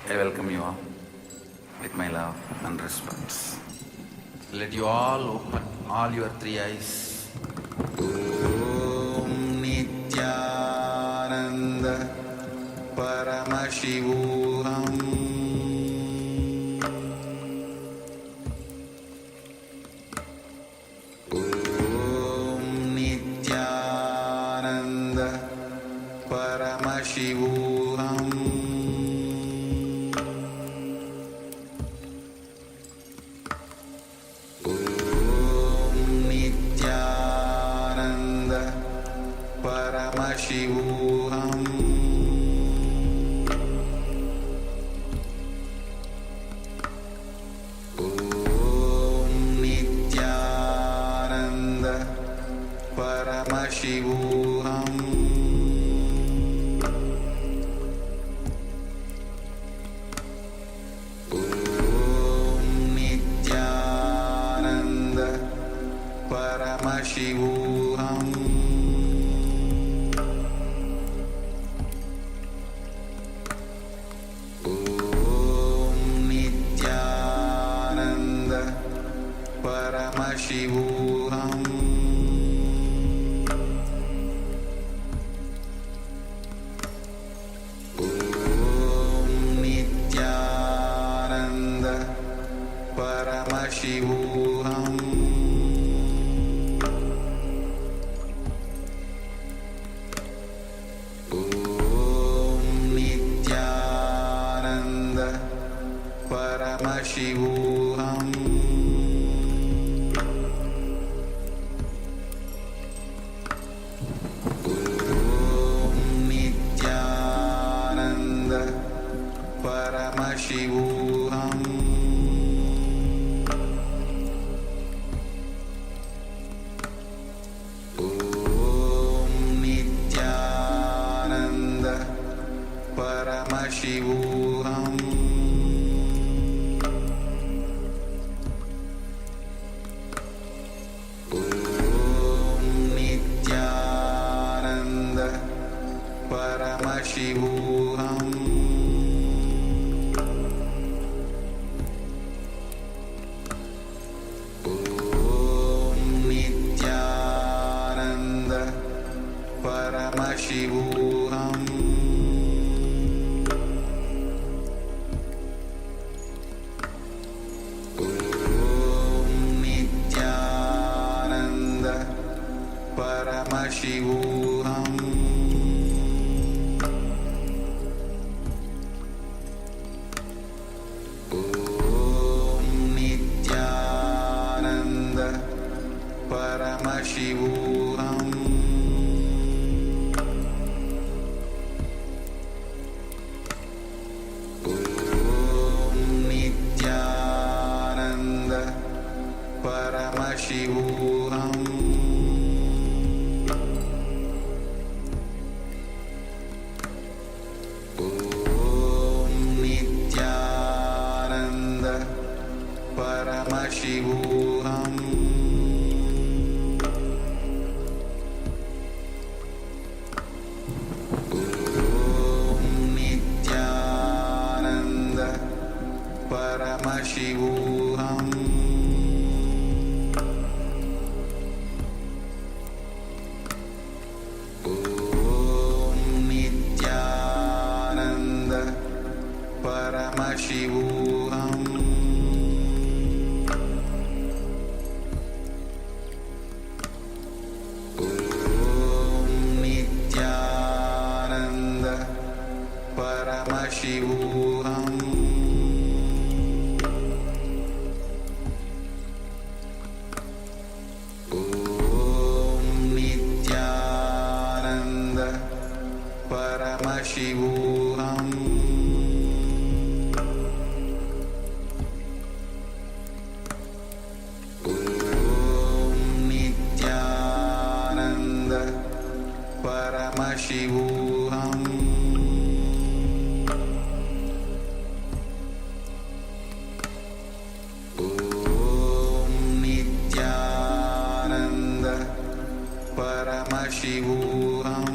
I welcome you all with my love and respect. Let you all open all your three eyes. Om Nithyananda Paramashivoham. Om Nithyananda Paramashivoham. Paramashivoham. Om Nithyananda Paramashivoham. Om Nithyananda Paramashivoham. Paramashivoham. Om Nithyananda Paramashivoham. Om Nithyananda Paramashivoham. Paramashivoham. Om Nithyananda Paramashivoham. Om Nithyananda Paramashivoham. Paramashivoham. Om Nithyananda Paramashivoham. Om Nithyananda Paramashivoham. Paramashivoham. Om Nithyananda Paramashivoham. Om Nithyananda Paramashivoham. Paramashivoham. Om Nithyananda Paramashivoham. Om Nithyananda Paramashivoham. Paramashivoham. Om Nithyananda Paramashivoham.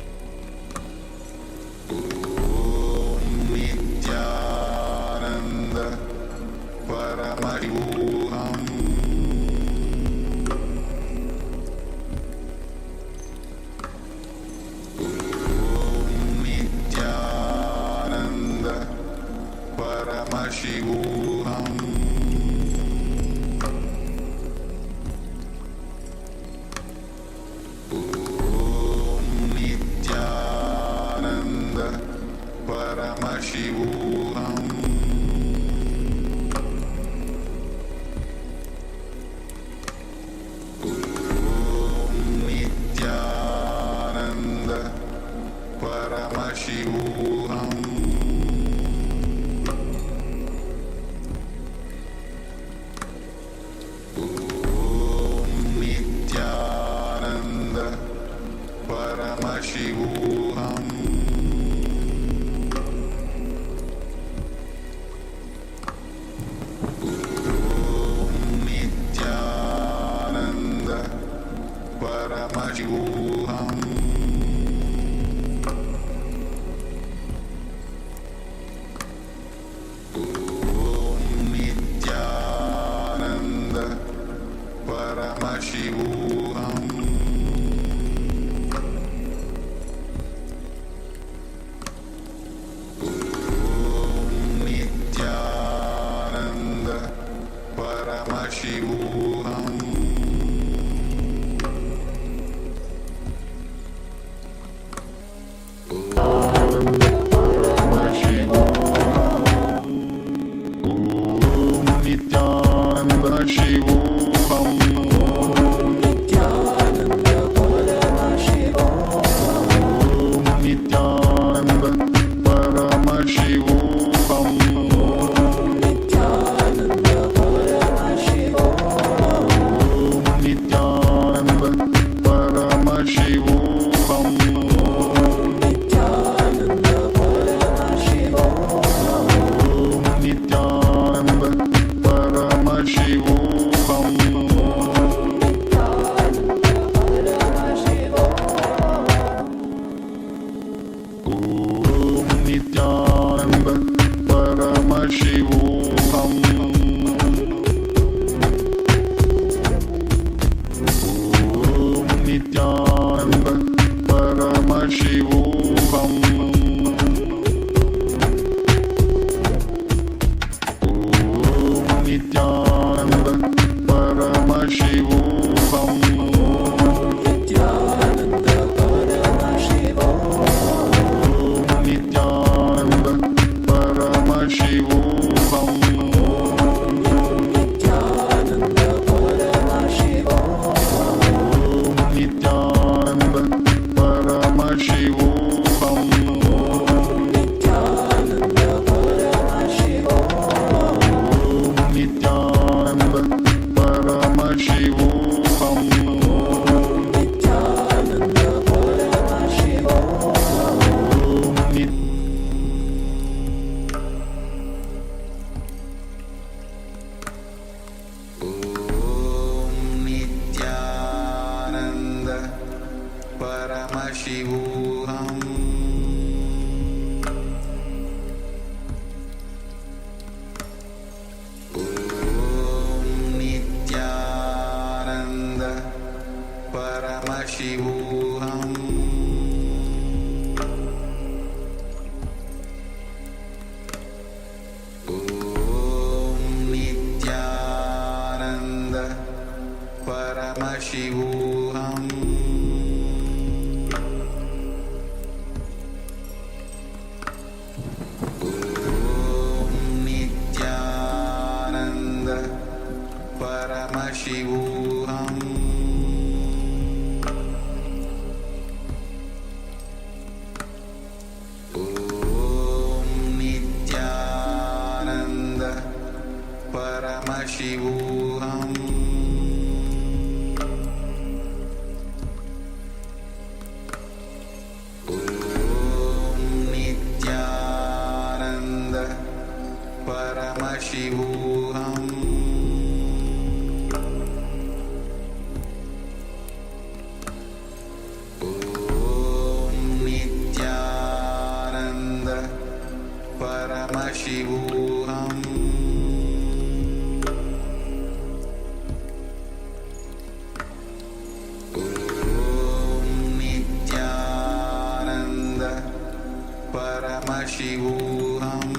Paramashivoham. Om Nithyananda Paramashivoham. Om Nithyananda Paramashivoham. Om Nithyananda Paramashivoham. Om Nithyananda Paramashivoham. Om Nithyananda Paramashivoham. Om Nithyananda Paramashivoham. Om Nithyananda Shivoham. Om Nithyananda Paramashivoham. Om Nithyananda Paramashivoham. Om Nithyananda Paramashivoham. Om Nithyananda Paramashivoham. Om Nithyananda Paramashivoham. Om Nithyananda Paramashivoham. Om Nithyananda Paramashivoham. Om Nithyananda Paramashivoham. Om Nithyananda Paramashivoham. Om Nithyananda Paramashivoham. Om Nithyananda Paramashivoham. Om Nithyananda Paramashivoham. Om Nithyananda Paramashivoham. Om Nithyananda Paramashivoham. Om Nithyananda Paramashivoham. Om Nithyananda Paramashivoham. Om Nithyananda Paramashivoham.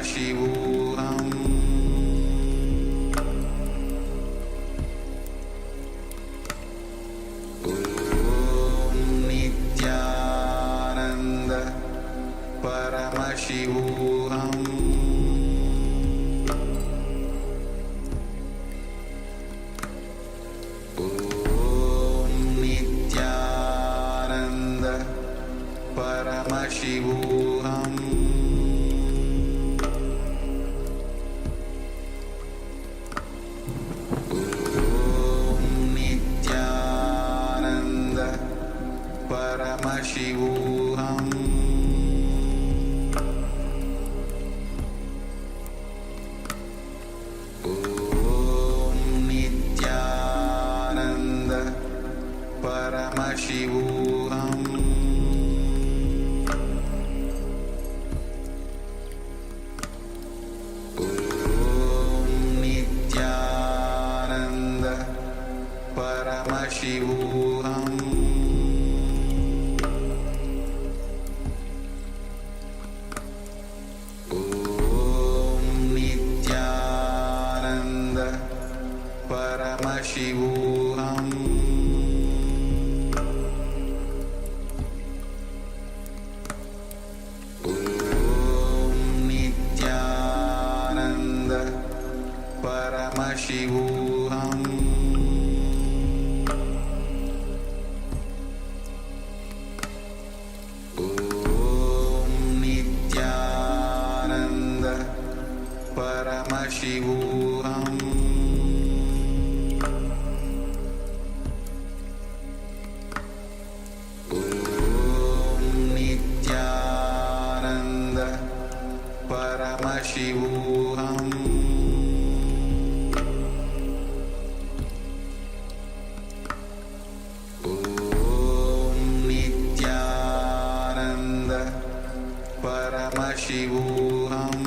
Paramashivoham. Om Nithyananda Paramashivoham. Om Nithyananda Paramashivoham. Om Nithyananda Paramashivoham. Om Nithyananda Paramashivoham. Om Nithyananda Paramashivoham. Om Nithyananda Paramashivoham. Om Nithyananda Paramashivoham. Om Nithyananda Paramashivoham. Om Nithyananda Paramashivoham. Om Nithyananda Paramashivoham.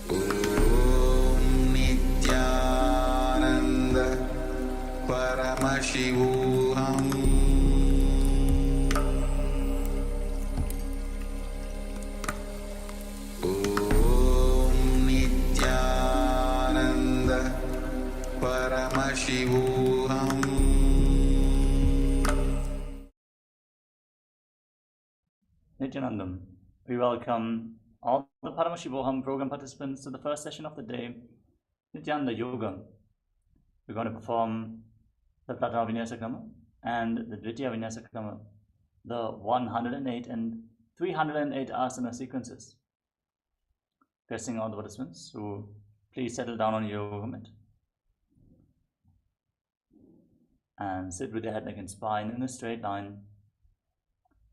Om Nithyananda Paramashivoham. Om Nithyananda Paramashivoham. Nithyanandam. We welcome all the Paramashivoham program participants to the first session of the day, Nithyananda Yoga. We're going to perform the Prata Vinyasa Krama and the Dvitiya Vinyasa Krama, the 108 and 308 asana sequences. Requesting all the participants to please settle down on your yoga mat and sit with your head, neck and spine in a straight line.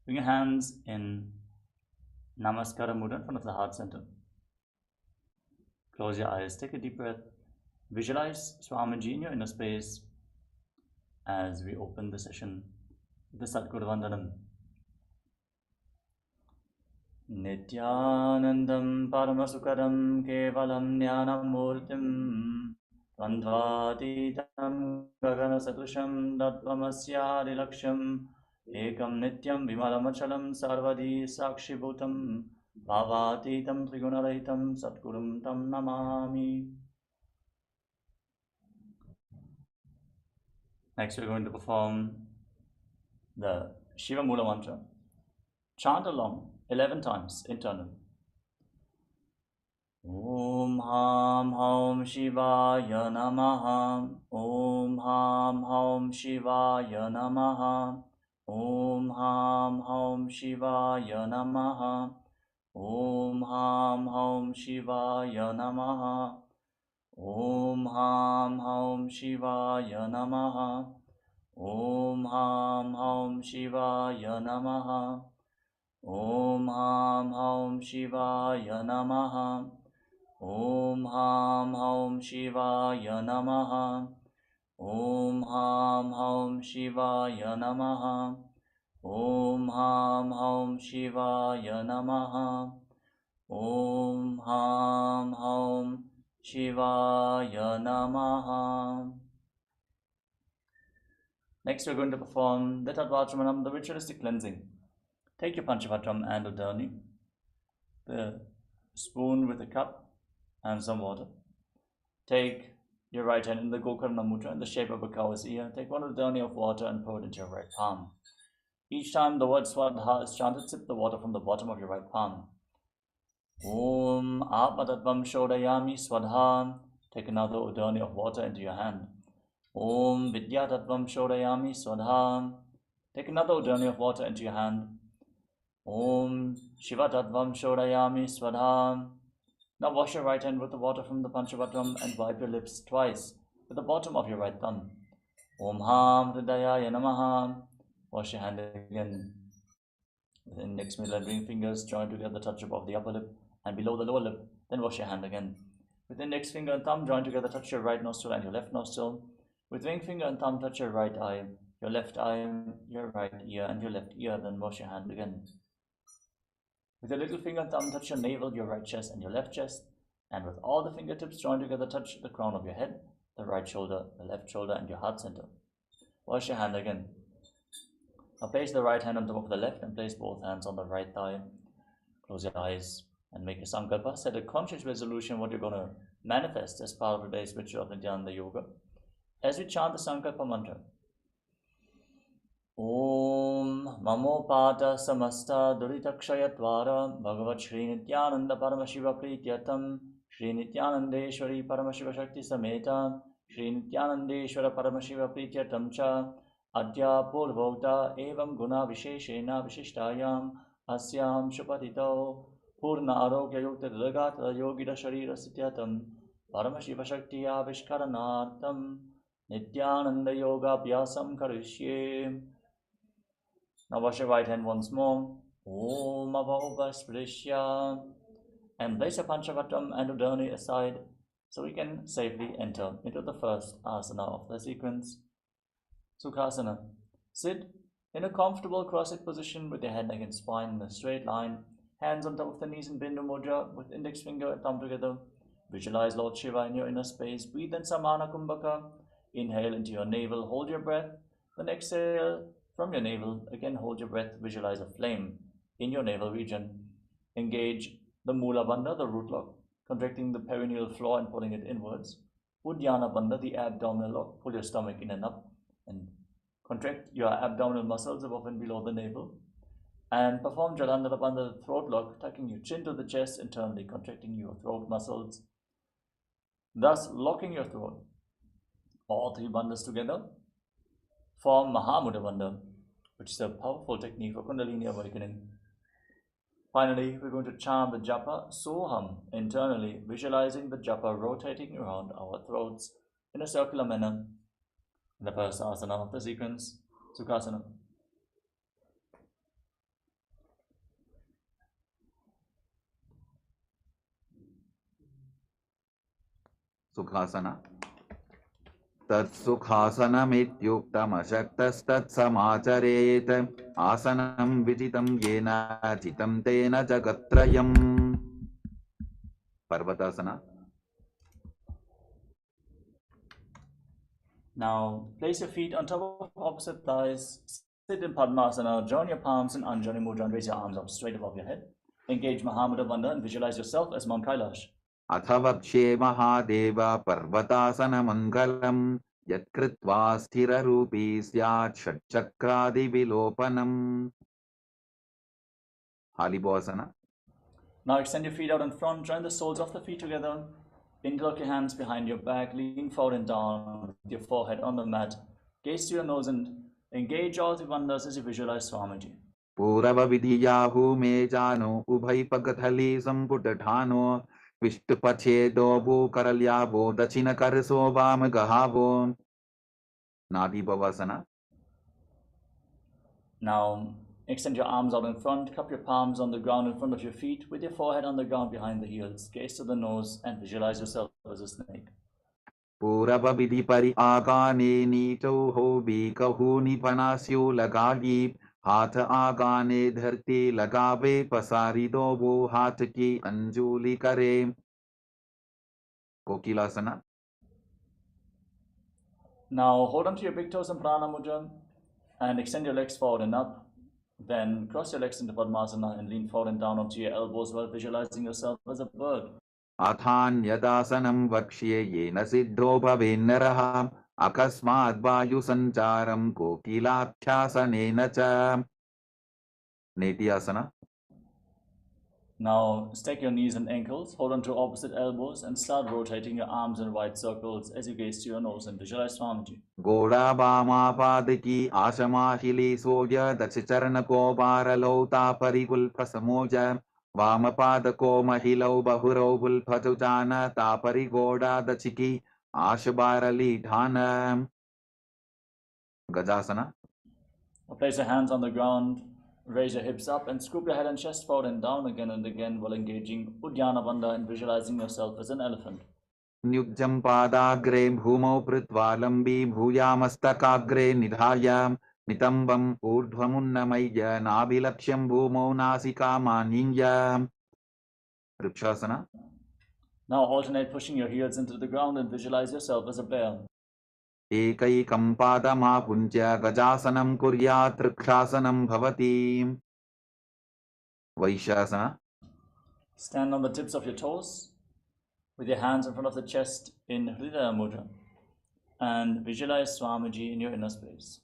Bring your hands in Namaskara Mudra in front of the heart center. Close your eyes, take a deep breath. Visualize Swamiji in your inner space as we open the session with the Satguru Vandanam. Nithyanandam Paramasukadam Kevalam Jnanam Murtim Vandvatitam Gagana Satusham Datvamasyadi Laksham Ekam Nityam Vimalamachalam Sarvadi Sakshibhutam Bhavatitam Trigunarahitam Satgurum Tam Namami. Next we're going to perform the Shiva Mula Mantra. Chant along 11 times internally. Om Ham Ham Shivaya Namaha. Om Ham Ham Shivaya Namaha. Om Ham Ham Shivaya Namaha. Om Ham Ham Shivaya Namaha. Om Ham Ham Shivaya Namaha. Om Ham Ham Shivaya Namaha. Om Ham Ham Shivaya Namaha. Om Ham Ham Shivaya Namaha. Om Ham Ham Shivaya Namaha. Om Ham Ham Shivaya Namaha. Om Ham Ham Shivaya Namaha. Next, we're going to perform the Tattvachamanam, the ritualistic cleansing. Take your Panchavatram and Udani, the spoon with a cup and some water. Take your right hand in the Gokarna Mudra in the shape of a cow's ear. Take one Udani of water and pour it into your right palm. Each time the word Swadha is chanted, sip the water from the bottom of your right palm. Om Atmatattvam Shodayami Swadha. Take another Udani of water into your hand. Om Vidyatattvam Shodayami Swadha. Take another Udani of water into your hand. Om Shivatattvam Shodayami Swadha. Now wash your right hand with the water from the Panchavatram and wipe your lips twice with the bottom of your right thumb. Om Ham Hridayaya Namaha. Wash your hand again. With the index, middle and ring fingers joined together, touch above the upper lip and below the lower lip. Then wash your hand again. With index finger and thumb joined together, touch your right nostril and your left nostril. With ring finger and thumb, touch your right eye, your left eye, your right ear and your left ear. Then wash your hand again. With your little finger and thumb, touch your navel, your right chest and your left chest. And with all the fingertips joined together, touch the crown of your head, the right shoulder, the left shoulder and your heart center. Wash your hand again. Now place the right hand on top of the left and place both hands on the right thigh. Close your eyes and make a sankalpa. Set a conscious resolution what you're going to manifest as part of today's ritual of Nithyananda Yoga. As we chant the sankalpa mantra. Om Mamopata Samasta Duritakshayatwara Bhagavat Shri Nithyananda Paramashiva Prityatam Shri Nithyanandeshwari Paramashiva Shakti Sameta Shri Nithyanandeshwara Paramashiva Prityatam Cha Adya Purvota Evam Guna Visheshena Vishishtayam Asyam Shupatito Purna Arogya Yukta Dagata Yogida Sharira Sityatam Paramashiva Shakti Avishkaranartam Nithyananda Yoga Abhyasam Karishye. Now wash your right hand once more. Om Avobasprishya. And place your Panchavatram and Udani aside so we can safely enter into the first asana of the sequence. Sukhasana. Sit in a comfortable cross-legged position with your head against spine in a straight line. Hands on top of the knees in Bindu Mudra with index finger and thumb together. Visualize Lord Shiva in your inner space. Breathe in Samana Kumbhaka. Inhale into your navel. Hold your breath. Then exhale from your navel. Again hold your breath. Visualize a flame in your navel region. Engage the Mula Bandha, the root lock, contracting the perineal floor and pulling it inwards. Uddiyana Bandha, the abdominal lock. Pull your stomach in and up and contract your abdominal muscles above and below the navel. And perform Jalandhara Bandha, the throat lock, tucking your chin to the chest internally, contracting your throat muscles, thus locking your throat. All three bandhas together form Mahamudra Bandha, which is a powerful technique for Kundalini awakening. Finally, we're going to chant the japa Soham internally, visualizing the japa rotating around our throats in a circular manner. In the first asana of the sequence, Sukhasana. Sukhasana. Tat Sukhasanamityuktam Ashaktastat Samacharet Asanam Vijitam Yena Chitam Tena Jagatrayam. Parvatasana. Now, place your feet on top of opposite thighs. Sit in Padmasana. Join your palms in Anjali Mudra and raise your arms up straight above your head. Engage Mahamudra Bandha and visualize yourself as Mount Kailash. Athavakshe Mahadeva Parvatasana Mangalam Yatkritva Sthira Rupi Syat Shatchakradi Vilopanam. Halibhasana. Now extend your feet out in front. Join the soles of the feet together. Interlock your hands behind your back. Lean forward and down with your forehead on the mat. Gaze to your nose and engage all the bandhas as you visualize Swamiji. Purava Vidiyahu Mejano Ubhai Pagathali Samputatano Vishtupachedo Bhu Karalyavo Dachina Karaso Vamagahavo. Nadi Bhavasana. Now extend your arms out in front. Cup your palms on the ground in front of your feet with your forehead on the ground behind the heels. Gaze to the nose and visualize yourself as a snake. Purava Vidipari Agane Nito Hobi Kahuni Panasyo Lagadi Hatha Agane Dharti Lagave Pasari Dobo Hataki Anjuli Kare. Kokilasana. Now hold on to your big toes in Prana Mudra and extend your legs forward and up. Then cross your legs into Padmasana and lean forward and down onto your elbows while visualizing yourself as a bird. Athanyadasanam vakshye yena siddho bhavenaraha akasmad vayu sancharam kokilabhyasanena cha. Nithyananda. Now stack your knees and ankles, hold on to opposite elbows and start rotating your arms in wide circles as you gaze to your nose and visualize Swamiji. Goda bama padiki ashamahili soja dachicharan ko baralota parigulpa samoja Vamapadako mahilo bahuro bulpatujana tapari goda dachiki ashabarali dhana. Gajasana. Place your hands on the ground, raise your hips up and scoop your head and chest forward and down again and again while engaging Uddiyana Bandha and visualizing yourself as an elephant. Nyukjam padagre bhumau pritvalambi bhuyamastakaagre nidhayam nitambam urdhvamunnamaya nabilaksham bhumau nasika maninyam. Vrikshasana. Now alternate pushing your heels into the ground and visualize yourself as a bear. Ekaikam padamapunja gajasanam kuryat vrikshasanam bhavati. Vaishasana. Stand on the tips of your toes with your hands in front of the chest in Hridaya Mudra and visualize Swamiji in your inner space.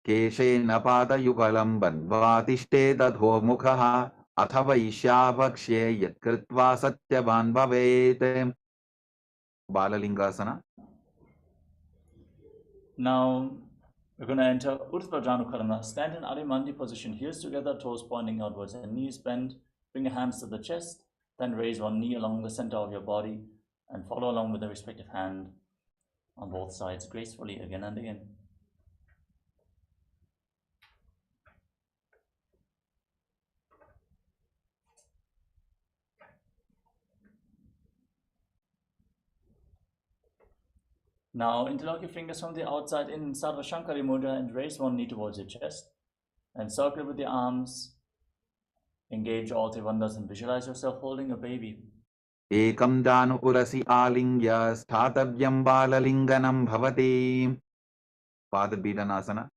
Keshena padayugalam bandvatishte dadho mukhaha atha vaishyavakshe yatkritva satyavan bhavet. Balalingasana. Now we're going to enter Urdhva Janukarana. Stand in Adimandi position, heels together, toes pointing outwards and knees bent. Bring your hands to the chest, then raise one knee along the center of your body and follow along with the respective hand on both sides gracefully again and again. Now interlock your fingers from the outside in Sarva Shankari Mudra and raise one knee towards your chest and circle with your arms. Engage all three bandhas and visualize yourself holding a baby. Ekam janu urasi alingya sthatavyam balalinganam bhavati. Padabhidanasana.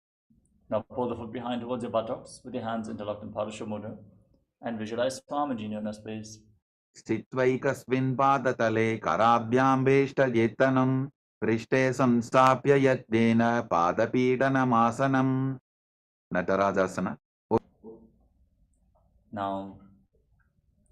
Now pull the foot behind towards your buttocks with your hands interlocked in Parashu Mudra and visualize Swamiji in your inner space. Stitvaikasmin padatale karabhyam veshtayetanam prishte samstapya yatnena padapidanamasana. Natarajasana. Now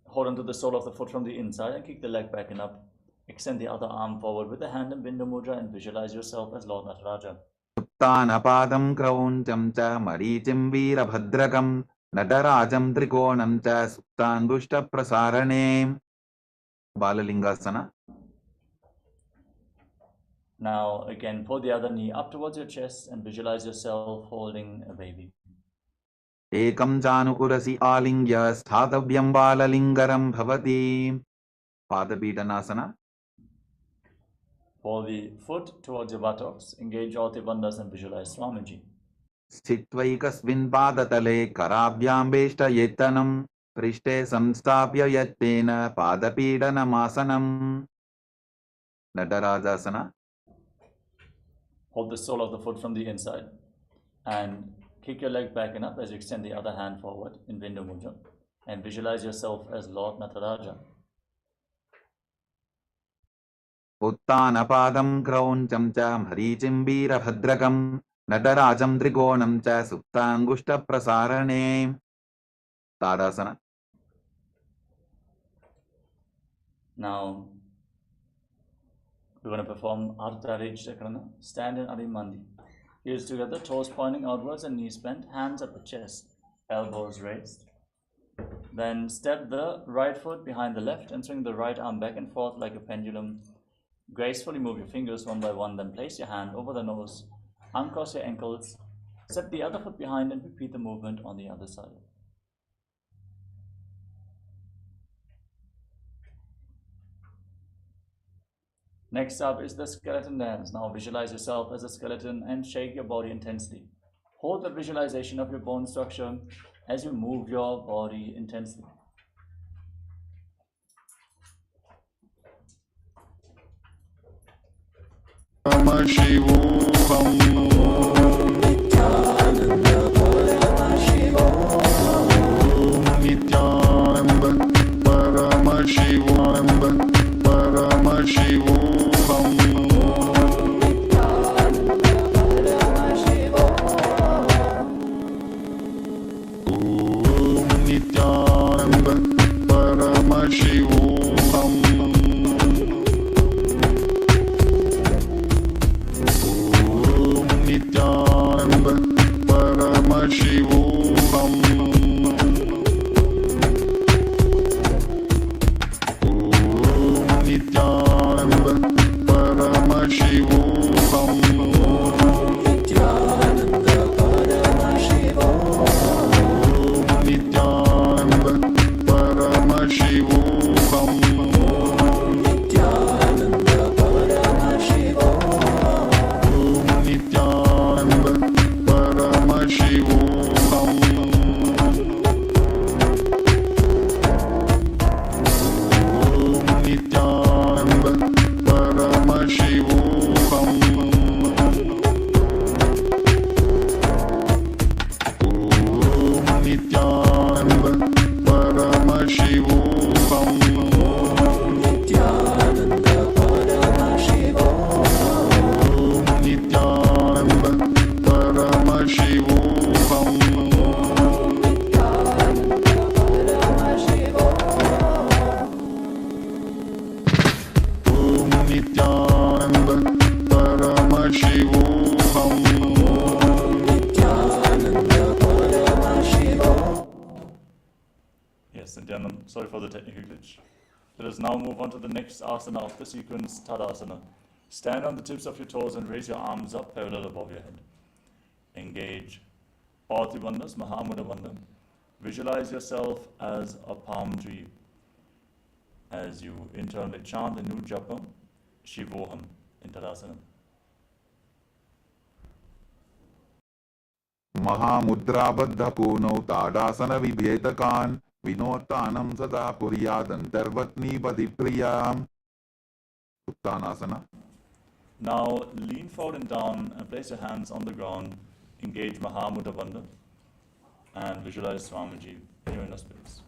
hold onto the sole of the foot from the inside and kick the leg back and up. Extend the other arm forward with the hand in Bindu Mudra and visualize yourself as Lord Nataraja. Uttanapadam krauncham cha marichim veerabhadrakam natarajam trikonam cha suptan dushta prasarane. Balalingasana. Now again pull the other knee up towards your chest and visualize yourself holding a baby. Ekam janu urasi alingya sthatavyam balalingaram bhavati. Padabhidanasana. Pull the foot towards your buttocks, engage all three bandhas and visualize Swamiji. Stitvaikasmin padatale karabhyam veshtayetanam prishte samstapya yattena padapidanamasana. Natarajasana. Hold the sole of the foot from the inside and kick your leg back and up as you extend the other hand forward in Bindu Mudra and visualize yourself as Lord Nataraja. Uttanapadam krauncham cha marichim veerabhadrakam natarajam trikonam cha suptangushta prasarane. Tadasana. Now we're going to perform Ardha Chakrana. Stand in Adimandi. Heels together, toes pointing outwards and knees bent, hands at the chest, elbows raised. Then step the right foot behind the left and swing the right arm back and forth like a pendulum. Gracefully move your fingers one by one, then place your hand over the nose, uncross your ankles, set the other foot behind and repeat the movement on the other side. Next up is the skeleton dance. Now visualize yourself as a skeleton and shake your body intensely. Hold the visualization of your bone structure as you move your body intensely. Paramashivoham. Nithyananda Paramashivoham. Paramashivoham. Nithyananda Paramashivoham. Nithyananda Paramashivoham. Nithyananda Paramashivoham. Nithyananda Paramashivoham. Nithyananda Paramashivoham. Nithyananda Paramashivoham. Nithyananda Paramashivoham. Nithyananda Paramashivoham. Nithyananda Paramashivoham. Yes, Nithyananda, sorry for the technical glitch. Let us now move on to the next asana of the sequence, Tadasana. Stand on the tips of your toes and raise your arms up parallel above your head. Engage all the bandhas, Mahamudra Bandha. Visualize yourself as a palm tree as you internally chant the new japa, Shivoham, in Tadasana. महामुद्राबद्धपूर्णौ ताडासनविभेदकान् विनोत्तानं सदा कुर्यादन्तर्वत्नीपतिप्रियाम्. उत्तानासना. Now lean forward and down and place your hands on the ground. Engage Mahamudra Bandha and visualize Swamiji in your inner space.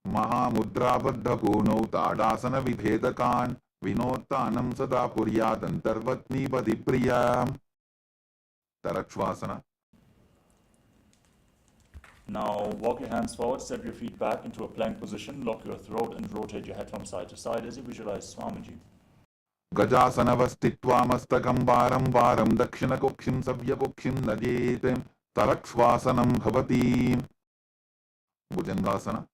महामुद्राबद्धपूर्णौ ताडासनविभेदकान् विनोत्तानं सदा कुर्यादन्तर्वत्नीपतिप्रियाम्. तरक्ष्वासना. Now walk your hands forward, step your feet back into a plank position, lock your throat and rotate your head from side to side as you visualize Swamiji. गजासनवस्थित्वा मस्तकं वारं वारं दक्षिणकुक्षिं सव्यकुक्षिं नजेत्. तरक्ष्वासनं भवति. भुजङ्गासना.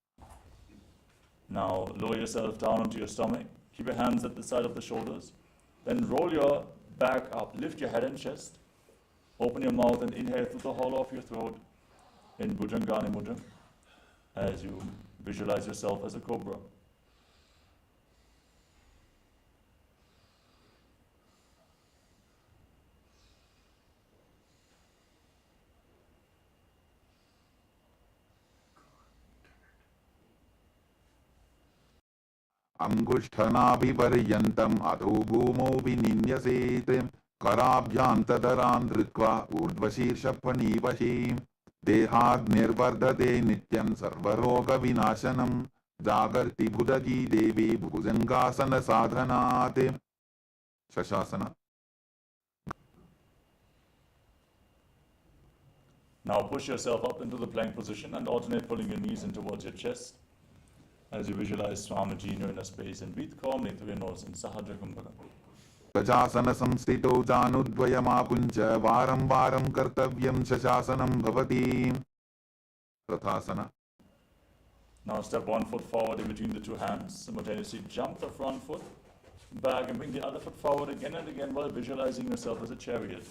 Now lower yourself down onto your stomach. Keep your hands at the side of the shoulders. Then roll your back up. Lift your head and chest. Open your mouth and inhale through the hollow of your throat in Bhujangani Mudra as you visualize yourself as a cobra. अंगुष्ठनाभिपर्यन्तम् अधो भूमौ विनिन्यसेत्. कराभ्यान्तधरान् धृत्वा ऊर्ध्वशीर्षफणीवशीम्. देहाग्निर्वर्धते नित्यं सर्वरोगविनाशनं. जागर्ति बुधजी देवी भुजङ्गासनसाधनात्. शशासना. Now push yourself up into the plank position and alternate pulling your knees in towards your chest as you visualize Swamiji in your inner space and breathe calmly through your nose in Sahadra Kumbhaka. गजासनसंस्थितौ जानुद्वयमापुञ्ज वारं वारं कर्तव्यं शशासनं भवति. रथासना. Now step one foot forward in between the two hands. Simultaneously jump the front foot back and bring the other foot forward again and again while visualizing yourself as a chariot.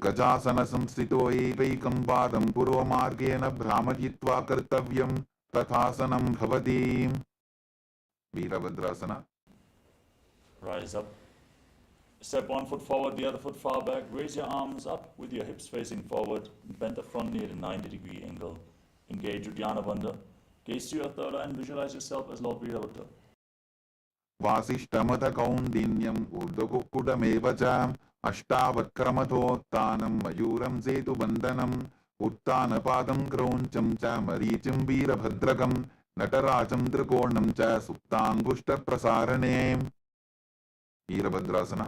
गजासनसंस्थितो एकैकं पादं पूर्वमार्गेण भ्रामयित्वा कर्तव्यं. तथासनं भवति. Virabhadrasana. Rise up. Step one foot forward, the other foot far back. Raise your arms up with your hips facing forward. Bend the front knee at a 90-degree angle. Engage Uddiyana Bandha. Gaze to your third eye and visualize yourself as Lord Veerabhadra. वासिष्ठमथ कौन्दिन्यम् ऊर्ध्वकुक्कुटमेव च अष्टावक्रमथोत्थानं मयूरं सेतुबन्धनम् उत्थानपादं क्रौञ्चं च मरीचिं वीरभद्रकं नटराजं त्रिकोणं च सुप्ताङ्गुष्ठप्रसारणे Virabhadrasana.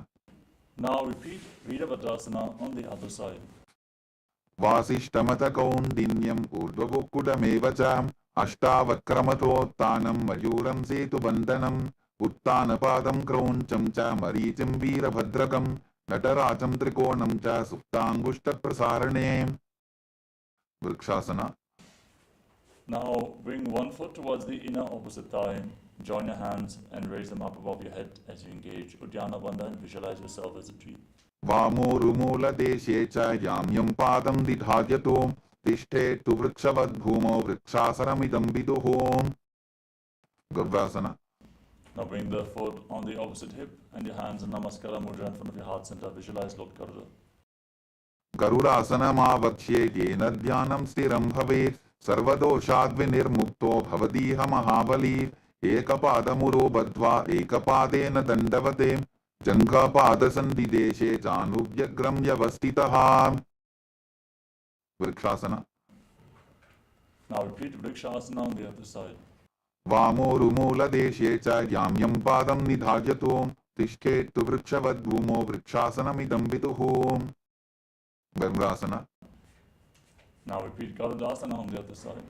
Now repeat Virabhadrasana on the other side. वासिष्ठमथ कौन्दिन्यम् ऊर्ध्वकुक्कुटमेव च अष्टावक्रमथोत्थानं मयूरं सेतुबन्धनम् उत्थानपादं क्रौञ्चं च मरीचिं वीरभद्रकं नटराजं त्रिकोणं च सुप्ताङ्गुष्ठप्रसारणे vrikshasana. Now bring one foot towards the inner opposite thigh. Join your hands and raise them up above your head as you engage Uddiyana Bandha and visualize yourself as a tree. वामोरुमूलदेशे च याम्यं पादं दिधार्यतो तिष्ठेत्तु वृक्षवद्भूमौ वृक्षासनमिदं विदुः गरुडासना. Now bring the foot on the opposite hip and your hands in Namaskara Mudra in front of your heart center. Visualize Lord Garuda. गरुडासनमावक्ष्ये येन ध्यानं स्थिरं भवेत् सर्वदोषाद्विनिर्मुक्तो भवतीह महाबली एकपादमुरो बद्ध्वा एकपादेन दण्डवते जङ्घापादसन्धिदेशे जानुभ्यग्रं व्यवस्थितः vrikshasana. Now repeat Vrikshasana on the other side. वामोरुमूलदेशे च याम्यं पादं निधार्यतो तिष्ठेत्तु वृक्षवद्भूमौ वृक्षासनमिदं विदुः गरुडासना. Now repeat Garudasana on the other side.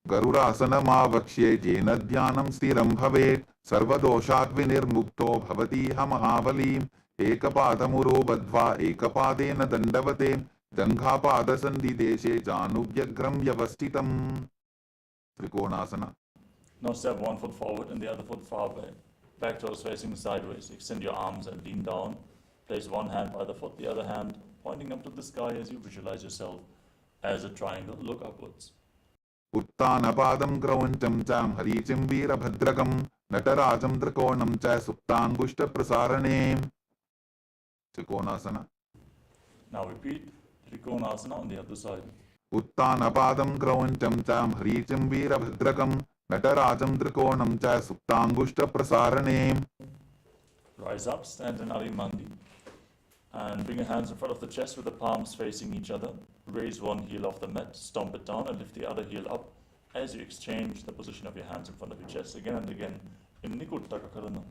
गरुडासनमावक्ष्ये येन ध्यानं स्थिरं भवेत् सर्वदोषाद्विनिर्मुक्तो भवतीह महाबली एकपादमुरो बद्ध्वा एकपादेन दण्डवते जङ्घापादसन्धिदेशे जानुभ्यग्रं व्यवस्थितम् त्रिकोणासना. Now step one foot forward and the other foot far back. Back toes facing sideways. Extend your arms and lean down. Place one hand by the foot, the other hand pointing up to the sky as you visualize yourself as a triangle. Look upwards. उत्थानपादं क्रौञ्चं च मरीचिं वीरभद्रकं नटराजं त्रिकोणं च सुप्ताङ्गुष्ठप्रसारणे त्रिकोणासना. Now repeat Trikonasana on the other side. उत्थानपादं क्रौञ्चं च मरीचिं वीरभद्रकं नटराजं त्रिकोणं च सुप्ताङ्गुष्ठप्रसारणे. Rise up, stand in Arimandi, and bring your hands in front of the chest with the palms facing each other. Raise one heel off the mat, stomp it down, and lift the other heel up as you exchange the position of your hands in front of your chest again and again in Nikuttaka Karana.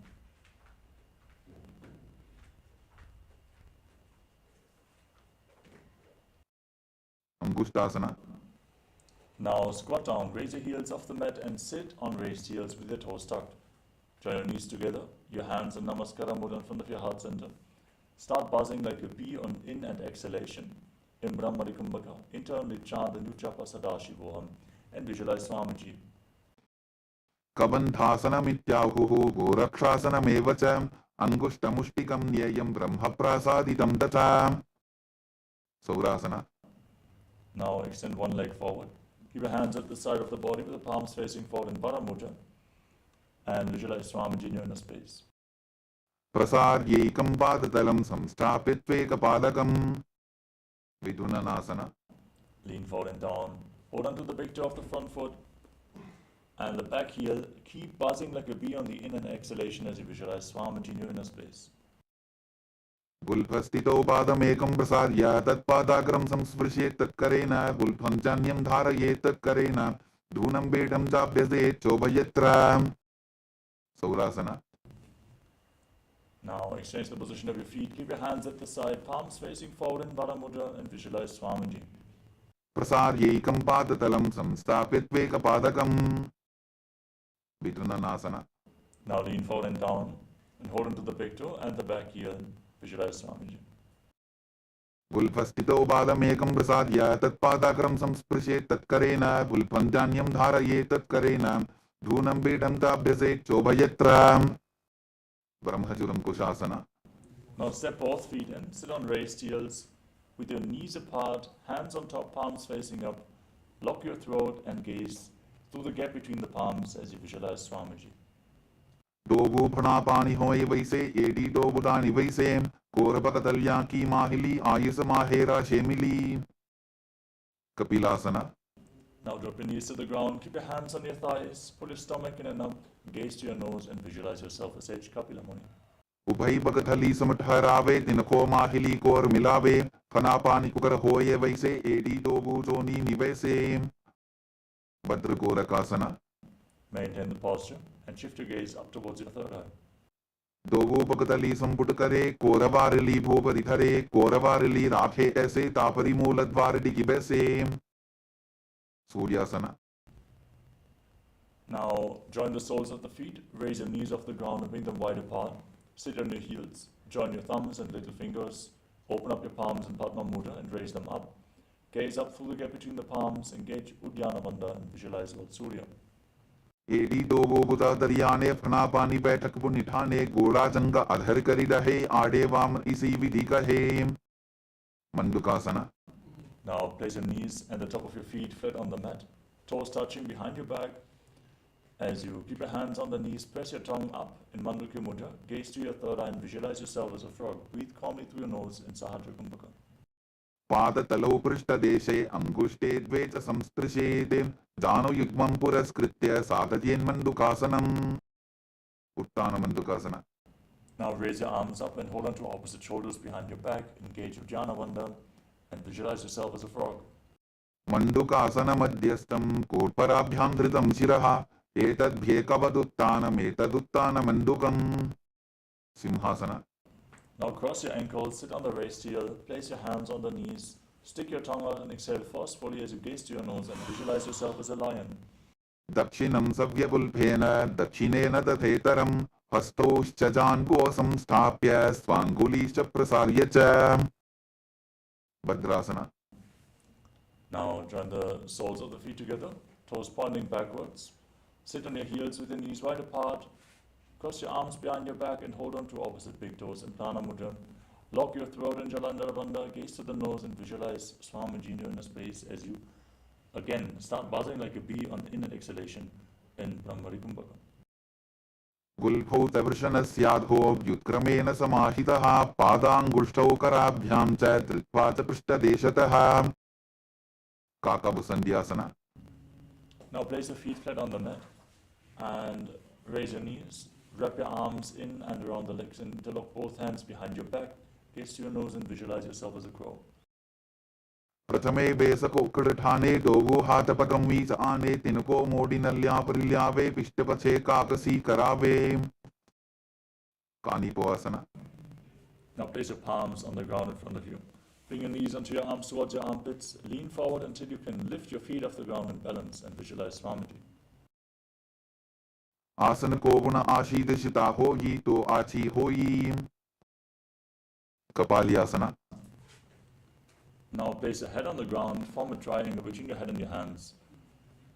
अंगुष्ठासना. Now squat down, raise your heels off the mat and sit on raised heels with your toes tucked. Join your knees together, your hands in Namaskara Mudra in front of your heart center. Start buzzing like a bee on in and exhalation. In Brahmari Kumbhaka, internally chant the Nuchapa Sadashivoham and visualize Swamiji. कबन्धासनमित्याहुः गोरक्षासनमेव च अंगुष्ठमुष्टिकं न्येयं ब्रह्मप्रसादितं तथा सौरासना. Now extend one leg forward. Keep your hands at the side of the body with the palms facing forward in Paramudra and visualize Swamiji in your inner space. प्रसार्यैकं पादतलं संस्थाप्य त्वेकपादकं विधुननासना. Lean forward and down. Hold on to the big toe of the front foot and the back heel. Keep buzzing like a bee on the in and exhalation as you visualize Swamiji in your inner space. गुल्फस्थितौ पादमेकं प्रसार्य तत्पादाग्रं संस्पृशेत् तत्करेण गुल्फं चान्यं धारयेत् तत्करेण धूनं बेढं चाभ्यसेत् चोभयत्र सौरासना. Now exchange the position of your feet. Keep your hands at the side, palms facing forward in Vara Mudra and visualize Swamiji. प्रसार्यैकं पादतलं संस्थाप्य त्वेकपादकं विधुननासना. Now lean forward and down and hold onto the big toe and the back heel. Visualize Swamiji. गुल्फस्थितौ पादमेकं प्रसार्य तत्पादाग्रं संस्पृशेत् तत्करेण गुल्फं चान्यं धारयेत् तत्करेण धूनं बेढं चाभ्यसेत् चोभयत्र ब्रह्मचुरं कुशासना. Now step both feet in, sit on raised heels with your knees apart, hands on top, palms facing up. Lock your throat and gaze through the gap between the palms as you visualize Swamiji. डोबू फणा पानी होए वैसे AD डोबुदानी वैसे कोरबकतल्या की माहिली Ayush माहेरा शेमिली कपिलासना. Now drop your knees to the ground, keep your hands on your thighs, pull your stomach in and up, Gaze to your nose and visualize yourself as H. Kapila Muni. उभय बगथली समट हरावे तिनको माहिली core मिलावे फना पानी cooker होए वैसे AD दो बूजोनी निवैसे भद्र कोरकासना Maintain the posture and shift your gaze up towards your third eye. दोगो बगतली संपुट करे कोरवारली भोपरि धरे कोरवारली राखे ऐसे तापरी मूलद्वार डिगी बैसे सूर्यासना Now join the soles of the feet, raise your knees off the ground and bring them wide apart. Sit on your heels, join your thumbs and little fingers, open up your palms in Padma Mudra and raise them up. Gaze up through the gap between the palms, engage Uddiyana Bandha and visualize Lord Surya. एडी दोगो बुता दरियाने फना पानी बैठक पुन निठाने गोड़ा जंगा अधर करी रहे आड़े वाम इसी विधि कहे मंडुकासना Now place your knees and the top of your feet flat on the mat, toes touching behind your back. As you keep your hands on the knees, press your tongue up in Mandukya Mudra, gaze to your third eye and visualize yourself as a frog. Breathe calmly through your nose in Sahadra Kumbhaka. पाद तलो पृष्ठ देशे अंगुष्टे द्वे च संस्पृशेते जानो युग्मं पुरस्कृत्य साधयेन् मंडुकासनम् उत्तान मंडुकासना Now raise your arms up and hold on to opposite shoulders behind your back, engage Uddiyana Bandha and visualize yourself as a frog. मंडुकासन मध्यस्थं कोटपराभ्यां धृतं शिरः एतद्भ्येकवदुत्तानम् एतदुत्तान मंडुकम् सिंहासना Now cross your ankles, sit on the raised heel, place your hands on the knees, stick your tongue out and exhale forcefully as you gaze to your nose and visualize yourself as a lion. दक्षिणं सव्यपुल्फेन दक्षिणेन तथेतरं हस्तौश्च जान्गो संस्थाप्य स्वाङ्गुलीश्च प्रसार्य च भद्रासना Now join the soles of the feet together, toes pointing backwards. Sit on your heels with your knees wide apart. Cross your arms behind your back and hold on to opposite big toes in Prana Mudra. Lock your throat in Jalandhara Bandha, gaze to the nose and visualize Swamiji in your space as you again start buzzing like a bee on in and exhalation in Brahmari Kumbhaka. गुल्फौ तवृषणस्याधो व्युत्क्रमेण समाहितः पादाङ्गुष्ठौ कराभ्यां च धृत्वा च पृष्ठदेशतः काकभुसन्ध्यासना Now place your feet flat on the mat and raise your knees. Wrap your arms in and around the legs and interlock both hands behind your back. Gaze to your nose and visualize yourself as a crow. प्रथमे बेसकोक्कड़ठाने दोगो हाथ पकम्वीच आने तिनको मोड़ी नल्या परिल्यावे पिष्टपछे काकसी करावे कानिपोआसना Now place your palms on the ground in front of you. Bring your knees onto your arms towards your armpits. Lean forward until you can lift your feet off the ground in balance and visualize Swamiji. आसन को गुण आशीर्षिता होई तो आची होई कपालियासना Now place your head on the ground, form a triangle between your head and your hands,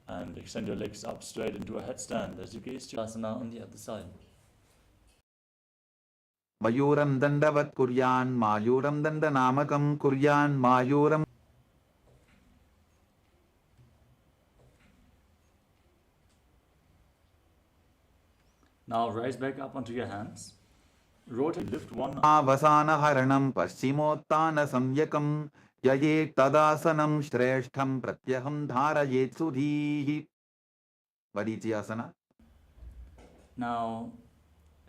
and extend your legs up straight into a headstand as you gaze to asana on the other side. मयूरं दण्डवत् कुर्यान् मायूरं दण्डनामकं कुर्यान् मायूरं Now rise back up onto your hands. Rotate, lift one आवसानहरणं पश्चिमोत्तानसंयकं ययेत् तदासनं श्रेष्ठं प्रत्यहं धारयेत् सुधीः Vadiciyasana. Now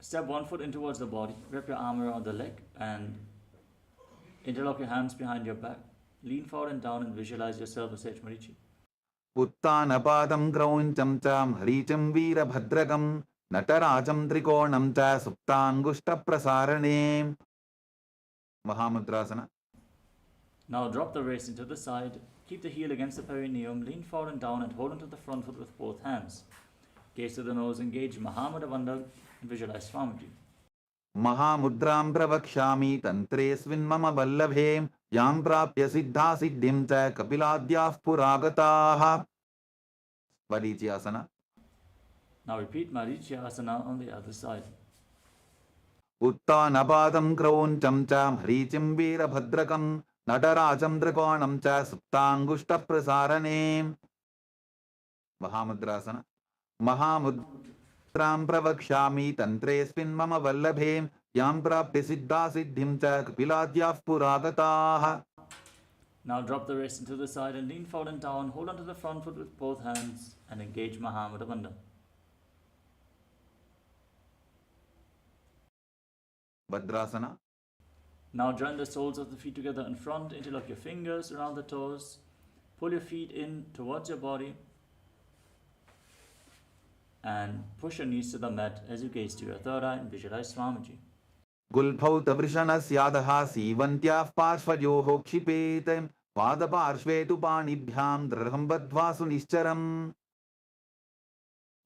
step one foot in towards the body. Wrap your arm around the leg and interlock your hands behind your back. Lean forward and down and visualize yourself as Sage Marichi. उत्तानपादं क्रौञ्चं च हरीचं वीरभद्रकं नटराजं त्रिकोणं च सुप्ताङ्गुष्ठप्रसारणे Mahamudrasana. Now drop the wrist into the side. Keep the heel against the perineum. Lean forward and down and hold onto the front foot with both hands. Gaze to the nose. Engage Mahamudra Bandha and visualize Swamiji. महामुद्रां प्रवक्ष्यामि तन्त्रेऽस्मिन् मम वल्लभे यां प्राप्य सिद्धा सिद्धिं च कपिलाद्याः पुरागताः Vadiciyasana. Now repeat Marichiyasana on the other side. उत्तानपादं क्रौञ्चं च हरीचिं वीरभद्रकं नटराजं त्रिकोणं च सुप्ताङ्गुष्ठप्रसारणे Mahamudrasana. महामुद्रां प्रवक्ष्यामि तन्त्रेऽस्मिन् मम वल्लभे यां प्राप्य सिद्धा सिद्धिं च कपिलाद्याः पुरागताः Now drop the wrist into the side and lean forward and down. Hold onto the front foot with both hands and engage Mahamudra Bandha. Bhadrasana. Now join the soles of the feet together in front, interlock your fingers around the toes, pull your feet in towards your body, and push your knees to the mat as you gaze to your third eye and visualize Swamiji. Gulphau tavrishanasyadah sivantyah parshvayoho kshipetem Padaparshvetu panibhyam draham badhvasu nischaram.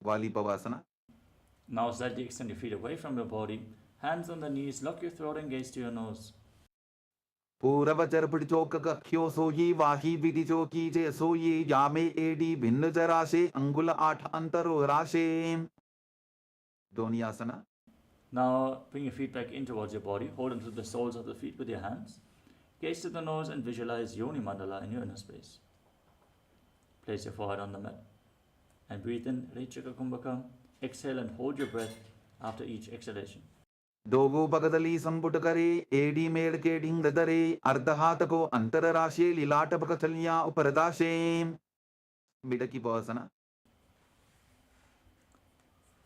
Valipavasana. Now slightly extend your feet away from your body, hands on the knees, lock your throat and gaze to your nose. Puravachar padichoka kakhyo soyi vahi vidichoki je soyi yame edi bhinna jarashe angula 8 antaro rashe. Donyasana. Now bring your feet back in towards your body, hold onto the soles of the feet with your hands. Gaze to the nose and visualize Yoni Mandala in your inner space. Place your forehead on the mat and breathe in Rechaka Kumbhaka. Exhale and hold your breath after each exhalation. Dogo pagadali samputakare edi medke dingdadare ardhatako antararashe lilata pakathalya uparadashe. Midaki Pavasana.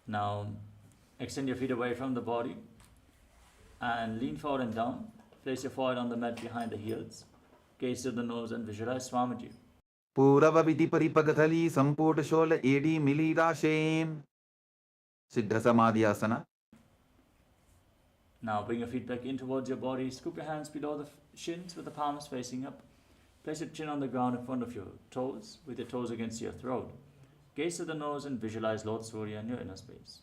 Now extend your feet away from the body and lean forward and down. Place your forehead on the mat behind the heels. Gaze to the nose and visualize Swamiji. Purava vidi paripagathali sampurta shola edi milirashe. Siddha Samadhyasana. Now bring your feet back in towards your body. Scoop your hands below the shins with the palms facing up. Place your chin on the ground in front of your toes with your toes against your throat. Gaze to the nose and visualize Lord Surya in your inner space.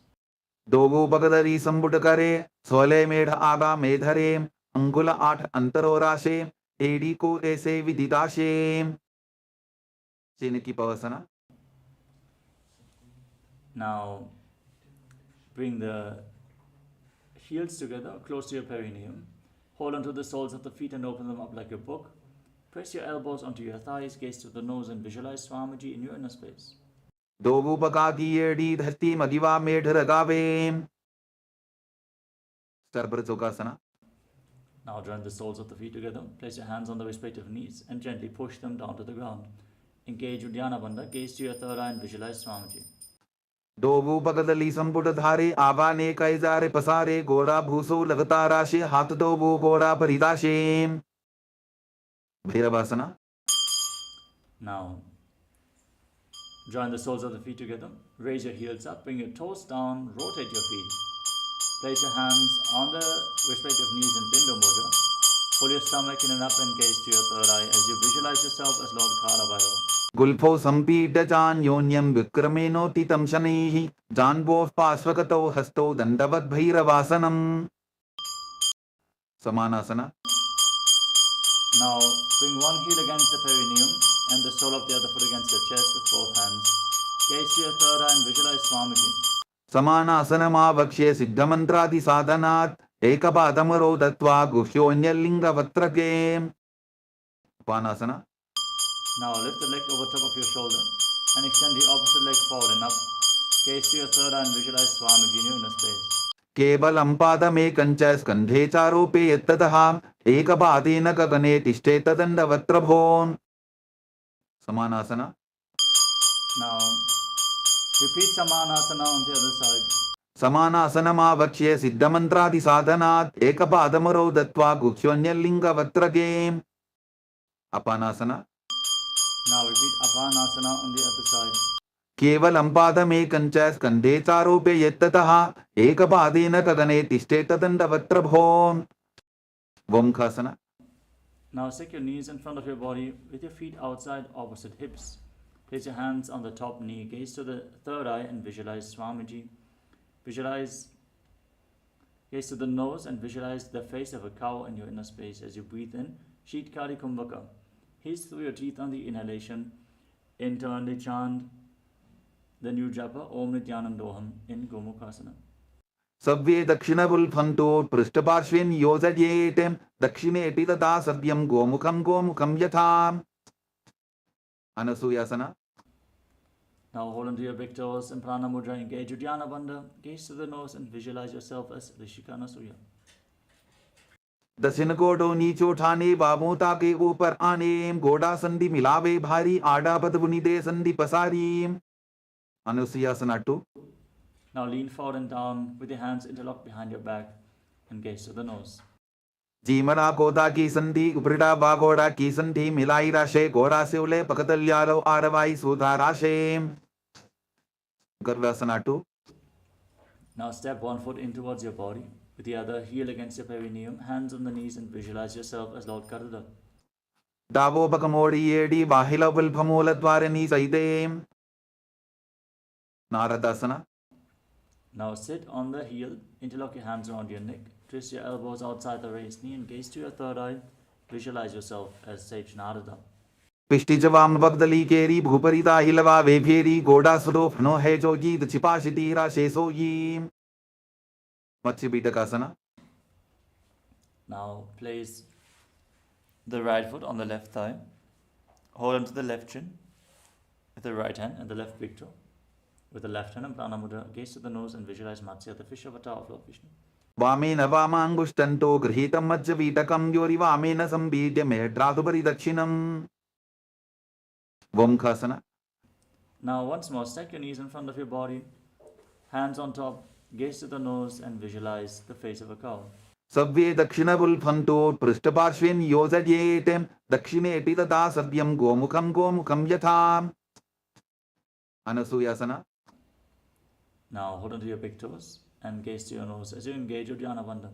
Dogo pagadari samputakare swale medha aga medhare angula 8 antaro rashe edi ko ese vididashe. Chiniki Pavasana. Now bring the heels together close to your perineum. Hold onto the soles of the feet and open them up like a book. Press your elbows onto your thighs, gaze to the nose and visualize Swamiji in your inner space. Dogu pakati edi dharti magiva medharagave. Starbra Jokasana. Now join the soles of the feet together. Place your hands on the respective knees and gently push them down to the ground. Engage Uddiyana Bandha. Gaze to your third eye and visualize Swamiji. Dogu pagadali samputadhare avane kaizare pasare gora bhuso lagatarashe hat dogu gora paridashe. Bhairavasana. Now join the soles of the feet together. Raise your heels up. Bring your toes down. Rotate your feet. Place your hands on the respective knees in Bindu Mudra. Pull your stomach in and up and gaze to your third eye as you visualize yourself as Lord Kalabhairava. Gulpho sampita jan yonyam vikrameno titam shanihi janbo pasvakato hasto dandavat bhairavasanam. Samanasana. Now bring one heel against the perineum and the sole of the other foot against your chest with both hands. Gaze to your third eye and visualize Swamiji. Samanasanamavakshe siddhamantradi sadhanat ekapadamaro dattva guhyonyalinga vatrake. Upanasana. Now lift the leg over top of your shoulder and extend the opposite leg forward and up. Gaze to your third eye and visualize Swamiji in your inner space. Kevalam padame kancha skandhe charope yattataha ekapadena gagane tishte tadandavatrabho. Samanasana. Now repeat Samanasana on the other side. Samanasanamavakshe siddhamantradi sadhanat ekapadamaro dattva guhyonyalinga vatrake. Apanasana. Now repeat Apanasana on the other side. Kevalam padame kancha skandhe charope yattataha ekapadena gagane tishte tadandavatrabho. Vamkhasana. Now stick your knees in front of your body with your feet outside opposite hips. Place your hands on the top knee, gaze to the third eye and visualize Swamiji. Gaze to the nose and visualize the face of a cow in your inner space as you breathe in Sheetkari Kumbhaka. Hiss through your teeth on the inhalation. Internally chant the new japa Om Nithyanandoham in Gomukhasana. Sabve dakshina bulphanto prishtaparshvin yojayetem dakshine titata savyam gomukham yatham. Anasuyasana. Now hold onto your big toes in Prana Mudra, engage Uddiyana Bandha, gaze to the nose and visualize yourself as Rishika Anasuya. दक्षिण कोटो नीचो ठाने बाबोता के ऊपर आने गोडा संधि मिलावे भारी आडा पद बुनिदे संधि पसारी. Anusuyasana 2. Now lean forward and down with your hands interlocked behind your back. and gaze to the nose. जीमरा कोदा की संधि उपरिटा बागोड़ा की संधि मिलाई राशे गोरा से उले पकतल्यालो आरवाई सुधा राशे Garvasana 2. Now step one foot in towards your body, with the other heel against your perineum, hands on the knees, and visualize yourself as Lord Garuda. Davo Bakamodi Yedi Bahila Vilpamula Dwarani Saide Naradasana. Now sit on the heel, interlock your hands around your neck, twist your elbows outside the raised knee, and gaze to your third eye. Visualize yourself as Sage Narada. पिष्टि जवाम बगदली केरी भूपरिता हिलवा वेफेरी गोडा स्वरूप no है जोगी छिपाशिती राशेसो यी मच्छी बीटकासना. Now place the right foot on the left thigh, hold onto the left shin with the right hand and the left big toe. With the left hand and prana mudra, gaze to the nose and visualize Matsya, the fish avatar of Lord Vishnu. वामेन वामांगुष्टन्तो गृहीतं मज्ज बीटकं योरि वामेन संबीड्य मेढ्रातुपरि दक्षिणम्. Vomkhasana. Now once more, stack your knees in front of your body, hands on top, gaze to the nose and visualize the face of a cow. Sabve Dakshinabulphanto Prishtaparshvin Yozayetem Dakshine Tata Sadyam Gomukham Yatham. Anasuyasana. Now hold onto your big toes and gaze to your nose as you engage Uddiyana Bandha.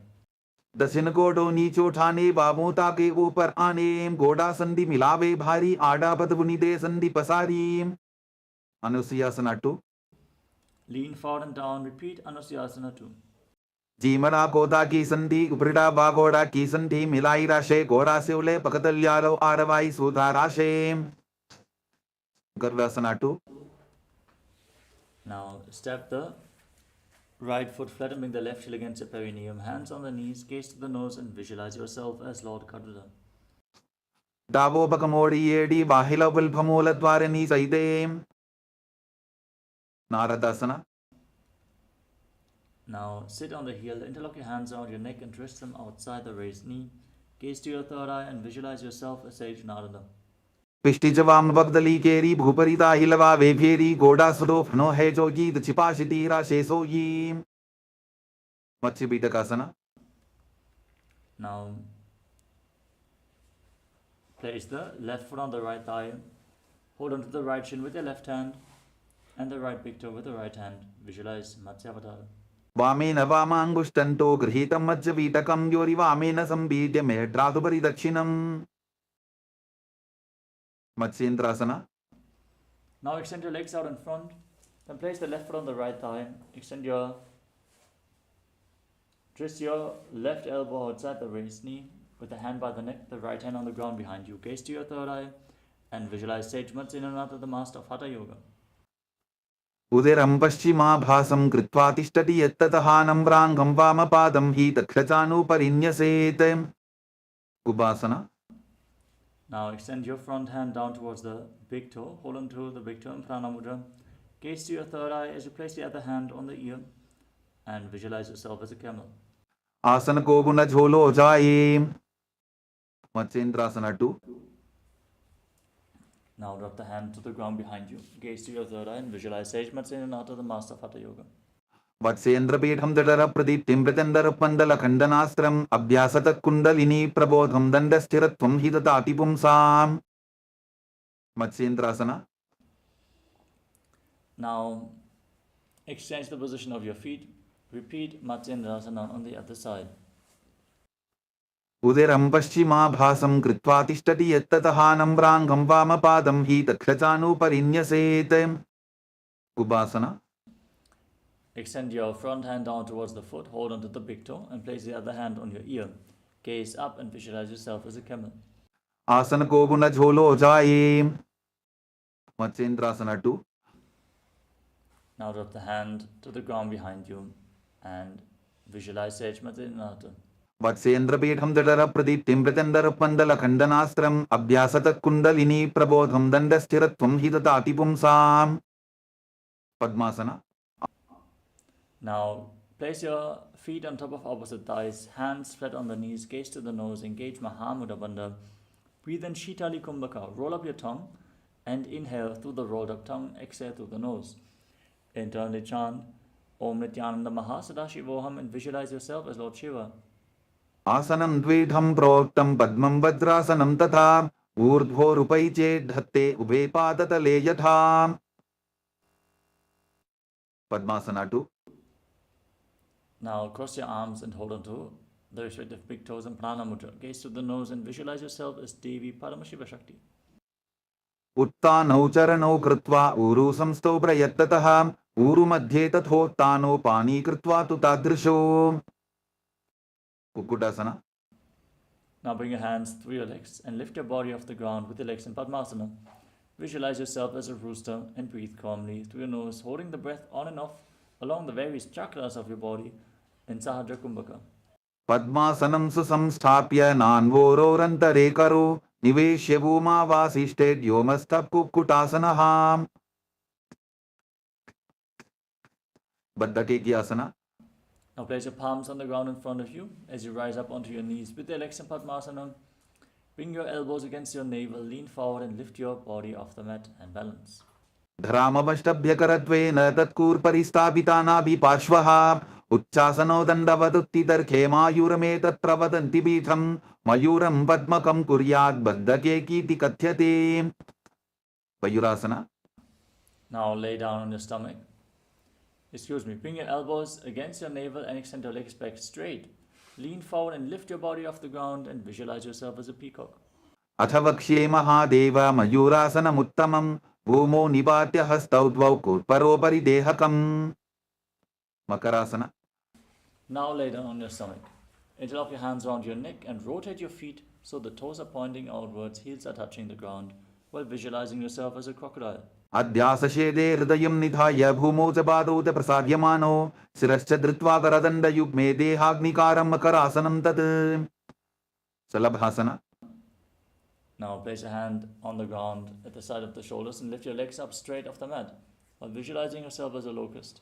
दक्षिण कोटो नीचो ठाने बाबोता के ऊपर आने गोडा संधि मिलावे भारी आडा पद बुनिदे संधि पसारी. अनुसुयासना 2. Lean forward and down, repeat Anusuyasana 2. जीमरा कोदा की संधि उपरिटा बागोड़ा की संधि मिलाई राशे गोरा से उले पकतल्यालो आरवाई सुधा राशे. गर्वासना 2. Now step the right foot flat and bring the left heel against your perineum, hands on the knees, gaze to the nose and visualize yourself as Lord Garuda. Davo Bakamodi Yedi Bahila Vilpamula Dwarani Saide Naradasana. Now sit on the heel, interlock your hands around your neck and twist them outside the raised knee. Gaze to your third eye and visualize yourself as Sage Narada. पिष्टि जवाम बगदली केरी भूपरिता हिलवा वेफेरी गोडा स्वरूप no है जोगी छिपाशिती राशेसो यी मच्छी बीटकासना. Now place the left foot on the right thigh, hold onto the right shin with your left hand and the right big toe with the right hand. Visualize Matsya. वामेन वामांगुष्टन्तो गृहीतं मज्ज बीटकं योरि वामेन संबीड्य मेढ्रातुपरि दक्षिणम्. Matsyendrasana. Now extend your legs out in front, then place the left foot on the right thigh, twist your left elbow outside the raised knee with the hand by the neck, the right hand on the ground behind you. Gaze to your third eye and visualize Sage Nithyananda, the master of Hatha Yoga. उदिरं पश्चिमाभासं कृत्वा तिष्ठति यत्ततः नम्राङ्गं वामपादं हि दक्षचानुपरिन्यसेत्. Ubasana. Now extend your front hand down towards the big toe, hold on to the big toe in prana mudra. Gaze to your third eye as you place the other hand on the ear and visualize yourself as a camel. आसन को गुण झोलो जाए. Matsyendrasana 2. Now drop the hand to the ground behind you. Gaze to your third eye and visualize Sage Nithyananda, the master of Hatha Yoga. वत्सेन्द्रपीठं दृढर प्रदीप्तिं प्रचण्डर पण्डल खण्डनास्त्रम् अभ्यासत kundalini प्रबोधं दण्डस्थिरत्वं हि ददाति पुंसाम्. Matsyendrasana. Now exchange the position of your feet. Repeat Matsyendrasana on the other side. उदिरं पश्चिमाभासं कृत्वा तिष्ठति यत्ततः नम्राङ्गं वामपादं हि दक्षचानुपरिन्यसेत्. Ubasana. Extend your front hand down towards the foot, hold onto the big toe and place the other hand on your ear. Gaze up and visualize yourself as a camel. आसन को गुण झोलो जाए. Matsyendrasana 2. Now drop the hand to the ground behind you and visualize Sage Nithyananda. वत्सेन्द्रपीठं दृढर प्रदीप्तिं प्रचण्डर पण्डल खण्डनास्त्रम् अभ्यासत kundalini प्रबोधं दण्डस्थिरत्वं हि ददाति पुंसाम्. Padmasana. Now place your feet on top of opposite thighs, hands flat on the knees, gaze to the nose, engage Mahamudra Bandha. Breathe in Shitali Kumbhaka, roll up your tongue and inhale through the rolled up tongue, exhale through the nose. Internally chant Om Nithyananda Sadashivoham and visualize yourself as Lord Shiva. आसनं द्विधं प्रोक्तं पद्मं वज्रासनं तथा ऊर्ध्वोरुपैचेद्धत्ते उभे पादतले यथा. Padmasana 2. Now cross your arms and hold on to the respective big toes and prana mudra. Gaze to the nose and visualize yourself as Devi Paramashiva Shakti. उत्तानौ चरणौ कृत्वा ऊरु संस्थौ प्रयत्ततः ऊरु मध्ये तथोत्तानो पानी कृत्वा तु तादृशो. Kukutasana. Now bring your hands through your legs and lift your body off the ground with your legs in Padmasana. Visualize yourself as a rooster and breathe calmly through your nose, holding the breath on and off along the various chakras of your body in Sahadra Kumbhaka. पद्मासनं सुसंस्थाप्य नान्वोरोरन्तरे करो निवेश्य भूमावासिष्ठे व्योमस्थः कुक्कुटासनः. बद्धके की आसना. Now place your palms on the ground in front of you as you rise up onto your knees with your legs in Padmasana. Bring your elbows against your navel, lean forward and lift your body off the mat and balance. धरामवष्टभ्यकरत्वेन तत्कूर्परिस्थापितानाभिपार्श्वः उच्चासनो दण्डवदुत्थितर्खे मायूरमेतत्र वदन्ति पीठं मयूरं पद्मकं कुर्यात् बद्धके कीति कथ्यते. Mayurasana. Now lay down on your stomach. Bring your elbows against your navel and extend your legs back straight. Lean forward and lift your body off the ground and visualize yourself as a peacock. अथ वक्ष्ये महादेव मयूरासनमुत्तमं भूमौ निपात्य हस्तौ द्वौ कूर्परोपरि देहकम्. Makarasana. Now lay down on your stomach. Interlock your hands around your neck and rotate your feet so the toes are pointing outwards, heels are touching the ground, while visualizing yourself as a crocodile. अध्यासशेदे हृदयं निधाय भूमौ च पादौ च प्रसार्यमानो शिरश्च धृत्वा करदण्डयुग्मे देहाग्निकारं मकरासनं तत्. Salabhasana. Now place a hand on the ground at the side of the shoulders and lift your legs up straight off the mat while visualizing yourself as a locust.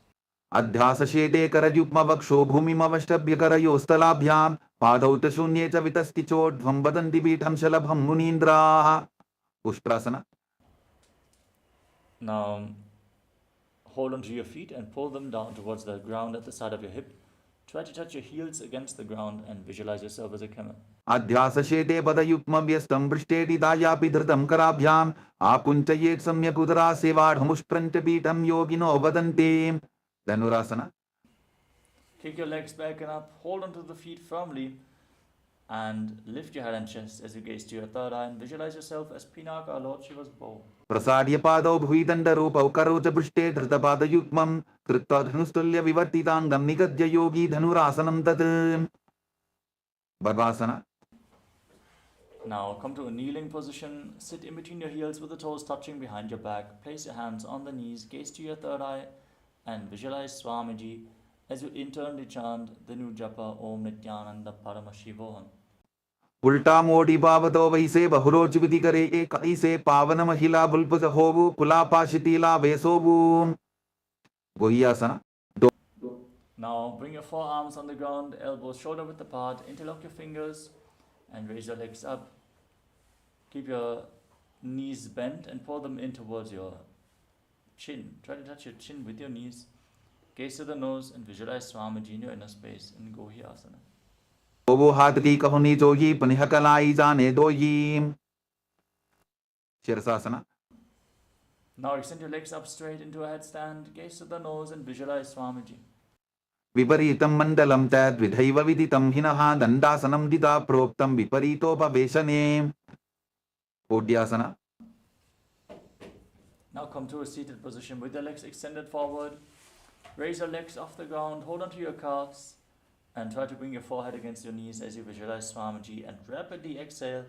अध्यासशेदे करयुग्मवक्षो भूमिमवष्टभ्यकरयोस्तलाभ्यां पादौ च शून्ये च वितस्ति चोर्ध्वं वदन्ति पीठं शलभं मुनीन्द्राः. Pushprasana. Now hold onto your feet and pull them down towards the ground at the side of your hip. Try to touch your heels against the ground and visualize yourself as a camel. अध्यासशेते पदयुग्मव्यस्तं पृष्ठेटिदायापि धृतं कराभ्याम् आकुञ्चयेत् सम्यक् उदरासेवाढमुष्प्रञ्च पीठं योगिनो वदन्ति. Dhanurasana. Kick your legs back and up, hold onto the feet firmly and lift your head and chest as you gaze to your third eye and visualize yourself as Pinaka, Lord Shiva's bow. प्रसार्य पादौ भुविदण्डरूपौ करो च पृष्ठे धृतपादयुग्मं कृत्वा धनुस्तुल्य विवर्तिताङ्गं निगद्य योगी धनुरासनं तत्. Bhavasana. Now come to a kneeling position. Sit in between your heels with the toes touching behind your back. Place your hands on the knees, gaze to your third eye and visualize Swamiji as you internally chant the new japa Om Nithyananda Paramashivoham. उल्टा मोटी पावतो वैसे बहुरोचिविति करे एक ऐसे पावन महिला बुलपुज होवु कुलापाशितीला वेसोवु. गोहियासना. Now bring your forearms on the ground, elbows shoulder width apart, interlock your fingers and raise your legs up. Keep your knees bent and pull them in towards your chin. Try to touch your chin with your knees. Gaze to the nose and visualize Swamiji in your inner space in Gohyasana. वो हाथ की कहुनी जोगी पुनः कलाई जाने दोई. Shirshasana. Now extend your legs up straight into a headstand. Gaze to the nose and visualize Swamiji. विपरीतं मण्डलं तद्विधैव विदितं हिनः दण्डासनं दिदा प्रोक्तं विपरीतोपवेशने. ओड्यासना. Now come to a seated position with your legs extended forward. Raise your legs off the ground, hold onto your calves and try to bring your forehead against your knees as you visualize Swamiji and rapidly exhale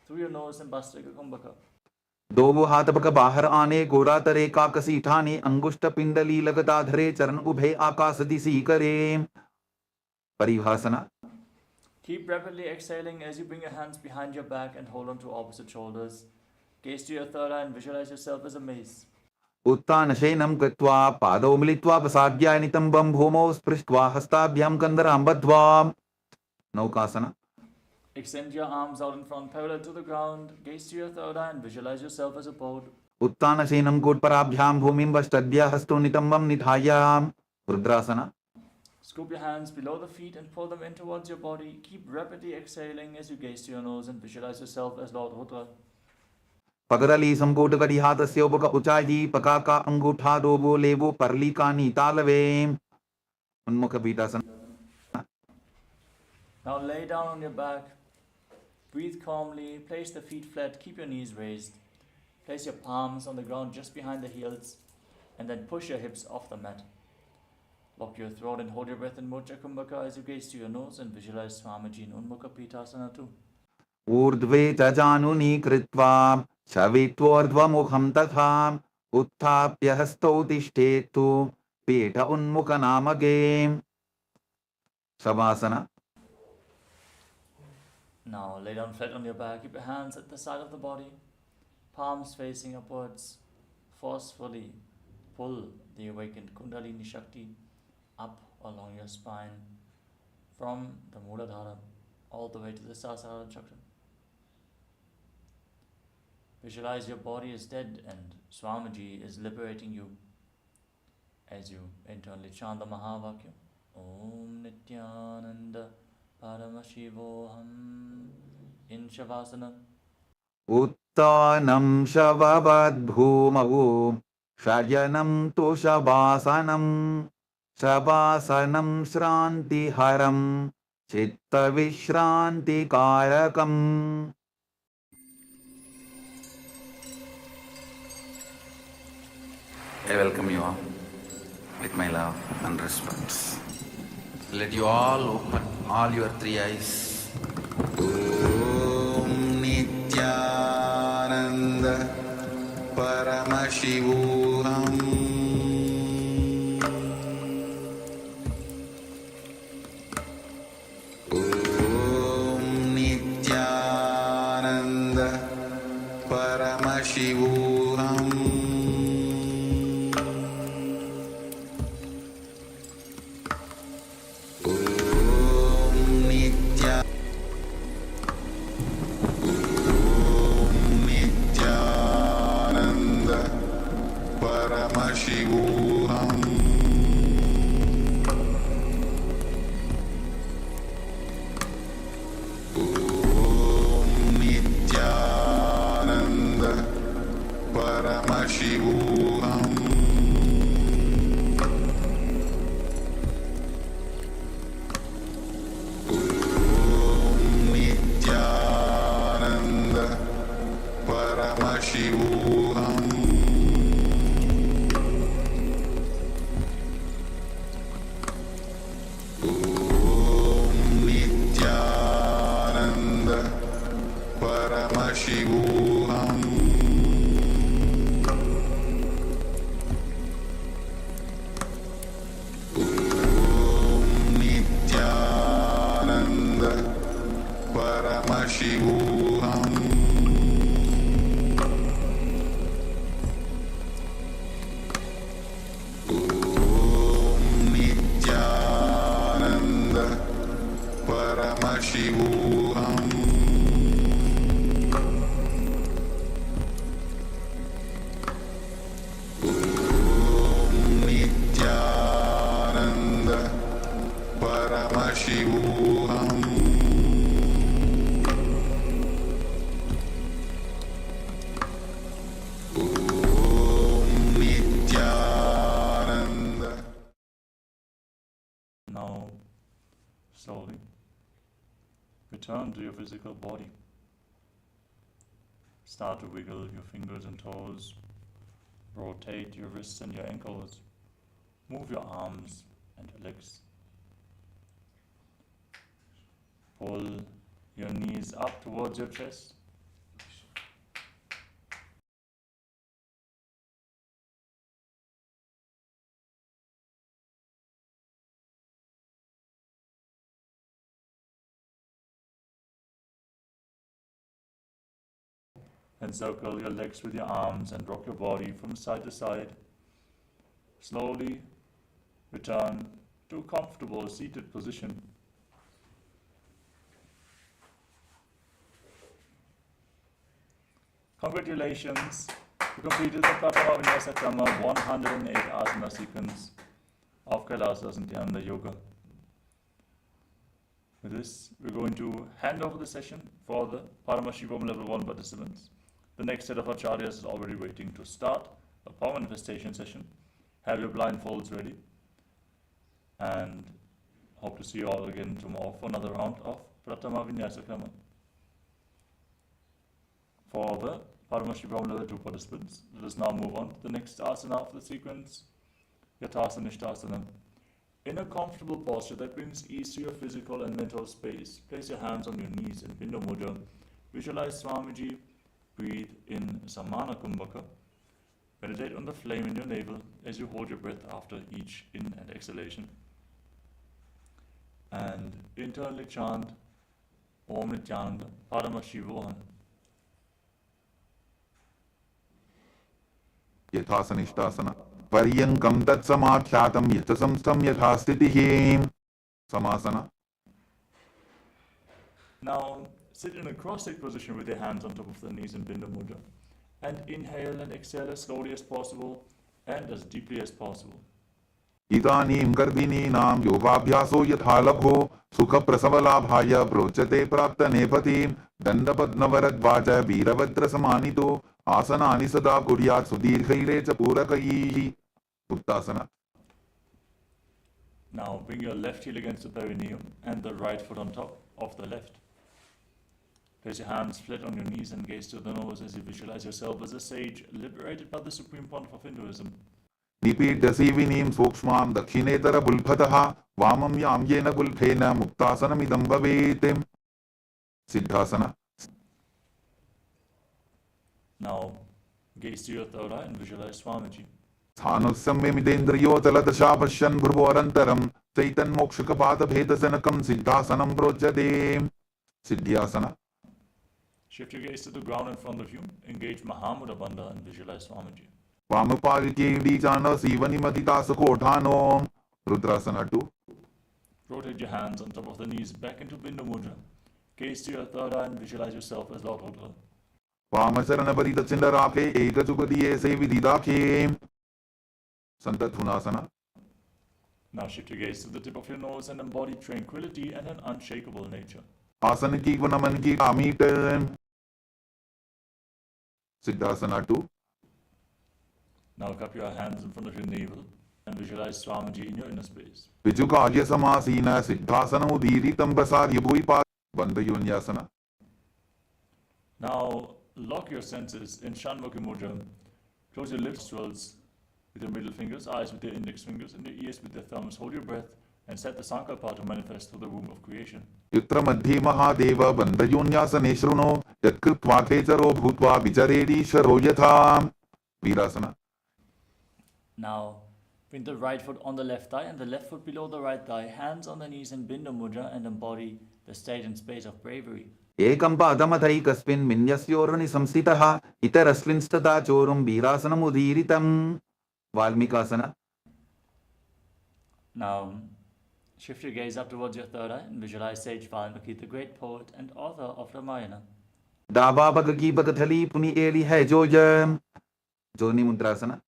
through your nose and Bhastrika Kumbhaka. दो हाथ पक बाहर आने गोरा तरे काकसी ठाने अंगुष्ठ पिंडली लगता धरे चरण उभे आकाश दिशी करे. परिभाषना. Keep rapidly exhaling as you bring your hands behind your back and hold on to opposite shoulders. Gaze to your third eye and visualize yourself as a mace. उत्तान शयनं कृत्वा पादौ मिलित्वा प्रसाद्य नितम्बं भूमौ स्पृष्ट्वा हस्ताभ्यां कन्दरां बद्ध्वा. नौकासना. Extend your arms out in front, parallel to the ground. Gaze to your third eye and visualize yourself as a boat. उत्तान शयनं कोटपराभ्यां भूमिं वष्टद्य हस्तो नितम्बं निधाय. रुद्रासना. Scoop your hands below the feet and pull them in towards your body. Keep rapidly exhaling as you gaze to your nose and visualize yourself as Lord Rudra. पगरली संकोट करी हाथ से उपक उचाई पका का अंगूठा रोबो लेबो परली का नीतालवे उन्मुख पीठासन. Now lay down on your back. Breathe calmly. Place the feet flat. Keep your knees raised. Place your palms on the ground just behind the heels and then push your hips off the mat. Lock your throat and hold your breath in Mudra Kumbhaka as you gaze to your nose and visualize Swamiji in Unmukha Pitasana too. ऊर्ध्वे च जानुनी कृत्वा शवित्वोर्ध्वमुखं तथा उत्थाप्य हस्तौ तिष्ठेतु पीठ उन्मुख नामके. Savasana. Now lay down flat on your back. Keep your hands at the side of the body. Palms facing upwards. Forcefully pull the awakened Kundalini Shakti up along your spine from the Muladhara all the way to the Sahasrara Chakra. Visualize your body is dead and Swamiji is liberating you as you internally chant the Mahavakya. Om Nithyananda Paramashivoham in Shavasana. Uttanam shavavad bhumau shayanam tu shavasanam shavasanam shranti haram chitta vishranti karakam. I welcome you all with my love and respect. Let you all open all your three eyes. Om Nithyananda Paramashivoham. Om Nithyananda Paramashivoham. Paramashivoham. Om Nithyananda Paramashivoham. Om Nithyananda Paramashivoham. Paramashivoham. Om Nithyananda Paramashivoham. Om Nithyananda Paramashivoham. Paramashivoham. Om Nithyananda. Now, slowly, return to your physical body. Start to wiggle your fingers and toes. Rotate your wrists and your ankles. Move your arms and your legs. Pull your knees up towards your chest. Encircle your legs with your arms and rock your body from side to side. Slowly return to a comfortable seated position. Congratulations! You completed the Pratamavinyasa Krama 108 asana sequence of Kailasas Nithyananda Yoga. With this, we're going to hand over the session for the Paramashivoham Level 1 participants. The next set of acharyas is already waiting to start a power manifestation session. Have your blindfolds ready. And hope to see you all again tomorrow for another round of Pratama Vinyasa Krama. For the Paramashivoham Level 2 participants, let us now move on to the next asana of the sequence, Yathasana Ishtasana. In a comfortable posture that brings ease to your physical and mental space, place your hands on your knees in Bindu Mudra. Visualize Swamiji. Breathe in Samana Kumbhaka. Meditate on the flame in your navel as you hold your breath after each in and exhalation. And internally chant Om Nithyananda Paramashivoham. यथासनिष्टासन पर्यङ्कं तत्समाख्यातं यथसंस्थं यथास्थितिः samasana. Now sit in a cross-legged position with your hands on top of the knees in Bindu Mudra, and inhale and exhale as slowly as possible and as deeply as possible. इदानीं गर्भिणीनां योगाभ्यासो यथा लभो सुखप्रसवलाभाय प्रोच्यते प्राप्तनेपथीं दण्डपद्मवरद्वाज वीरभद्रसमानितो आसनानि सदा कुर्यात् सुदीर्घैरे च पूरकैः. उत्तासना. Now bring your left heel against the perineum and the right foot on top of the left. Place your hands flat on your knees and gaze to the nose as you visualize yourself as a sage liberated by the Supreme Pontiff of Hinduism. निपीड्यसीविनीं सूक्ष्मां दक्षिणेतरगुल्फतः वामं यां येन गुल्फेन मुक्तासनमिदं भवेत्. सिद्धासना. Now gaze to your third eye and visualize Swamiji. स्थानुस्सम्यमिदेन्द्रियोतलदशा पश्यन् भ्रुवोरन्तरं चैतन्मोक्षकपातभेदजनकं सिद्धासनं प्रोच्यते. सिद्ध्यासना. Shift your gaze to the ground in front of you. Engage Mahamudra Bandha and visualize Swamiji. वामपारिकेडीचान सीवनिमतितासकोठानो. रुद्रासना 2. Rotate your hands on top of the knees back into Bindu Mudra. Gaze to your third eye and visualize yourself as Lord Rudra. वामचरणपरितचिन्दराखे एकचुकदिये सेविदिदाखे. संतथुनासना. Now shift your gaze to the tip of your nose and embody tranquility and an unshakable nature. आसन की व नमन की कामीट. सिद्धासना 2. Now cup your hands in front of your navel and visualize Swamiji in your inner space. विजुकार्य समासीन सिद्धासनमुदीरितं प्रसार्य भूयिपाद. बन्धयोन्यासना. Now lock your senses in Shanmukhi Mudra. Close your lips, nostrils with your middle fingers, eyes with your index fingers, and your ears with your thumbs. Hold your breath and set the Sankalpa to manifest through the womb of creation. युत्र मध्ये महादेव बन्धयोन्यासने शृणो यत्कृत्वाखेचरो भूत्वा विचरेदीश्वरो यथा. वीरासना. Now, bring the right foot on the left thigh and the left foot below the right thigh, hands on the knees in Bindu Mudra, and embody the state and space of bravery. एकं पादमथैकस्मिन् मिन्यस्योर्नि संस्थितः इतरस्मिंस्तथा चोरुं वीरासनमुदीरितम्. वाल्मीकासना. Now, shift your gaze up towards your third eye and visualize Sage Valmiki, the great poet and author of Ramayana. दावा bug की बगथली पुनि Eli है जोनी मुद्रासना.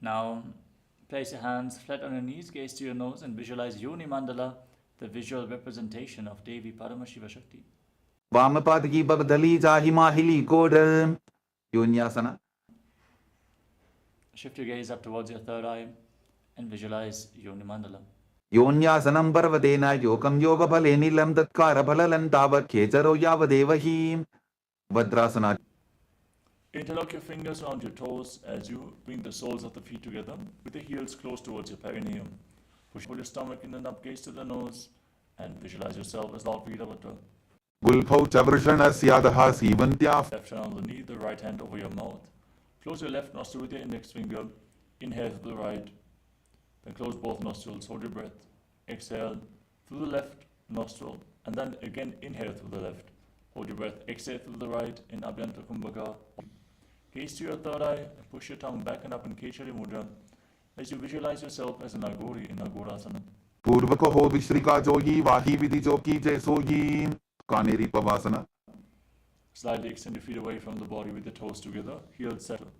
Now, place your hands flat on your knees, gaze to your nose, and visualize Yoni Mandala, the visual representation of Devi Paramashiva Shakti. वामपाद की बगधली जाहि माहिली code. योन्यासना. Shift your gaze up towards your third eye and visualize Yoni Mandala. योन्यासनं पर्वतेन योगं योगफलेनिलं तत्कारफललं तावत् खेचरो यावदेव हि. भद्रासना. Interlock your fingers around your toes as you bring the soles of the feet together with the heels close towards your perineum. Push your stomach in and up, gaze to the nose, and visualize yourself as Lord Veerabhadra. गुल्फौ च वृषणस्यादः सीवन्त्या. Left hand on the knee, the right hand over your mouth. Close your left nostril with your index finger. Inhale through the right. Then close both nostrils. Hold your breath. Exhale through the left nostril. And then again inhale through the left. Hold your breath. Exhale through the right in Abhyantara Kumbhaka. Gaze to your third eye and push your tongue back and up in Kechari Mudra as you visualize yourself as an Agori in Agorasana. पूर्वको हो विश्रिका जोगी वाही विधि जोकी जैसोगी. Kanheri पवासना. Slightly extend your feet away from the body with the toes together. Heels settle.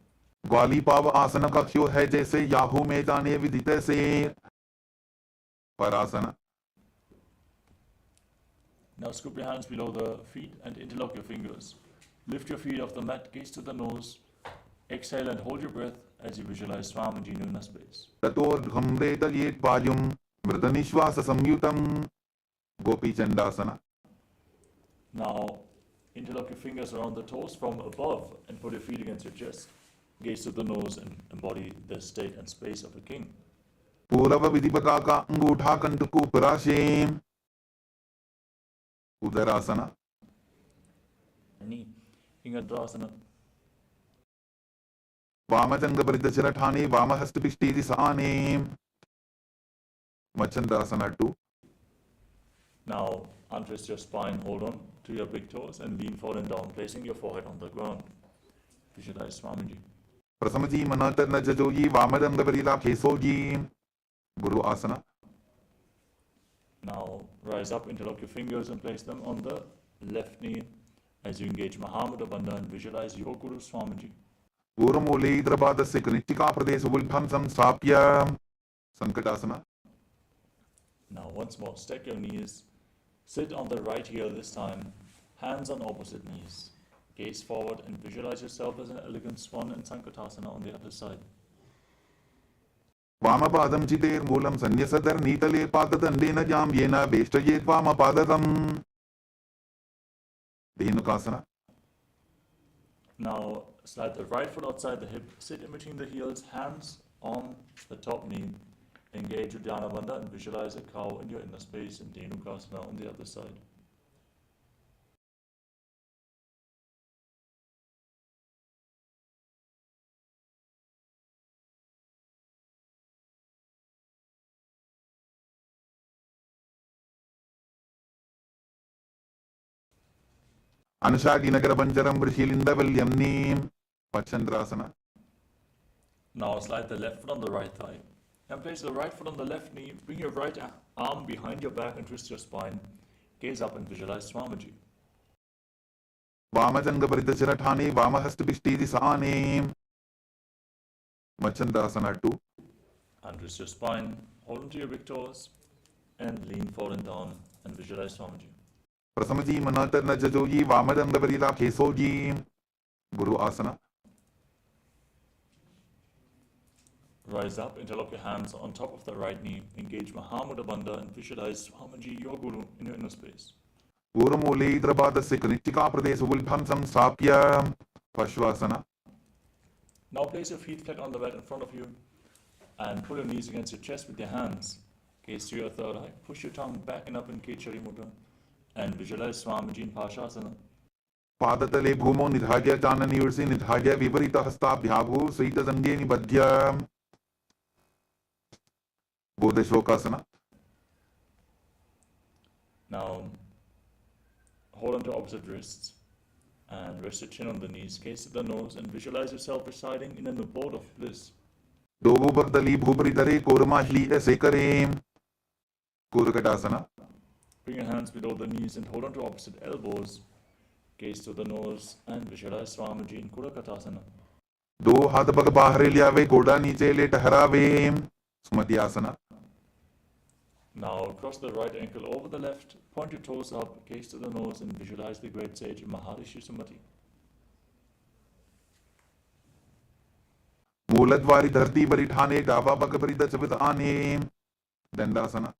ग्वाली पाव आसन कक्ष्यो है जैसे Yahoo में जाने विदित से. परासना. Now scoop your hands below the feet and interlock your fingers. Lift your feet off the mat, gaze to the nose. Exhale and hold your breath as you visualize Swamiji in inner space. Tatodhamredalyet vayum mritanishwasa samyutam Gopi Chandasana. Now interlock your fingers around the toes from above and put your feet against your chest. Gaze to the nose and embody the state and space of a king. Purava vidipaka ka angutha kantuku parashem Udarasana. Knee. Ingadrasana. Vamachanga Paridacharathane Vamahastapishti Sane Machandasana 2. Now untwist your spine, hold on to your big toes and lean forward and down, placing your forehead on the ground. Visualize Swamiji. Prasamaji Manatarna Jajoji Vamadanda Parila Kesoji Guru Asana. Now rise up, interlock your fingers and place them on the left knee as you engage Mahamudra Bandha and visualize your Guru Swamiji. Puramole Idrapadasya Kanitika Pradesh Vulbham Samstapya Sankatasana. Now once more, stack your knees. Sit on the right heel this time, hands on opposite knees. Gaze forward and visualize yourself as an elegant swan in Sankatasana on the other side. Vamapadam Chiter Mulam Sanyasadar Nitale Padatandena Jam Yena Veshtajet Vamapadatam Dhenukasana. Now slide the right foot outside the hip, sit in between the heels, hands on the top knee. Engage Uddiyana Bandha and visualize a cow in your inner space in Dhenukasana on the other side. Anashagi Nagara Banjaram Brishilinda Vilyamni Pachandrasana. Now slide the left foot on the right thigh. And place the right foot on the left knee. Bring your right arm behind your back and twist your spine. Gaze up and visualize Swamiji. Vamachanga Paridacharathane Vamahastapishti Sane Machandasana 2. Untwist your spine, hold onto your big toes, and lean forward and down and visualize Swamiji. Prasamaji Manatarna Jajoji Vamadanda Parila Kesoji Guru Asana. Rise up, interlock your hands on top of the right knee, engage Mahamudra Bandha and visualize Swamiji, your Guru, in your inner space. Puramole Idrapadasya Kanitika Pradesh Vulbham Samstapya Pashvasana. Now place your feet flat on the mat in front of you and pull your knees against your chest with your hands. Gaze to your third eye, push your tongue back and up in Kechari Mudra and visualize Swamiji in Pashasana. Padatale Bhumo Nidhagya Janani Ursi Nidhagya Viparita Hastabhyagu Srita Zangye Nibadhya Bodheshokasana. Now hold on to opposite wrists and rest your chin on the knees, gaze to the nose and visualize yourself residing in an abode of bliss. Dobu Bhagdali Bhuparitare Kormashli Esekare Kurakatasana. Bring your hands below the knees and hold on to opposite elbows. Gaze to the nose and visualize Swamiji in Kurakatasana. Do Hath Bhag Bahare Lyave Goda Niche Le Taharave Smatyasana. Now cross the right ankle over the left, point your toes up, gaze to the nose and visualize the great sage Maharishi Sumati. Muladvari Dharti Barithane Dava Bhagaparida Chavitane Dandasana.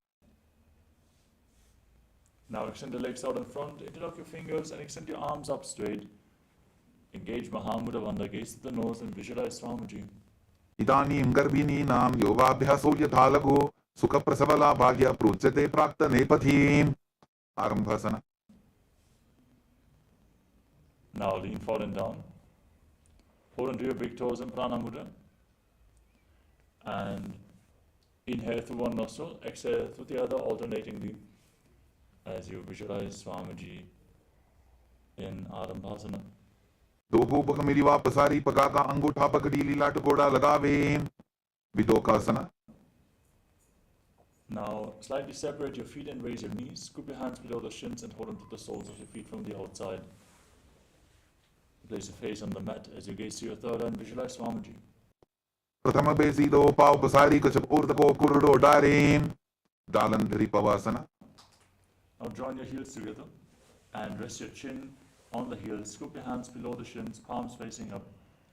Now extend the legs out in front, interlock your fingers and extend your arms up straight. Engage Mahamudra Bandha, gaze to the nose and visualize Swamiji. Idanim Garbini Nam Yogabhyaso Yathalago Sukha Prasavala Bhagya Pruchate Prakta Nepathim Arambhasana. Now lean forward and down. Hold onto your big toes in Prana Mudra. And inhale through one nostril, exhale through the other alternatingly as you visualize Swamiji in Arambhasana. Dobu Pakamiriva Pasari Pagaka Angutha Pakadi Lila Tukoda Lagave Vidokasana. Now slightly separate your feet and raise your knees. Scoop your hands below the shins and hold onto the soles of your feet from the outside. Place your face on the mat as you gaze to your third eye and visualize Swamiji. Prathama Besido Pau Pasari Kachap Urtako Kurdo Darim Dalandhari Pavasana. Now join your heels together and rest your chin on the heels. Scoop your hands below the shins, palms facing up.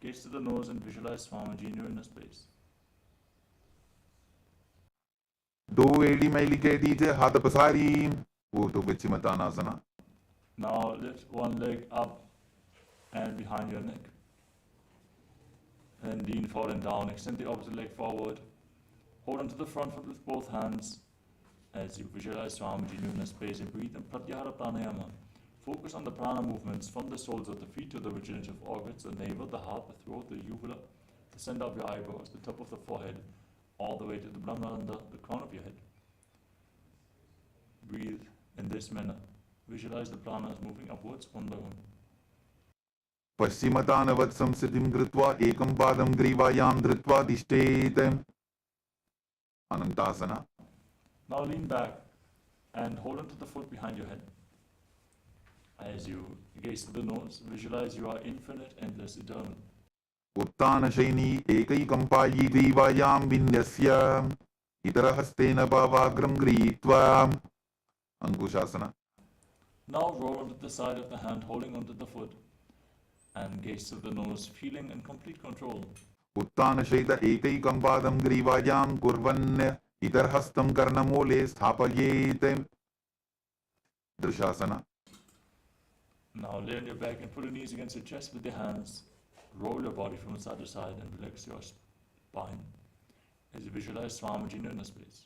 Gaze to the nose and visualize Swamiji in your inner space. दो एड़ी मैली के दीजिए हाथ पसारी ऊर्ध्व पश्चिमोत्तानासना. Now lift one leg up and behind your neck. And lean forward and down. Extend the opposite leg forward. Hold onto the front foot with both hands as you visualize Swamiji in your inner space and breathe in Pratyahara Pranayama. Focus on the prana movements from the soles of the feet to the regenerative organs, the navel, the heart, the throat, the uvula, the center of your eyebrows, the top of the forehead, all the way to the Brahmananda, the crown of your head. Breathe in this manner. Visualize the pranas moving upwards one by one. पश्चिमतानवत् संस्थितिं कृत्वा एकं पादं ग्रीवायां धृत्वा तिष्ठेत्. अनन्तासना. Now lean back and hold onto the foot behind your head. As you gaze to the nose, visualize you are infinite, endless, eternal. उत्तानशयनी एकैकं पायी ग्रीवायां विन्यस्य इतरहस्तेन पावाग्रं गृहीत्वा. अंकुशासना. Now roll onto the side of the hand, holding onto the foot, and gaze to the nose, feeling in complete control. उत्तानशयित एकैकं पादं ग्रीवायां कुर्वन् इतरहस्तं कर्णमूले स्थापयेत्. दृशासना. Now lay on your back and put your knees against your chest with your hands. Roll your body from side to side and relax your spine as you visualize Swamiji in your inner space.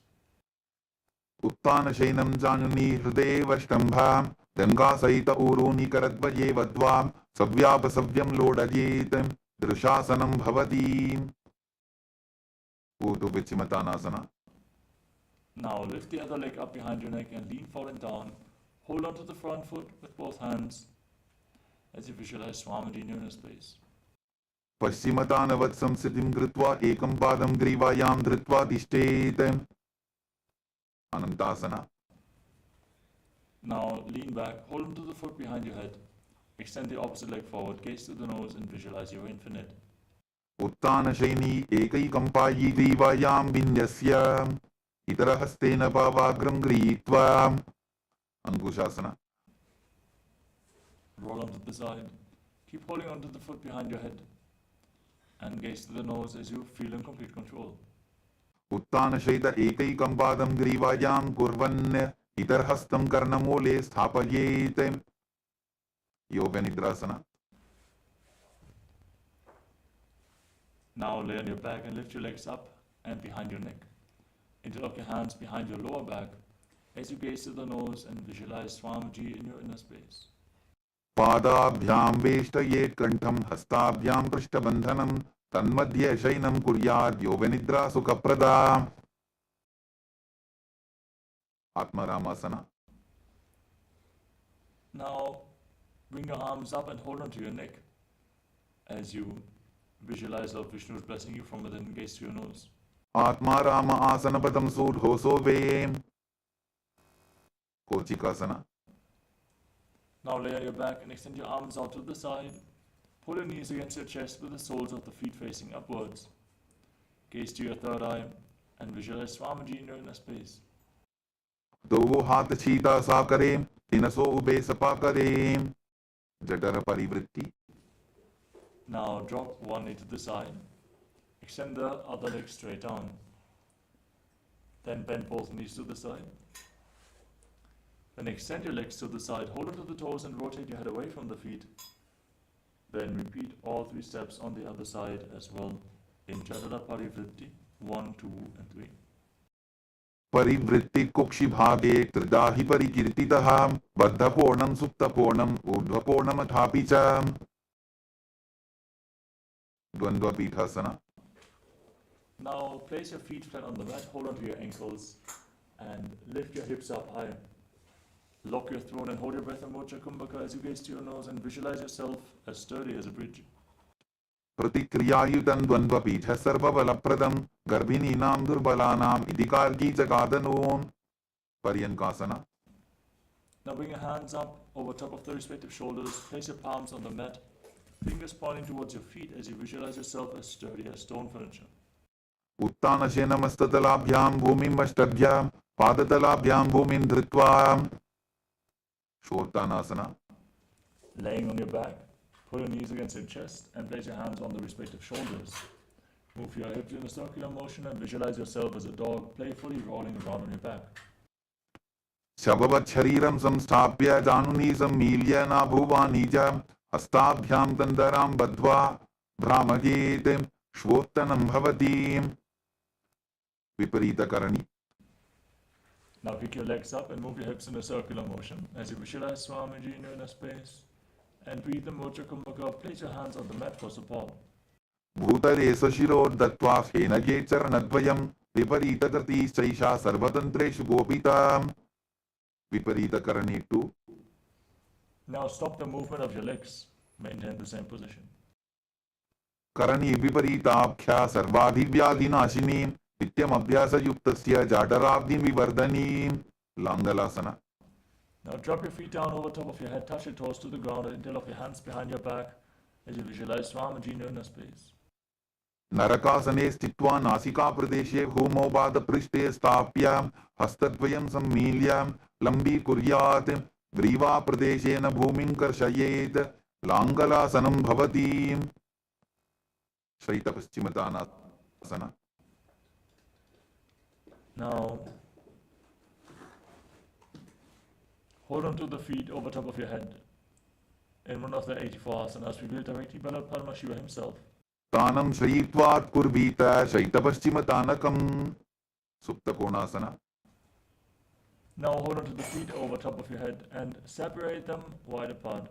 उत्तानशयनं जानुनी हृदये वष्टम्भां गङ्गासहित ऊरूनि करद्वये वद्वां सव्यापसव्यं लोडयेत्. दृशासनं भवति. ऊर्ध्व पश्चिमोत्तानासना. Now lift the other leg up behind your neck and lean forward and down. Hold onto the front foot with both hands as you visualize Swamiji in your inner space. पश्चिमतानवत् संस्थितिं कृत्वा एकं पादं ग्रीवायां धृत्वा तिष्ठेत्. अनन्तासना. Now lean back, hold onto the foot behind your head. Extend the opposite leg forward, gaze to the nose and visualize you're infinite. उत्तानशयनी एकैकं पायी ग्रीवायां विन्यस्य इतरहस्तेन पावाग्रं गृहीत्वा. अंकुशासना. Roll onto the side. Keep holding onto the foot behind your head and gaze to the nose as you feel in complete control. उत्तानशयित एकैकं पादं ग्रीवायां कुर्वन् इतरहस्तं कर्णमूले स्थापयेत्. योगनिद्रासना. Now lay on your back and lift your legs up and behind your neck. Interlock your hands behind your lower back as you gaze to the nose and visualize Swamiji in your inner space. पादाभ्यां वेष्टयेत् कण्ठं हस्ताभ्यां पृष्ठबन्धनं तन्मध्ये शयनं कुर्यात् योगनिद्रा सुखप्रदा. आत्मारामासना. Now bring your arms up and hold onto your neck as you visualize Lord Vishnu's blessing you from within. Gaze to your nose. Atmaram आसनपदं सूढोसोवे. कोचिकासना. Now lay on your back and extend your arms out to the side. Pull your knees against your chest with the soles of the feet facing upwards. Gaze to your third eye and visualize Swamiji in your inner space. दो हाथ छीता सा करे तिनसो ube Sapa करे. जठर परिवृत्ति. Now drop one knee to the side. Extend the other leg straight down. Then bend both knees to the side. Then extend your legs to the side, hold onto the toes and rotate your head away from the feet. Then repeat all three steps on the other side as well in Jadala Parivritti 1, 2 and 3. परिवृत्ति कुक्षि भागे त्रिदाहि परिकीर्तितः बद्धपूर्णं सुप्तपूर्णं ऊर्ध्वपूर्णमथापि च. द्वन्द्व पीठासना. Now place your feet flat on the mat, hold onto your ankles and lift your hips up high. Lock your throne and hold your breath in Mocha Kumbhaka as you gaze to your nose and visualize yourself as sturdy as a bridge. प्रतिक्रियायुतं द्वन्द्वपीठ सर्वबलप्रदं गर्भिणीनां दुर्बलानाम् इति कार्गी जगादनो. पर्यङ्कासना. Now bring your hands up over top of the respective shoulders, place your palms on the mat, fingers pointing towards your feet as you visualize yourself as sturdy as stone furniture. उत्तानशयनमस्ततलाभ्यां भूमिम् अष्टभ्यां पादतलाभ्यां भूमिं धृत्वा. Shottanasana. Laying on your back, pull your knees against your chest and place your hands on the respective shoulders. Move your hips in a circular motion and visualize yourself as a dog playfully rolling around on your back. Shabavat shariram samsthapya januni sammilya nabhuvanija hastabhyam tandaram badva brahmajet shvottanam bhavati. Viparita karani. Now kick your legs up and move your hips in a circular motion as you visualize Swamiji in your inner space. And breathe the Mudra Kumbhaka. Place your hands on the mat for support. Bhutare sashiro dattva phenage charanadvayam viparita krati chaisha sarvatantreshu gopita. Viparita karani 2. Now stop the movement of your legs. Maintain the same position. Karani viparitapkhya sarvadhivyadhinashini nityam abhyasa yuktasya jatarabdhi vivardhani. Langalasana. Now drop your feet down over top of your head, touch your toes to the ground and interlock your hands behind your back as you visualize Swamiji in your inner space. Narakasane stitva nasika pradeshe bhumo bada prishte stapya hastadvayam sammilya lambi kuryat griva pradeshena bhumim karshayet langalasanam bhavati. Shaita paschimataanasana. Now hold on to the feet over top of your head in one of the 84 asanas revealed directly by Lord Paramashivoham himself. Tanam shayitvat kurvita shaita paschimataanakam. Supta konasana. Now hold on to the feet over top of your head and separate them wide apart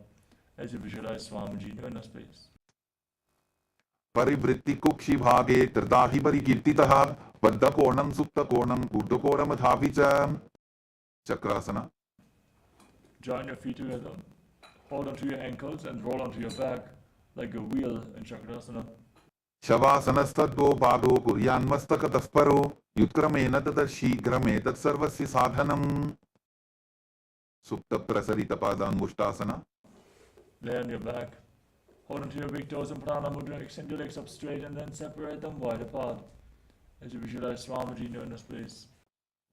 as you visualize Swamiji in your inner space. Parivritti kukshi bhage tridahi parikirtitaha vaddha konam supta konam urdha konam adhavicha. Chakrasana. Join your feet together, hold onto your ankles and roll onto your back like a wheel in Chakrasana. Shavasanastatvo bhado kuryan mastakatasparo yutkrame tata shigrame tat sarvasya sadhanam. Supta prasarita padangushtasana. Lay on your back, hold onto your big toes in Prana Mudra, extend your legs up straight and then separate them wide apart as you visualize Swamiji in your inner space.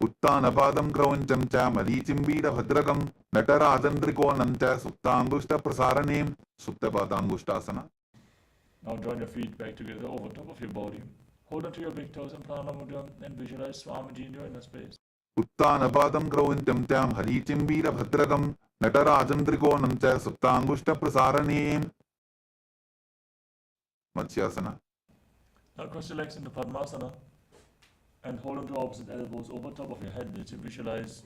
Uttanapadam krauncham cha malichimbida bhadrakam natarajandrikonan cha suptangushta prasaranem. Supta padangushtasana. Now join your feet back together over top of your body. Hold onto your big toes in Prana Mudra and visualize Swamiji in your inner space. Uttanapadam krauncham cha malichimbida bhadrakam natarajandrikonan cha suptangushta prasaranem. Matsyasana. Now cross your legs into Padmasana and hold onto opposite elbows over top of your head as you visualize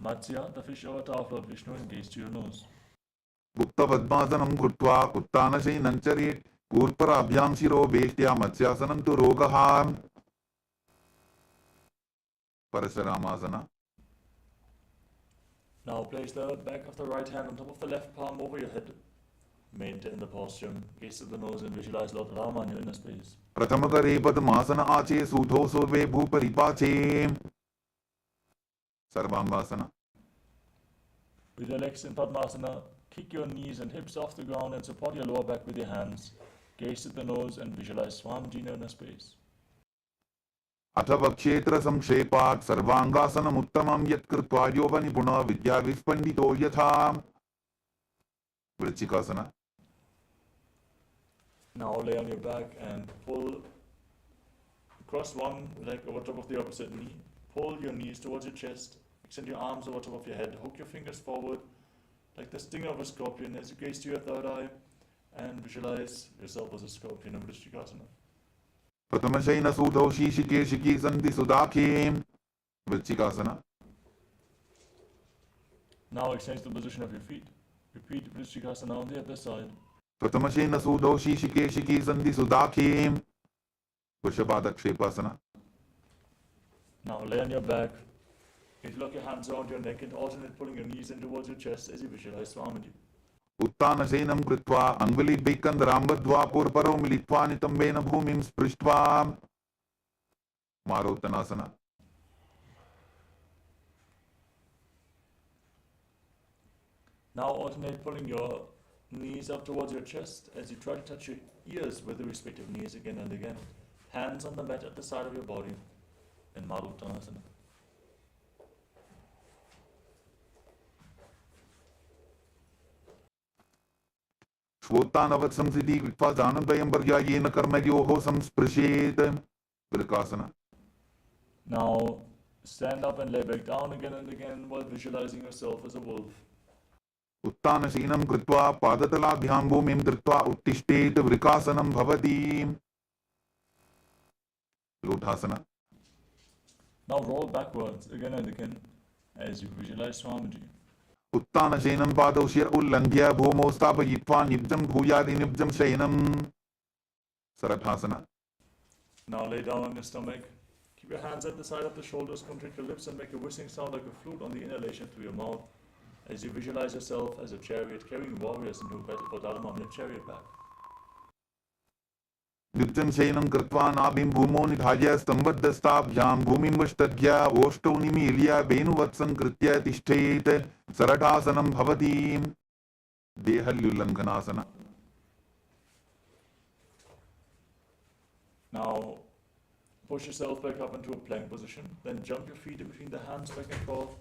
Matsya, the fish avatar of Lord Vishnu, and gaze to your nose. Gupta padmasanam krutva uttanashe nancharit kurpara abhyam shiro veshtya matsyasanam tu rogaha. Parasharamasana. Now place the back of the right hand on top of the left palm over your head. Maintain the posture, gaze to the nose and visualize Lord Rama in your inner space. Prathamakare padmasana ache sudho surve bhuparipache. Sarvangasana. With your legs in Padmasana, kick your knees and hips off the ground and support your lower back with your hands. Gaze at the nose and visualize Swamiji in your inner space. Atavakshetra samkshepat sarvangasanam uttamam yat krutva yoga nipuna vidya vispandito yatha. Vrichikasana. Now lay on your back and pull, cross one leg over top of the opposite knee. Pull your knees towards your chest. Extend your arms over top of your head. Hook your fingers forward like the stinger of a scorpion as you gaze to your third eye and visualize yourself as a scorpion in Vrishchikasana. Prathamashaina sudho shishike shiki sandhi sudakhe. Vrichikasana. Now exchange the position of your feet. Repeat Vrishchikasana on the other side. Prathamashaina sudho shishike shiki sandhi sudakhe. Vrishabhadakshepasana. Now lay on your back. Interlock your hands around your neck and alternate pulling your knees in towards your chest as you visualize Swamiji. Uttanasenam kritva angvali bhikandram vadva purparo militva nitambena bhumim sprishtva. Marottanasana. Now alternate pulling your knees up towards your chest as you try to touch your ears with the respective knees again and again. Hands on the mat at the side of your body in Maruttanasana. श्वोत्तानवत् संसिद्धि कृत्वा जानद्वयं पर्यायेन कर्मयोः संस्पृशेत् वृकासना. Now stand up and lay back down again and again while visualizing yourself as a wolf. उत्तानशीनं कृत्वा पादतलाभ्यां भूमिं धृत्वा उत्तिष्ठेत् वृकासनं भवति. लोटासना. Now roll backwards again and again as you visualize Swamiji. उत्तानशयनं पादौ शिर उल्लङ्घ्य भूमौ स्थापयित्वा निब्जं भूयादि निब्जं शयनं. सरठासना. Now lay down on your stomach. Keep your hands at the side of the shoulders, contract your lips and make a whistling sound like a flute on the inhalation through your mouth as you visualize yourself as a chariot carrying warriors into battle for Dharma on your chariot back. निब्जं शयनं कृत्वा नाभिं भूमौ निधाय स्तम्भद्धस्ताभ्यां भूमिं ओष्ठौ निमील्य वेणुवत्सं कृत्य तिष्ठेत्. सरठासनं भवति. देहल्युल्लङ्घनासना. Now push yourself back up into a plank position, then jump your feet in between the hands back and forth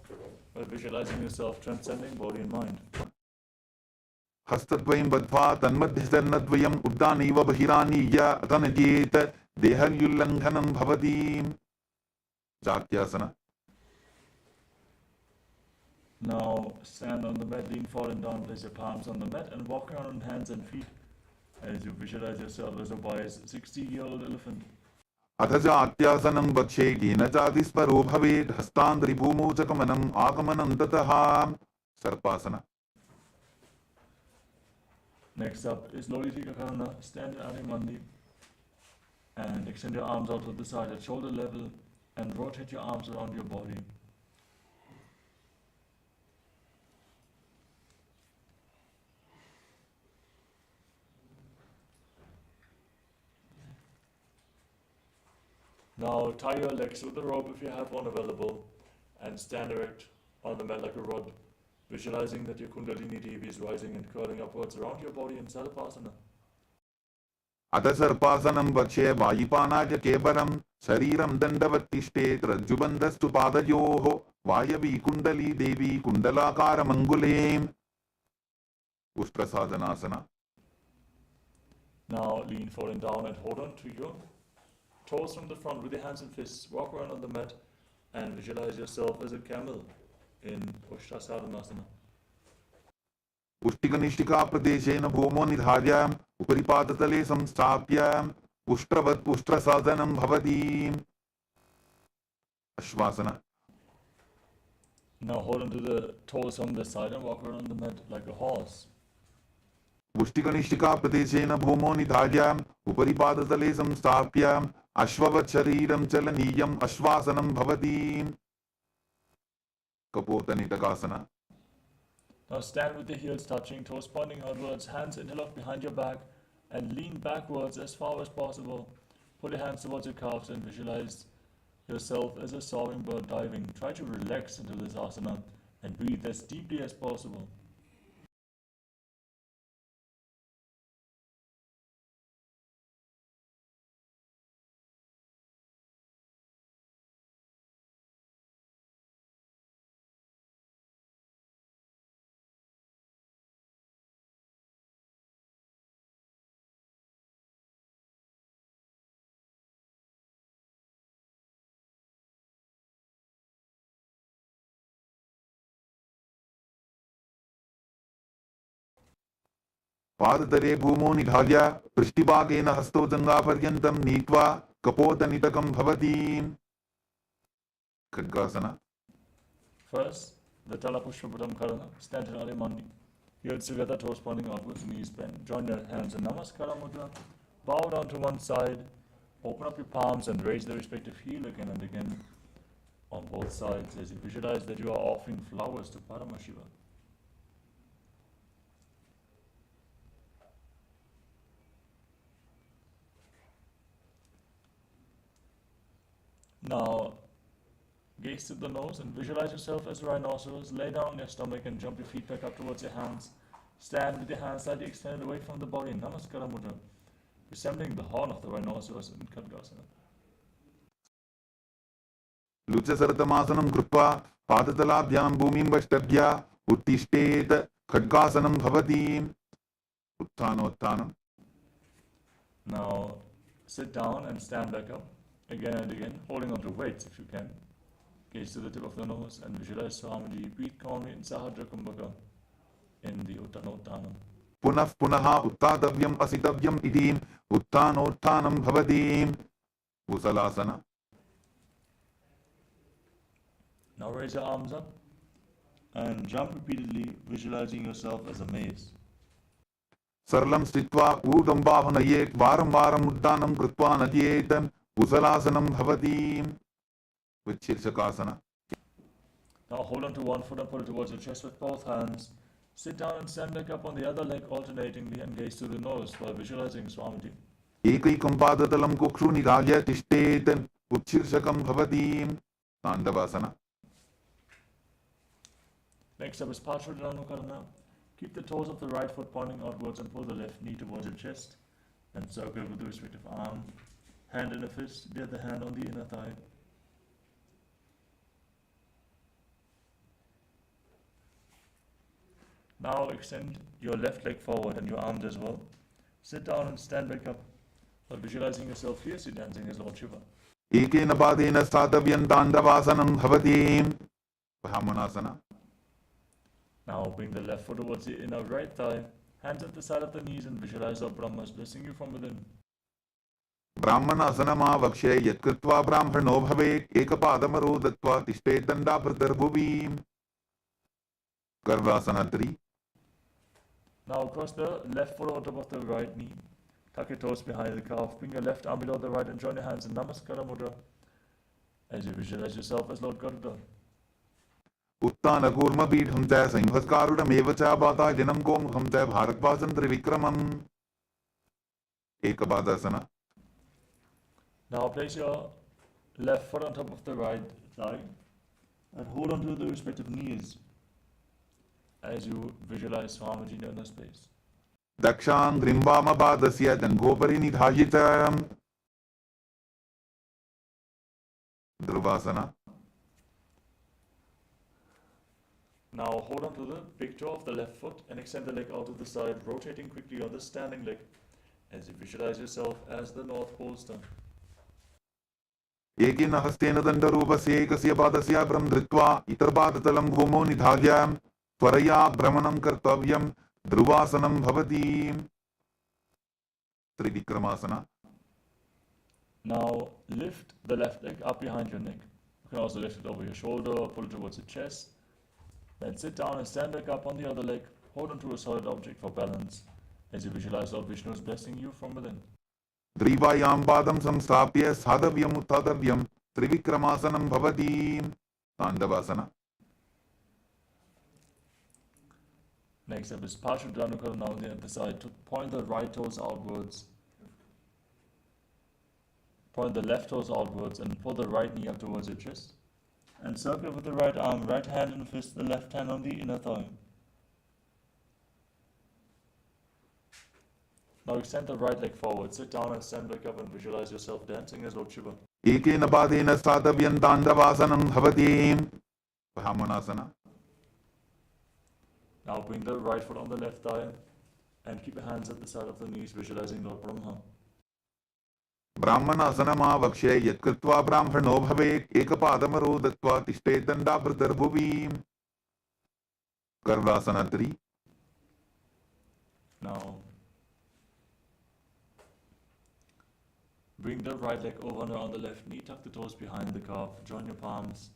while visualizing yourself transcending body and mind. हस्तद्वयं बद्ध्वा तन्मध्यस्तनद्वयम् उद्दानैव बहिरानीय अतनजेत्. देहल्युल्लङ्घनं भवति. जात्यासना. Now stand on the mat, lean forward and down, place your palms on the mat and walk around on hands and feet as you visualize yourself as a wise 60-year-old elephant. अथ जात्यासनं वक्षे येन चातिस्परो भवेत्. हस्तान्त्रिभूमौ च गमनम् आगमनं ततः. सर्पासना. Next up is Loritika. Stand in Adimandi and extend your arms out to the side at shoulder level and rotate your arms around your body. Now tie your legs with a rope if you have one available and stand erect on the mat like a rod, visualizing that your Kundalini Devi is rising and curling upwards around your body in Sarvasana. अथ सर्पासनं वक्षे वायुपानाय केवलं शरीरं दण्डवत् तिष्ठेत्. रज्जुबन्धस्तु पादयोः वायवी कुण्डली देवी कुण्डलाकारमङ्गुले. उष्ट्रसाधनासना. Now lean forward and down and hold on to your toes from the front with your hands and fists. Walk around on the mat and visualize yourself as a camel in Ushtrasadhanasana. उष्टिकनिष्ठिका प्रदेशेन भूमौ निधाय उपरि पादतले संस्थाप्य उष्ट्रवत् उष्ट्रसाधनं भवति. अश्वासना. Now hold on to the toes on the side and walk around on the mat like a horse. उष्टिकनिष्ठिका प्रदेशेन भूमौ निधाय उपरि पादतले संस्थाप्य अश्ववत् शरीरं चलनीयम् अश्वासनं भवति. कपोतनिटकासना. Now stand with the heels touching, toes pointing outwards, hands interlocked behind your back and lean backwards as far as possible. Pull your hands towards your calves and visualize yourself as a soaring bird diving. Try to relax into this asana and breathe as deeply as possible. पादतले भूमौ निधाय पृष्ठभागेन हस्तौ जङ्घापर्यन्तं नीत्वा कपोतनिटकं भवति. खड्गासना. First, the Talapushpaputam Karana. Stand in Adimandi. Heels together, toes pointing outwards, knees bent. Join your hands in Namaskara Mudra. Bow down to one side. Open up your palms and raise the respective heel again and again on both sides as you visualize that you are offering flowers to Paramashivoham. Now, gaze to the nose and visualize yourself as a rhinoceros. Lay down on your stomach and jump your feet back up towards your hands. Stand with your hands slightly extended away from the body in Namaskara Mudra, resembling the horn of the rhinoceros in Khadgasana. लुचसरतमासनं कृत्वा पादतलाभ्यां भूमिं वष्टभ्य उत्तिष्ठेत्. खड्गासनं भवति. Uttanottanam. Now sit down and stand back up again and again, holding on to weights if you can. Gaze to the tip of the nose and visualize Swamiji. Breathe calmly in Sahadra Kumbhaka in the Uttanottanam. Punah punaha uttadavyam asitavyam idim uttanottanam bhavadim. Kusalasana. Now raise your arms up and jump repeatedly, visualizing yourself as a maze. Sarlam stitva urdam bahanayet varam varam uddanam krutva nadyetam kusalasanam bhavadim. With Shirshakasana. Now hold on to one foot and pull it towards your chest with both hands. Sit down and stand back up on the other leg alternatingly and gaze to the nose while visualizing Swamiji. Ekaikam padatalam kukshu nidhaya tishtet utshirshakam bhavadim. Tandavasana. Next up is Parshodhanukarana. Keep the toes of the right foot pointing outwards and pull the left knee towards your chest. Then circle with the respective arm, hand in a fist, the other hand on the inner thigh. Now extend your left leg forward and your arms as well. Sit down and stand back up while visualizing yourself fiercely dancing as Lord Shiva. Ekena padena statavyam tandavasanam bhavadim. Brahmanasana. Now bring the left foot towards the inner right thigh, hands at the side of the knees and visualize Lord Brahma's blessing you from within. Brahmanasana vakshe yatkritva brahmano bhavet ekapadamaro dattva tishtet dandabhritarvuvim. Garvasana 3. Now cross the left foot on top of the right knee. Tuck your toes behind the calf. Bring your left arm below the right and join your hands in Namaskara Mudra as you visualize yourself as Lord Garuda. Uttana kurma pidham cha saimhaskaruda mevacha bata janam komkham cha bharatvasan trivikramam. Ekapadasana. Now place your left foot on top of the right thigh and hold on to the respective knees as you visualize Swamiji in the space. Dakshang grimbama padasya dangopari nidhayitam. Dhruvasana. Now hold on to the big toe of the left foot and extend the leg out to the side, rotating quickly on the standing leg as you visualize yourself as the North Pole Star. Ekena hastena dandarupasya ekasya padasya brahm dhritva itarpadatalam bhumo nidhadyam tvaraya brahmanam kartavyam dhruvasanam bhavatim. Trivikramasana. Now lift the left leg up behind your neck. You can also lift it over your shoulder or pull it towards your chest. Then sit down and stand back up on the other leg. Hold on to a solid object for balance as you visualize Lord Vishnu's blessing you from within. Drivayam padam samstapya sadhavyam uttadavyam trivikramasanam bhavatim. Tandavasana. Next up is Parshodhanukarana now on the other side. To point the right toes outwards. Point the left toes outwards and pull the right knee up towards your chest. And circle with the right arm, right hand in a fist, the left hand on the inner thigh. Now extend the right leg forward, sit down and stand back up and visualize yourself dancing as Lord Shiva. Ekena padena statavyam tandavasanam bhavatim. Brahmanasana. Now bring the right foot on the left thigh and keep your hands at the side of the knees, visualizing Lord Brahma. Brahmanasana vakshe yatkritva brahmano bhavet ekapadamaro dattva tishtet dandabhritarvuvim. Garvasana 3. Now bring the right leg over on the left knee, tuck the toes behind the calf, join your palms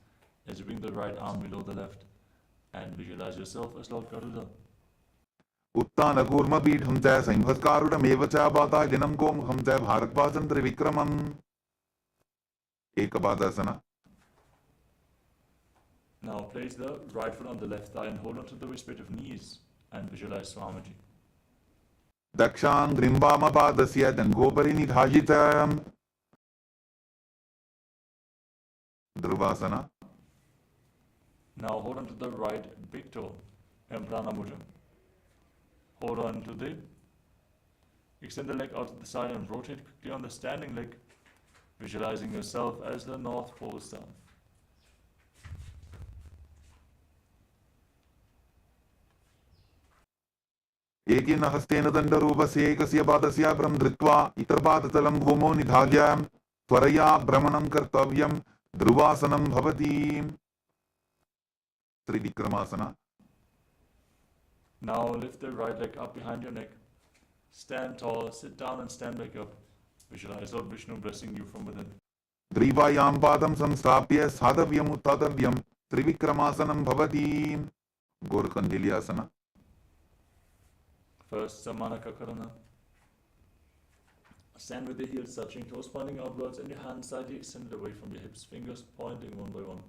as you bring the right arm below the left and visualize yourself as Lord Garuda. Uttana kurma pidham cha saimhaskaruda mevacha bata janam komkham cha bharatvasan trivikramam. Ekapadasana. Now place the right foot on the left thigh and hold on to the respective knees and visualize Swamiji. Dakshang grimbama padasya dangopari nidhayitam. Dhruvasana. Now hold on to the right big toe and Prana Mudra. Hold on to the, extend the leg out to the side and rotate quickly on the standing leg, visualizing yourself as the North Pole Star. एकेन हस्तेन दण्डरूपस्य एकस्य पादस्य भ्रं धृत्वा इतरपादतलं भूमौ निधाय त्वरया भ्रमणं कर्तव्यं ध्रुवासनं भवति त्रिविक्रमासना Now lift the right leg up behind your neck. Stand tall, sit down and stand back up. Visualize Lord Vishnu blessing you from within. ग्रीवायां पादं संस्थाप्य साधव्यम् उत्थातव्यं त्रिविक्रमासनं भवति गोरकंडिली आसना First, Samanakakarana. Stand with your heels touching, toes pointing outwards, and your hands slightly extended away from your hips, fingers pointing one by one.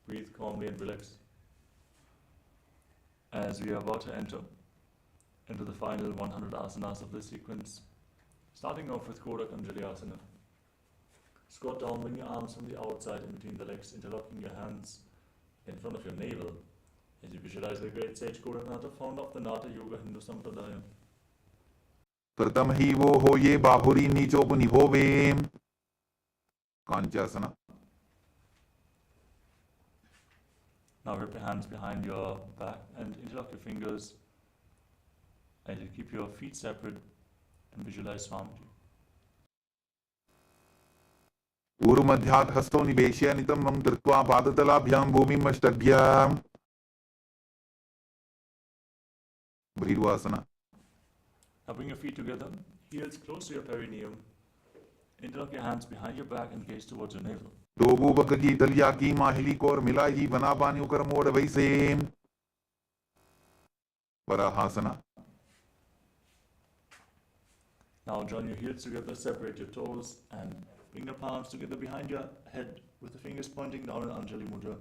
Breathe calmly and relax. As we are about to enter into the final 100 asanas of this sequence, starting off with Kodakanjali asana. Squat down, bring your arms from the outside in between the legs, interlocking your hands in front of your navel as you visualize the great sage Kodanatha, founder of the Nata Yoga Hindu Sampradaya. प्रथम ही वो हो ये बाहुरी नीचोपनिभोवे कांचासना Now wrap your hands behind your back and interlock your fingers as you keep your feet separate and visualize Swamiji. ऊरुमध्यात् हस्तौ निवेश्य नितम्बं धृत्वा पादतलाभ्यां भूमिम् अष्टभ्याम् भृगुआसना Now bring your feet together, heels close to your perineum. Interlock your hands behind your back and gaze towards your navel. डोबूबक की तलिया की माहिली को और मिला ही बना पानी उकर मोड़ वैसे वराहासना Now join your heels together, separate your toes and bring your palms together behind your head with the fingers pointing down in Anjali Mudra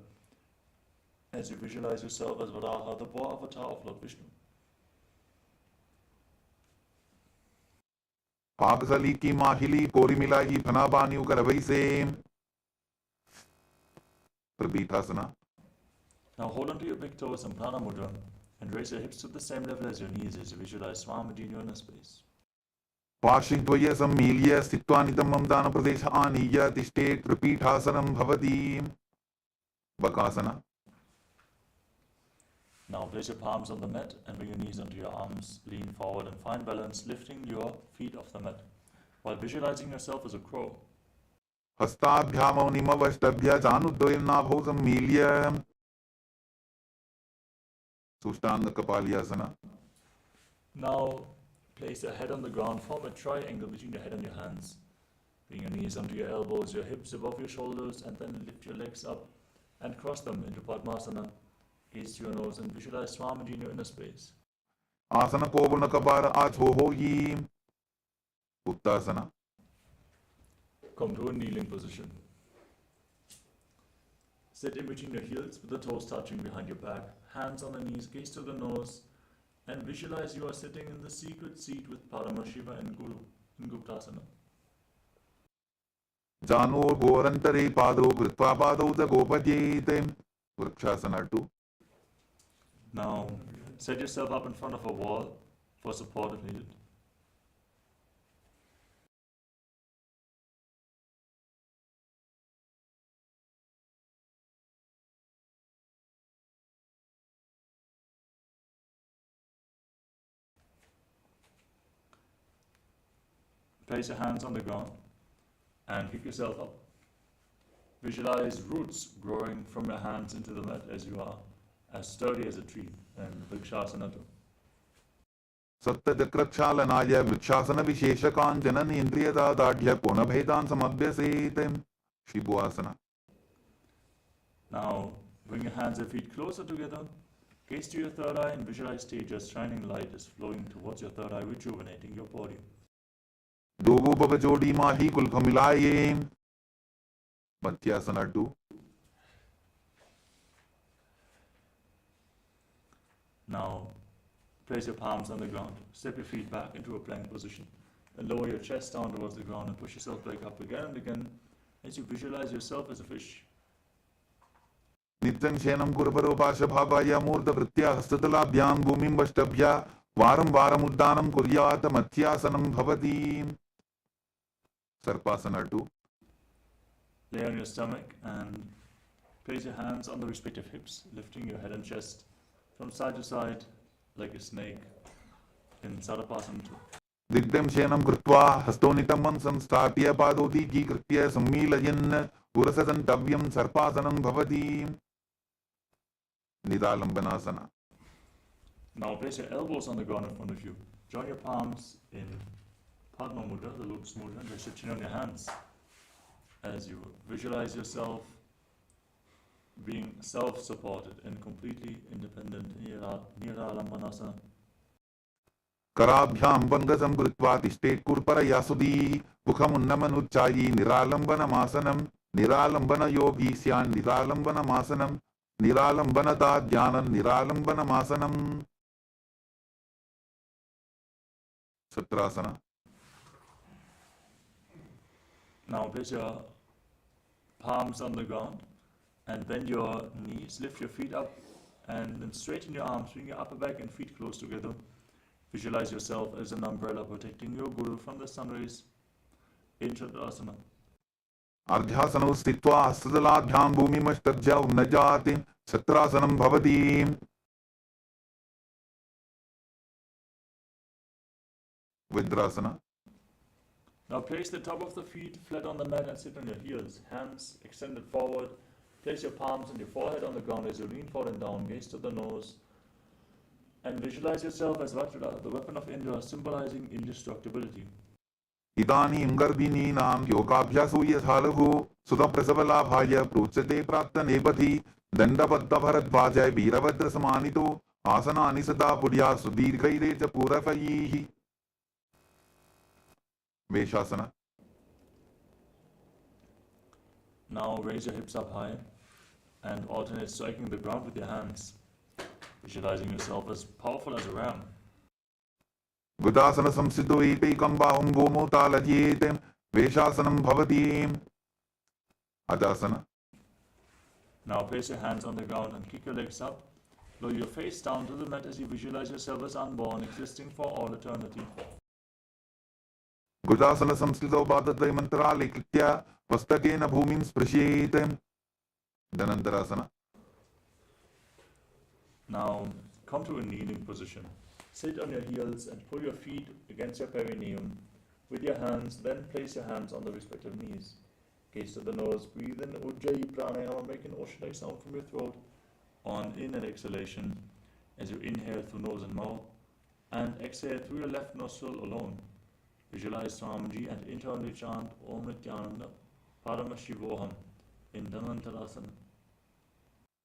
as you visualize yourself as Varaha, the boar avatar of Lord Vishnu. पाकसली की माहिली कोरी मिला ही फना पानी उकर वैसे प्रबीथासना Now hold on to your big toes in Prana Mudra and raise your hips to the same level as your knees as you visualize Swamiji in your inner space. पार्श्वद्वय सम्मील्य स्थित्वा नितम्बं दानप्रदेश आनीय तिष्ठेत् प्रपीठासनं भवति Bakasana Now place your palms on the mat and bring your knees onto your arms. Lean forward and find balance, lifting your feet off the mat while visualizing yourself as a crow. हस्ताभ्यामौ निमवष्टभ्य जानुद्वयं नाभौ सम्मील्य सुष्टांग कपालियासना Now place your head on the ground, form a triangle between your head and your hands. Bring your knees onto your elbows, your hips above your shoulders, and then lift your legs up and cross them into Padmasana. Gaze to your nose and visualize Swamiji in your inner space. आसन कोवण कपार आछो होई उत्तासना Come to a kneeling position. Sit in between your heels with the toes touching behind your back, hands on the knees, gaze to the nose, and visualize you are sitting in the secret seat with Paramashiva and Guru in Guptasana. जानो घोरंतरे पादौ कृत्वा पादौ च गोपद्येते vrikshasana 2 Now, set yourself up in front of a wall for support if needed. Place your hands on the ground and pick yourself up. Visualize roots growing from your hands into the mat as you are, as sturdy as a tree, and Vrikshasana. सप्तचक्रक्षालनाय vrikshasana विशेषकाञ्चन इन्द्रियदाढ्य कोणभेदान् समभ्यसेत् शिबुआसना Now, bring your hands and feet closer together. Gaze to your third eye and visualize tejas, shining light is flowing towards your third eye, rejuvenating your body. डोबूबक जोड़ी माही कुल्फ मिलाये मत्यासना 2 Now, place your palms on the ground. Step your feet back into a plank position. And lower your chest down towards the ground and push yourself back up again and again as you visualize yourself as a fish. नित्यं शयनं कुर्वरोपाशभावाय मूर्धवृत्त्या हस्ततलाभ्यां भूमिं वष्टभ्य वारं वारम् उद्दानं कुर्यात् मत्यासनं भवति सर्पासना 2 Lay on your stomach and place your hands on the respective hips, lifting your head and chest from side to side like a snake, in Sarapasana 2. दिग्धं शयनं कृत्वा हस्तोनितं संस्थाप्य पादोदीकीकृत्य सम्मीलयन् उरससन्तव्यं सर्पासनं भवति निरालम्बनासना. Now place your elbows on the ground in front of you. Join your palms in Padma Mudra, the lotus mudra, and rest your chin on your hands. As you visualize yourself being self-supported and completely independent, Niralambanasana. कराभ्यां भङ्गसं कृत्वा तिष्ठेत् कुर्परयासुधीः मुखमुन्नमनुच्चायी निरालम्बनमासनं निरालम्बनयोगी स्यान् निरालम्बनमासनं निरालम्बनता ध्यानं निरालम्बनमासनं. Sutrasana. Now place your palms on the ground and bend your knees, lift your feet up and then straighten your arms, bring your upper back and feet close together. Visualize yourself as an umbrella protecting your guru from the sun rays in Chaturasana. अर्ध्यासनौ स्थित्वा हस्तदलाभ्यां भूमिमष्टभ्य उन्नजाति छत्रासनं भवति. Vidrasana. Now place the top of the feet flat on the mat and sit on your heels, hands extended forward. Place your palms and your forehead on the ground as you lean forward and down, gaze to the nose. And visualize yourself as Vajra, the weapon of Indra, symbolizing indestructibility. इदानीं गर्भिणीनां योगाभ्यासो यथा लघु सुतप्रसवलाभाय प्रोच्यते प्राक्तनेपथि दण्डबद्धभरद्वाजय वीरभद्रसमानितो आसनानि सदा पुर्या सुदीर्घैरे च पूरवैः. Veshasana. Now raise your hips up high and alternate striking the ground with your hands, visualizing yourself as powerful as a ram. Gudasana samsiddho ekaikan bahum gomotalajyet Veshasanam bhavati. Ajasana. Now place your hands on the ground and kick your legs up. Lower your face down to the mat as you visualize yourself as unborn, existing for all eternity. Gudasana samsiddho bhadatre mantralikritya vastakena bhumim sprashyet. Dhanantarasana. Now come to a kneeling position. Sit on your heels and pull your feet against your perineum with your hands, then place your hands on the respective knees. Gaze to the nose, breathe in Ujjayi Pranayama, make an Oshadai sound from your throat on in and exhalation as you inhale through nose and mouth and exhale through your left nostril alone. Visualize Swamiji and internally chant Om Nithyananda Paramashivoham in Dhanantarasana.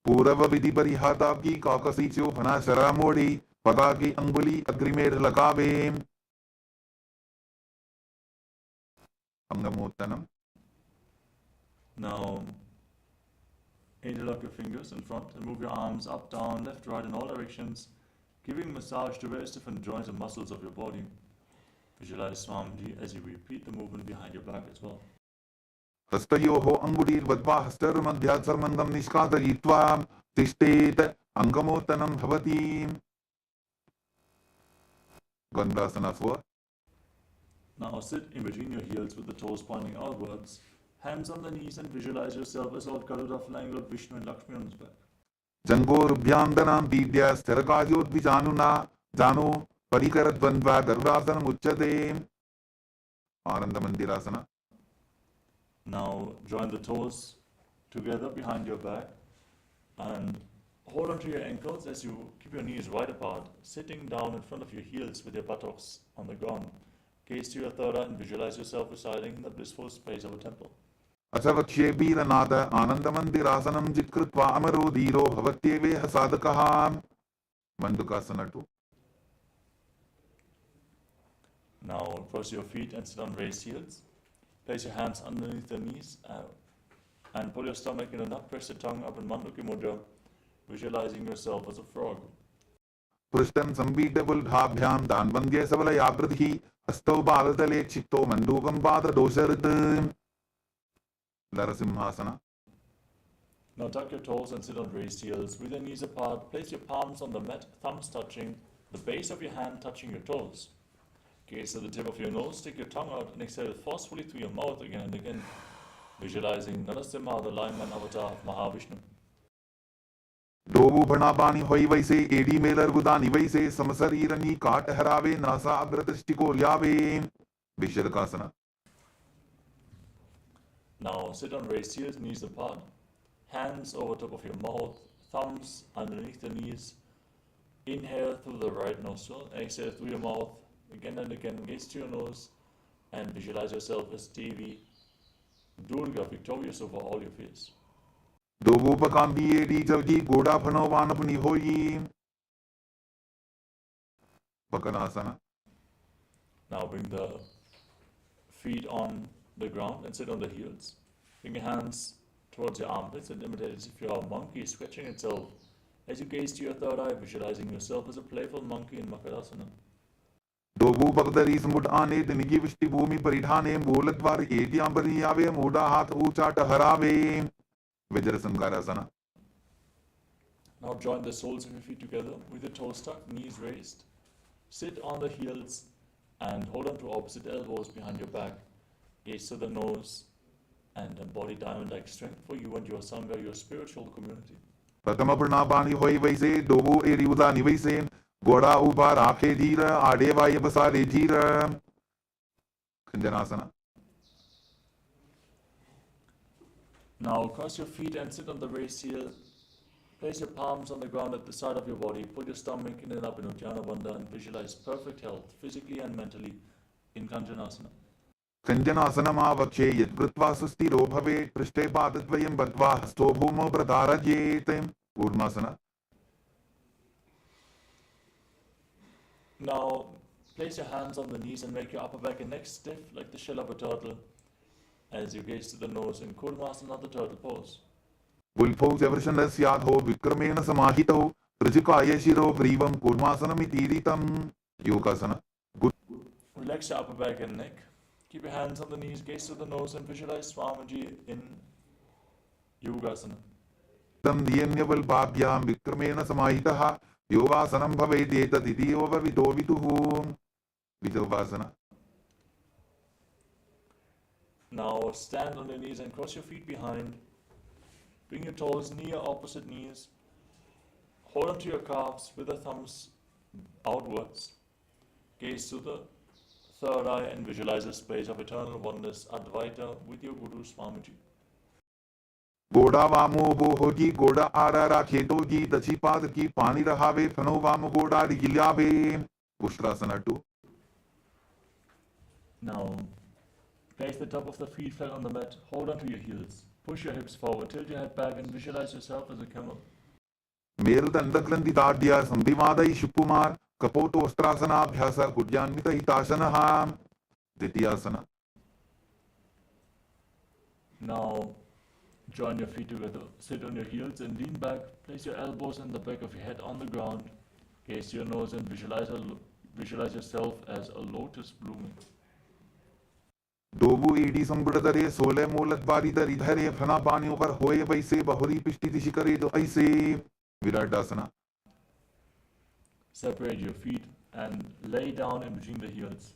पूर्व विधि परिहाता की काकसी चोफना शरा मोड़ी पता की अंगुली अग्रिमेर लगावे. अंगमोत्तनम. Now interlock your fingers in front and move your arms up, down, left, right in all directions, giving massage to various different joints and muscles of your body. Visualize Swamiji as you repeat the movement behind your back as well. हस्तयोः अंगुलीर्बद्ध्वा हस्तर्मध्यात् सर्वङ्गं निष्कासयित्वा तिष्ठेत् अंगमोत्तनं भवति. Gandhasana 4. Now sit in between your heels with the toes pointing outwards, hands on the knees, and visualize yourself as Lord Garuda flying Lord Vishnu and Lakshmi on his back. जङ्गोरुभ्यान्दनां दीद्य स्थिरकायोद्विजानुना जानो परिकरद्वन्द्वा गरुडासनम् उच्यते. आनन्दमन्दिरासना. Now join the toes together behind your back and hold onto your ankles as you keep your knees wide apart, sitting down in front of your heels with your buttocks on the ground. Gaze to your third eye and visualize yourself residing in the blissful space of a temple. अचवक्ष्ये वीरनाथ आनन्दमन्दिरासनं जित्कृत्वा अमरो धीरो भवत्येवेह साधकः. Mandukasana 2. Now cross your feet and sit on raised heels. Place your hands underneath the knees and pull your stomach in a nut. Press your tongue up in Manduki Mudra, visualizing yourself as a frog. पृष्ठं संपीड्यपुल्ढाभ्यां दान्वन्द्ये सबलयाकृतिः हस्तौ बालतले क्षिप्तो मण्डूकं पाददोषऋत्. नरसिंहासना. Now tuck your toes and sit on raised heels with your knees apart. Place your palms on the mat, thumbs touching, the base of your hand touching your toes. Gaze to the tip of your nose, stick your tongue out and exhale forcefully through your mouth again and again, visualizing Narasimha, the lion-man avatar of Mahavishnu. डोबू भणा पानी होई वैसे AD Mailer गुदानी वैसे समशरीरनी काट हरावे NASA अग्रदृष्टि को ल्यावे विशर्कासना. Now sit on raised heels, knees apart, hands over top of your mouth, thumbs underneath the knees. Inhale through the right nostril, exhale through your mouth, again and again, gaze to your nose, and visualize yourself as Devi, Durga, victorious over all your fears. डोबू पकांबी एडी जवजी गोड़ा फनो वान अपनी होई पकनासना. Now bring the feet on the ground and sit on the heels. Bring your hands towards your armpits and imitate as if you are a monkey stretching itself. As you gaze to your third eye, visualizing yourself as a playful monkey in Makarasana. डोबू Bagdari समुट आने दिनगी विष्टि भूमि परिधाने मूलद्वार एदियां बरियावे मूडा हाथ ऊंचा टहरावे विजर संगारासना. Now join the soles of your feet together with your toes tucked, knees raised. Sit on the heels and hold on to opposite elbows behind your back. Gaze to the nose and embody diamond-like strength for you and your Sangha, your spiritual community. प्रथम प्रणा होई वैसे डोबू एरी उदानी वैसे गोड़ा ऊपर आंखें धीर आड़े वाय बसारे धीर खंजनासना. Now cross your feet and sit on the raised heel. Place your palms on the ground at the side of your body. Pull your stomach in and up in Uddiyana Bandha and visualize perfect health, physically and mentally, in Kanjanasana. खंजनासनमावक्षे यत्कृत्वा सुस्थिरो भवेत् पृष्ठे पादद्वयं बद्ध्वा हस्तो भूमौ प्रधारयेत् ऊर्ध्वासना. Now place your hands on the knees and make your upper back and neck stiff like the shell of a turtle as you gaze to the nose in Kurmasana, the turtle pose. गुल्फौ चवर्षणस्याधो विक्रमेण समाहितौ ऋजुकाय शिरो ग्रीवं कूर्मासनमितीरितं योगासना. Relax your upper back and neck. Keep your hands on the knees, gaze to the nose and visualize Swamiji in Yogasana. तं धियन्यवल्पाभ्यां विक्रमेण समाहितः योगासनं भवेत् एतदिति योगविदो विदुः विदोपासना. Now stand on your knees and cross your feet behind. Bring your toes near opposite knees. Hold onto your calves with the thumbs outwards. Gaze to the third eye and visualize a space of eternal oneness, Advaita, with your Guru Swamiji. गोड़ा वामो वो होगी गोड़ा आरा खेतोगी दक्षी पाद की पानी रहावे फनो वाम गोड़ा रिगिल्यावे उष्ट्रासना 2. Now place the top of the feet flat on the mat. Hold onto your heels. Push your hips forward, tilt your head back and visualize yourself as a camel. मेरुदंड ग्रंथि ताड्य संधिवादई शुपुमार कपोतोस्त्रासनाभ्यास कुड्यान्वित हितासनः द्वितीयासना. Now join your feet together, sit on your heels and lean back. Place your elbows and the back of your head on the ground. Gaze to your nose and visualize yourself as a lotus blooming. डोबू एडी संबुड़दरे सोले मूलद्वारी दरी धरे फना पानियों पर होए वैसे बहुरी पिष्टि दिशि करे तो ऐसे विराटासना. Separate your feet and lay down in between the heels.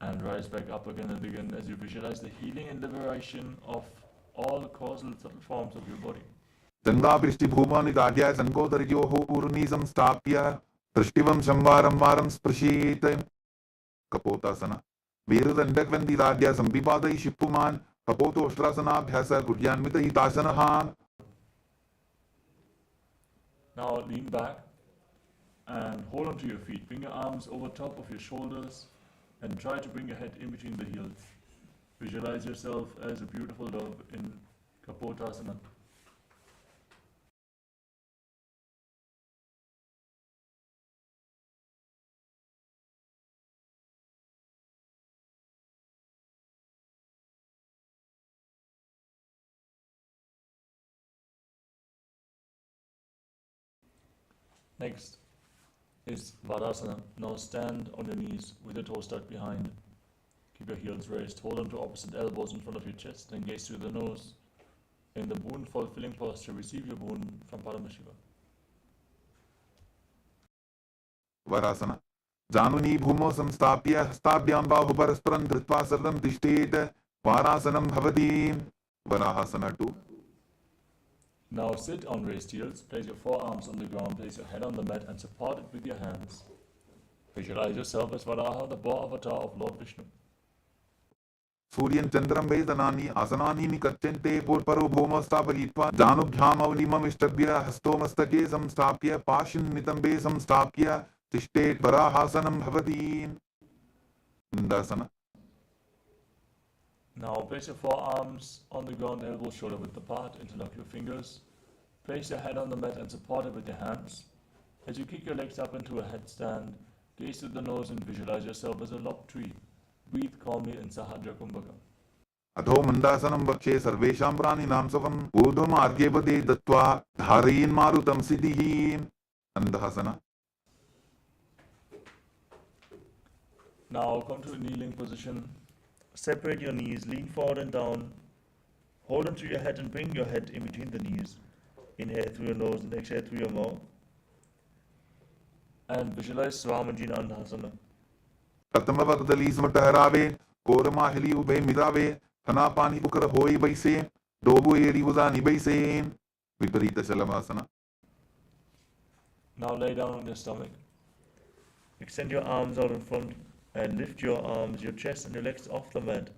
And rise back up again and again as you visualize the healing and liberation of all causal subtle forms of your body. Ganga पृष्टि भूमा निदाड्य संकोदरयोः ऊर्ध्नि संस्थाप्य दृष्टिवं शंवारं वारं स्पृशेत् कपोतासना. मेरुदंड ग्रंथि ताड्य संविपादई शिपुमान् कपोतोष्ट्रासनाभ्यास कुड्यान्वित हितासनः. Now lean back and hold onto your feet. Bring your arms over top of your shoulders and try to bring your head in between the heels. Visualize yourself as a beautiful dove in Kapotasana. Next is Vadasana. Now stand on your knees with your toes tucked behind. Keep your heels raised. Hold on to opposite elbows in front of your chest and gaze through the nose. In the boon fulfilling posture, receive your boon from Paramashivoham. वरासना. जानुनी भूमौ संस्थाप्य हस्ताभ्यां बाहुपरस्परं धृत्वा सततं तिष्ठेत् वारासनं भवति. वराहासना 2. Now sit on raised heels, place your forearms on the ground, place your head on the mat and support it with your hands. Visualize yourself as Varaha, the boar avatar of Lord Vishnu. सूर्यं चन्द्रं वेदनानि आसनानि निकच्यन्ते पूर्वपरो भौमो स्थापयित्वा जानुभ्यामवलिममिष्टभ्य हस्तो मस्तके संस्थाप्य पाशिं नितम्बे संस्थाप्य तिष्ठेत् वराहासनं भवति Indasana. Now place your forearms on the ground, elbows shoulder width apart, interlock your fingers. Place your head on the mat and support it with your hands. As you kick your legs up into a headstand, gaze through the nose and visualize yourself as a lopped tree. Breathe calmly in Sahadra Kumbhaka. अथो मंदासनं वक्षे सर्वेषां प्राणिनां सवम् ऊर्ध्वमार्गेपदे दत्त्वा धारयेन्मारुतं सिद्धिः अंधःसना. Now come to a kneeling position. Separate your knees, lean forward and down. Hold onto your head and bring your head in between the knees. Inhale through your nose and exhale through your mouth. And visualize Swamiji Andhasana. प्रथमवक्तली स्मटहरावे कोरमाहिली उभे मिदावे फना पानी उकर होई बैसे डोबु एरी उजानी बैसे विपरीत शलभासना. Now lay down on your stomach. Extend your arms out in front and lift your arms, your chest and your legs off the mat.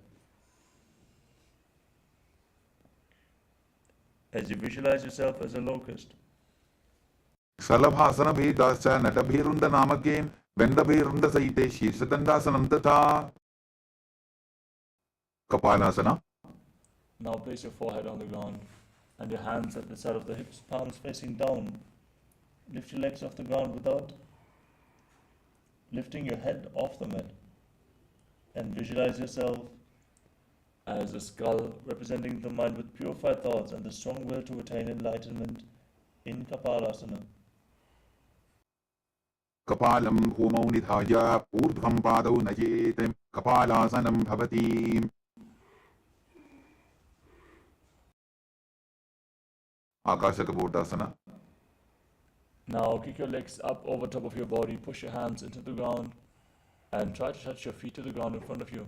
As you visualize yourself as a locust. शलभासन भेदाश्च नटभेरुंड नामके वेंदभेरुंड सहिते शीर्षदंडासनं तथा. कपालासना. Now place your forehead on the ground and your hands at the side of the hips, palms facing down. Lift your legs off the ground without lifting your head off the mat. And visualize yourself as a skull representing the mind with purified thoughts and the strong will to attain enlightenment in Kapalasana. कपालं भूमौ निधाय ऊर्ध्वं पादौ नयेत् कपालासनं भवति. आकाशकपोटासना. Now kick your legs up over top of your body, push your hands into the ground and try to touch your feet to the ground in front of you.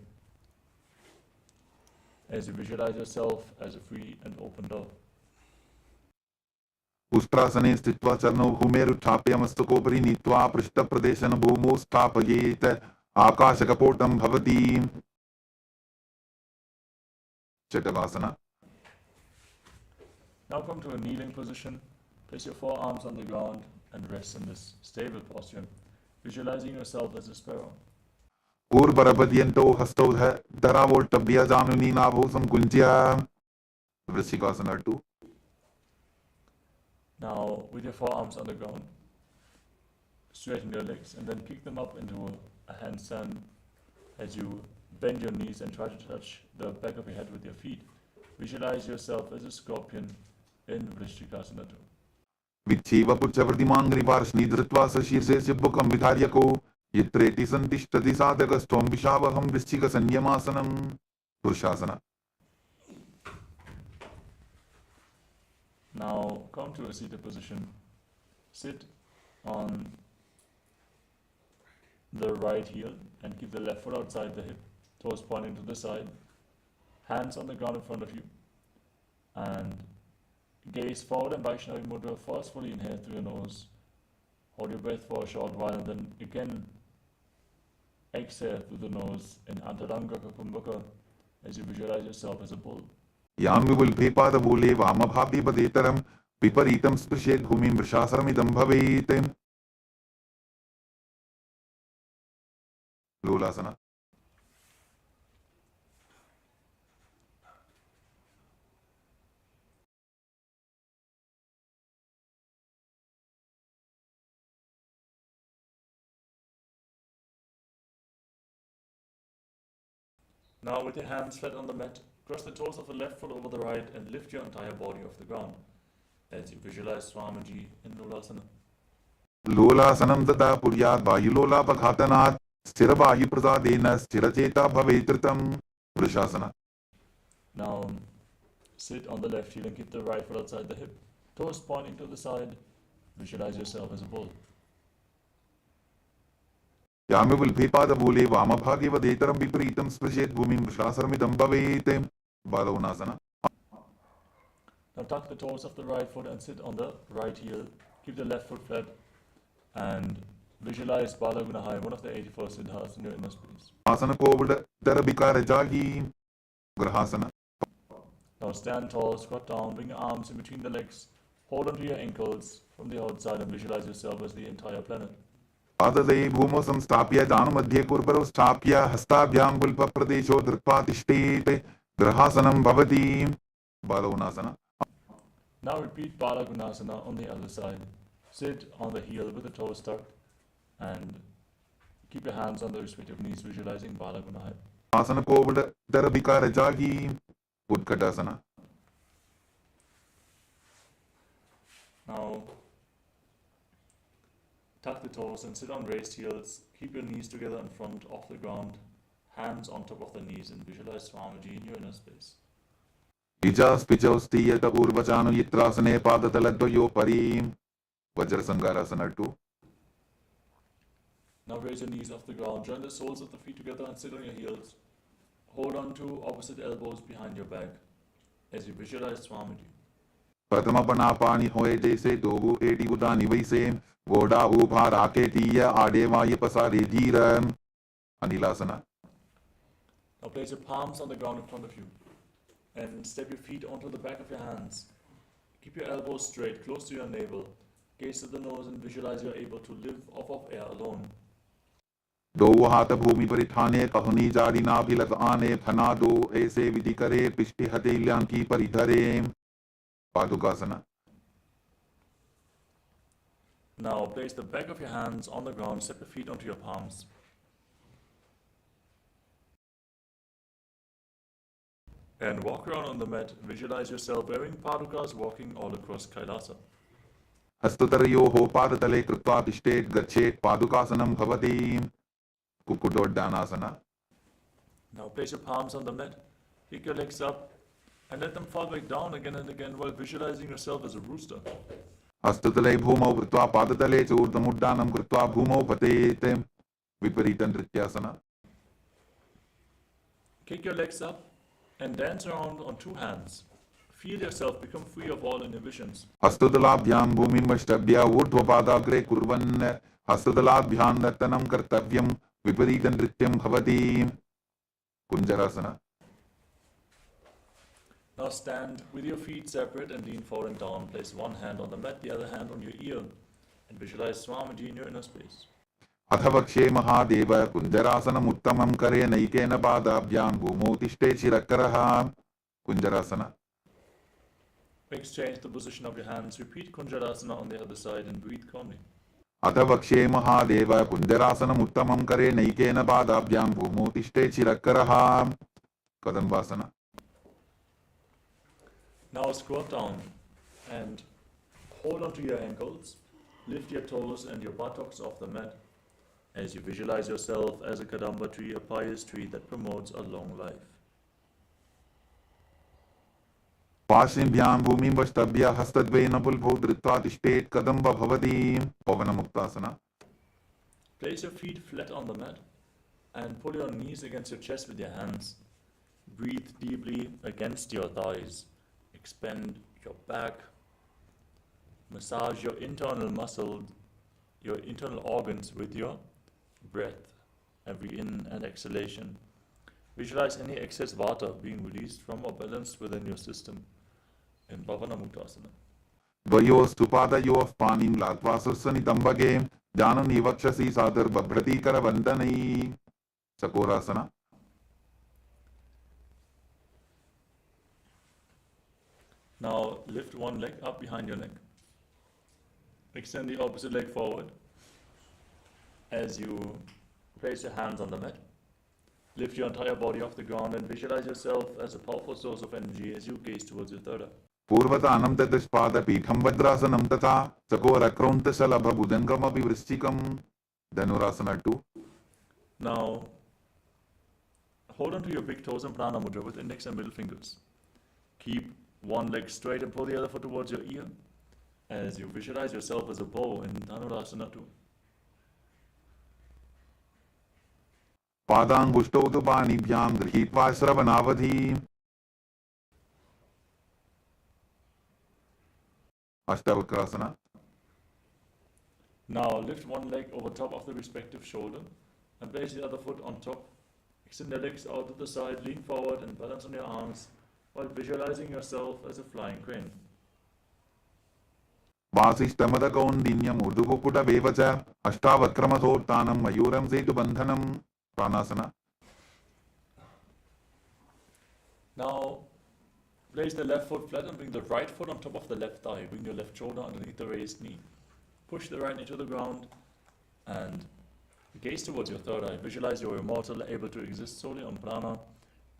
As you visualize yourself as a free and open door. उष्ट्रासने स्थित्वा चरणौ भूमेरुत्थाप्य मस्तकोपरि नीत्वा पृष्ठप्रदेशं भूमौ स्थापयेत् आकाशकपोटं भवति. चटवासना. Now come to a kneeling position. Place your forearms on the ground and rest in this stable posture, visualizing yourself as a sparrow. ऊर्वरपद्यन्तौ हस्तौ धरावोल्टभ्य जानुनी नाभौ संकुञ्च्य. वृश्चिकासना 2. Now, with your forearms on the ground, straighten your legs and then kick them up into a handstand as you bend your knees and try to touch the back of your head with your feet. Visualize yourself as a scorpion in Vrishchikasana 2. विच्छेव पुच्छवृद्धिमाङ्घ्रिपार्ष्णि धृत्वा सशीर्षे चिब्बुकं विधार्यको यत्रेति सन्तिष्ठति साधकस्त्वं विशावहं वृश्चिकसंयमासनं. पुरुषासना. Now come to a seated position. Sit on the right heel and keep the left foot outside the hip, toes pointing to the side, hands on the ground in front of you, and gaze forward in Vaishnavi Mudra. Forcefully inhale through your nose, hold your breath for a short while, and then again exhale through the nose in Antaranga Kumbhaka as you visualize yourself as a bull. यान्विपुल्भेपादमूले वामभाव्यपदेतरं विपरीतं स्पृशेत् भूमिं वृषासनमिदं भवेत्. लोलासना. Now with your hands flat on the mat, cross the toes of the left foot over the right and lift your entire body off the ground as you visualize Swamiji in Lolasana. लोलासनं तथा पुर्यात् वायुलोलापघातनात् स्थिरवायुप्रसादेन स्थिरचेता भवेत् ऋतं. वृषासना. Now sit on the left heel and keep the right foot outside the hip, toes pointing to the side. Visualize yourself as a bull. यामिपुल्भेपादमूले वामभागेवदेतरं विपरीतं स्पृशेत् भूमिं वृषासनमिदं भवेत्. बालवनासना. Now tuck the toes of the right foot and sit on the right heel. Keep the left foot flat and visualize Bala Gunahai, one of the 84 siddhas in your inner space. आसन को उधर बिकार जागी ग्रहासन. Now stand tall, squat down, bring your arms in between the legs, hold onto your ankles from the outside and visualize yourself as the entire planet. पाददये भूमौ संस्थाप्य जानुमध्ये कुर्वरौ स्थाप्य हस्ताभ्यां गुल्पप्रदेशो धृत्वा तिष्ठेत् ग्रहासनं भवति. बालवनासन. Now repeat Bala Gunasana on the other side. Sit on the heel with the toes tucked and keep your hands on the respective knees, visualizing Bala Gunahai. आसन को उधर बिकार जागी Utkatasana. Now tuck the toes and sit on raised heels. Keep your knees together in front of the ground, hands on top of the knees, and visualize Swamiji in your inner space. इजास् पिजौस् तीयत पूर्वचानु यत्रासने पादतलद्वयो परि. Vajrasangarasana 2. Now raise your knees off the ground, join the soles of the feet together and sit on your heels. Hold on to opposite elbows behind your back as you visualize Swamiji. प्रथमपना पानी होए जैसे दोहु eighty उदानी वैसे गोडा उभा राकेटीय आडेवाय पसारे धीर. अनिलासना. Now place your palms on the ground in front of you and step your feet onto the back of your hands. Keep your elbows straight, close to your navel. Gaze at the nose and visualize you're able to live off of air alone. दो हाथ भूमि पर ठाने कहनी जाड़ी नाभिलत आने फना दो ऐसे विधि करे पिष्टि हथेलियां की परिधरे. पादुकासना. Now place the back of your hands on the ground, step your feet onto your palms. And walk around on the mat. Visualize yourself wearing padukas walking all across Kailasa. हस्ततरयोः पादतले कृत्वा तिष्ठेत् गच्छेत् पादुकासनं भवति. कुक्कुटोड्डानासना. Now place your palms on the mat, kick your legs up, and let them fall back down again and again while visualizing yourself as a rooster. हस्ततले भूमौ कृत्वा पादतले च ऊर्ध्वमुड्डानं कृत्वा भूमौ पतेत्. विपरीतनृत्यासना. Kick your legs up and dance around on two hands. Feel yourself become free of all inhibitions. हस्ततलाभ्यां भूमिमष्टभ्य ऊर्ध्वपादाग्रे कुर्वन् हस्ततलाभ्यां नर्तनं कर्तव्यं विपरीतनृत्यं भवति. कुञ्जरासना. Now stand with your feet separate and lean forward and down. Place one hand on the mat, the other hand on your ear, and visualize Swamiji in your inner space. अथ वक्षे महादेव कुञ्जरासनम् उत्तमं करे नैकेन पादाभ्यां भूमौ तिष्ठेत् शिरकरः. कुञ्जरासना. Exchange the position of your hands. Repeat Kunjarasana on the other side and breathe calmly. अथ वक्षे महादेव कुञ्जरासनम् उत्तमं करे नैकेन पादाभ्यां भूमौ तिष्ठेत् शिरकरः. कदम्बासना. Now squat down and hold onto your ankles. Lift your toes and your buttocks off the mat as you visualize yourself as a kadamba tree, a pious tree that promotes a long life. पार्श्वभ्यां भूमिं वष्टभ्य हस्तद्वयेन पुल्भौ धृत्वा तिष्ठेत् कदम्ब भवति. पवनमुक्तासना. Place your feet flat on the mat and pull your knees against your chest with your hands. Breathe deeply against your thighs. Expand your back. Massage your internal muscles, your internal organs with your breath, every in and exhalation. Visualize any excess vata being released from or balanced within your system in Bhavanamuktasana. द्वयोस्तु पादयोः पाणिं लात्वा सुस्वनितम्बके जाननि वक्षसि सादुर्बभ्रति करवन्दनैः. चकोरासना. Now lift one leg up behind your neck. Extend the opposite leg forward as you place your hands on the mat. Lift your entire body off the ground and visualize yourself as a powerful source of energy as you gaze towards your third eye. पूर्वतानं ततस्पादपीठं वज्रासनं तथा चकोरक्रौन्तशलभभुजङ्गमपि वृश्चिकं. Dhanurasana 2. Now hold on to your big toes and prana mudra with index and middle fingers. Keep one leg straight and pull the other foot towards your ear as you visualize yourself as a bow in Dhanurasana 2. पादाङ्गुष्ठौ तु पाणिभ्यां गृहीत्वा श्रवणावधि. Ashtavakrasana. Now lift one leg over top of the respective shoulder and place the other foot on top. Extend your legs out to the side, lean forward and balance on your arms while visualizing yourself as a flying crane. Vasishtamadakondinnyam urdhukukutabeva cha ashtavakramasottanam mayuram setubandhanam. Pranasana. Now place the left foot flat and bring the right foot on top of the left thigh. Bring your left shoulder underneath the raised knee. Push the right knee to the ground and gaze towards your third eye. Visualize you're immortal, able to exist solely on prana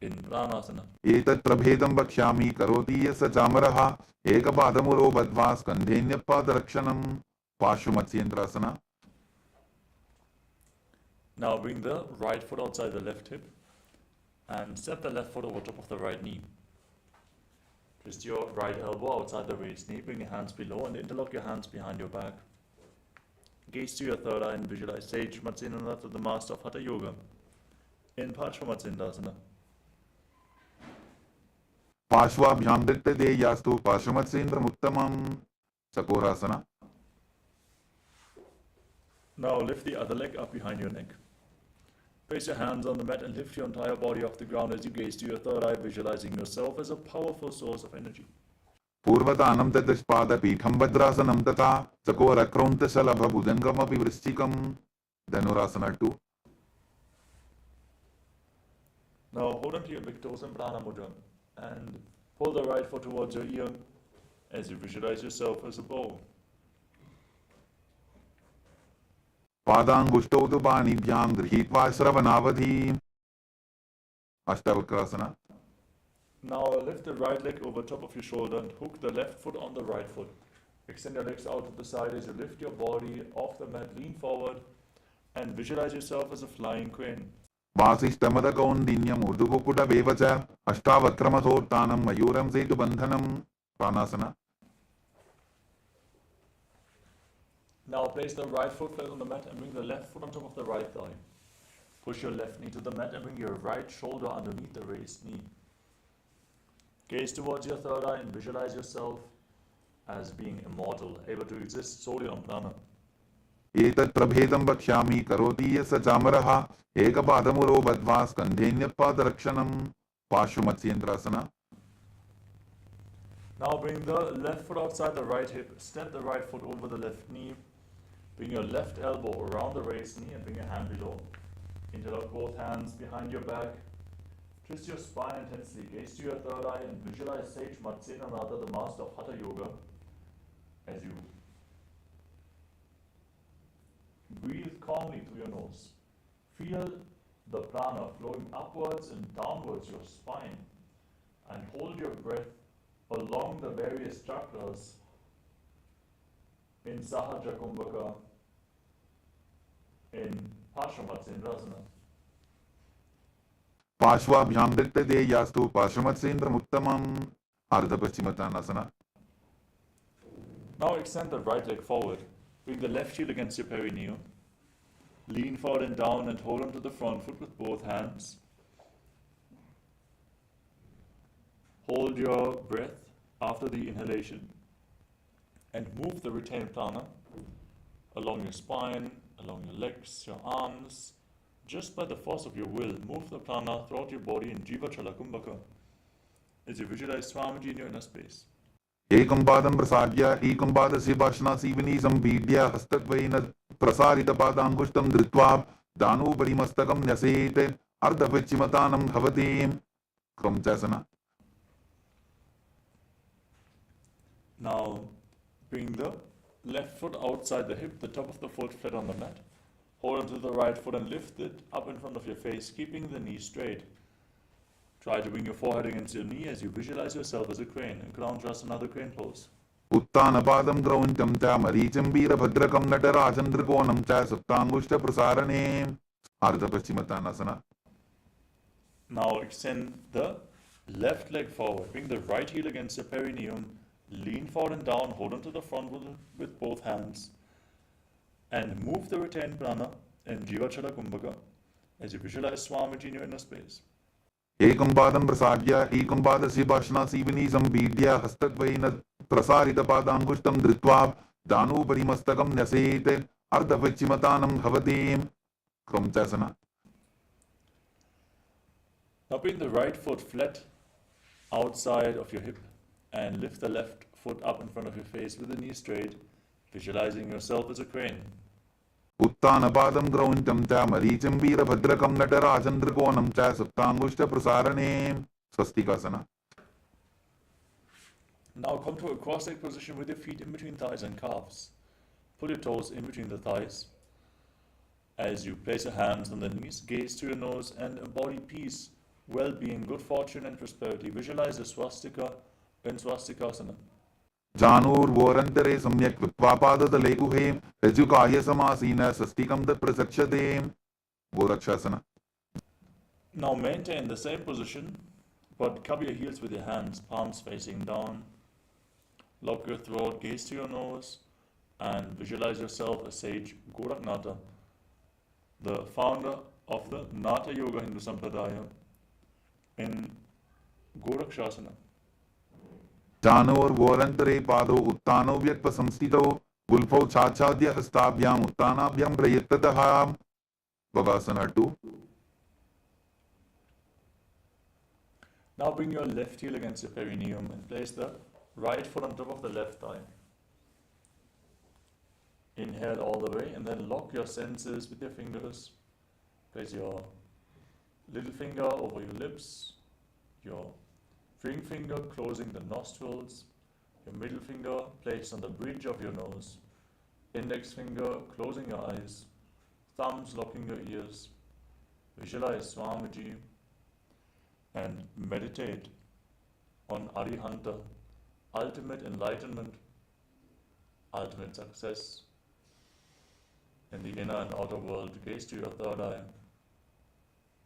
in pranasana. Etat prabhedam bhakshyami karoti yasa chamaraha ekapadamuro badva skandhenyappadarakshanam. Pashvamatsendrasana. Now bring the right foot outside the left hip and step the left foot over top of the right knee. Twist your right elbow outside the raised knee, bring your hands below and interlock your hands behind your back. Gaze to your third eye and visualize Sage Matsinanda to the master of Hatha Yoga in Parshvamatsindasana. Pashvabhyam dittade yastu Pashvamatsendram uttamam. Sakorasana. Now lift the other leg up behind your neck. Place your hands on the mat and lift your entire body off the ground as you gaze to your third eye, visualizing yourself as a powerful source of energy. Purvatanam tadashpada pitham vadrasanam tata sakorakrontasalabha bhujangamapi vrishchikam. Dhanurasana 2. Now hold on to your big toes and prana mudra and pull the right foot towards your ear as you visualize yourself as a bow. Padangushto tu panibhyam grihitva shravanavadhi. Ashtavakrasana. Now lift the right leg over top of your shoulder and hook the left foot on the right foot. Extend your legs out to the side as you lift your body off the mat, lean forward and visualize yourself as a flying crane. Vasishtamadakondinnyam urdhukukutabeva cha ashtavakramasottanam mayuram setubandhanam. Pranasana. Now place the right foot flat on the mat and bring the left foot on top of the right thigh. Push your left knee to the mat and bring your right shoulder underneath the raised knee. Gaze towards your third eye and visualize yourself as being immortal, able to exist solely on prana. Etat prabhedam bhakshyami karoti yasa chamaraha ekapadamuro badva skandhenyappadarakshanam. Pashvamatsendrasana. Now bring the left foot outside the right hip, step the right foot over the left knee, bring your left elbow around the raised knee and bring your hand below. Interlock both hands behind your back. Twist your spine intensely, gaze to your third eye and visualize Sage Matsinanda, the master of Hatha Yoga, as you breathe calmly through your nose. Feel the prana flowing upwards and downwards your spine and hold your breath along the various chakras in Sahaja Kumbhaka in Parshvamatsendrasana. Pashvabhyam dittade yastu Pashvamatsendram uttamam. Ardhapaschimottanasana. Now extend the right leg forward. Bring the left heel against your perineum. Lean forward and down and hold onto the front foot with both hands. Hold your breath after the inhalation and move the retained prana along your spine, along your legs, your arms. Just by the force of your will, move the prana throughout your body in Jiva Chala Kumbhaka as you visualize Swamiji in your inner space. Ekam padam prasadya ekam padasya bhashna sivani sambhidya hastakvaina prasarita padangushtam dhritva danu parimastakam nyasete ardhapachimatanam bhavati. Kramchasana. Now bring the left foot outside the hip, the top of the foot flat on the mat. Hold onto the right foot and lift it up in front of your face, keeping the knee straight. Try to bring your forehead against your knee as you visualize yourself as a crane and ground just another crane pose. Uttanapadam grauncham cha maricham veerabhadrakam natarajandrikonam cha saptangushta prasarane. Ardhapaschimottanasana. Now extend the left leg forward. Bring the right heel against your perineum. Lean forward and down. Hold onto the front with both hands. And move the retained prana in Jiva Chala Kumbhaka as you visualize Swamiji in your inner space. Ekam padam prasadya ekam padasya bhashna sivani sambhidya hastakvaina प्रसारितपादाङ्गुष्ठं धृत्वा जानुभरि मस्तकं न्यसेत् अर्धपश्चिमतानं भवति. क्रमचासना. Now bring the right foot flat outside of your hip and lift the left foot up in front of your face with the knee straight, visualizing yourself as a crane. उत्तानपादं क्रौञ्चं च मरीचिं वीरभद्रकं नटराजं त्रिकोणं च सुप्ताङ्गुष्ठप्रसारणे. स्वस्तिकासना. Now come to a cross-leg position with your feet in between thighs and calves. Pull your toes in between the thighs. As you place your hands on the knees, gaze to your nose and embody peace, well-being, good fortune and prosperity. Visualize a swastika in swastikasana. जानुर्वोरन्तरे सम्यक् कृत्वा पादतले गुहे रज्जुकाय समासीन स्वस्तिकं तत् प्रसक्षते. गोरक्षासना. Now maintain the same position, but cover your heels with your hands, palms facing down. Lock your throat, gaze to your nose, and visualize yourself as sage Goraknath, the founder of the Natha Yoga Hindu Sampradaya, in Gorakshasana. जानुर्वोरन्तरे पादौ उत्तानौ व्यक्पसंस्थितौ गुल्फौ छाछाद्य हस्ताभ्याम् उत्तानाभ्यां प्रयत्ततः. Bhavasana 2. Now bring your left heel against your perineum and place the right foot on top of the left thigh. Inhale all the way and then lock your senses with your fingers. Place your little finger over your lips, your ring finger closing the nostrils, your middle finger placed on the bridge of your nose, index finger closing your eyes, thumbs locking your ears. Visualize Swamiji and meditate on Arihanta, ultimate enlightenment, ultimate success in the inner and outer world. Gaze to your third eye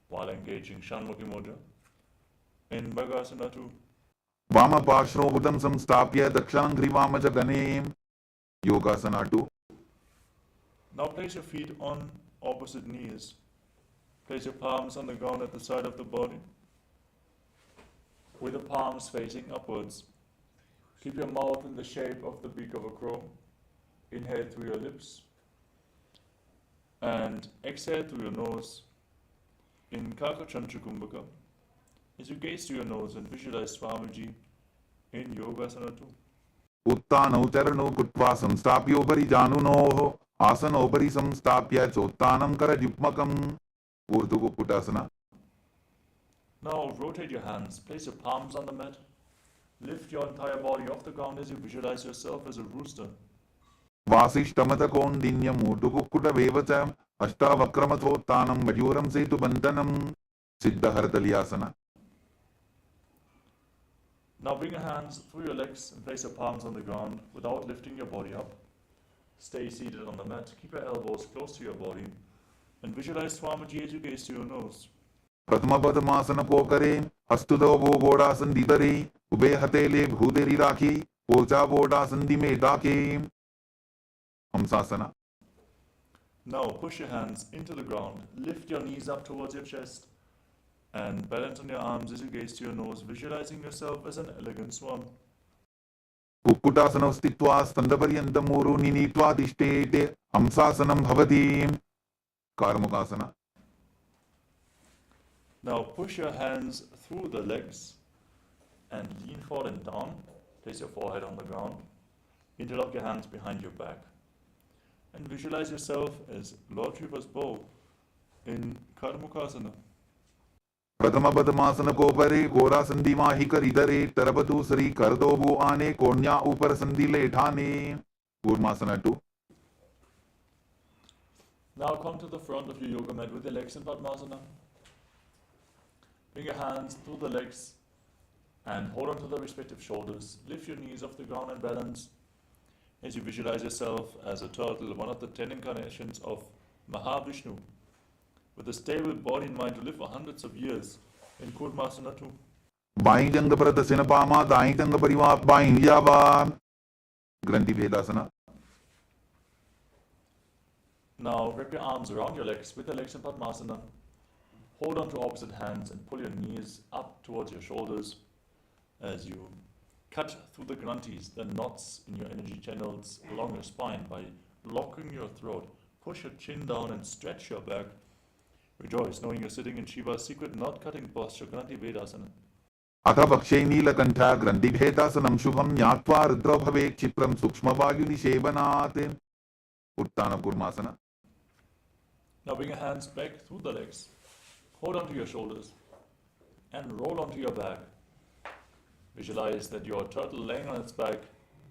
while engaging Shanmukhi Mudra in Bhagasana 2. वामपार्श्वौ बुधं संस्थाप्य दक्षिणाङ्घ्रिवाम च गणे. Yogasana 2. Now place your feet on opposite knees. Place your palms on the ground at the side of the body, with the palms facing upwards. Keep your mouth in the shape of the beak of a crow. Inhale through your lips and exhale through your nose in Kakachantra Kumbhaka. As you gaze to your nose and visualize Swamiji in Yogasana 2. उत्तानौ चरणौ कृत्वा संस्थाप्योपरि जानुनोः आसनोपरि संस्थाप्य चोत्तानं करयुग्मकम्. ऊर्ध्वकुक्कुटासना. Now rotate your hands, place your palms on the mat, lift your entire body off the ground as you visualize yourself as a rooster. वासिष्ठमतकौण्डिन्यम् ऊर्ध्वकुक्कुटमेव च अष्टावक्रमथोत्तानं मयूरं सेतुबन्धनं. सिद्धहरतलियासना. Now bring your hands through your legs and place your palms on the ground without lifting your body up. Stay seated on the mat, keep your elbows close to your body, and visualize Swamiji as you gaze to your nose. प्रथमपदमासन पोकरे Astuto वो गोडासन दीतरे उभे हतेले भूदेरी राखी पोचा बोडासन दिमे दाके. Hamsasana. Now push your hands into the ground, lift your knees up towards your chest, and balance on your arms as you gaze to your nose, visualizing yourself as an elegant swan. कुक्कुटासनौ स्थित्वा स्तन्दपर्यन्तं ऊरुनि नीत्वा तिष्ठेत्. हंसासनं भवति. कार्मुकासना. Now push your hands through the legs and lean forward and down. Place your forehead on the ground. Interlock your hands behind your back. And visualize yourself as Lord Shiva's bow in Karmukasana. प्रथमपदमासन कोपरे गोरा संधि माही कर इधरे तरबतु श्री कर दो वो आने कोन्या ऊपर संधि ले ठाने. Kurmasana 2. Now come to the front of your yoga mat with your legs in Padmasana. Bring your hands through the legs and hold on to the respective shoulders. Lift your knees off the ground and balance as you visualize yourself as a turtle, one of the 10 incarnations of Mahavishnu, with a stable body and mind to live for hundreds of years in Kurmasana 2. By जंग प्रदर्शन पामा दाई जंग परिवार by जावा. ग्रंथि भेदासना. Now wrap your arms around your legs with the legs in Padmasana. Hold on to opposite hands and pull your knees up towards your shoulders as you Cut through the granthis, the knots in your energy channels along your spine by locking your throat. Push your chin down and stretch your back. Rejoice, knowing you're sitting in Shiva's secret knot-cutting posture, Granthi Vedasana. अथ वक्षे नीलकण्ठ ग्रन्थिभेदासनं शुभं ज्ञात्वा रुद्रो भवेत् क्षिप्रं सूक्ष्मवायुनिषेवनात्. उत्तान Kurmasana. Now bring your hands back through the legs. Hold onto your shoulders and roll onto your back. Visualize that you're a turtle laying on its back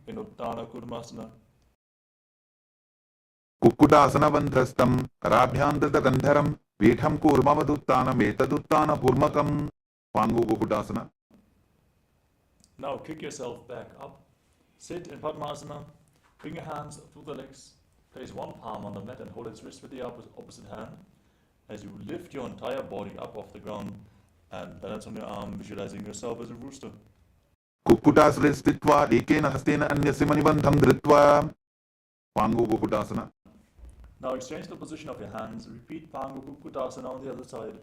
in Uttana Kurmasana. कुक्कुटासनबन्धस्थं कराभ्यान्तरगन्धरं पीठं कूर्मवदुत्तानमेतदुत्तानपूर्वकं. पाङ्गु कुक्कुटासना. Now kick yourself back up. Sit in Padmasana. Bring your hands through the legs. Place one palm on the mat and hold its wrist with the opposite hand. As you lift your entire body up off the ground and balance on your arm, visualizing yourself as a rooster. कुक्कुटासने स्थित्वा एकेन हस्तेन अन्यस्य मणिबन्धं धृत्वा. पाङ्गु कुक्कुटासना. Now exchange the position of your hands. Repeat Pangu Kukkutasana on the other side.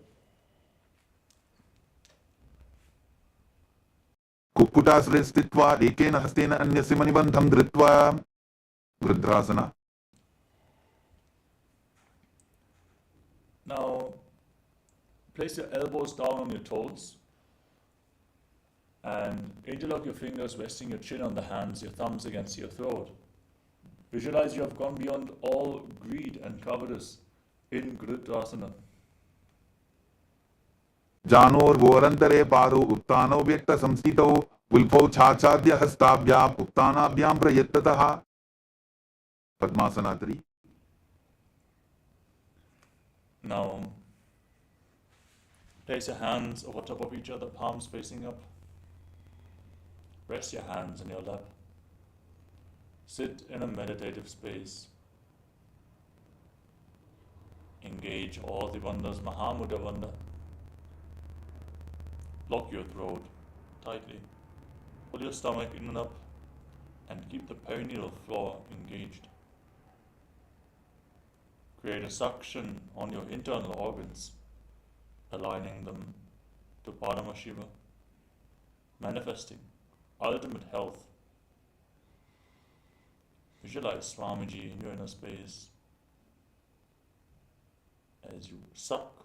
कुक्कुटासने स्थित्वा एकेन हस्तेन अन्यस्य मणिबन्धं धृत्वा. वृद्धासना. Now place your elbows down on your toes and interlock your fingers, resting your chin on the hands, your thumbs against your throat. Visualize you have gone beyond all greed and covetous in Gridasana. जानोर्वोरन्तरे पारौ उत्तानौ व्यक्तसंस्थितौ उल्फौ छाछाद्य हस्ताभ्याम् उत्तानाभ्यां प्रयत्ततः. Padmasana 3. Now place your hands over top of each other, palms facing up. Rest your hands in your lap. Sit in a meditative space. Engage all the bandhas, Mahamudra bandha. Lock your throat tightly. Pull your stomach in and up and keep the perineal floor engaged. Create a suction on your internal organs, aligning them to Paramashiva, manifesting ultimate health. Visualize Swamiji in your inner space as you suck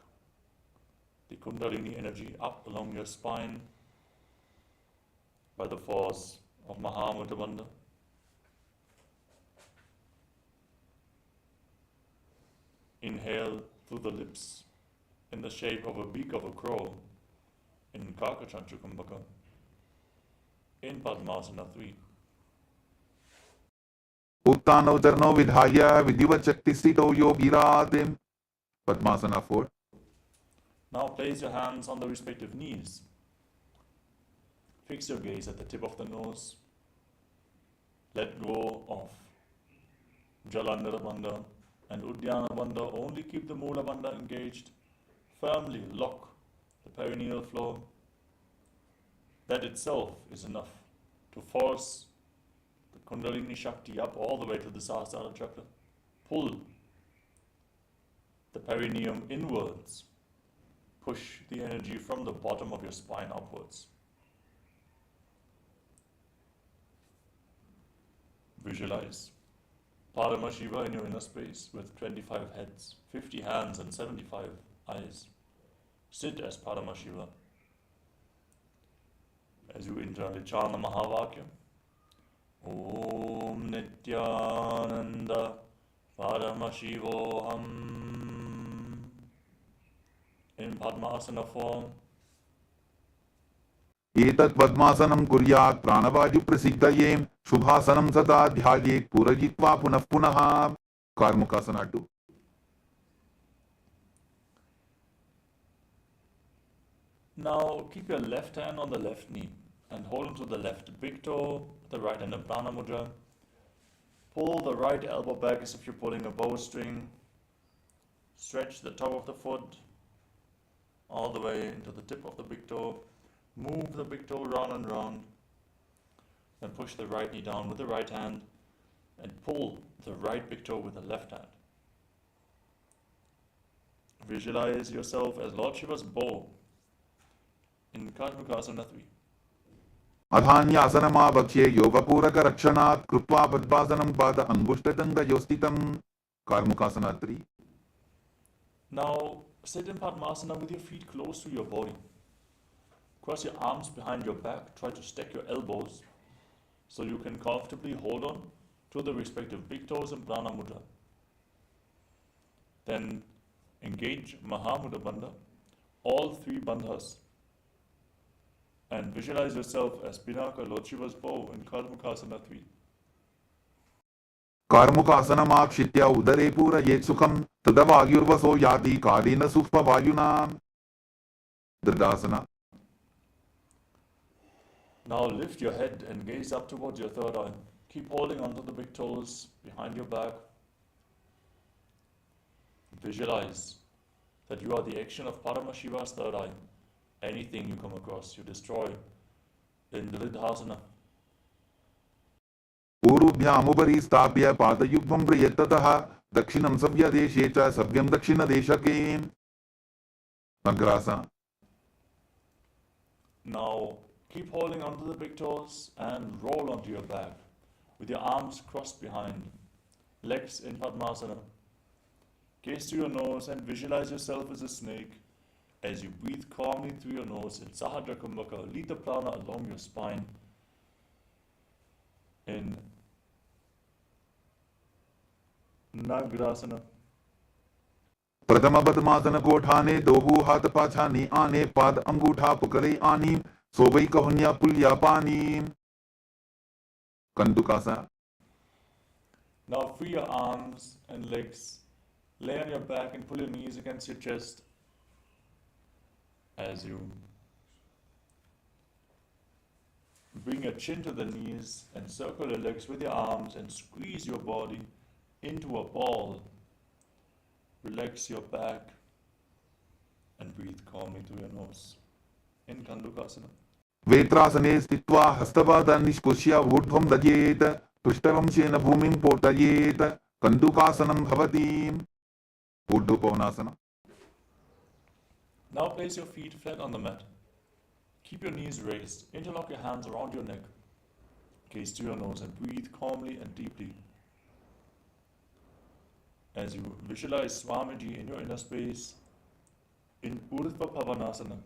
the Kundalini energy up along your spine by the force of Mahamudra Bandha. Inhale through the lips in the shape of a beak of a crow in Kakachanchukumbhaka in Padmasana 3. उत्तानौ चरणौ विधाय विधिवत् शक्तिस्थितौ योगिरात्. Padmasana 4. Now place your hands on the respective knees. Fix your gaze at the tip of the nose. Let go of Jalandhara Bandha and Uddiyana Bandha. Only keep the Mula Bandha engaged. Firmly lock the perineal floor. That itself is enough to force the Kundalini Shakti up all the way to the Sahasrara Chakra. Pull the perineum inwards. Push the energy from the bottom of your spine upwards. Visualize Paramashiva in your inner space with 25 heads, 50 hands and 75 eyes. Sit as Paramashiva. As you internally chant the Mahavakya, Om Nithyananda Paramashivoham. In Padmasana form. एतत् पद्मासनं कुर्यात् प्राणवायुप्रसिद्धये शुभासनं सदा ध्यायेत् पूरयित्वा पुनः पुनः. कार्मुकासना 2. Now keep your left hand on the left knee and hold onto the left big toe, the right hand in Prana Mudra. Pull the right elbow back as if you're pulling a bowstring. Stretch the top of the foot all the way into the tip of the big toe. Move the big toe round and round. Then push the right knee down with the right hand and pull the right big toe with the left hand. Visualize yourself as Lord Shiva's bow in Karmukasana 3. अधान्यासनमावक्ष्ये योगपूरकरक्षणात् कृत्वा पद्मासनं पाद अंगुष्ठतङ्गयोस्थितं. Karmukasana 3. Now sit in Padmasana with your feet close to your body. Cross your arms behind your back. Try to stack your elbows so you can comfortably hold on to the respective big toes in Prana Mudra. Then engage Mahamudra Bandha, all three bandhas, and visualize yourself as Pinaka, Lord Shiva's bow in Karmukasana 3. कार्मुकासनमाक्षित्य उदरे पूरयेत् सुखं तदवायुर्वसो याति कालेन सूक्ष्मवायुना. Dridasana. Now lift your head and gaze up towards your third eye. Keep holding onto the big toes behind your back. Visualize that you are the action of Paramashiva's third eye. Anything you come across, you destroy in Dridasana. पूर्वभ्यामुपरि स्थाप्य पादयुग्मं प्रयत्ततः दक्षिणं सव्यदेशे च सव्यं दक्षिणदेशके. Magrasana. Now keep holding onto the big toes and roll onto your back with your arms crossed behind, legs in Padmasana. Gaze to your nose and visualize yourself as a snake. As you breathe calmly through your nose in Sahadra Kumbhaka, lead the prana along your spine in Nagrasana. प्रथम पद्मासन कोठाने दोहु हाथ पाछाने आने पाद अंगूठा पकड़े आनी सोबई कहुन्या पुलिया पानी. Kandukasana. Now free your arms and legs. Lay on your back and pull your knees against your chest as you bring your chin to the knees and circle your legs with your arms and squeeze your body into a ball. Relax your back and breathe calmly through your nose in Kandukasana. वेत्रासने स्थित्वा हस्तपादान् निष्कुष्य ऊर्ध्वं दजेत् पृष्ठवंशेन भूमिं पोटयेत्. कन्दुकासनं भवति. ऊर्ध्वकोणासना. Now place your feet flat on the mat. Keep your knees raised. Interlock your hands around your neck. Gaze to your nose and breathe calmly and deeply. As you visualize Swamiji in your inner space in Urdhva Pavanasana.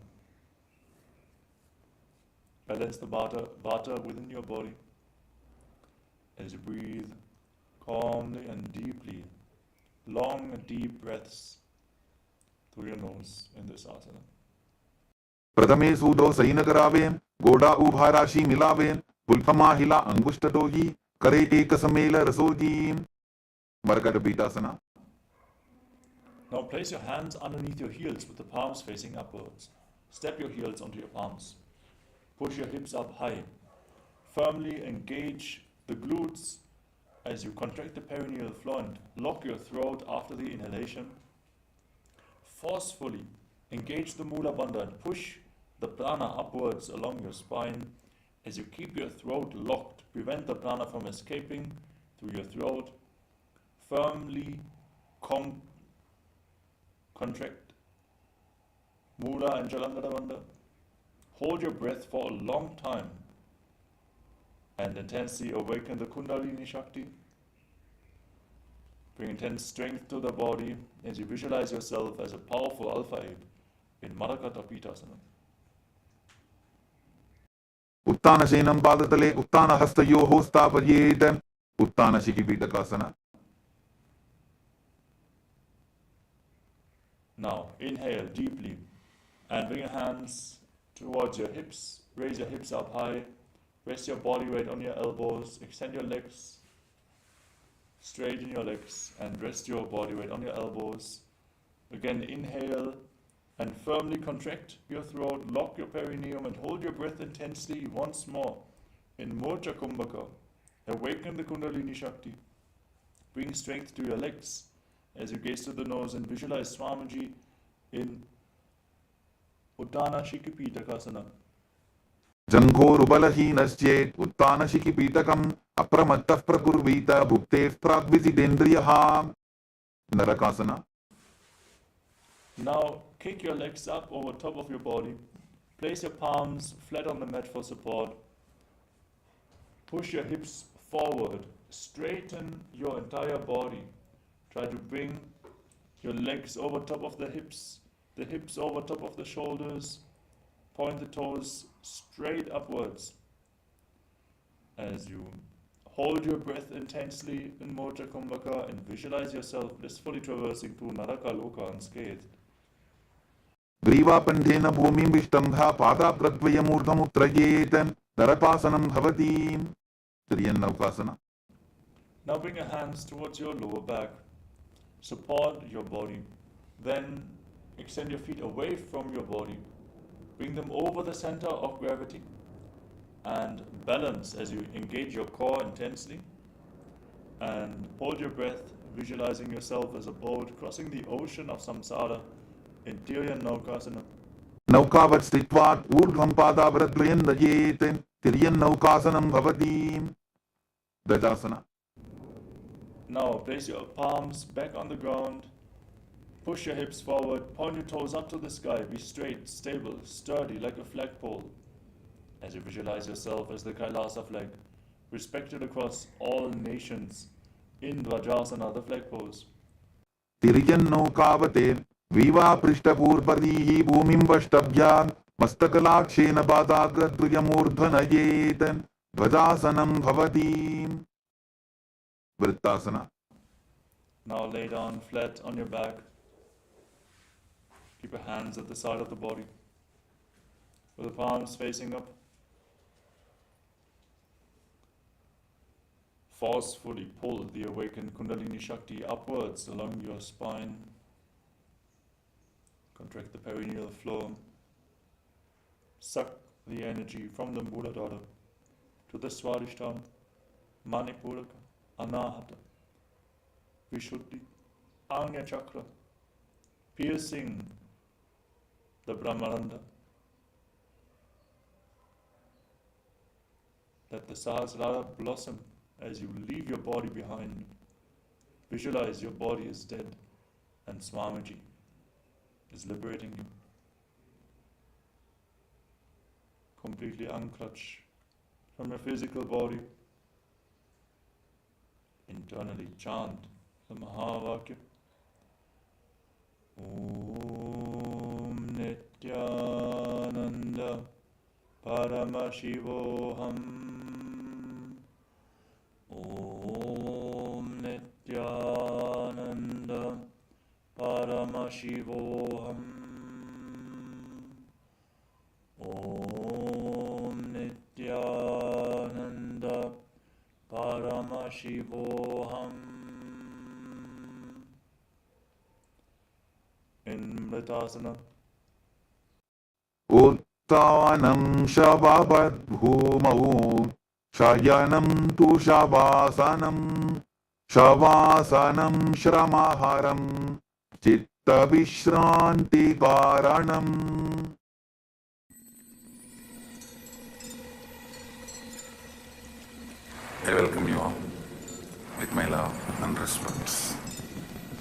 Balance the vata within your body as you breathe calmly and deeply. Long and deep breaths through your nose in this asana. प्रथमे सूदो San करावे गोड़ा उभा राशि मिलावे पुल्फमा हिला अंगुष्ठतोही करे एक समेल रसोजी. मरकट पीठासना. Now place your hands underneath your heels with the palms facing upwards. Step your heels onto your palms. Push your hips up high. Firmly engage the glutes as you contract the perineal floor and lock your throat after the inhalation. Forcefully engage the Mula Bandha and push the prana upwards along your spine as you keep your throat locked. Prevent the prana from escaping through your throat. Firmly contract Mula and Jalandhara Bandha. Hold your breath for a long time and intensely awaken the Kundalini Shakti. Bring intense strength to the body as you visualize yourself as a powerful alpha ape in Marakata Pītāsana. उत्तानशयनं पादतले उत्तानहस्तयोः स्थापयेत्. उत्तानशिखिपीठकासना. Now inhale deeply and bring your hands towards your hips. Raise your hips up high. Rest your body weight on your elbows. Extend your legs. Straighten your legs and rest your body weight on your elbows. Again, inhale and firmly contract your throat. Lock your perineum and hold your breath intensely once more in Mocha Kumbhaka. Awaken the Kundalini Shakti. Bring strength to your legs as you gaze to the nose and visualize Swamiji in Uttana Shikipītakasana. जङ्घोरुबलहीनश्चेत् उत्तानशिखिपीठकम् अप्रमत्तः प्रकुर्वीत भुक्तेः प्राग्विजितेन्द्रियः. नरकासना. Now kick your legs up over top of your body. Place your palms flat on the mat for support. Push your hips forward. Straighten your entire body. Try to bring your legs over top of the hips over top of the shoulders. Point the toes straight upwards. As you hold your breath intensely in Moja Kumbhaka and visualize yourself blissfully traversing through Naraka Loka unscathed. ग्रीवापन्थेन भूमिं विष्टम्भा पादाप्रद्वयमूर्धमुत्रयेत् नरकासनं भवति तिर्यन्नौकासना. Now bring your hands towards your lower back. Support your body. Then extend your feet away from your body. Bring them over the center of gravity. And balance as you engage your core intensely. And hold your breath, visualizing yourself as a boat crossing the ocean of samsara in Tiryannaukasana. नौकावत् स्थित्वा ऊर्ध्वं पादावरद्वयं नयेत् तिर्यन्नौकासनं भवति गजासना. Now place your palms back on the ground. Push your hips forward. Point your toes up to the sky. Be straight, stable, sturdy like a flagpole. As you visualize yourself as the Kailasa flag, respected across all nations in Dvajasana, the flag pose. तिर्यन्नौकावते विवापृष्ठपूर्वदीः भूमिं वष्टभ्या मस्तकलाक्षेन पादाग्रद्वयमूर्ध्वनयेत् ध्वजासनं भवति वृत्तासना. Now lay down flat on your back. Keep your hands at the side of the body, with the palms facing up. Forcefully pull the awakened Kundalini Shakti upwards along your spine. Contract the perineal floor. Suck the energy from the Muladhara to the Swadhisthana, Manipuraka, Anahata, Vishuddhi, Anya Chakra, piercing the Brahmaranda. Let the Sahasrara blossom as you leave your body behind. Visualize your body is dead and Swamiji is liberating you. Completely unclutch from your physical body. Internally chant the Mahavakya. Om Nithyananda Paramashivoham. Om Nithyananda Paramashivoham. Om Nithyananda Paramashivoham. In Mritasana. उत्तानं शवावद्भूमौ शयनं तु शवासनं शवासनं श्रमहरं चित्तविश्रान्तिकारणम्. I welcome you all with my love and respect.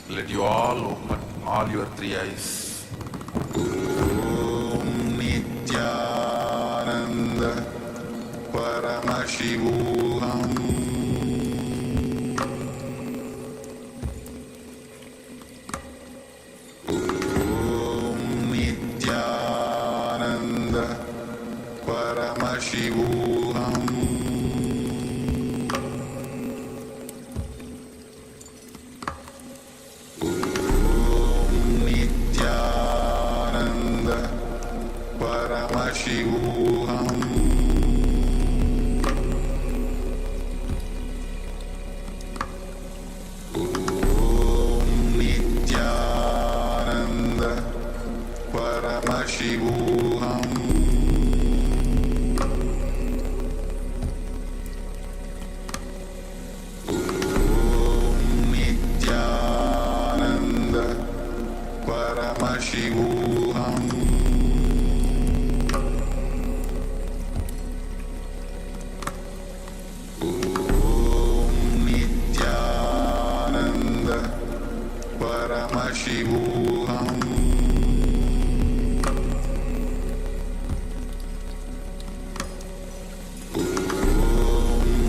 Let you all open all your three eyes. Nithyananda Paramashivoham. Om Nithyananda Paramashivoham. Paramashivoham. Om Nithyananda Paramashivoham. Om Nithyananda Paramashivoham. Paramashivoham. Om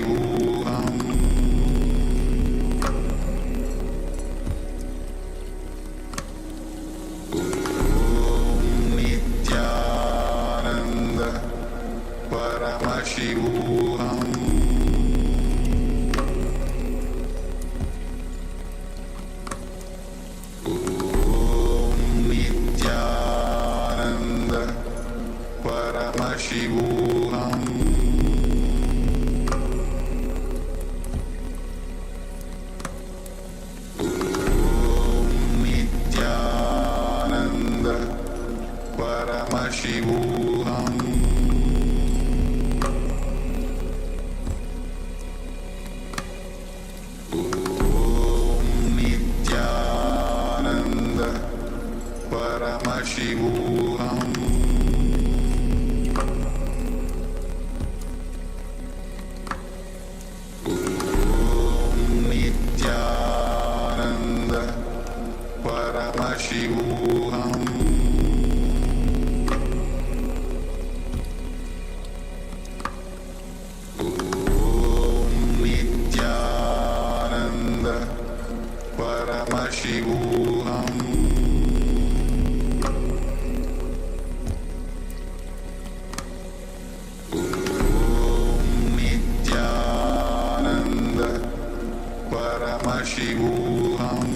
Paramashivoham. Nithyananda Paramashivoham. Nithyananda Paramashivoham. Nithyananda Paramashivoham. Nithyananda Paramashivoham. Nithyananda Paramashivoham. Nithyananda Paramashivoham. Nithyananda Paramashivoham.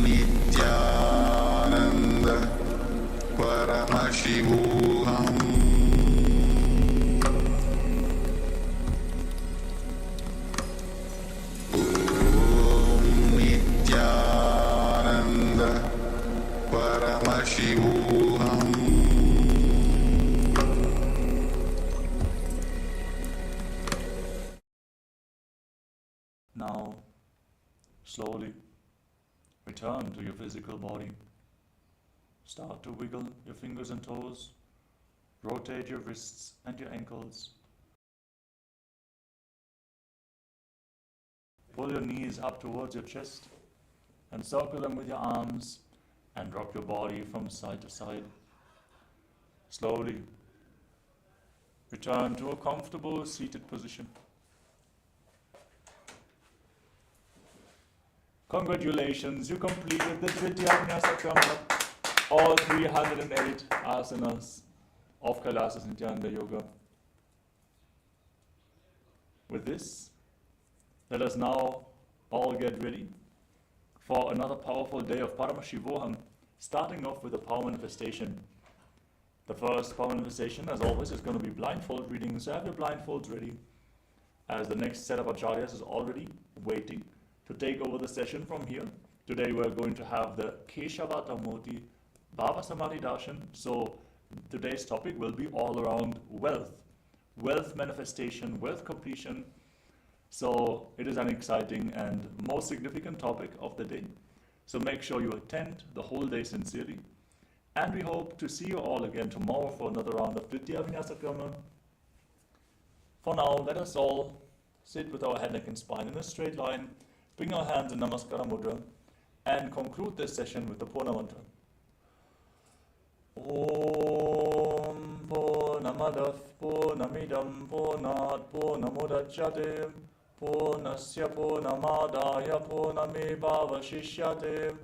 Nithyananda Paramashivoham. Nithyananda Paramashivoham. Now, slowly return to your physical body. Start to wiggle your fingers and toes. Rotate your wrists and your ankles. Pull your knees up towards your chest and circle them with your arms and rock your body from side to side. Slowly return to a comfortable seated position. Congratulations, you completed the Nithyananda, all 308 asanas of Kailasa's Nithyananda Yoga. With this, let us now all get ready for another powerful day of Paramashivoham, starting off with a power manifestation. The first power manifestation, as always, is going to be blindfold reading, so have your blindfolds ready, as the next set of acharyas is already waiting to take over the session from here. Today we are going to have the Keshavata Moti Bhava Samadhi Darshan. So today's topic will be all around wealth manifestation, wealth completion. So it is an exciting and most significant topic of the day. So make sure you attend the whole day sincerely. And we hope to see you all again tomorrow for another round of Dvitiya Vinyasa Karma. For now, let us all sit with our head, neck and spine in a straight line, bring our hands in Namaskara Mudra, and conclude this session with the Purna Mantra. Om Purnamadav Purnamidam Purnat Purnamudachyate Purnasya Purnamadaya Purnamevavashishyate.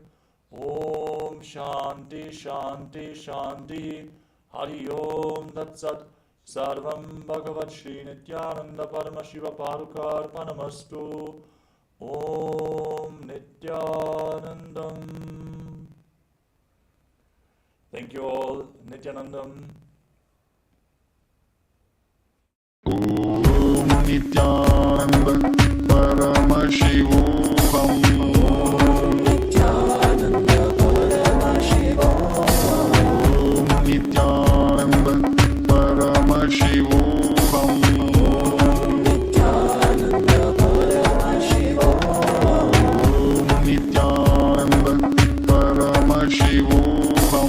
Om Shanti Shanti Shanti. Hari Om Tat Sat. Sarvam Bhagavat Shri Nithyananda Paramashiva Parukar Panamastu. Om Nithyanandam. Thank you all, Nithyanandam. Om Nithyananda Paramashivoham. Om Nithyananda Paramashivoham. Om Nithyananda Paramashivoham. Om Nithyananda Paramashivoham. Om Nithyananda Paramashivoham.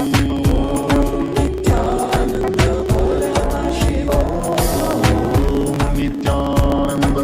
Nithyananda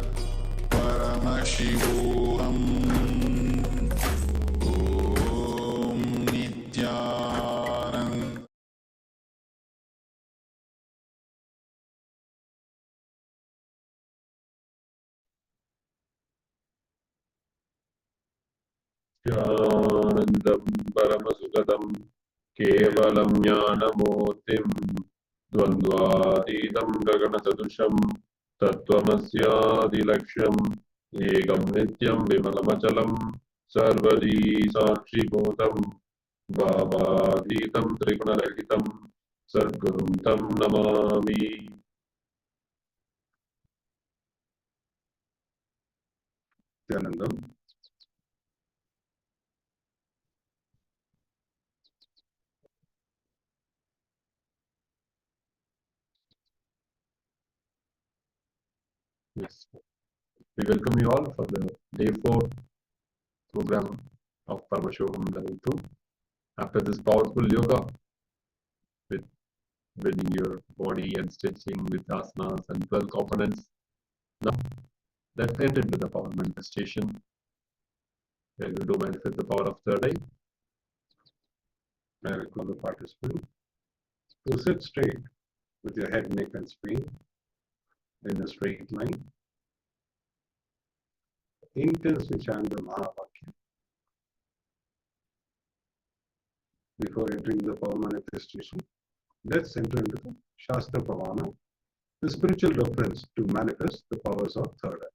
नित्यानन्दं परमसुखदं केवलं ज्ञानमूर्तिं द्वन्द्वातीतं गगनसदृशं तत्त्वमस्यादिलक्ष्यम् एकं नित्यं विमलमचलं सर्वदी साक्षिभूतं भावातीतं त्रिगुणरहितं सद्गुरुं तं Namami. Nithyananda. Yes. We welcome you all for the day 4 program of Paramashivoham Level-2. After this powerful yoga with bending your body and stretching with asanas and 12 components, now let's enter into the power manifestation. We are going to manifest the power of third eye. I request the participant to sit straight with your head, neck, and spine in a straight line. Intensely chant the Mahavakya. Before entering the power manifestation, let's enter into the Shastra Pramana, the spiritual reference to manifest the powers of third eye.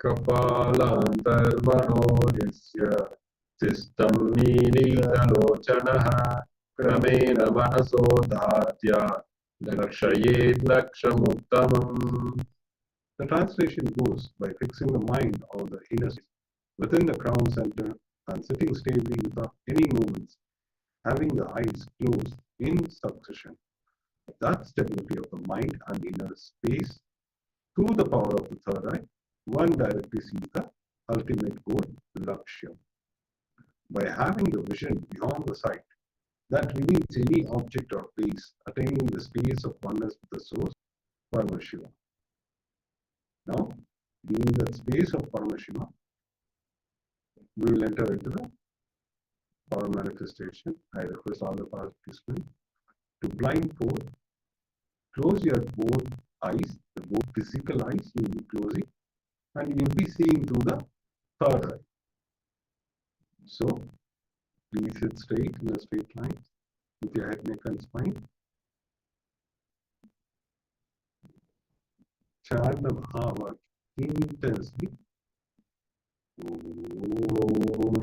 Kapalantarmanoyasya sistam nilitalochanaha kramena manaso dhatya lakshayet lakshamuttamam. The translation goes by fixing the mind on the inner space within the crown center and sitting stably without any movements, having the eyes closed in succession. That stability of the mind and inner space through the power of the third eye, one directly sees the ultimate goal, Lakshya. By having the vision beyond the sight that reveals any object or place, attaining the space of oneness with the source, Paramashiva. Now, being in that space of Paramashiva, we will enter into the power manifestation. I request all the participants to blindfold, close your both eyes, the both physical eyes you will be closing, and you will be seeing through the third eye. So, please sit straight in a straight line with your head, neck, and spine. Chant the Mahavakya intensely. Om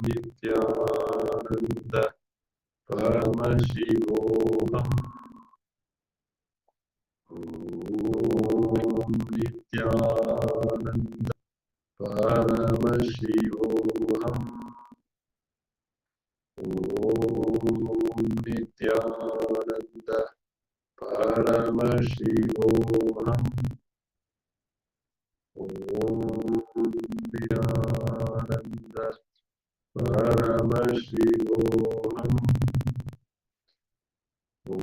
Nithyananda Paramashivoham. Om Nithyananda Paramashivoham. Om Nithyananda Paramashivoham. Om Nithyananda Paramashivoham. Om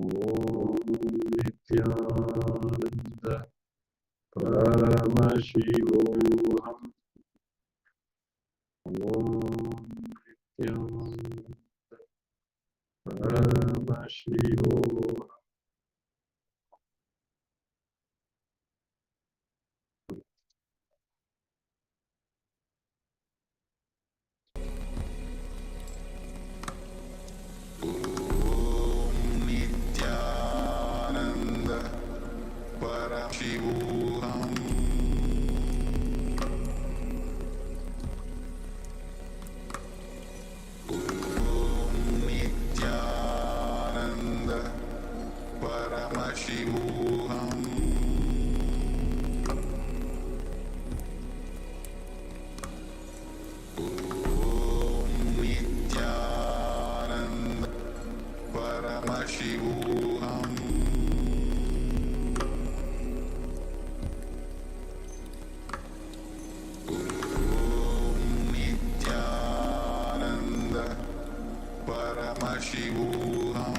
Nithyananda Paramashivoham. Om Nithyananda Paramashivoham. Nithyananda Paramashivoham. Nithyananda Paramashivoham. Nithyananda Paramashivoham. Nithyananda Paramashivoham.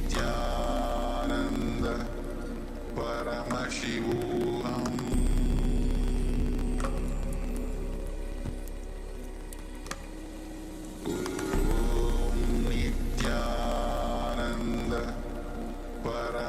Nithyananda Paramashivoham. Nithyananda Paramashivoham.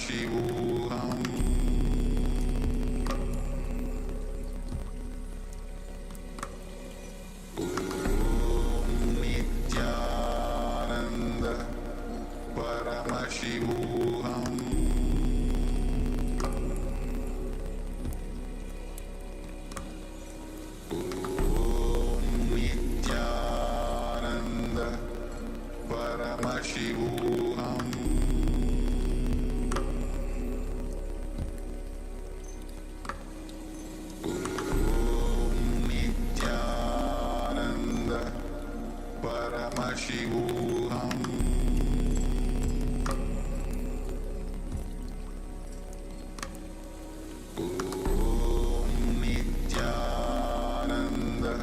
Paramashivoham. Nithyananda Paramashivoham. Nithyananda Paramashivoham. Nithyananda Paramashivoham. Nithyananda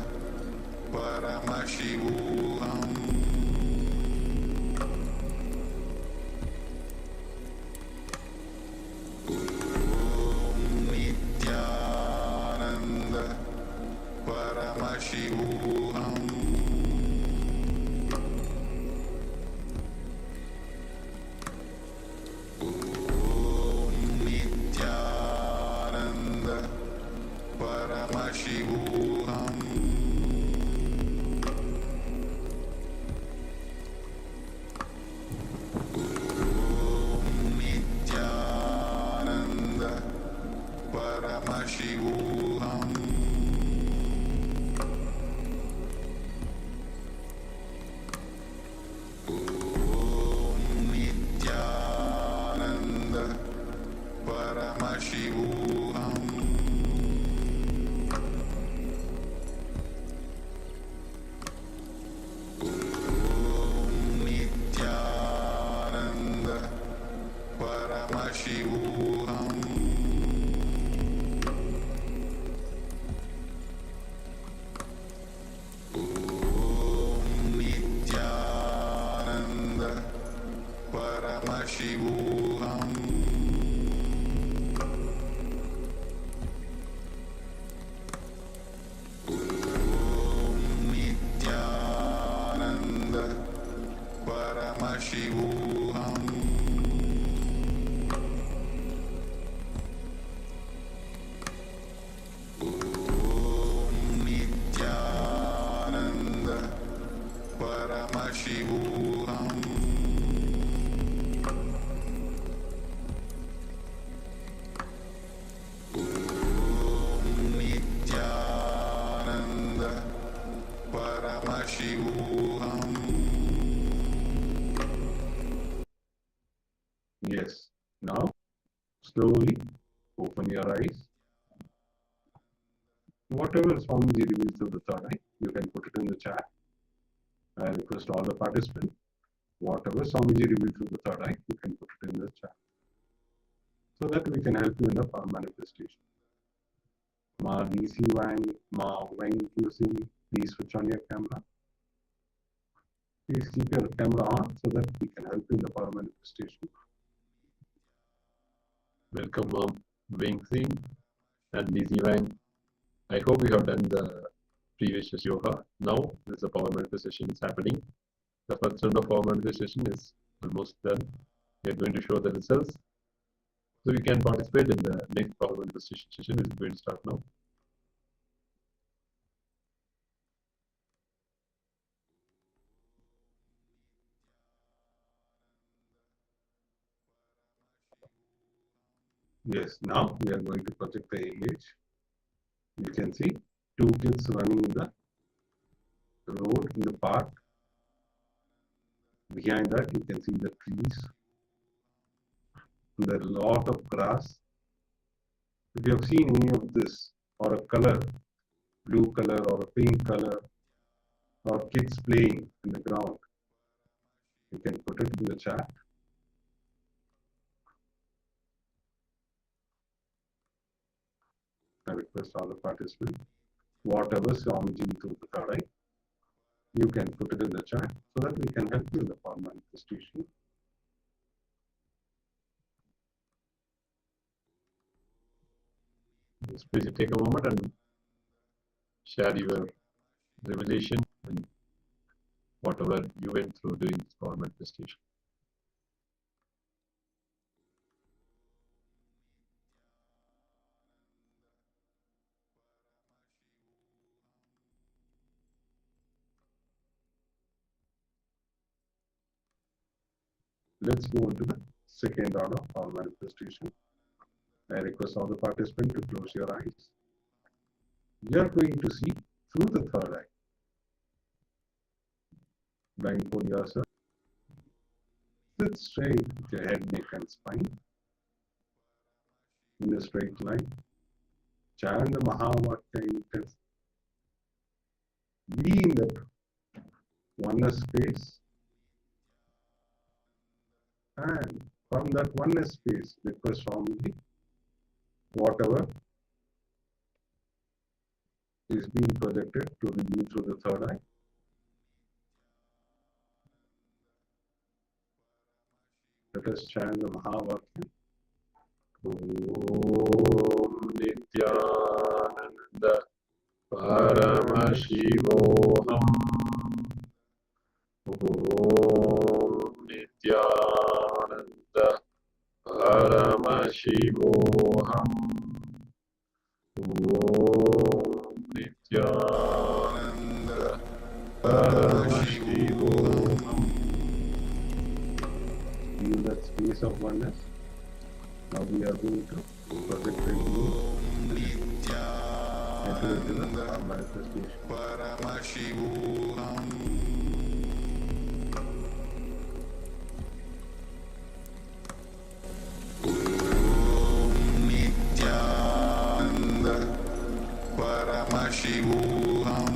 Paramashivoham. Nithyananda Paramashivoham. Nithyananda Paramashivoham. Nithyananda Paramashivoham. Nithyananda Paramashivoham. Nithyananda Paramashivoham. Nithyananda Paramashivoham. Nithyananda Paramashivoham. Nithyananda Paramashivoham. Nithyananda Paramashivoham. Yes. Now, slowly open your eyes. Whatever Swamiji reveals of the third eye, you can put it in the chat. I request all the participants, whatever Swamiji reveals of the third eye, you can put it in the chat, so that we can help you in the power manifestation. Ma DC Wang, Ma Wang using, please switch on your camera. Please keep your camera on so that we can help you in the power manifestation. Welcome, Wing Sing and Lizzie Wang. I hope we have done the previous yoga. Now, there's a power manifestation is happening. The first round of power manifestation is almost done. We are going to show the results. So you can participate in the next power manifestation session, which is going to start now. Yes, now we are going to project the image. You can see two kids running in the road in the park. Behind that, you can see the trees. There is a lot of grass. If you have seen any of this, or a color, blue color or a pink color, or kids playing in the ground, you can put it in the chat. I request all the participants, whatever Swamiji through the third eye, you can put it in the chat so that we can help you in the power manifestation. Yes, please take a moment and share your revelation and whatever you went through during this power manifestation. Let's move into the second round of our manifestation. I request all the participants to close your eyes. You are going to see through the third eye. Blindfold yourself. Sit straight with your head, neck, and spine in a straight line. Chant the Mahavakya intensely. Be in that oneness space, and from that oneness space, request strongly whatever is being projected to remove through the third eye. Let us chant the Mahavakya. Om Nithyananda Paramashivoham. Om Nithyananda Paramashivoham. Om Nithyananda Paramashivoham. Feel that space of oneness. Now we are going to project and move into the manifestation. Paramashivoham. Nithyananda Paramashivoham.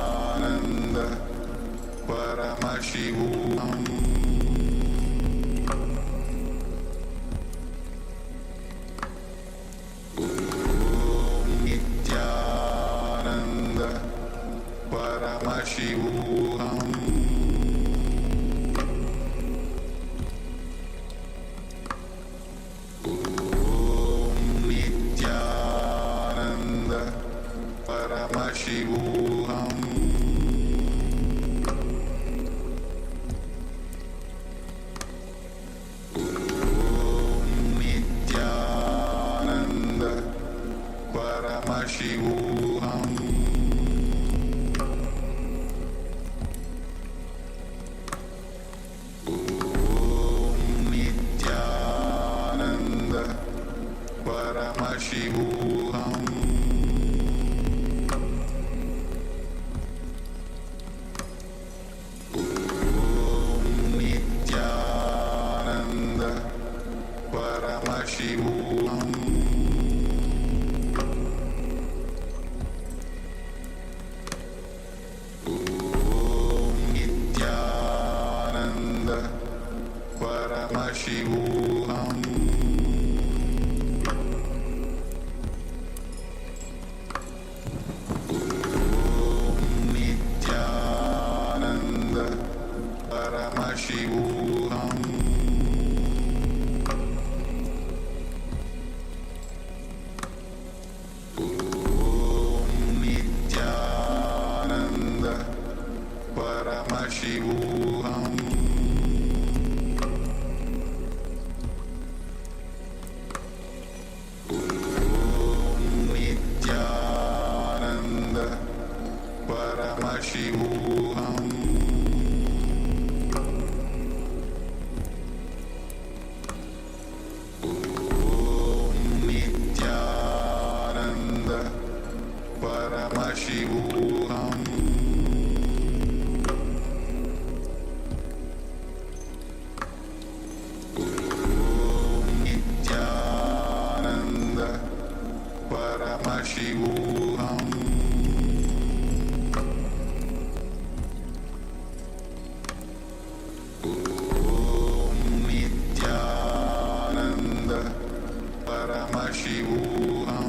Nithyananda Paramashivoham. Nithyananda Paramashivoham. Nithyananda Paramashivoham. Nithyananda Paramashivoham. Nithyananda Paramashivoham. Nithyananda Paramashivoham. Nithyananda Paramashivoham. Nithyananda Paramashivoham. Nithyananda Paramashivoham. Nithyananda Paramashivoham. Nithyananda Paramashivoham. Nithyananda Paramashivoham. Nithyananda Paramashivoham.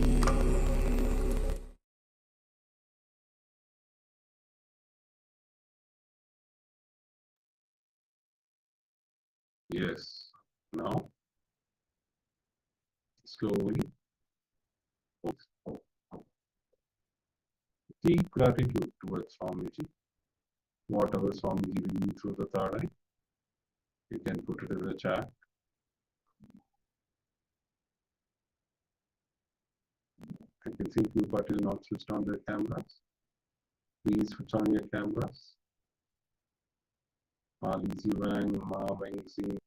Yes. Now, slowly, deep gratitude towards Swamiji. Whatever Swamiji revealed through the third eye, you can put it in the chat. I can see few parties not switched on their cameras. Please switch on your cameras. Ali Zivang, Ma Wang Sing.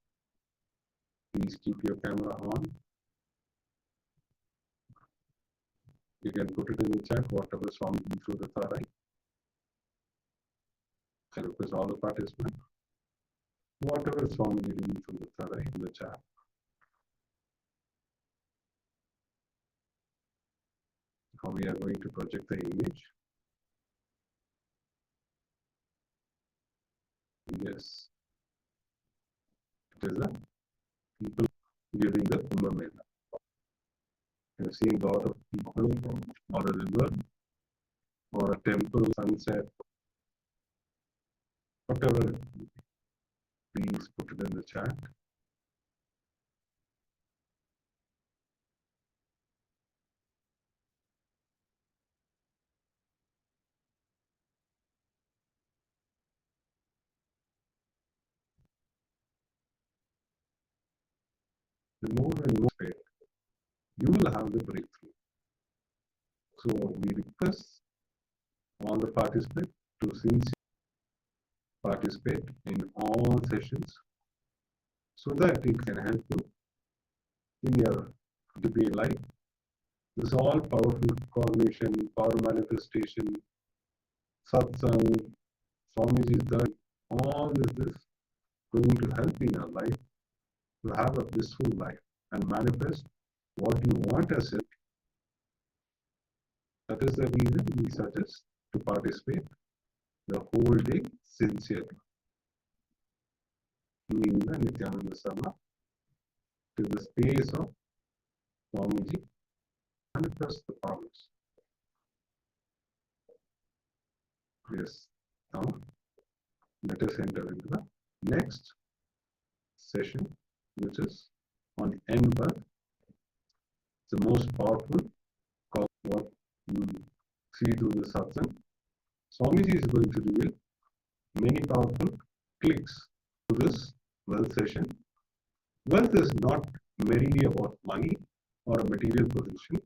Please keep your camera on. You can put it in the chat, whatever Swamiji through the third eye. I request all the participants. Whatever Swamiji revealed through the third eye in the chat. Now we are going to project the image. Yes. It is the people during the Kumbh Mela. You have seen a lot of people or a river or a temple sunset. Whatever, please put it in the chat. The more and more faith, you will have the breakthrough. So we request all the participants to sincerely participate in all sessions so that it can help you in your day life. This is all powerful cognition, power manifestation, satsang, Swamiji's done. All this is going to help in your life to have a blissful life and manifest what you want as it. That is the reason we suggest to participate the whole day sincerely. Doing the Nithyananda Sama to the space of Swamiji manifest the promise. Yes. Now let us enter into the next session, which is on EnWealth. It's the most powerful cause what you see through the satsang. Swamiji is going to reveal many powerful clicks to this wealth session. Wealth is not merely about money or a material position.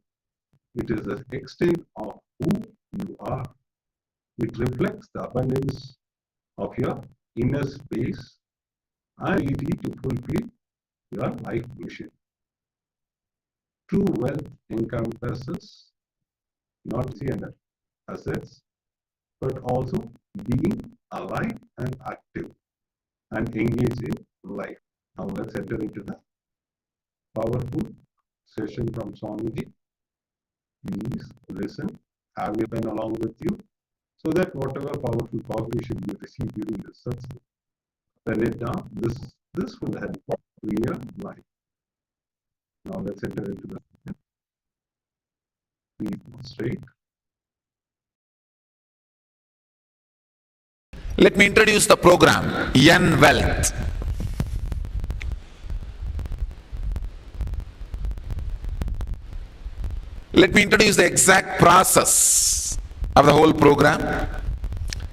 It is the extent of who you are. It reflects the abundance of your inner space and ability to fulfill your life mission. True wealth encompasses not the assets, but also being alive and active and engaged in life. Now let's enter into the powerful session from Swamiji. Please listen, have your pen along with you, so that whatever powerful cognition you receive during this satsang, pen it down. This will help you in your life. Now let's enter into the session. Please straight. Let me introduce the program, EnWealth. Let me introduce the exact process of the whole program.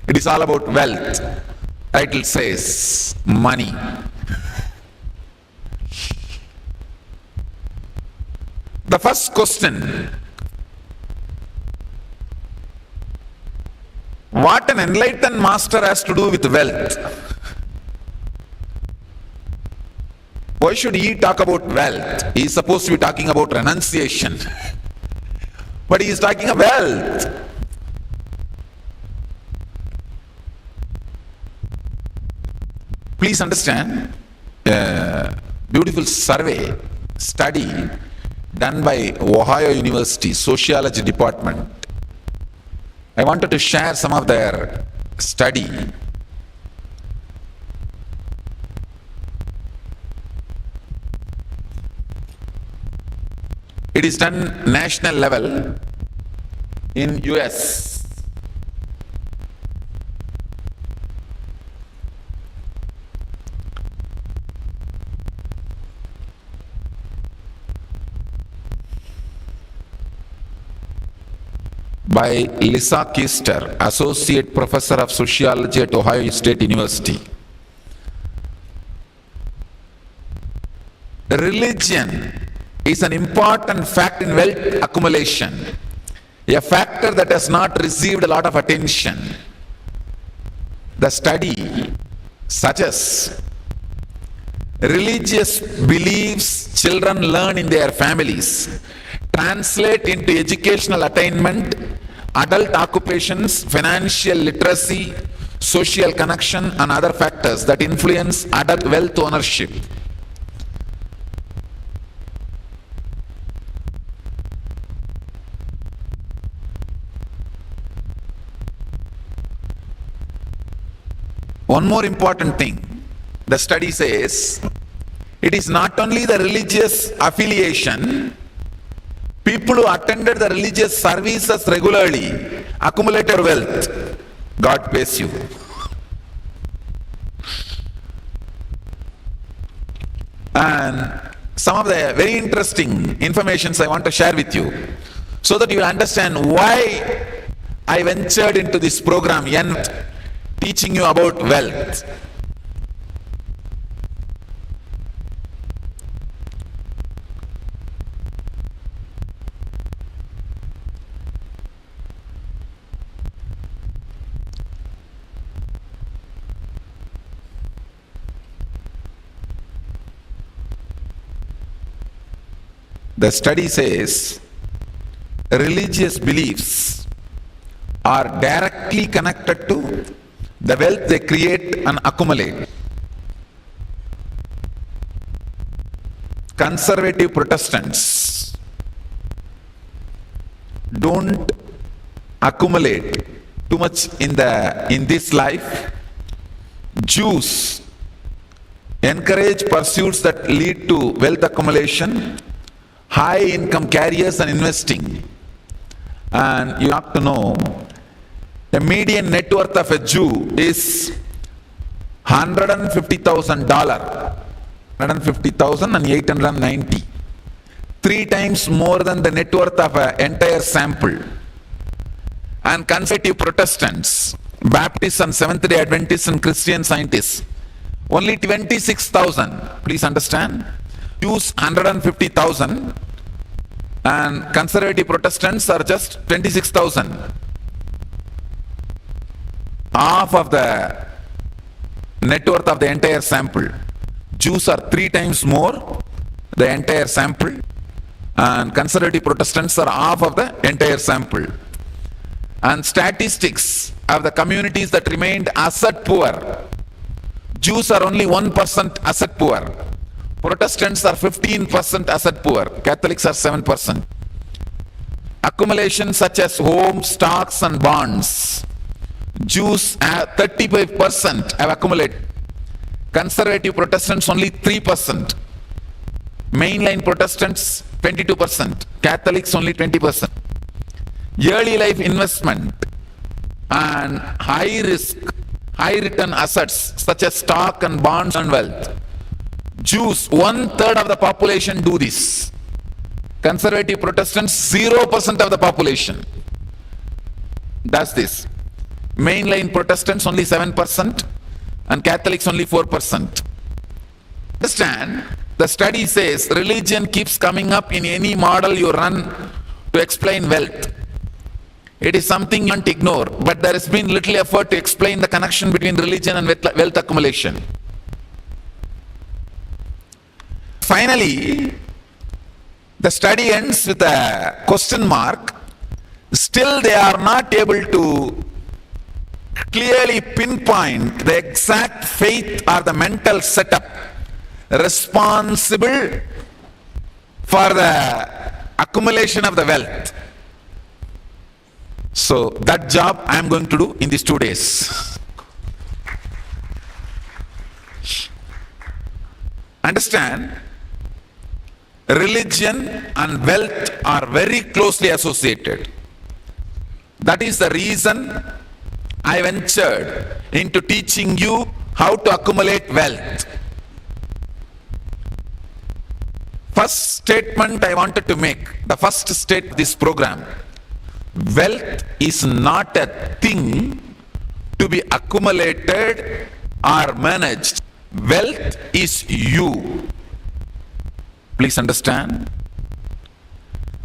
It is all about wealth. Title says money. The first question: what an enlightened master has to do with wealth? Why should he talk about wealth? He is supposed to be talking about renunciation. But he is talking about wealth. Please understand, a beautiful survey, study done by Ohio University Sociology Department. I wanted to share some of their study. It is done national level in US. by Lisa Kister, Associate Professor of Sociology at Ohio State University. Religion is an important factor in wealth accumulation, a factor that has not received a lot of attention. The study suggests religious beliefs children learn in their families translate into educational attainment, adult occupations, financial literacy, social connection, and other factors that influence adult wealth ownership. One more important thing, the study says, it is not only the religious affiliation, people who attended the religious services regularly accumulated wealth. God bless you. And some of the very interesting informations I want to share with you, so that you will understand why I ventured into this program, teaching you about wealth. The study says religious beliefs are directly connected to the wealth they create and accumulate. Conservative Protestants don't accumulate too much in this life. Jews encourage pursuits that lead to wealth accumulation, high income carriers, and investing. And you have to know, the median net worth of a Jew is $150,000, $150,890, 3 times more than the net worth of an entire sample. And conservative Protestants, Baptists and Seventh-day Adventists and Christian Scientists, only 26,000. Please understand, Jews 150,000 and conservative Protestants are just 26,000. Half of the net worth of the entire sample. Jews are 3 times more the entire sample, and conservative Protestants are half of the entire sample. And statistics of the communities that remained asset poor, Jews are only 1% asset poor, Protestants are 15% asset poor, Catholics are 7%. Accumulations such as homes, stocks and bonds, Jews 35% have accumulated. Conservative Protestants only 3%. Mainline Protestants 22%. Catholics only 20%. Early life investment and high risk, high return assets such as stock and bonds and wealth, Jews 1/3 of the population do this. Conservative Protestants 0% of the population does this. Mainline Protestants only 7% and Catholics only 4%. Understand, the study says religion keeps coming up in any model you run to explain wealth. It is something you can't ignore, but there has been little effort to explain the connection between religion and wealth accumulation. Finally, the study ends with a question mark. Still they are not able to clearly pinpoint the exact faith or the mental setup responsible for the accumulation of the wealth. So that job I am going to do in these 2 days. Understand, religion and wealth are very closely associated. That is the reason I ventured into teaching you how to accumulate wealth. First statement I wanted to make, the first state of this program. Wealth is not a thing to be accumulated or managed. Wealth is you. Please understand.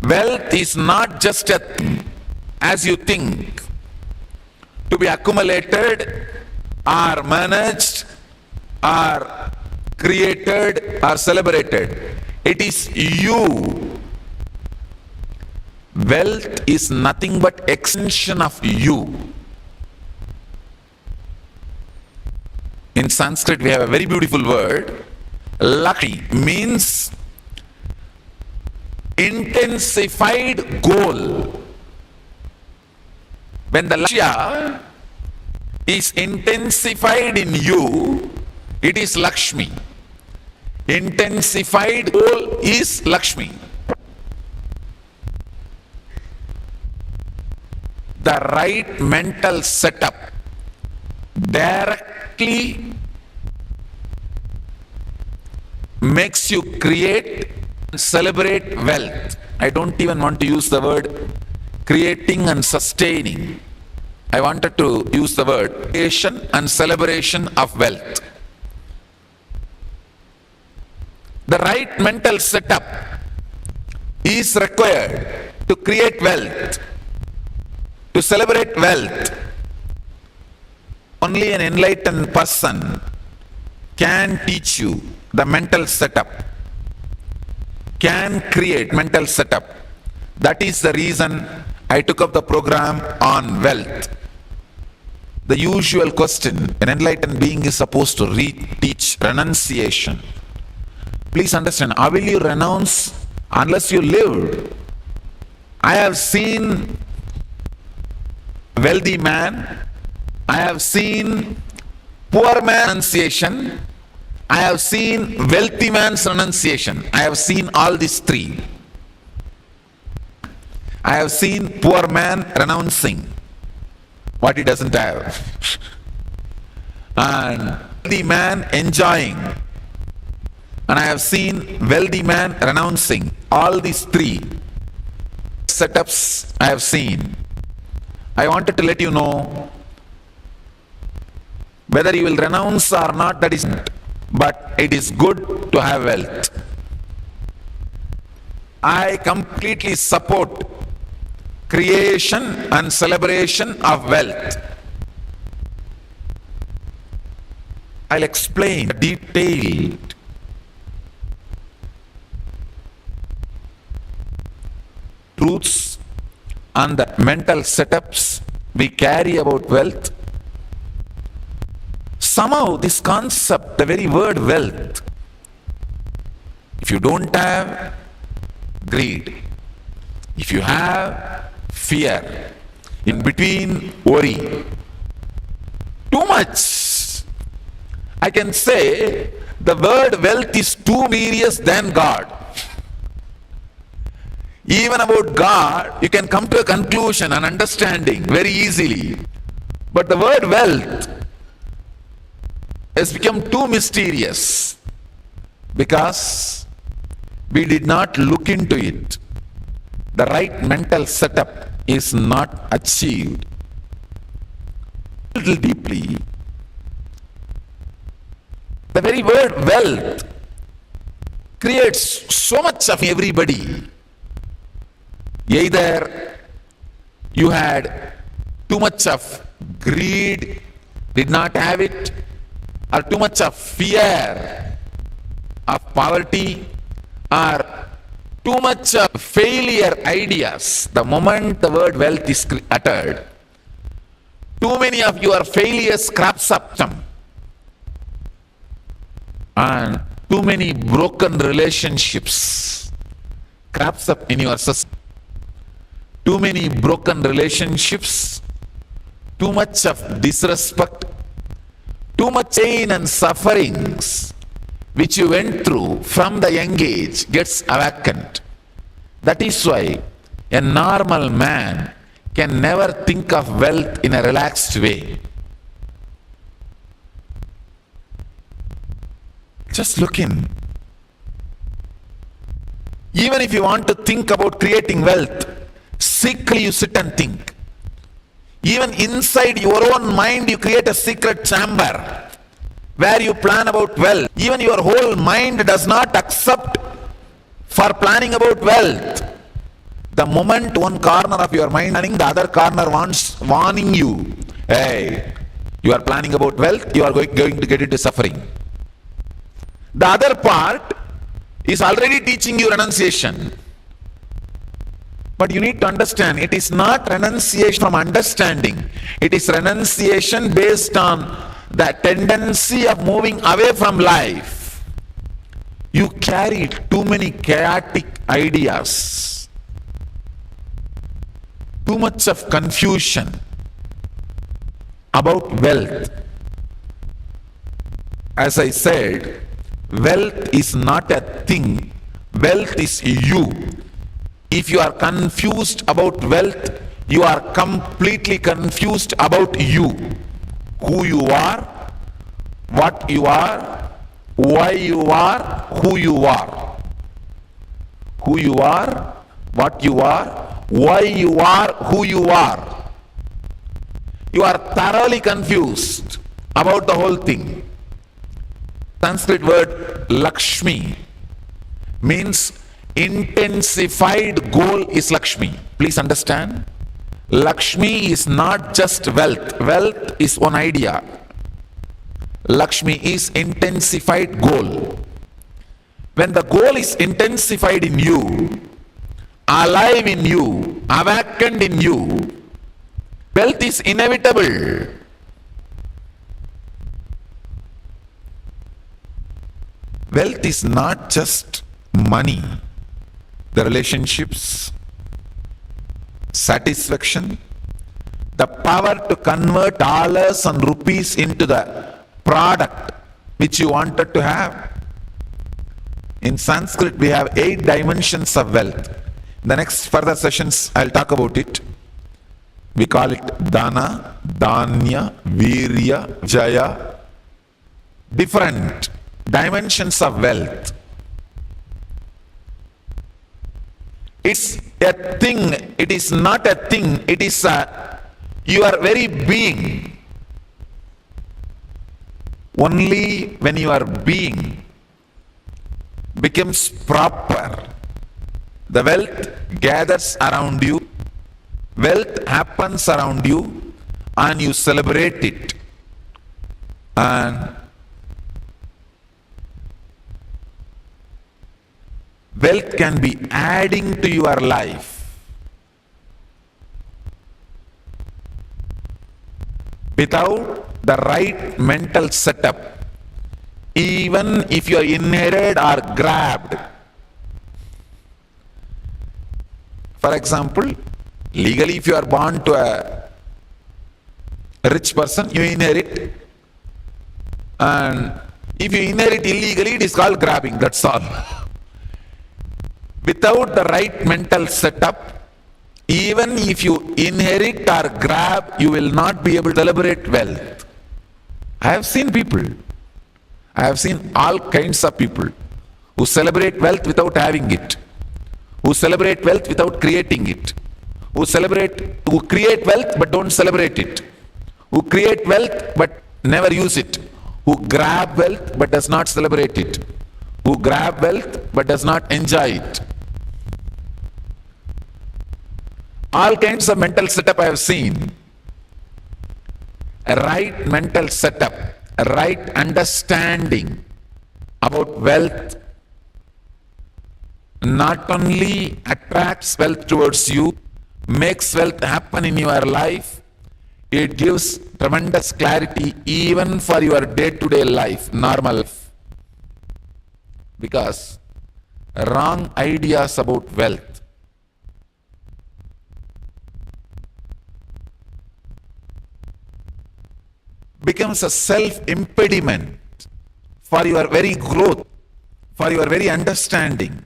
Wealth is not just a thing as you think to be accumulated or managed or created or celebrated. It is you. Wealth is nothing but extension of you. In Sanskrit, we have a very beautiful word. Lakshmi means intensified goal. When the Lakshya is intensified in you, it is Lakshmi. Intensified goal is Lakshmi. The right mental setup directly makes you create and celebrate wealth. I don't even want to use the word creating and sustaining. I wanted to use the word creation and celebration of wealth. The right mental setup is required to create wealth, to celebrate wealth. Only an enlightened person can teach you the mental setup, can create mental setup. That is the reason I took up the program on wealth. The usual question an enlightened being is supposed to teach renunciation. Please understand, how will you renounce unless you lived? I have seen wealthy man, I have seen poor man renunciation, I have seen wealthy man's renunciation. I have seen all these three. I have seen poor man renouncing what he doesn't have, and wealthy man enjoying, and I have seen wealthy man renouncing. All these three setups I have seen. I wanted to let you know whether you will renounce or not, that is not, but it is good to have wealth. I completely support creation and celebration of wealth. I'll explain detailed truths and the mental setups we carry about wealth. Somehow this concept, the very word wealth, if you don't have, greed. If you have, fear. In between, worry. Too much. I can say the word wealth is too serious than God. Even about God, you can come to a conclusion and understanding very easily. But the word wealth has become too mysterious because we did not look into it. The right mental setup is not achieved. A little deeply, the very word wealth creates so much of everybody. Either you had too much of greed, did not have it, or too much of fear of poverty, or too much of failure ideas. The moment the word wealth is uttered, too many of your failures crops up them, and too many broken relationships crops up in your system. Too many broken relationships, too much of disrespect, too much pain and sufferings which you went through from the young age gets awakened. That is why a normal man can never think of wealth in a relaxed way. Just look in. Even if you want to think about creating wealth, secretly you sit and think. Even inside your own mind, you create a secret chamber where you plan about wealth. Even your whole mind does not accept for planning about wealth. The moment one corner of your mind planning, the other corner wants warning you. Hey, you are planning about wealth, you are going to get into suffering. The other part is already teaching you renunciation. But you need to understand, it is not renunciation from understanding. It is renunciation based on the tendency of moving away from life. You carry too many chaotic ideas, too much of confusion about wealth. As I said, wealth is not a thing, wealth is you. If you are confused about wealth, you are completely confused about you. Who you are, what you are, why you are, who you are. Who you are, what you are, why you are, who you are. You are thoroughly confused about the whole thing. Sanskrit word Lakshmi means intensified goal is Lakshmi. Please understand, Lakshmi is not just wealth. Wealth is one idea. Lakshmi is intensified goal. When the goal is intensified in you, alive in you, awakened in you, wealth is inevitable. Wealth is not just money. The relationships, satisfaction, the power to convert dollars and rupees into the product which you wanted to have. In Sanskrit, we have 8 dimensions of wealth. In the next further sessions, I'll talk about it. We call it Dana, Danya, Virya, Jaya. Different dimensions of wealth. It's a thing, it is not a thing, it is your very being. Only when your being becomes proper, the wealth gathers around you, wealth happens around you, and you celebrate it. And wealth can be adding to your life. Without the right mental setup, even if you are inherited or grabbed. For example, legally if you are born to a rich person, you inherit. And if you inherit illegally, it is called grabbing, that's all. Without the right mental setup, even if you inherit or grab, you will not be able to celebrate wealth. I have seen people, I have seen all kinds of people who celebrate wealth without having it, who celebrate wealth without creating it, who create wealth but don't celebrate it, who create wealth but never use it, who grab wealth but does not celebrate it, who grab wealth but does not enjoy it. All kinds of mental setup I have seen. A right mental setup, a right understanding about wealth not only attracts wealth towards you, makes wealth happen in your life, it gives tremendous clarity even for your day-to-day life, normal life. Because wrong ideas about wealth becomes a self-impediment for your very growth, for your very understanding,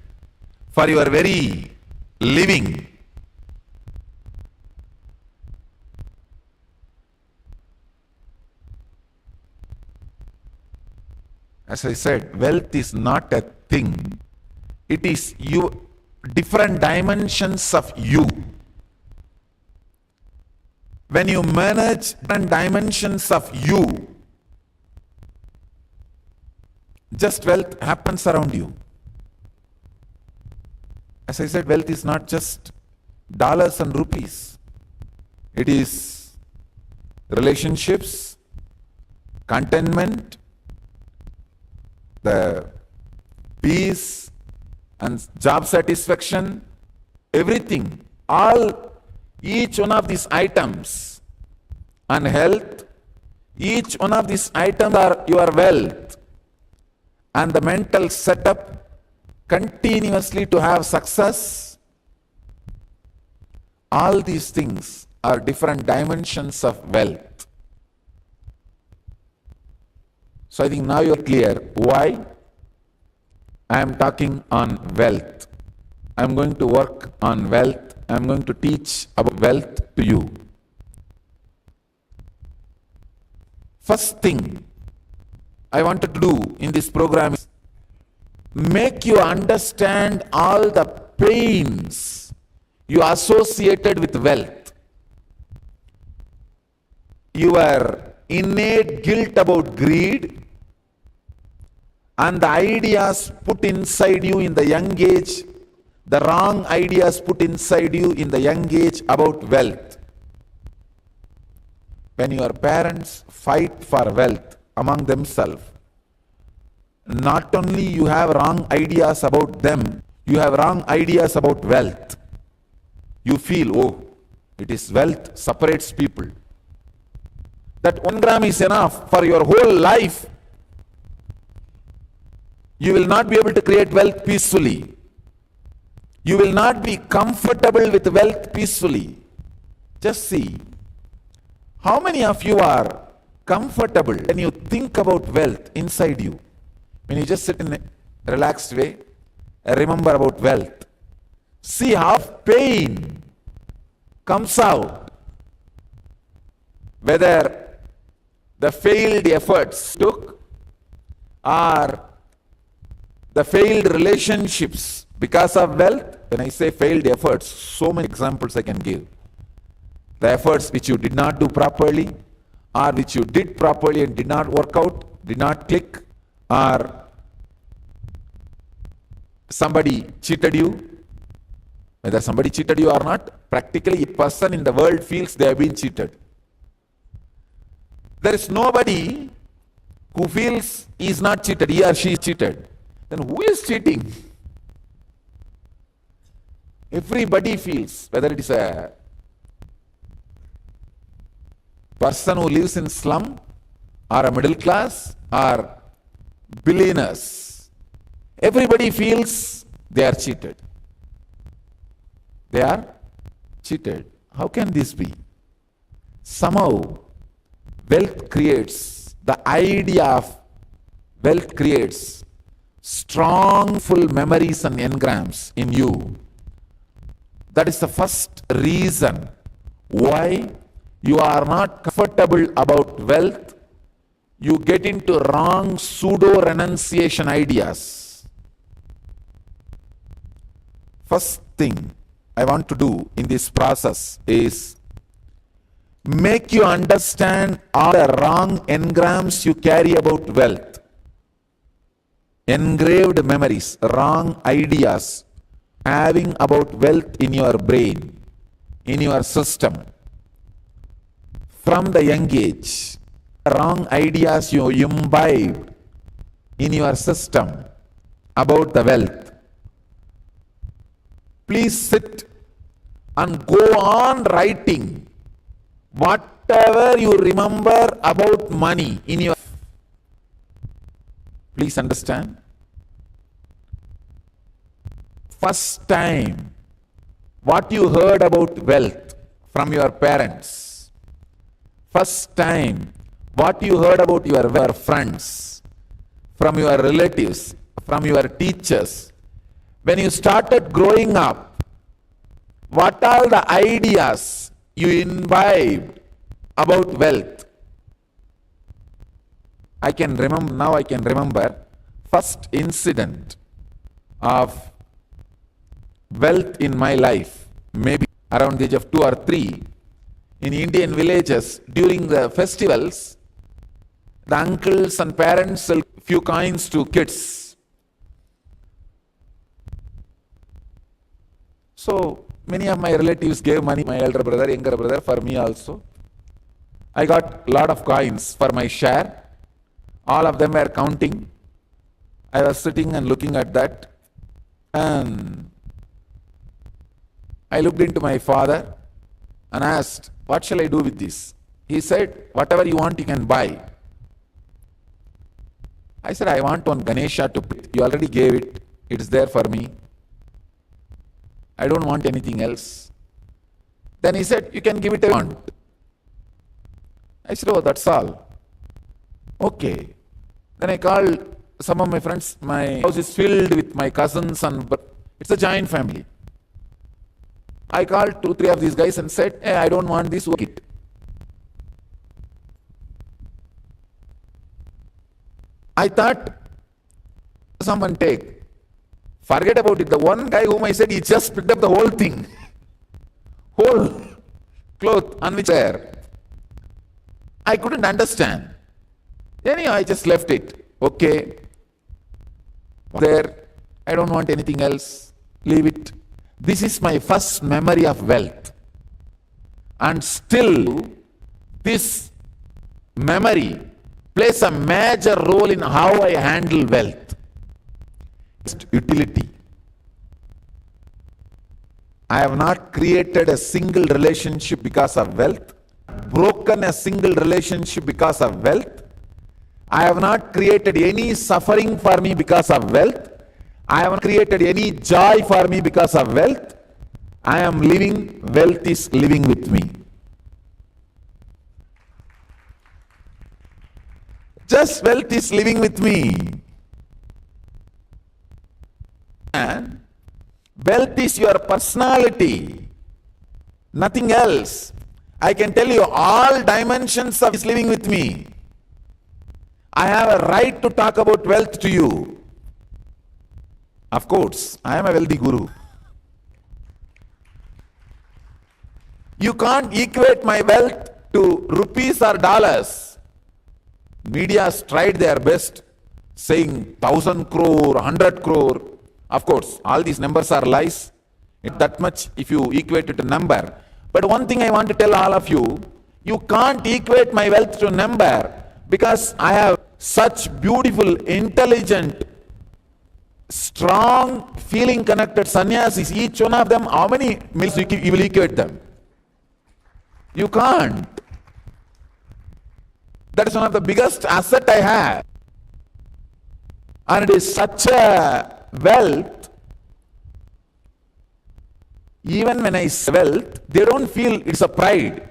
for your very living. As I said, wealth is not a thing. It is you, different dimensions of you. when you manage different dimensions of you, just wealth happens around you. As I said, wealth is not just dollars and rupees. It is relationships, contentment, the peace and job satisfaction, everything. Each one of these items, and health, each one of these items are your wealth. And the mental setup continuously to have success, all these things are different dimensions of wealth. So I think now you're clear why I am talking on wealth. I'm going to work on wealth. I'm going to teach about wealth to you. First thing I wanted to do in this program is make you understand all the pains you associated with wealth. Your innate guilt about greed and the ideas put inside you in the young age, the wrong ideas put inside you in the young age about wealth. When your parents fight for wealth among themselves, not only you have wrong ideas about them, you have wrong ideas about wealth. You feel, oh, it is wealth separates people. That 1 gram is enough for your whole life. You will not be able to create wealth peacefully. You will not be comfortable with wealth peacefully. Just see, how many of you are comfortable when you think about wealth inside you? When you just sit in a relaxed way, remember about wealth. See how pain comes out. Whether the failed efforts took or the failed relationships because of wealth. When I say failed efforts, so many examples I can give. The efforts which you did not do properly, or which you did properly and did not work out, did not click, or somebody cheated you. Whether somebody cheated you or not, practically a person in the world feels they have been cheated. There is nobody who feels he is not cheated, he or she is cheated. Then who is cheating? Everybody feels, whether it is a person who lives in slum, or a middle class, or billionaires. Everybody feels they are cheated. They are cheated. How can this be? Somehow, wealth creates, the idea of wealth creates strong, full memories and engrams in you. That is the first reason why you are not comfortable about wealth. You get into wrong pseudo-renunciation ideas. First thing I want to do in this process is make you understand all the wrong engrams you carry about wealth. Engraved memories, wrong ideas having about wealth in your brain, in your system. From the young age, wrong ideas you imbibed in your system about the wealth. Please sit and go on writing whatever you remember about money in your life. Please understand. First time, what you heard about wealth from your parents. First time, what you heard about your friends, from your relatives, from your teachers. When you started growing up, what are the ideas you imbibed about wealth? I can remember first incident of wealth in my life, maybe around the age of 2 or 3. in Indian villages during the festivals, the uncles and parents sell few coins to kids. So many of my relatives gave money, my elder brother, younger brother, for me also. I got a lot of coins for my share. All of them were counting. I was sitting and looking at that, and I looked into my father and asked, what shall I do with this? He said, whatever you want you can buy. I said, I want one Ganesha to put. You already gave it. It is there for me. I don't want anything else. Then he said, you can give it a want. I said, oh, that's all. Okay. Then I called some of my friends. My house is filled with my cousins, and it's a giant family. I called 2-3 of these guys and said, hey, I don't want this kit. I thought someone take. Forget about it. The one guy whom I said, he just picked up the whole thing. Whole cloth on which there. I couldn't understand. Anyhow, I just left it. Okay. There. I don't want anything else. Leave it. This is my first memory of wealth. And still, this memory plays a major role in how I handle wealth. It's utility. I have not created a single relationship because of wealth, broken a single relationship because of wealth. I have not created any suffering for me because of wealth. I haven't created any joy for me because of wealth. I am living, wealth is living with me. Just wealth is living with me. And wealth is your personality, nothing else. I can tell you all dimensions of is living with me. I have a right to talk about wealth to you. Of course, I am a wealthy guru. You can't equate my wealth to rupees or dollars. Media has tried their best, saying 1,000 crore, 100 crore. Of course, all these numbers are lies. It's that much if you equate it to number. But one thing I want to tell all of you, you can't equate my wealth to number, because I have such beautiful, intelligent, strong, feeling connected sannyasis. Each one of them, how many meals you will equate them? You can't. That is one of the biggest asset I have. And it is such a wealth. Even when I say wealth, they don't feel it's a pride.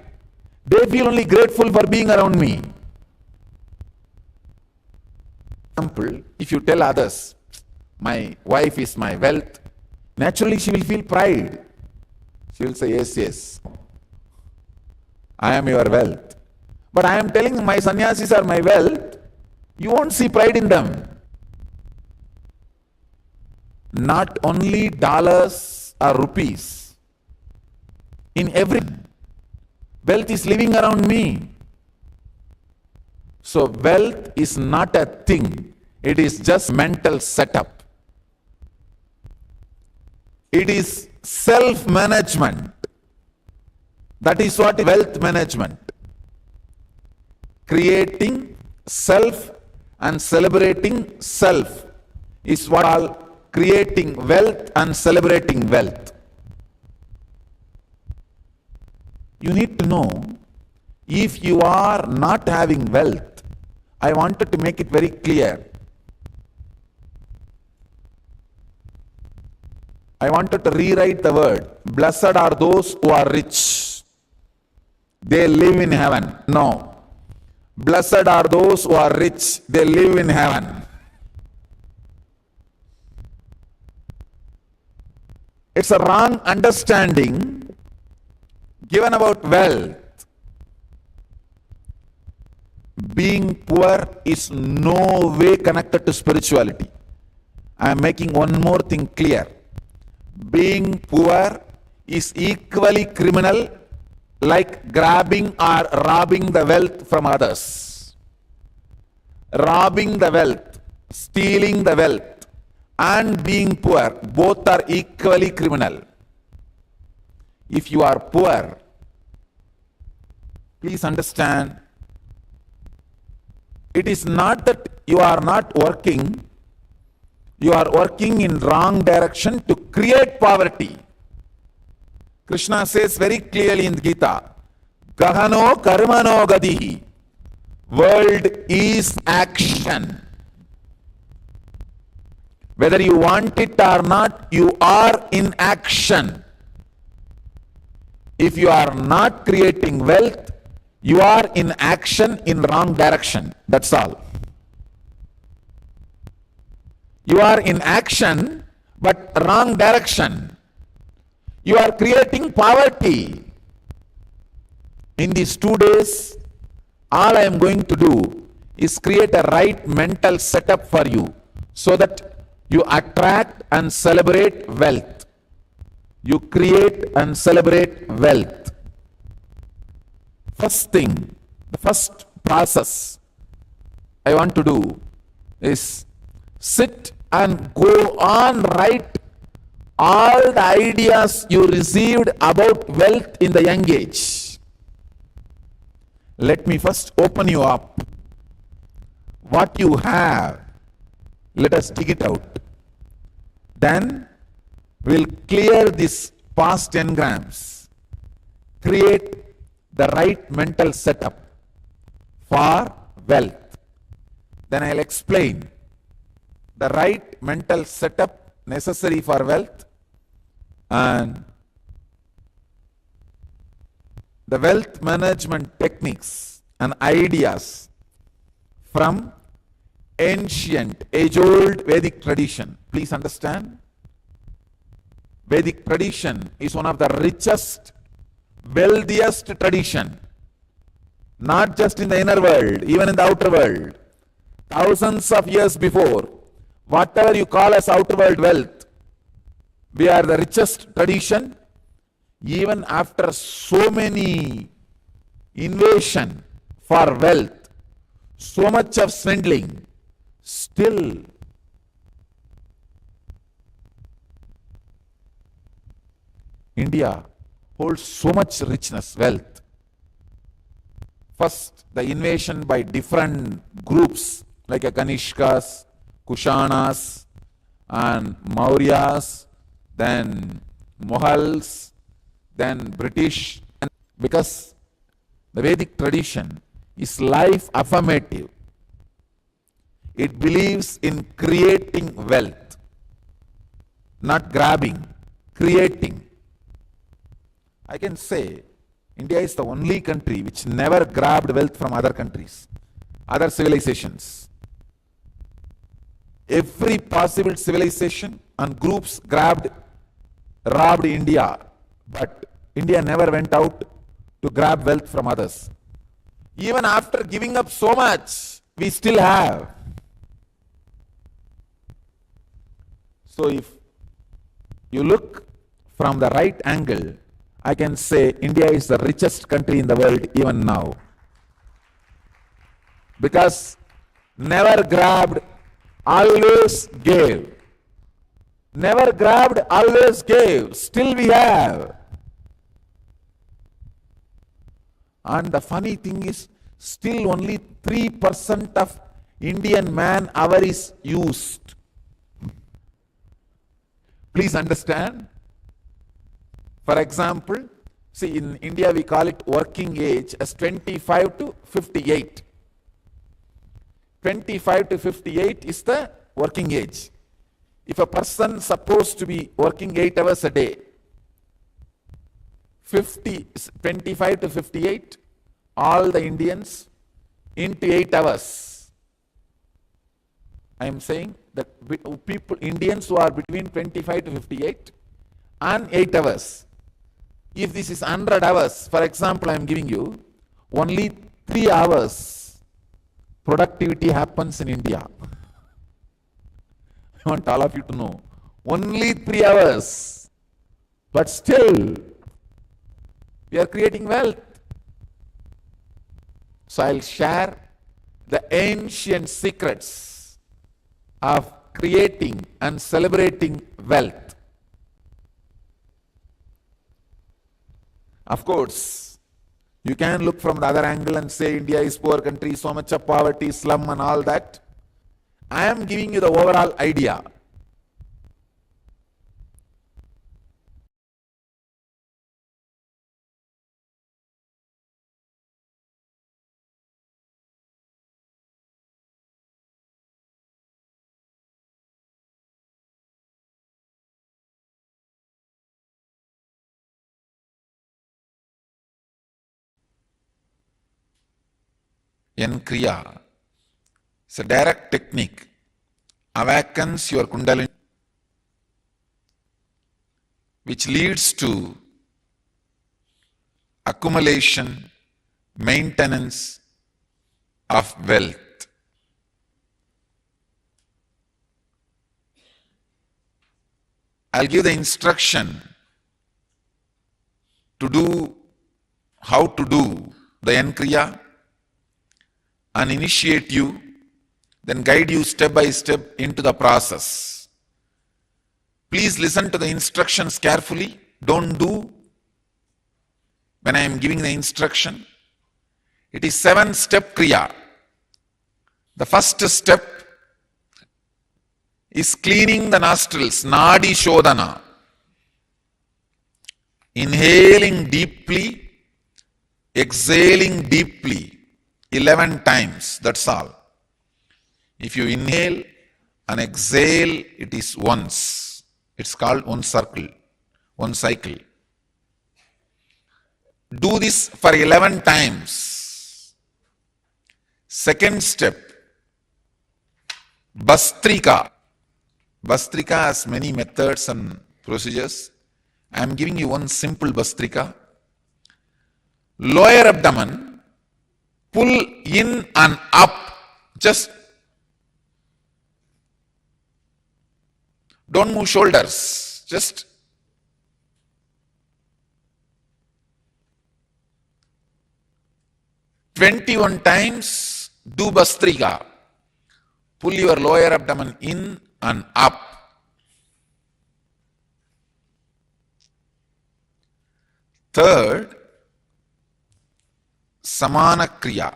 They feel only grateful for being around me. Example, if you tell others, my wife is my wealth, naturally she will feel pride. She will say, yes, yes, I am your wealth. But I am telling my sannyasis are my wealth, you won't see pride in them. Not only dollars or rupees, in every wealth is living around me. So wealth is not a thing, it is just mental setup. It is self-management. That is what is wealth management. Creating self and celebrating self is what all creating wealth and celebrating wealth. You need to know, if you are not having wealth, I wanted to make it very clear. I wanted to rewrite the word. Blessed are those who are rich. They live in heaven. No. Blessed are those who are rich. They live in heaven. It's a wrong understanding given about wealth. Being poor is no way connected to spirituality. I am making one more thing clear. Being poor is equally criminal like grabbing or robbing the wealth from others. Robbing the wealth, stealing the wealth, and being poor, both are equally criminal. If you are poor, please understand, it is not that you are not working, you are working in wrong direction to create poverty. Krishna says very clearly in Gita, Gahano karmano gadihi. World is action. Whether you want it or not, you are in action. If you are not creating wealth, you are in action in wrong direction. That's all. You are in action, but wrong direction. You are creating poverty. In these 2 days, all I am going to do is create a right mental setup for you so that you attract and celebrate wealth. You create and celebrate wealth. First thing, the first process I want to do is sit and go on write all the ideas you received about wealth in the young age. Let me first open you up. What you have, let us dig it out. Then we'll clear this past engrams, create the right mental setup for wealth. Then I'll explain the right mental setup necessary for wealth and the wealth management techniques and ideas from ancient, age-old Vedic tradition. Please understand, Vedic tradition is one of the richest, wealthiest tradition, not just in the inner world, even in the outer world. Thousands of years before, whatever you call as outer world wealth, we are the richest tradition. Even after so many invasion for wealth, so much of swindling, still India holds so much richness, wealth. First, the invasion by different groups like Kanishkas, Kushanas, and Mauryas, then Mughals, then British. And because the Vedic tradition is life affirmative, it believes in creating wealth, not grabbing, creating. I can say India is the only country which never grabbed wealth from other countries, other civilizations. Every possible civilization and groups robbed India, but India never went out to grab wealth from others. Even after giving up so much, we still have. So if you look from the right angle, I can say India is the richest country in the world even now. Because never grabbed, always gave. Never grabbed, always gave. Still we have. And the funny thing is, still only 3% of Indian man-hour is used. Please understand. For example, see, in India we call it working age as 25 to 58. 25 to 58 is the working age. If a person is supposed to be working 8 hours a day, 25 to 58, all the Indians into 8 hours. I am saying that people, Indians who are between 25 to 58 and 8 hours. If this is 100 hours, for example, I am giving you, only 3 hours productivity happens in India. I want all of you to know. Only 3 hours. But still, we are creating wealth. So I'll share the ancient secrets of creating and celebrating wealth. Of course, you can look from the other angle and say India is poor country, so much of poverty, slum and all that. I am giving you the overall idea. Kriya. It's a direct technique. Awakens your Kundalini, which leads to accumulation, maintenance of wealth. I'll give the instruction to do how to do the Kriya and initiate you, then guide you step by step into the process. Please listen to the instructions carefully. Don't do when I am giving the instruction. It is 7-step Kriya. The first step is cleaning the nostrils, Nadi Shodhana. Inhaling deeply, exhaling deeply, 11 times, that's all. If you inhale and exhale, it is once. It's called one circle, one cycle. Do this for 11 times. Second step, Bastrika. Bastrika has many methods and procedures. I am giving you one simple Bastrika. Lower abdomen, pull in and up. Just don't move shoulders. Just "21 times do Bastrika. Pull your lower abdomen in and up. Third, Samana Kriya.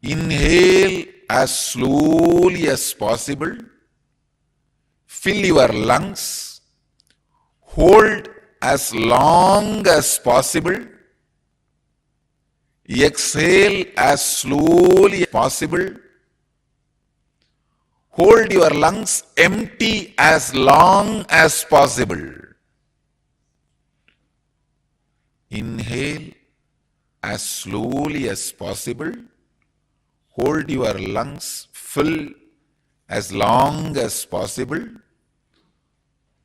Inhale as slowly as possible. Fill your lungs. Hold as long as possible. Exhale as slowly as possible. Hold your lungs empty as long as possible. Inhale as slowly as possible. Hold your lungs full as long as possible.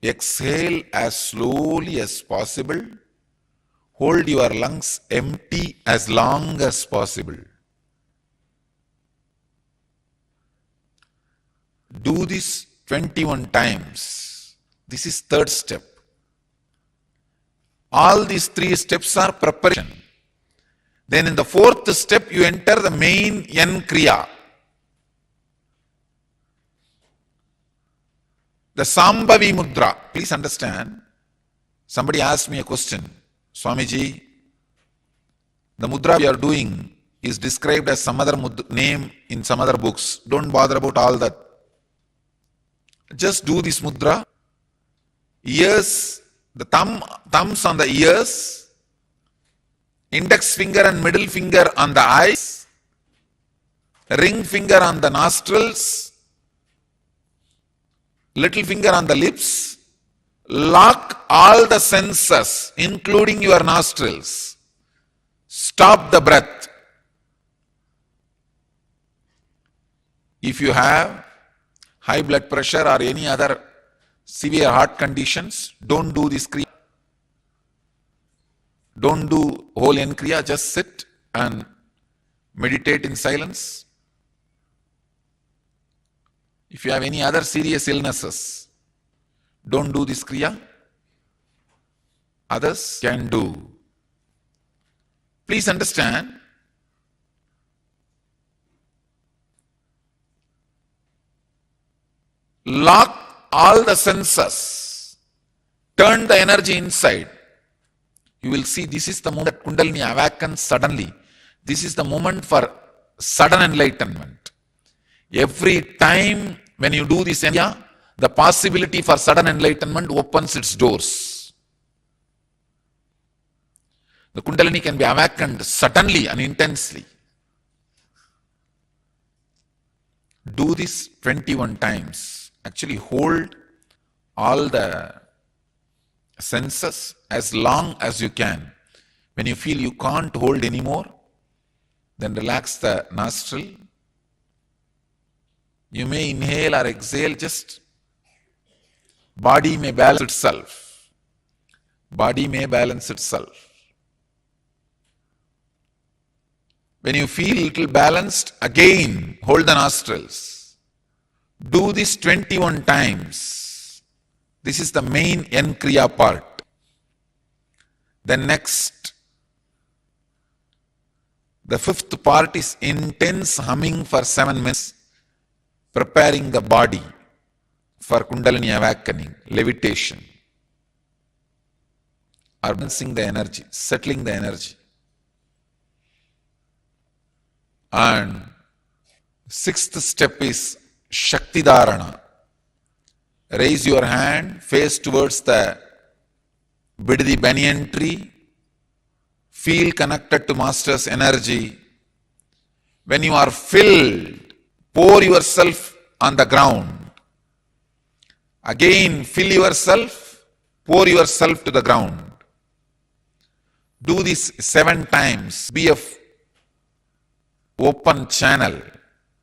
Exhale as slowly as possible. Hold your lungs empty as long as possible. Do this 21 times. This is third step. All these 3 steps are preparation. Then in the 4th step, you enter the main Kriya. The Sambhavi Mudra. Please understand. Somebody asked me a question. Swamiji, the mudra we are doing is described as some other name in some other books. Don't bother about all that. Just do this mudra. Ears, the thumbs on the ears, index finger and middle finger on the eyes, ring finger on the nostrils, little finger on the lips. Lock all the senses, including your nostrils. Stop the breath. If you have high blood pressure or any other severe heart conditions, don't do this Kriya. Don't do whole Kriya, just sit and meditate in silence. If you have any other serious illnesses, don't do this Kriya. others can do. Please understand, lock all the senses, turn the energy inside. You will see this is the moment that Kundalini awakens suddenly. This is the moment for sudden enlightenment. Every time when you do this, the possibility for sudden enlightenment opens its doors. The Kundalini can be awakened suddenly and intensely. Do this 21 times. Actually hold all the senses as long as you can. When you feel you can't hold anymore, then relax the nostril. You may inhale or exhale, just body may balance itself. Body may balance itself. When you feel little balanced, again hold the nostrils. Do this 21 times. This is the main N-Kriya part. Then next, the fifth part is intense humming for 7 minutes, preparing the body for Kundalini awakening, levitation, balancing the energy, settling the energy. And sixth step is Shakti Dharana. Raise your hand, face towards the Biddi banyan tree. Feel connected to Master's energy. When you are filled, pour yourself on the ground. Again, fill yourself, pour yourself to the ground. Do this 7 times. Be a open channel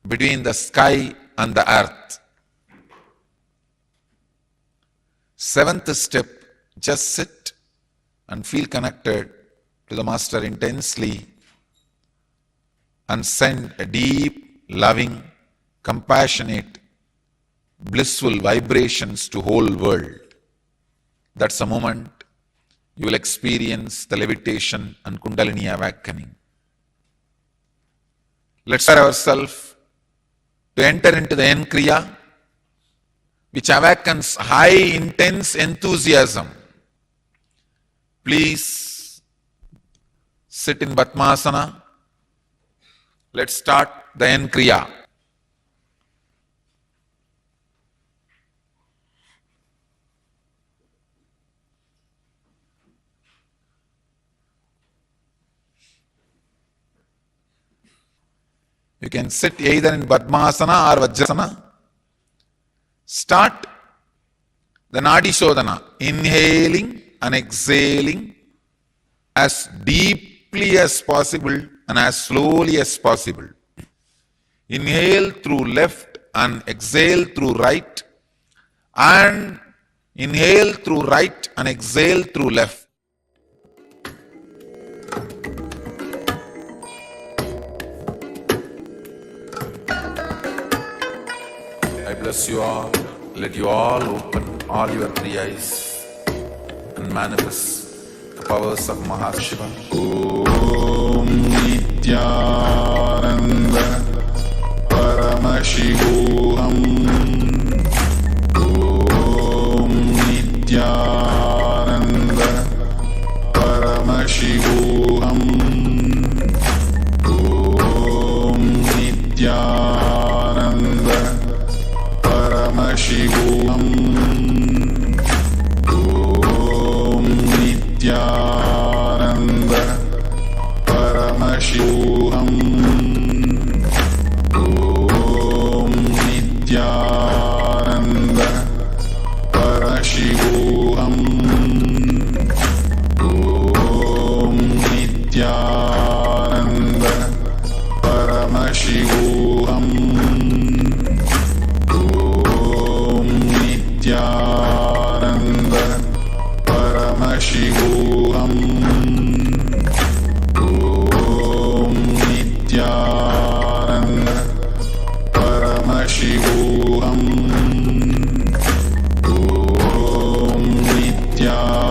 between the sky and the earth. 7th step, just sit and feel connected to the Master intensely and send a deep, loving, compassionate, blissful vibrations to whole world. That's the moment you will experience the levitation and Kundalini awakening. Let's prepare ourselves to enter into the N-Kriya, which awakens high, intense enthusiasm. Please sit in Padmasana. Let's start the N-Kriya. You can sit either in Padmasana or Vajrasana. Start the Nadi Shodhana, inhaling and exhaling as deeply as possible and as slowly as possible. Inhale through left and exhale through right, and inhale through right and exhale through left. I bless you all. Let you all open all your 3 eyes and manifest the powers of Mahashiva. Om Nithyananda Paramashivoham. Om Nithyananda Paramashivoham. Om Nithyananda Paramashivoham. Om Nithyananda Paramashivoham. Om Nithyananda Parashivoham. Om Nithyananda Paramashivoham. Om Nithyananda Paramashivoham. Om Nithyananda Paramashivoham. Om Nithyananda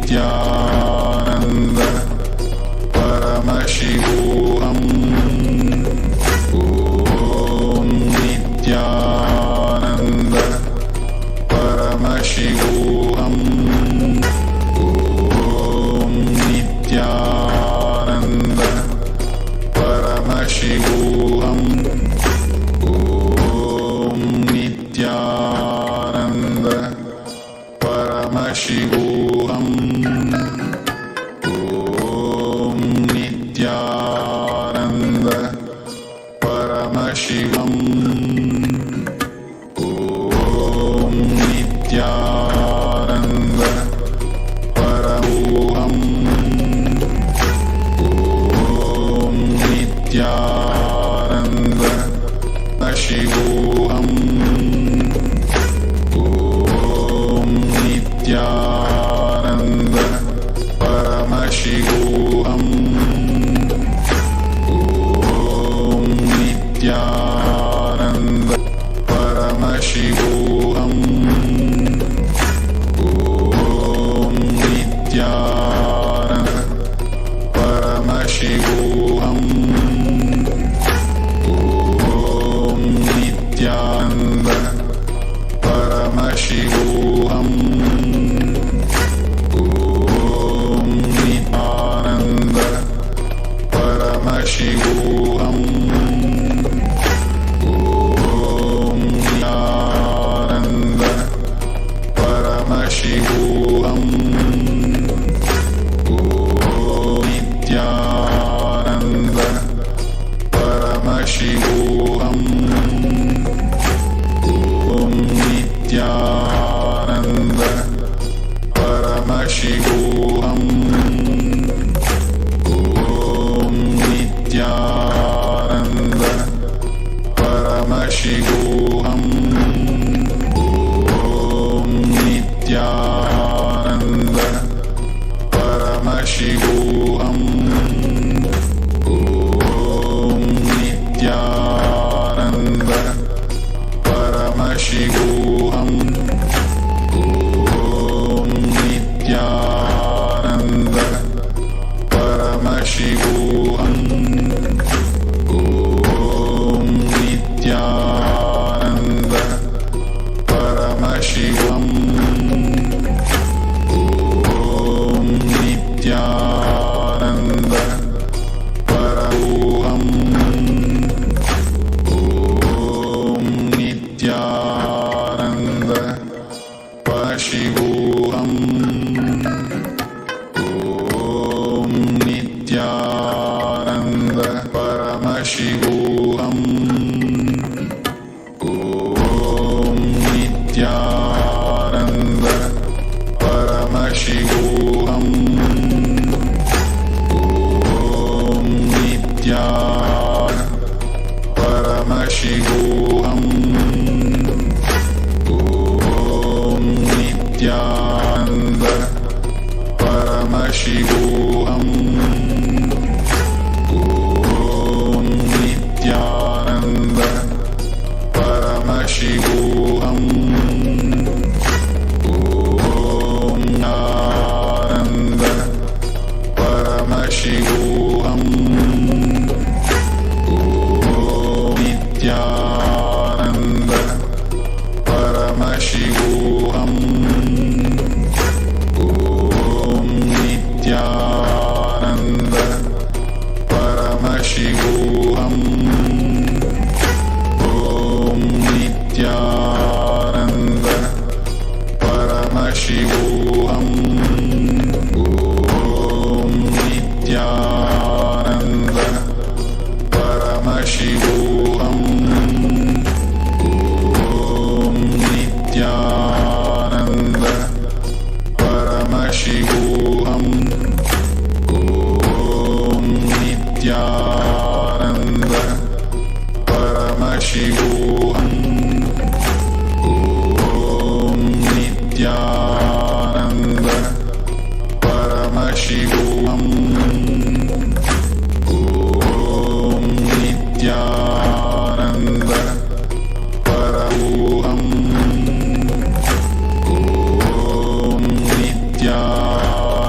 Nithyananda Paramashivoham Om Nithyananda Paramashivoham Om Nithyananda Paramashivoham Om Nithyananda Paramashivoham Om Nithyananda Paramashivam Om Nithyananda Paramoham Om Nithyananda Shivoham Om Nithyananda Paramashivoham Om Nithyananda Paramashivoham Om Nithyananda Paramashivoham Om Nithyananda Paramashivoham Om Nithyananda Paramashivoham Om Nithyananda Paramashivoham Om Nithyananda Paramashivoham Om Nithyananda Paramashivoham Om Nithyananda Paramashivoham Om Nithyananda Paramashivoham Om Nithyananda Paramashivoham Om Nithyananda Paramashivoham Om Nithyananda Paramashivam Om Nithyananda Paramoham Om Nithyananda Parashivoham Om Nithyananda Paramashivoham Om Nithyananda Paramashivoham Om Nithyananda Paramashivoham Om Nithyananda Paramashivoham Om Nithyananda Paramashivoham Om Nithyananda Paramashivoham Om Nithyananda Paramashivoham Om Nithyananda Paramashivoham Om Nithyananda Paramashivoham Om Nithyananda Paramashivoham Om Nithyananda Paramashivoham Om Nithyananda Paramashivoham Om Nithyananda Paramashivoham Om Nithyananda Paramoham Om Nithyananda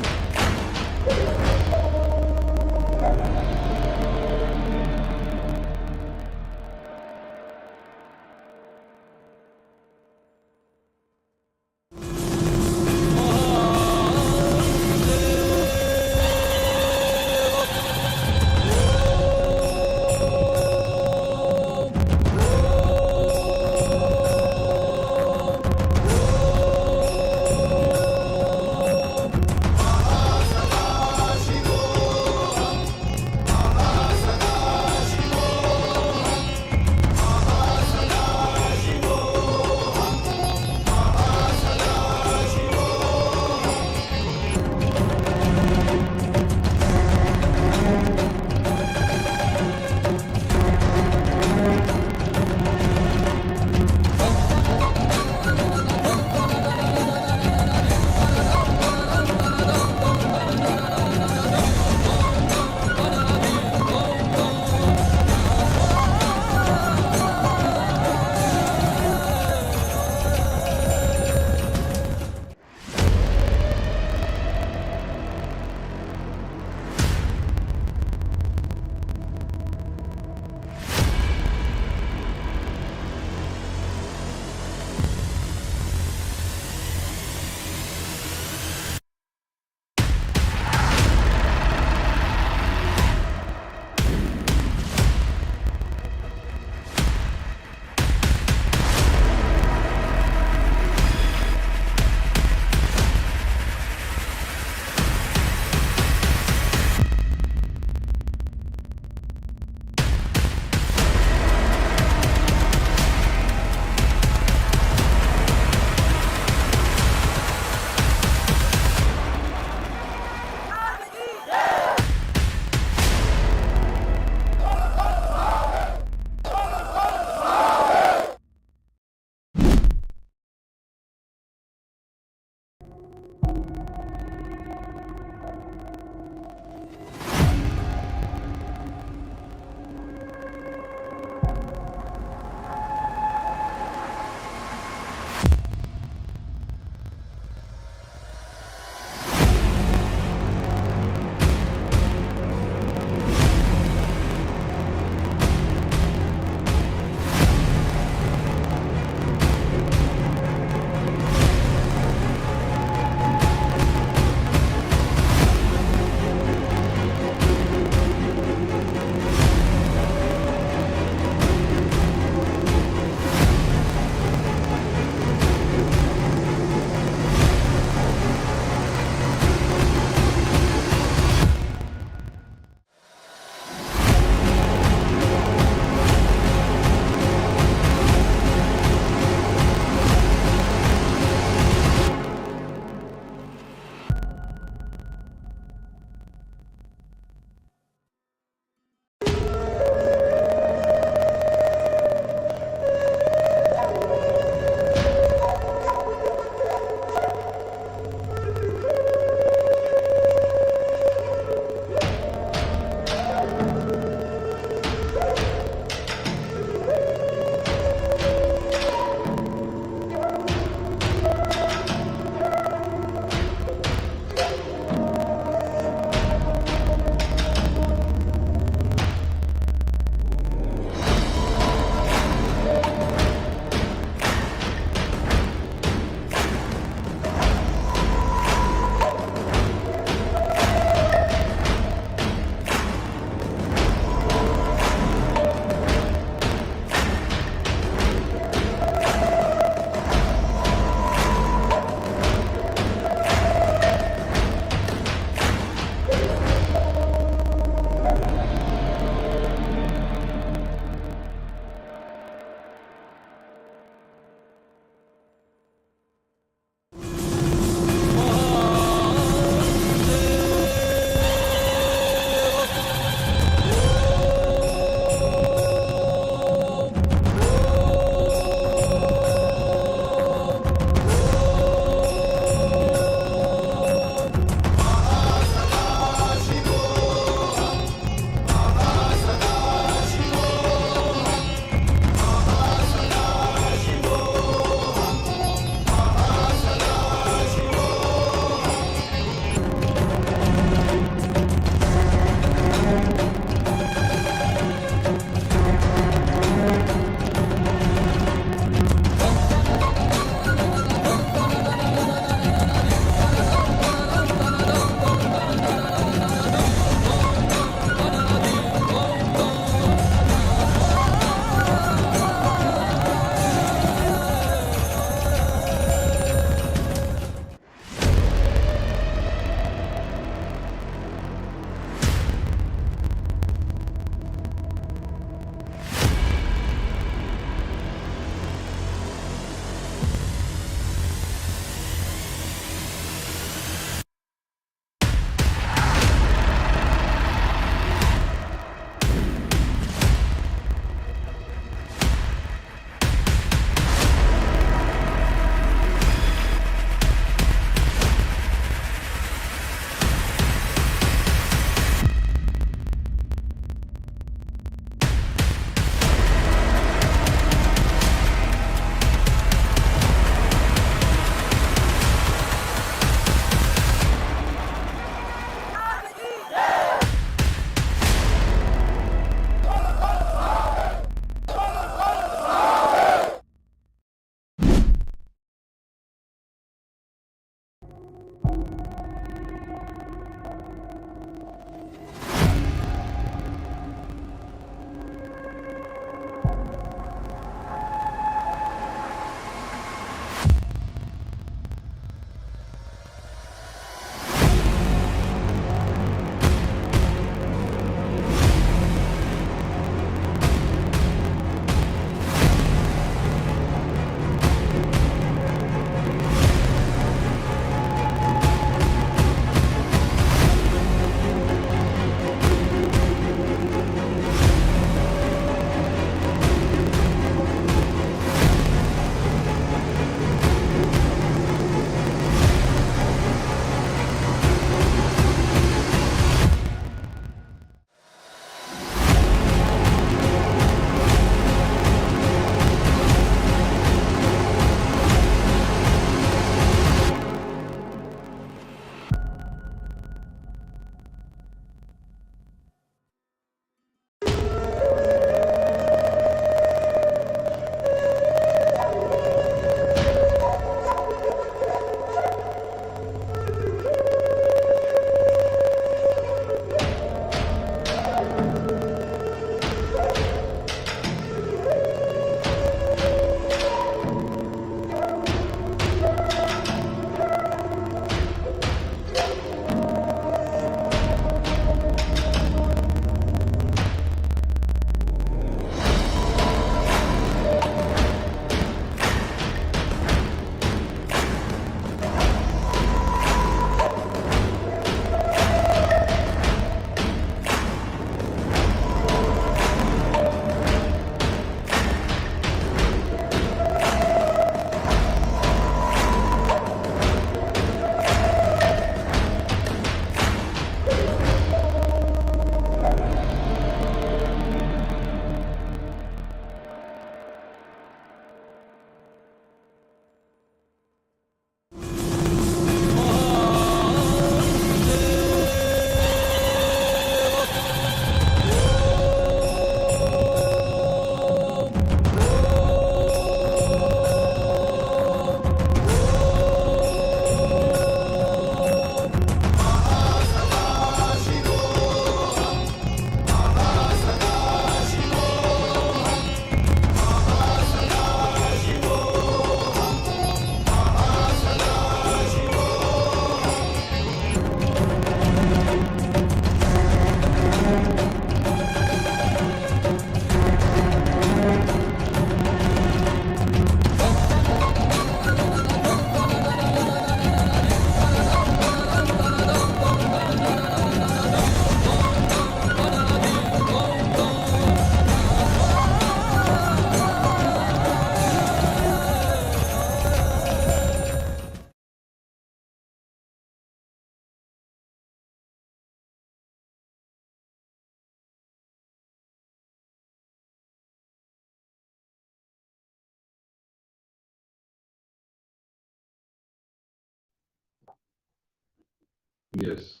Yes.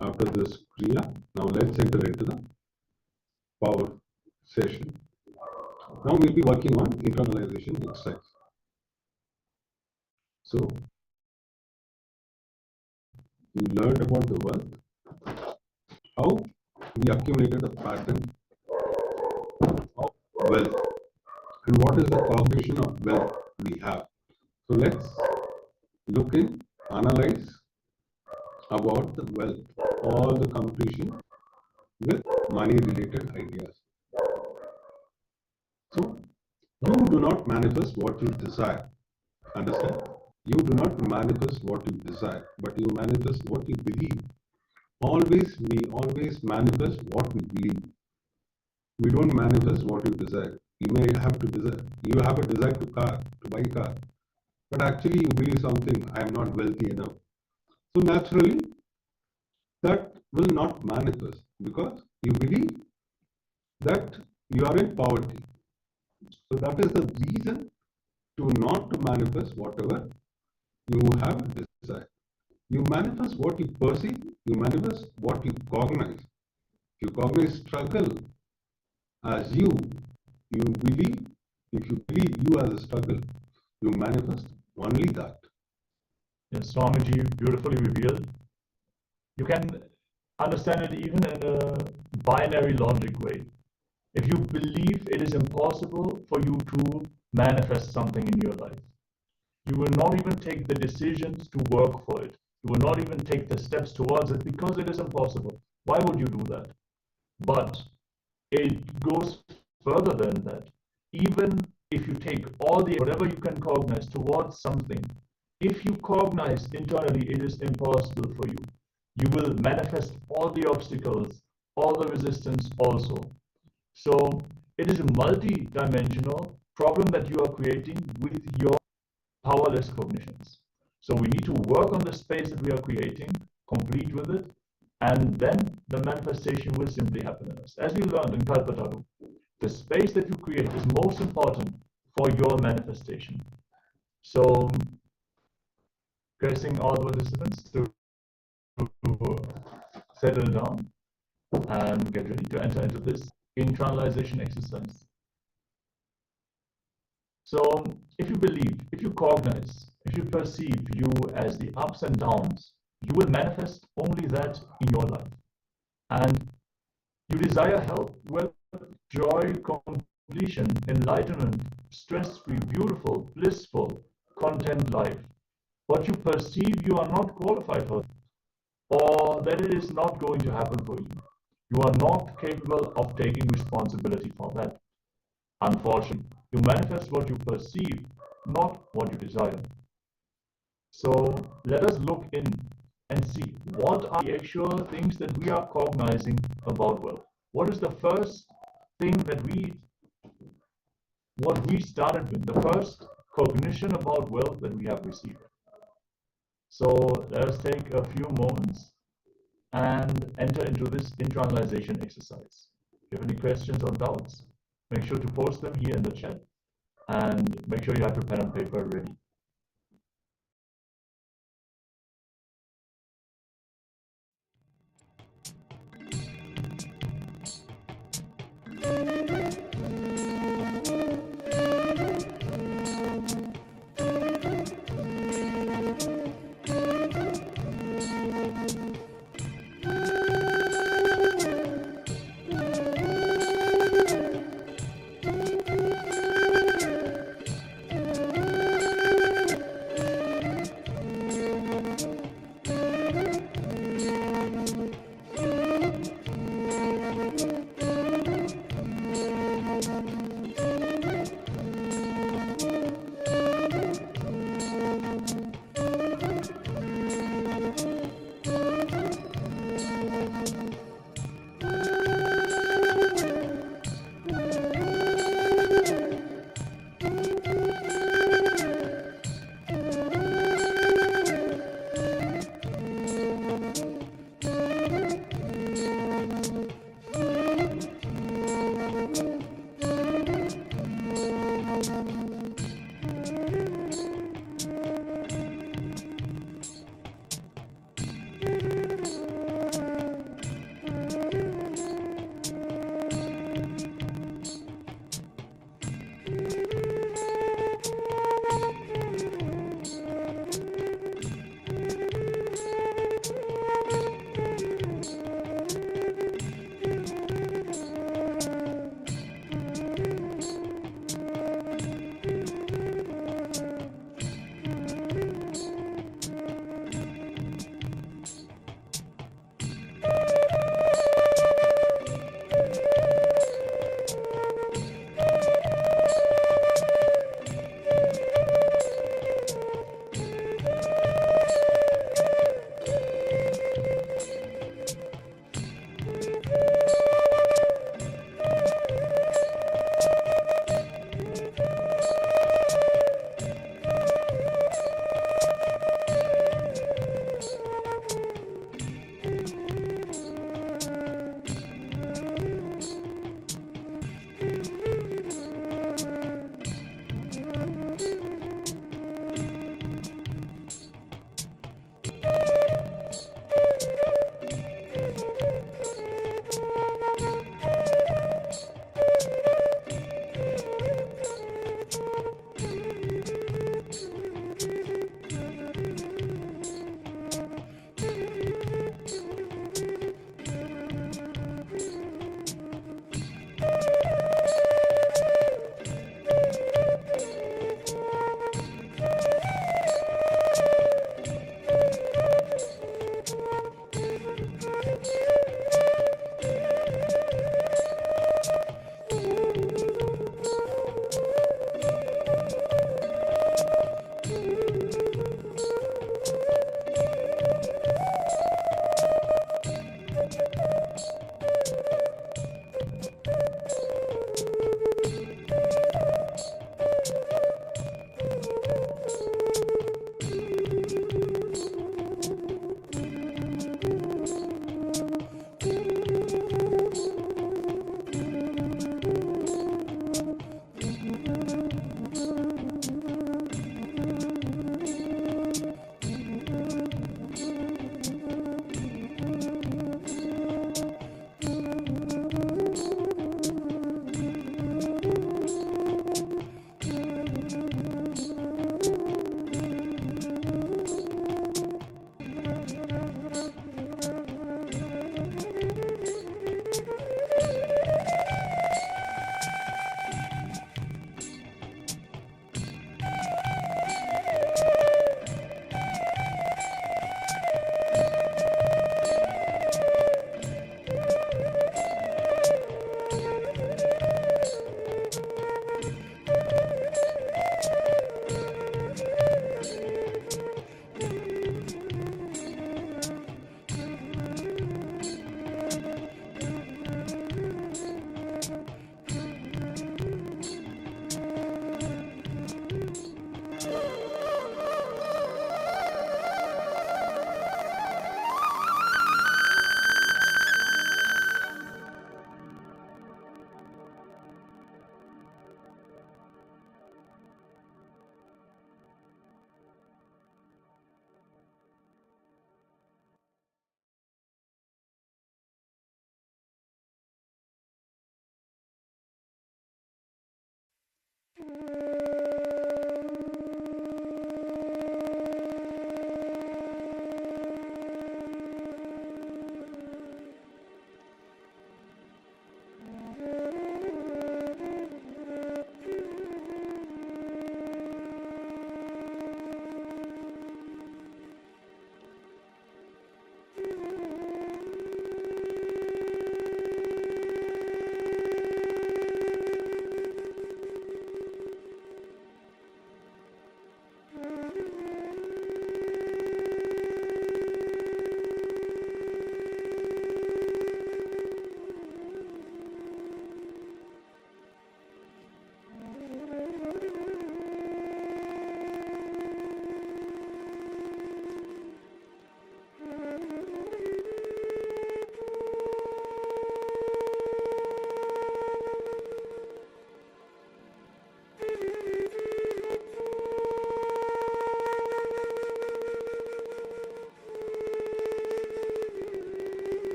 After this Kriya, now let's enter into the power session. Now we'll be working on internalization exercise. So, you learned about the wealth, how we accumulated the pattern of wealth, and what is the cognition of wealth we have. So let's look in, analyze about the wealth, all the completion with money related ideas. So you do not manifest what you desire. Understand? You do not manifest what you desire, but you manifest what you believe. We always manifest what we believe. We don't manifest what you desire. You may have to desire. You have a desire to buy a car, but actually you believe something. I am not wealthy enough. So naturally, that will not manifest because you believe that you are in poverty. So that is the reason to not to manifest whatever you have a desire. You manifest what you perceive, you manifest what you cognize. If you cognize struggle as you believe, if you believe you as a struggle, you manifest only that. Yes, Swamiji beautifully revealed. You can understand it even in a binary logic way. If you believe it is impossible for you to manifest something in your life, you will not even take the decisions to work for it. You will not even take the steps towards it because it is impossible. Why would you do that? But it goes further than that. Even if you take all the whatever you can cognize towards something, if you cognize internally it is impossible for you, you will manifest all the obstacles, all the resistance also. So it is a multi-dimensional problem that you are creating with your powerless cognitions. So we need to work on the space that we are creating, complete with it, and then the manifestation will simply happen in us. As we learned in Kalpataru, the space that you create is most important for your manifestation. So, requesting all the participants to settle down and get ready to enter into this internalization exercise. So, if you believe, if you cognize, if you perceive you as the ups and downs, you will manifest only that in your life. And you desire health, wealth, joy, completion, enlightenment, stress-free, beautiful, blissful, content life. What you perceive you are not qualified for, or that it is not going to happen for you. You are not capable of taking responsibility for that. Unfortunately, you manifest what you perceive, not what you desire. So let us look in and see what are the actual things that we are cognizing about wealth. What is the first thing that what we started with, the first cognition about wealth that we have received? So let us take a few moments and enter into this internalization exercise. If you have any questions or doubts, make sure to post them here in the chat and make sure you have your pen and paper ready.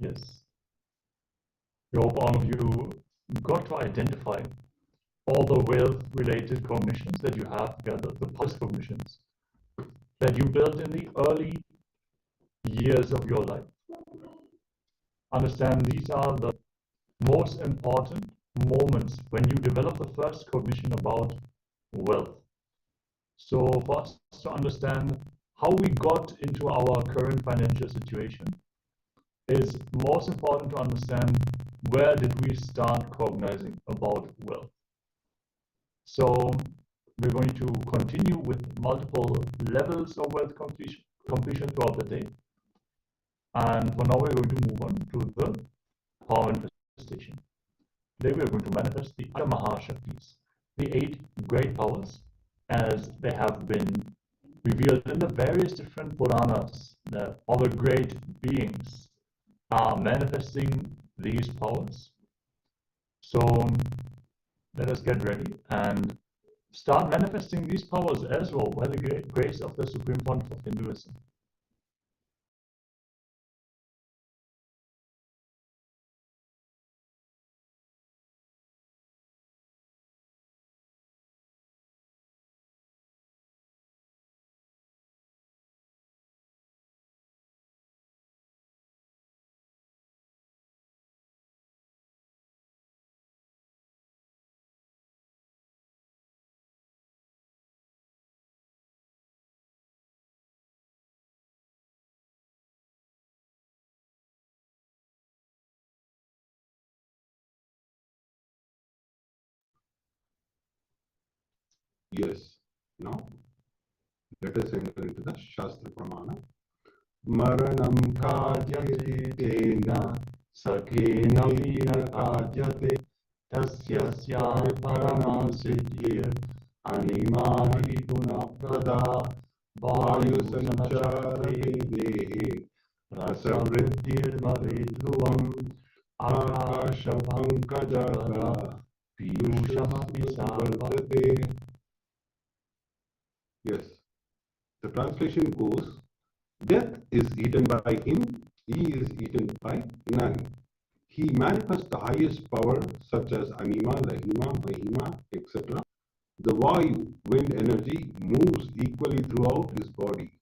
Yes. We hope all of you got to identify all the wealth-related cognitions that you have gathered, the post-cognitions that you built in the early years of your life. Understand these are the most important moments when you develop the first cognition about wealth. So for us to understand how we got into our current financial situation, is most important to understand where did we start cognizing about wealth. So we're going to continue with multiple levels of wealth completion throughout the day. And for now, we're going to move on to the power manifestation. Today, we are going to manifest the Mahashaktis, the 8 great powers, as they have been revealed in the various different Puranas. All the great beings are manifesting these powers. So let us get ready and start manifesting these powers as well by the grace of the Supreme Pontiff of Hinduism. Yes. Now, let us enter into the Shastra Pramana. Maranam karyate tena sakena vina karyate tasya paramam siddhir animadi gunaprada vayu sanchare dehe rasavriddhir bhavedruvam akasha pankajagara piyushamapi sarvate. Yes, the translation goes, death is eaten by him, he is eaten by none. He manifests the highest power such as anima, lahima, mahima, etc. The vayu, wind energy, moves equally throughout his body.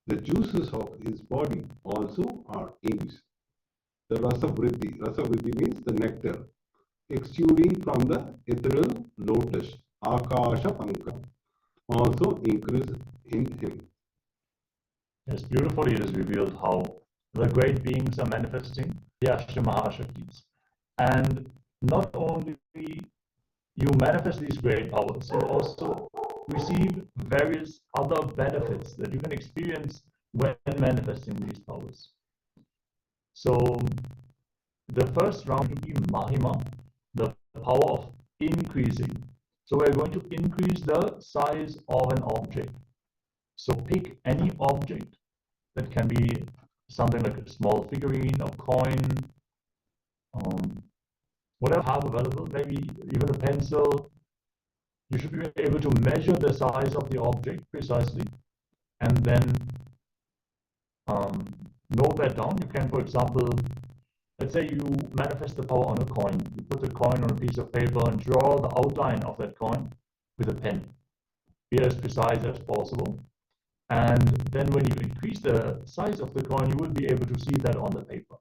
The juices of his body also are inks. The rasavriddhi means the nectar, exuding from the ethereal lotus, akasha panka, also increase in him. Yes, beautifully it is revealed how the great beings are manifesting the Mahashaktis. And not only you manifest these great powers, you also receive various other benefits that you can experience when manifesting these powers. So the first round will be Mahima, the power of increasing. So we're going to increase the size of an object. So pick any object that can be something like a small figurine, a coin, whatever you have available, maybe even a pencil. You should be able to measure the size of the object precisely and then note that down. You can, for example, let's say you manifest the power on a coin. You put the coin on a piece of paper and draw the outline of that coin with a pen. Be as precise as possible. And then when you increase the size of the coin, you will be able to see that on the paper.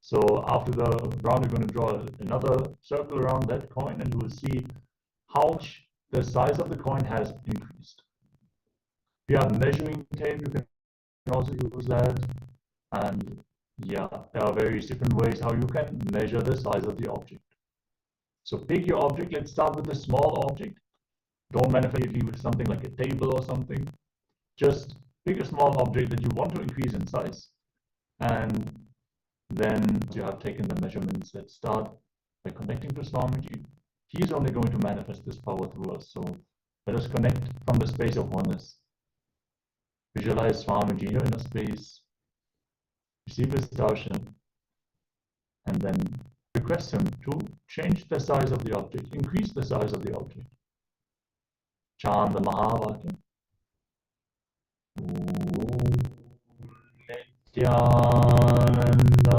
So after the round, you're going to draw another circle around that coin and you will see how much the size of the coin has increased. If you have measuring tape, you can also use that. And yeah, there are various different ways how you can measure the size of the object. So pick your object. Let's start with a small object. Don't manifest it with something like a table or something. Just pick a small object that you want to increase in size. And then you have taken the measurements. Let's start by connecting to Swamiji. He is only going to manifest this power through us. So let us connect from the space of oneness. Visualize Swamiji here in a space. Receive his darshan. And then request him to change the size of the object, increase the size of the object. Chant the Mahavakya. Nithyananda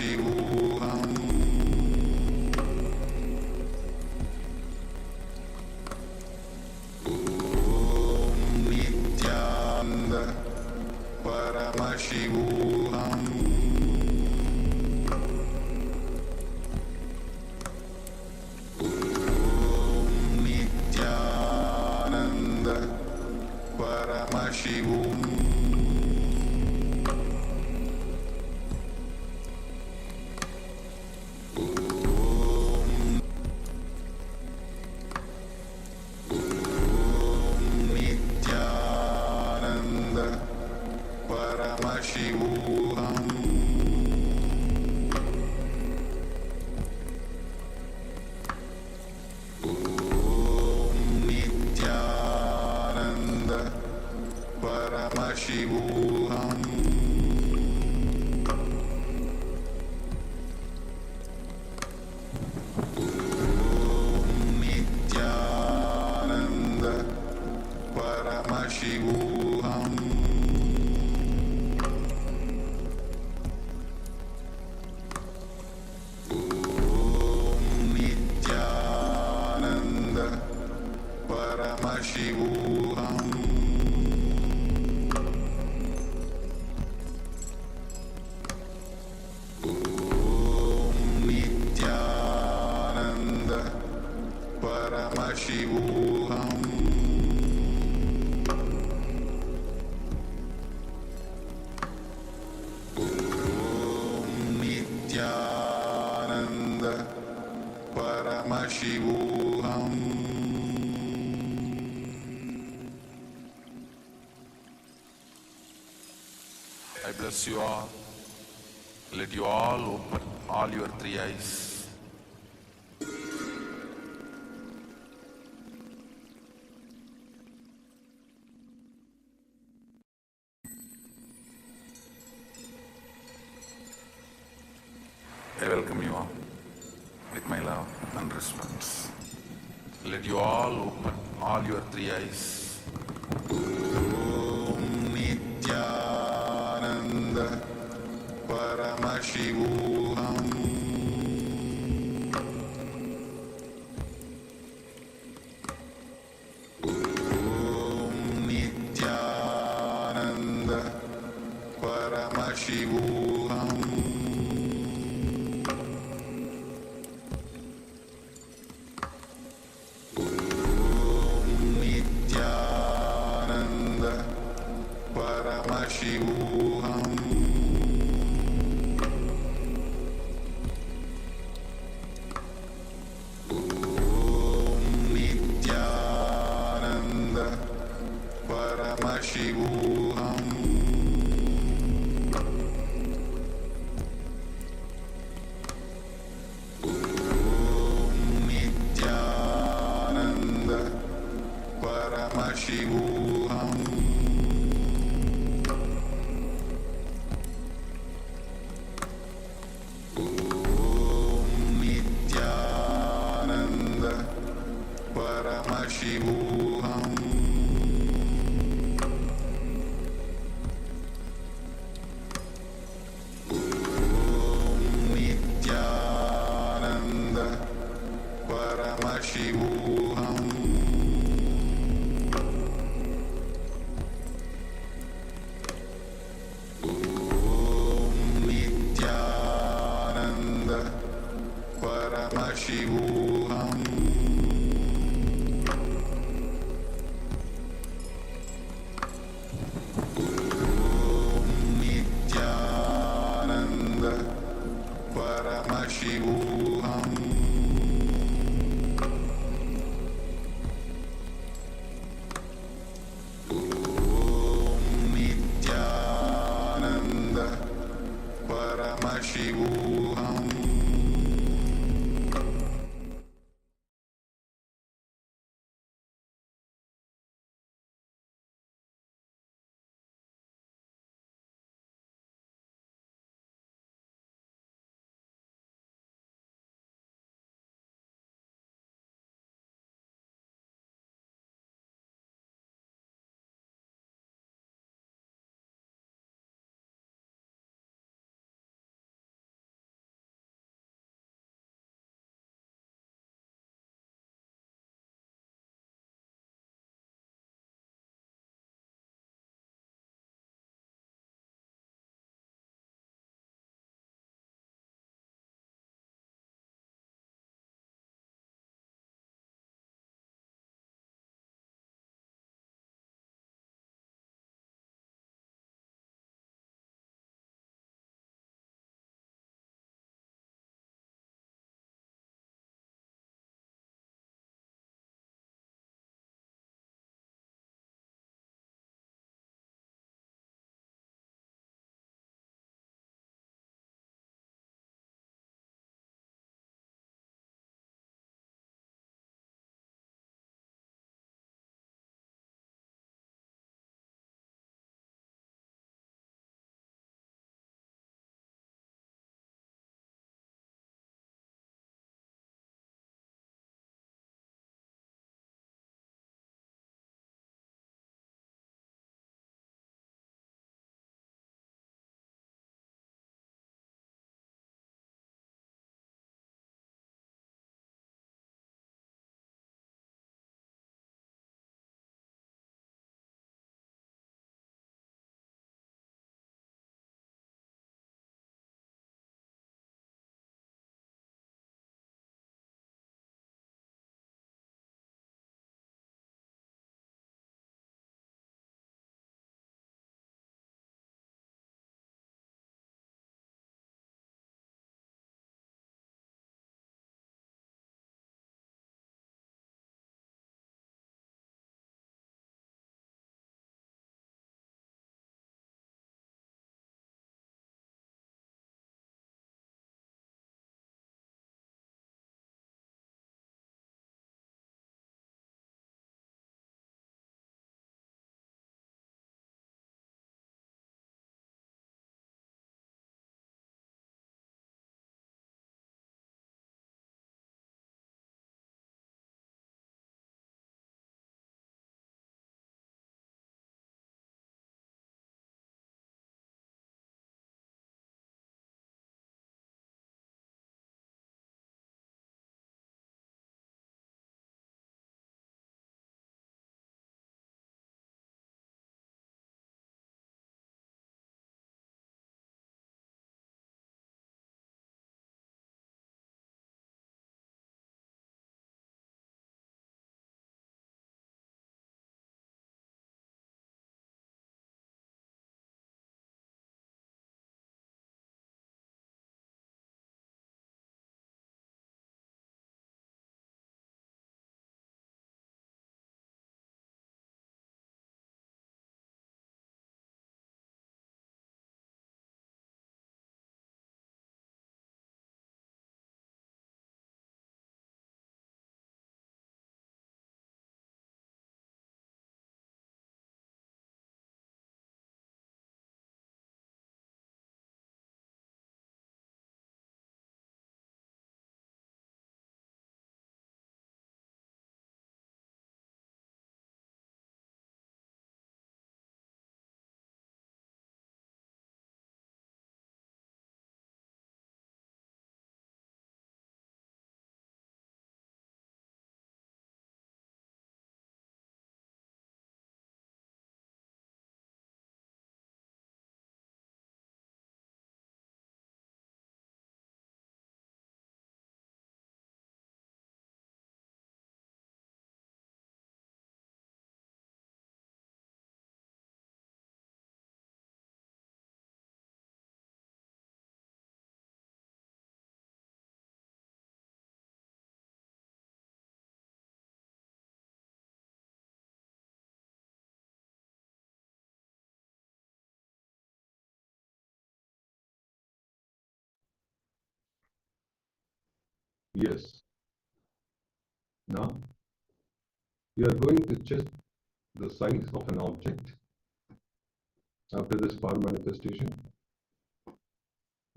Paramashivoham. Om Nithyananda Paramashivoham. Om Nithyananda Paramashivoham. Nithyananda Paramashivoham. Om Nithyananda Paramashivoham. Nithyananda Paramashivoham. Om Nithyananda Paramashivoham. Om Nithyananda Paramashivoham. Nithyananda Paramashivoham. I bless you all. Let you all open all your three eyes. I welcome you all with my love and respect. Let you all open all your three eyes. Om Nithyananda Paramashivoham. Om Nithyananda Paramashivoham. Nithyananda Paramashivoham. Om Nithyananda Paramashivoham. Om Nithyananda Paramashivoham. Om Nithyananda Paramashivoham. Om Nithyananda Paramashivoham. Om Nithyananda Paramashivoham. Om Nithyananda Paramashivoham. Om Nithyananda Paramashivoham. Yes. Now, you are going to check the size of an object after this power manifestation.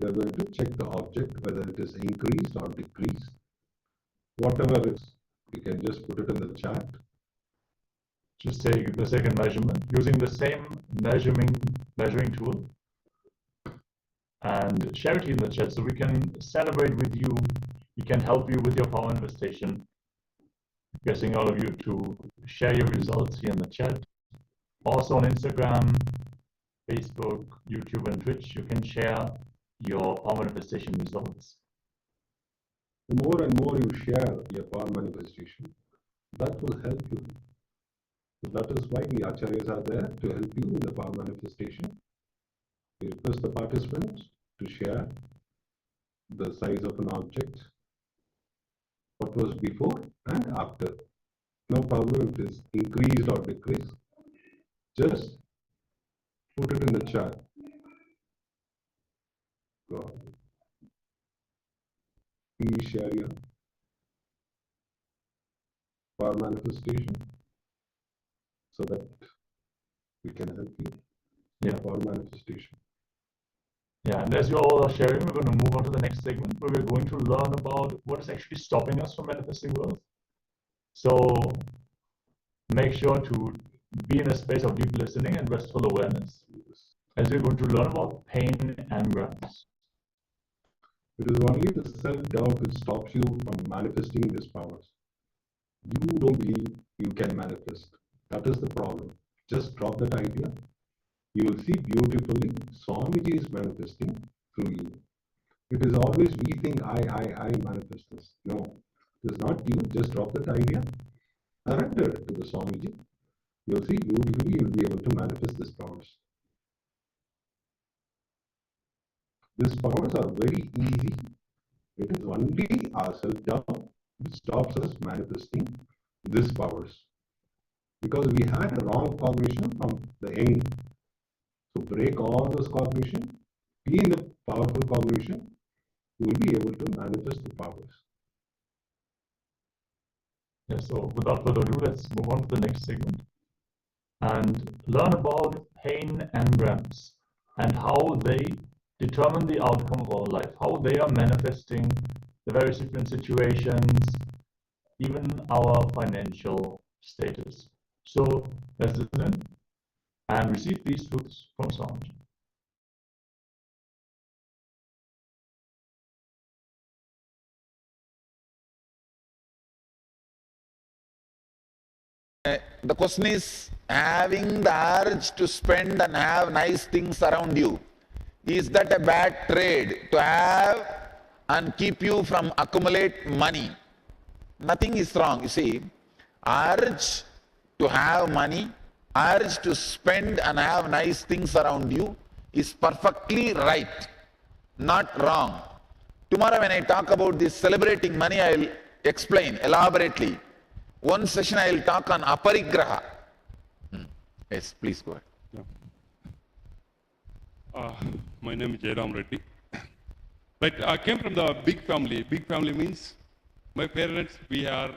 You are going to check the object whether it is increased or decreased. Whatever it is, you can just put it in the chat. Just take the second measurement using the same measuring tool and share it in the chat so we can celebrate with you. We can help you with your power manifestation. Requesting all of you to share your results here in the chat. Also on Instagram, Facebook, YouTube, and Twitch, you can share your power manifestation results. The more and more you share your power manifestation, that will help you. So that is why the acharyas are there to help you in the power manifestation. We request the participants to share the size of an object, what was before and after. No problem if it is increased or decreased. Just put it in the chat. Go on. Please share your power manifestation so that we can help you in your power manifestation. Yeah, and as you all are sharing, we're going to move on to the next segment where we're going to learn about what is actually stopping us from manifesting wealth. So make sure to be in a space of deep listening and restful awareness as we're going to learn about pain and grams. It is only the self-doubt which stops you from manifesting these powers. You don't believe you can manifest. That is the problem. Just drop that idea. You will see beautifully Swamiji is manifesting through you. It is always we think I manifest this. No, it is not you. Just drop that idea. Surrender to the Swamiji. You will see beautifully you will be able to manifest these powers. These powers are very easy. It is only our self-doubt which stops us manifesting these powers. Because we had a wrong cognition from the end. So break all those cognition, be in the powerful cognition, you will be able to manifest the powers. Yeah, so without further ado, let's move on to the next segment and learn about pain and grams and how they determine the outcome of our life, how they are manifesting the various different situations, even our financial status. So let's listen and receive these truths from Swamiji. The question is, having the urge to spend and have nice things around you, is that a bad trade to have and keep you from accumulate money? Nothing is wrong. You see, urge to have money, urge to spend and have nice things around you is perfectly right, not wrong. Tomorrow when I talk about this celebrating money, I will explain elaborately. One session I will talk on aparigraha. Yes, please go ahead. My name is Jairam Reddy. But I came from the big family. Big family means my parents, we are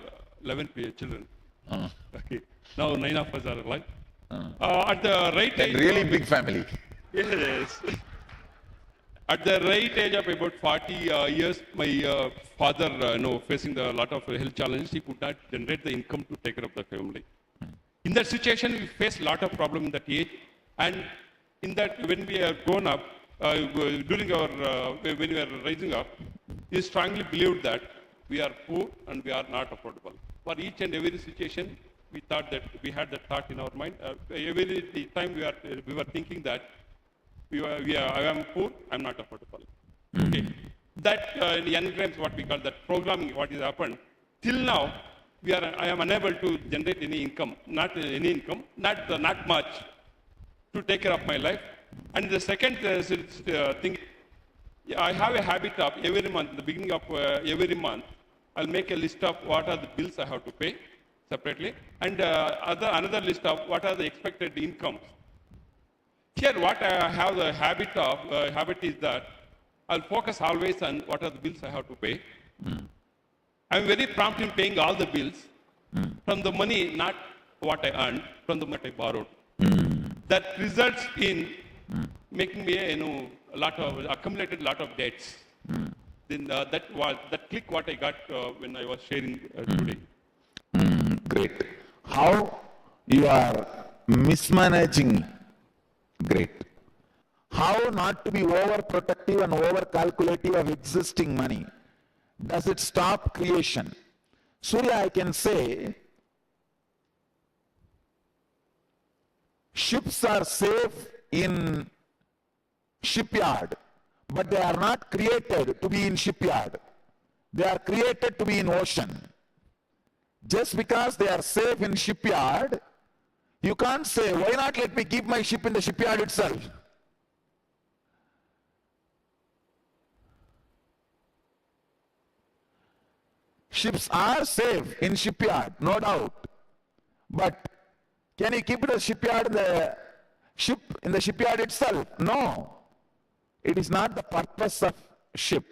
11 children. Okay. Now 9 of us are alive. At the right age. Really big family. Yes. At the right age of about 40 years, my father, facing a lot of health challenges, he could not generate the income to take care of the family. In that situation, we faced a lot of problems in that age. And in that, when we are grown up, during our, when we are rising up, we strongly believed that we are poor and we are not affordable. For each and every situation, we thought that we had that thought in our mind. Every time we were thinking that I am poor, I am not affordable. Okay. That engrams what we call that programming, what has happened. Till now, I am unable to generate any income, not much to take care of my life. And the second thing, I have a habit of every month, the beginning of every month, I'll make a list of what are the bills I have to pay separately, and another list of what are the expected incomes. Here, what I have the habit is that I'll focus always on what are the bills I have to pay. I'm very prompt in paying all the bills from the money, not what I earned, from the money I borrowed. That results in making me, a lot of accumulated lot of debts. Then that click what I got when I was sharing today. Great. How you are mismanaging? Great. How not to be overprotective and over-calculative of existing money? Does it stop creation? Surya, I can say, ships are safe in shipyard, but they are not created to be in shipyard. They are created to be in ocean. Just because they are safe in shipyard, you can't say, why not let me keep my ship in the shipyard itself? Ships are safe in shipyard, no doubt. But can you keep the shipyard in the shipyard itself? No. It is not the purpose of ship.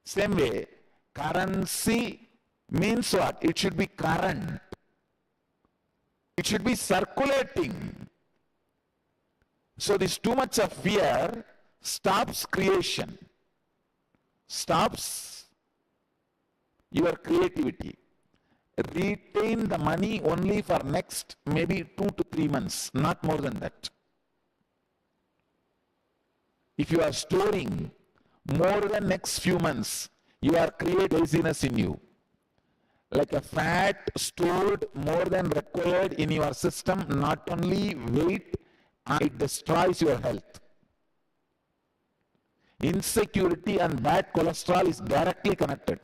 Same way, currency means what? It should be current. It should be circulating. So this too much of fear stops creation, stops your creativity. Retain the money only for next maybe 2 to 3 months, not more than that. If you are storing more than next few months, you are creating laziness in you. Like a fat stored more than required in your system, not only weight, it destroys your health. Insecurity and bad cholesterol is directly connected.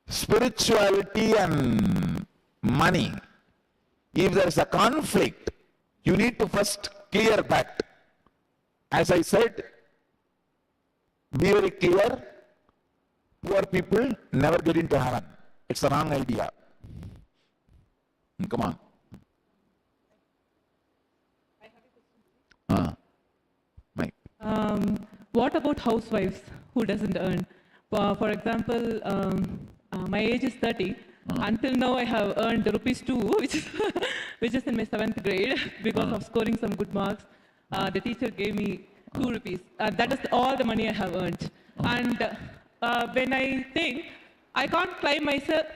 Spirituality and money, if there is a conflict, you need to first clear that. As I said, be very clear, poor people never get into heaven. It's a wrong idea. Come on. Mike. What about housewives who doesn't earn? For example, my age is 30. Until now, I have earned ₹2, which is in my 7th grade because of scoring some good marks. The teacher gave me ₹2. That is all the money I have earned. And when I think I can't climb myself,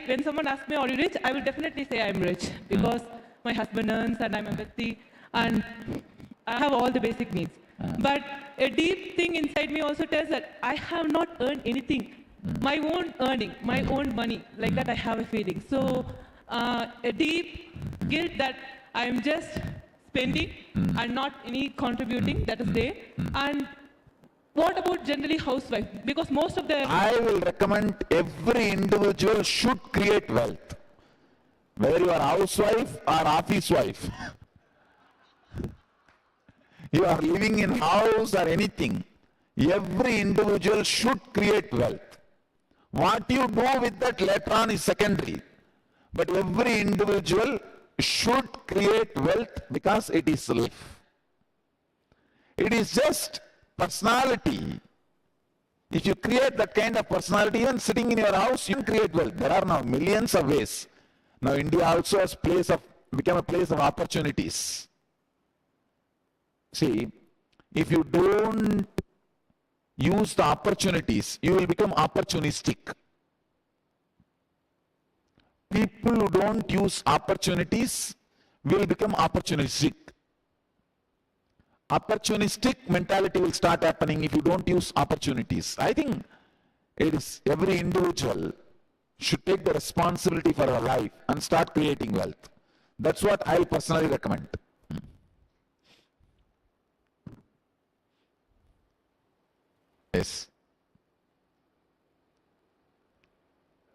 when someone asks me, "Are you rich?" I will definitely say I'm rich because my husband earns and I'm wealthy and I have all the basic needs. But a deep thing inside me also tells that I have not earned anything. My own earning, my own money, like that I have a feeling. So a deep guilt that I'm just spending and not any contributing, that is there. And what about generally housewife? Because most of the... I will recommend every individual should create wealth. Whether you are housewife or office wife. You are living in house or anything. Every individual should create wealth. What you do with that later on is secondary. But every individual should create wealth because it is life. It is just personality. If you create that kind of personality, even sitting in your house, you can create wealth. There are now millions of ways. Now India also has become a place of opportunities. See, if you don't use the opportunities, you will become opportunistic. People who don't use opportunities will become opportunistic. Opportunistic mentality will start happening if you don't use opportunities. I think it is every individual should take the responsibility for our life and start creating wealth. That's what I personally recommend. Yes.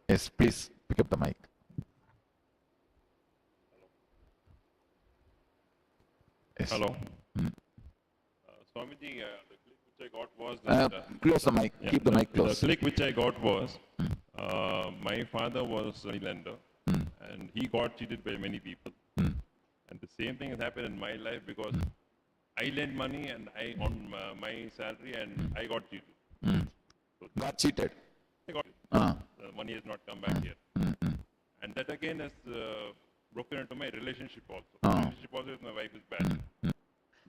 Yes, please pick up the mic. Yes. Hello. Swamiji, the click which I got was that... close the mic. Yeah, keep the mic close. The click which I got was, my father was a lender and he got cheated by many people. And the same thing has happened in my life because I lent money and I on my salary and I got cheated. Got cheated. I got it. Ah. The money has not come back here. And that again has broken into my relationship also. Relationship also with my wife is bad.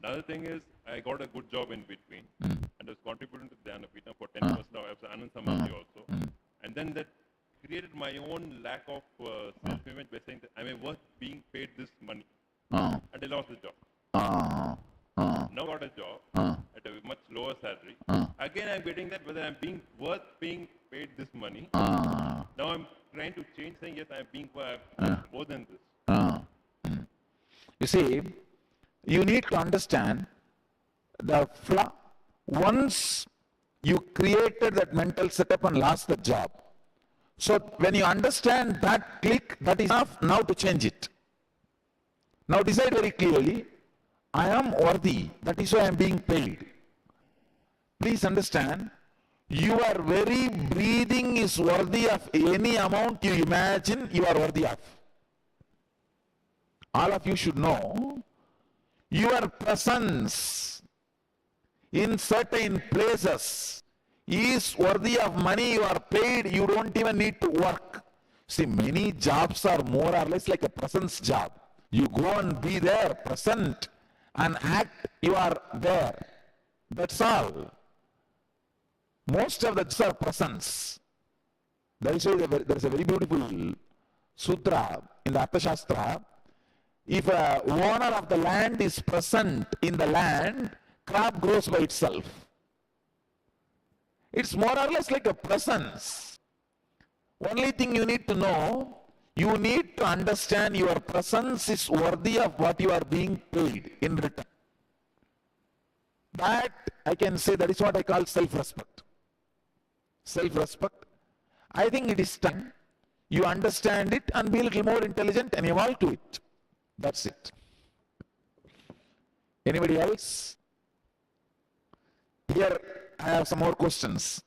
Another thing is, I got a good job in between and was contributing to Dhyanapita for 10 years now. I was Anand Samadhi also. And then that created my own lack of self-image by saying that I am worth being paid this money. And I lost the job. Now got a job at a much lower salary. Again, I'm getting that whether I'm being worth being paid this money. Now I'm trying to change, saying yes, I'm being more than this. You see, you need to understand the flaw. Once you created that mental setup and lost the job. So when you understand that click, that is enough now to change it. Now decide very clearly, I am worthy, that is why I am being paid. Please understand, your very breathing is worthy of any amount you imagine you are worthy of. All of you should know, your presence in certain places is worthy of money. You are paid, you don't even need to work. See, many jobs are more or less like a presence job. You go and be there, present, and act, you are there. That's all. Most of the jobs are presence. There is a very beautiful sutra in the Artha Shastra. If a owner of the land is present in the land, crop grows by itself. It's more or less like a presence. Only thing you need to know, you need to understand your presence is worthy of what you are being paid in return. That, I can say, that is what I call self-respect. Self-respect. I think it is time you understand it and be a little more intelligent and evolve to it. That's it. Anybody else? Here I have some more questions.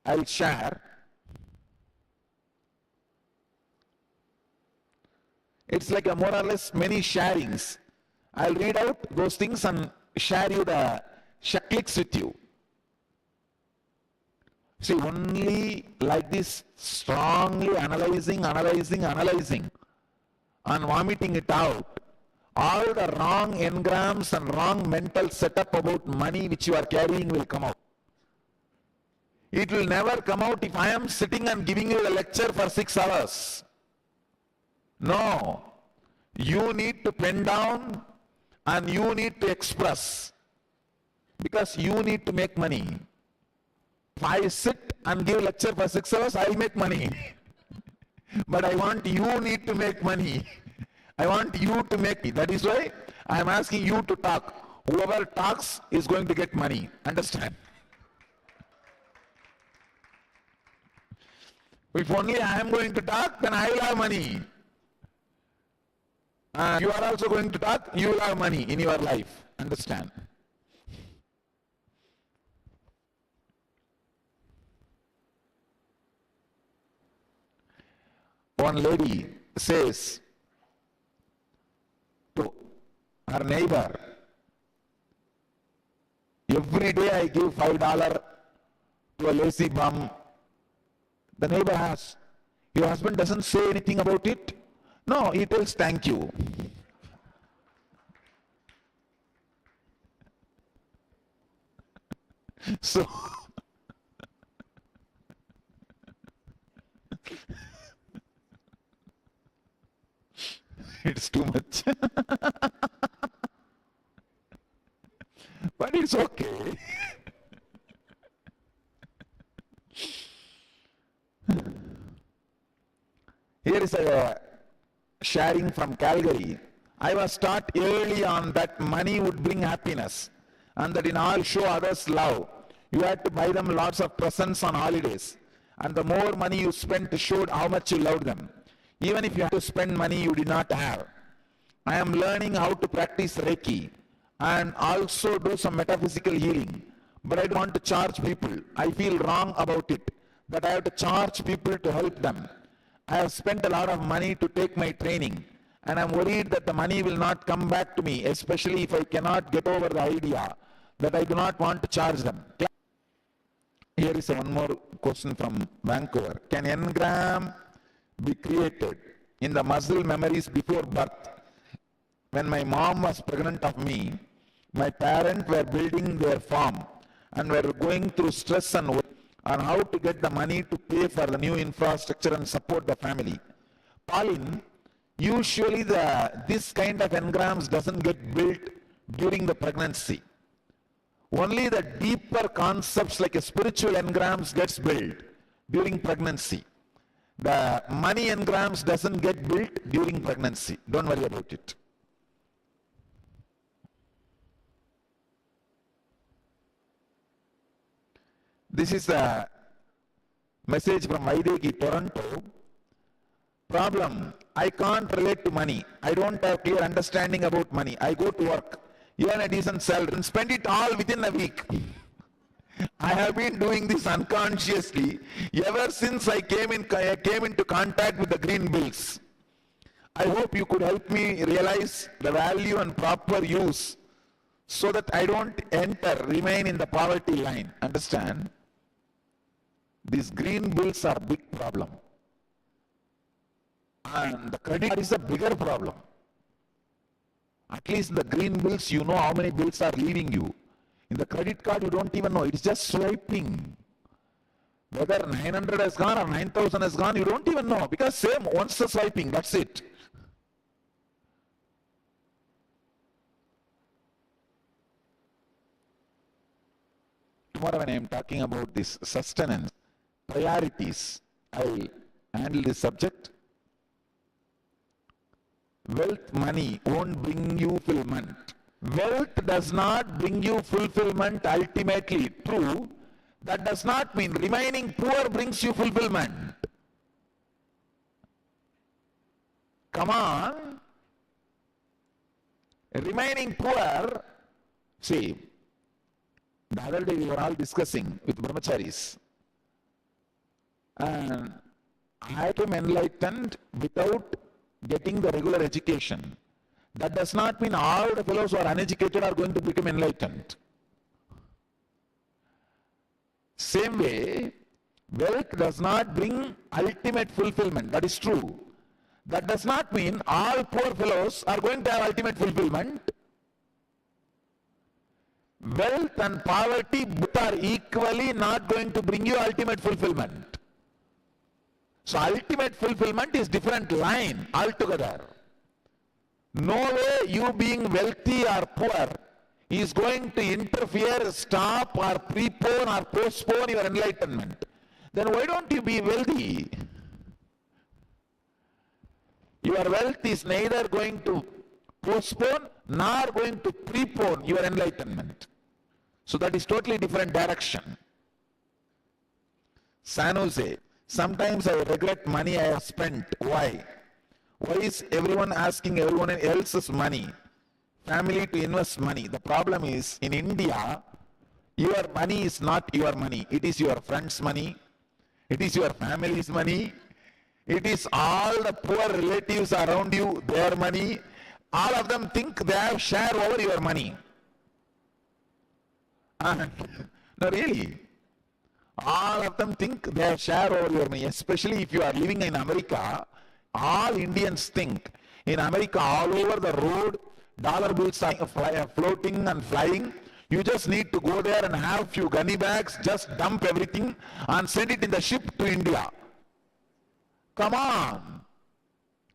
I'll share. It's like a more or less many sharings. I'll read out those things and share you the clicks with you. See, only like this, strongly analyzing, and vomiting it out, all the wrong engrams and wrong mental setup about money which you are carrying will come out. It will never come out if I am sitting and giving you a lecture for 6 hours. No. You need to pen down and you need to express. Because you need to make money. If I sit and give a lecture for 6 hours, I will make money. But I want you need to make money. I want you to make it. That is why I am asking you to talk. Whoever talks is going to get money. Understand? If only I am going to talk, then I will have money. You are also going to talk, you will have money in your life. Understand? One lady says to her neighbor, every day I give $5 to a lazy bum. The neighbor asks, your husband doesn't say anything about it? No, he tells thank you. So, it's too much. But it's okay. Here is a sharing from Calgary. I was taught early on that money would bring happiness and that in all show others love. You had to buy them lots of presents on holidays. And the more money you spent showed how much you loved them. Even if you had to spend money you did not have. I am learning how to practice Reiki and also do some metaphysical healing. But I don't want to charge people. I feel wrong about it. That I have to charge people to help them. I have spent a lot of money to take my training. And I am worried that the money will not come back to me, especially if I cannot get over the idea that I do not want to charge them. Here is one more question from Vancouver. Can engram be created in the muscle memories before birth? When my mom was pregnant of me, my parents were building their farm and were going through stress and worry on how to get the money to pay for the new infrastructure and support the family. Pauline, usually this kind of engrams doesn't get built during the pregnancy. Only the deeper concepts like a spiritual engrams gets built during pregnancy. The money engrams doesn't get built during pregnancy. Don't worry about it. This is a message from Vaideki, Toronto. Problem, I can't relate to money. I don't have clear understanding about money. I go to work, earn a decent salary, and spend it all within a week. I have been doing this unconsciously ever since I came into contact with the green bills. I hope you could help me realize the value and proper use so that I don't remain in the poverty line. Understand? These green bills are a big problem. And the credit card is a bigger problem. At least in the green bills, you know how many bills are leaving you. In the credit card, you don't even know. It's just swiping. Whether 900 has gone or 9,000 has gone, you don't even know. Because same, once the swiping, that's it. Tomorrow when I am talking about this sustenance, priorities, I will handle this subject. Wealth, money won't bring you fulfillment. Wealth does not bring you fulfillment ultimately. True, that does not mean remaining poor brings you fulfillment. Come on. Remaining poor, see, the other day we were all discussing with brahmacharis. And I became enlightened without getting the regular education. That does not mean all the fellows who are uneducated are going to become enlightened. Same way, wealth does not bring ultimate fulfillment. That is true. That does not mean all poor fellows are going to have ultimate fulfillment. Wealth and poverty both are equally not going to bring you ultimate fulfillment. So ultimate fulfillment is different line altogether. No way you being wealthy or poor is going to interfere, stop or prepone or postpone your enlightenment. Then why don't you be wealthy? Your wealth is neither going to postpone nor going to prepone your enlightenment. So that is totally different direction. San Jose, sometimes I regret money I have spent. Why? Why is everyone asking everyone else's money? Family to invest money. The problem is, in India, your money is not your money. It is your friend's money. It is your family's money. It is all the poor relatives around you, their money. All of them think they have share over your money. And, no, really. All of them think they have share over your money, especially if you are living in America. All Indians think in America, all over the road, dollar bills are floating and flying. You just need to go there and have few gunny bags, just dump everything and send it in the ship to India. Come on.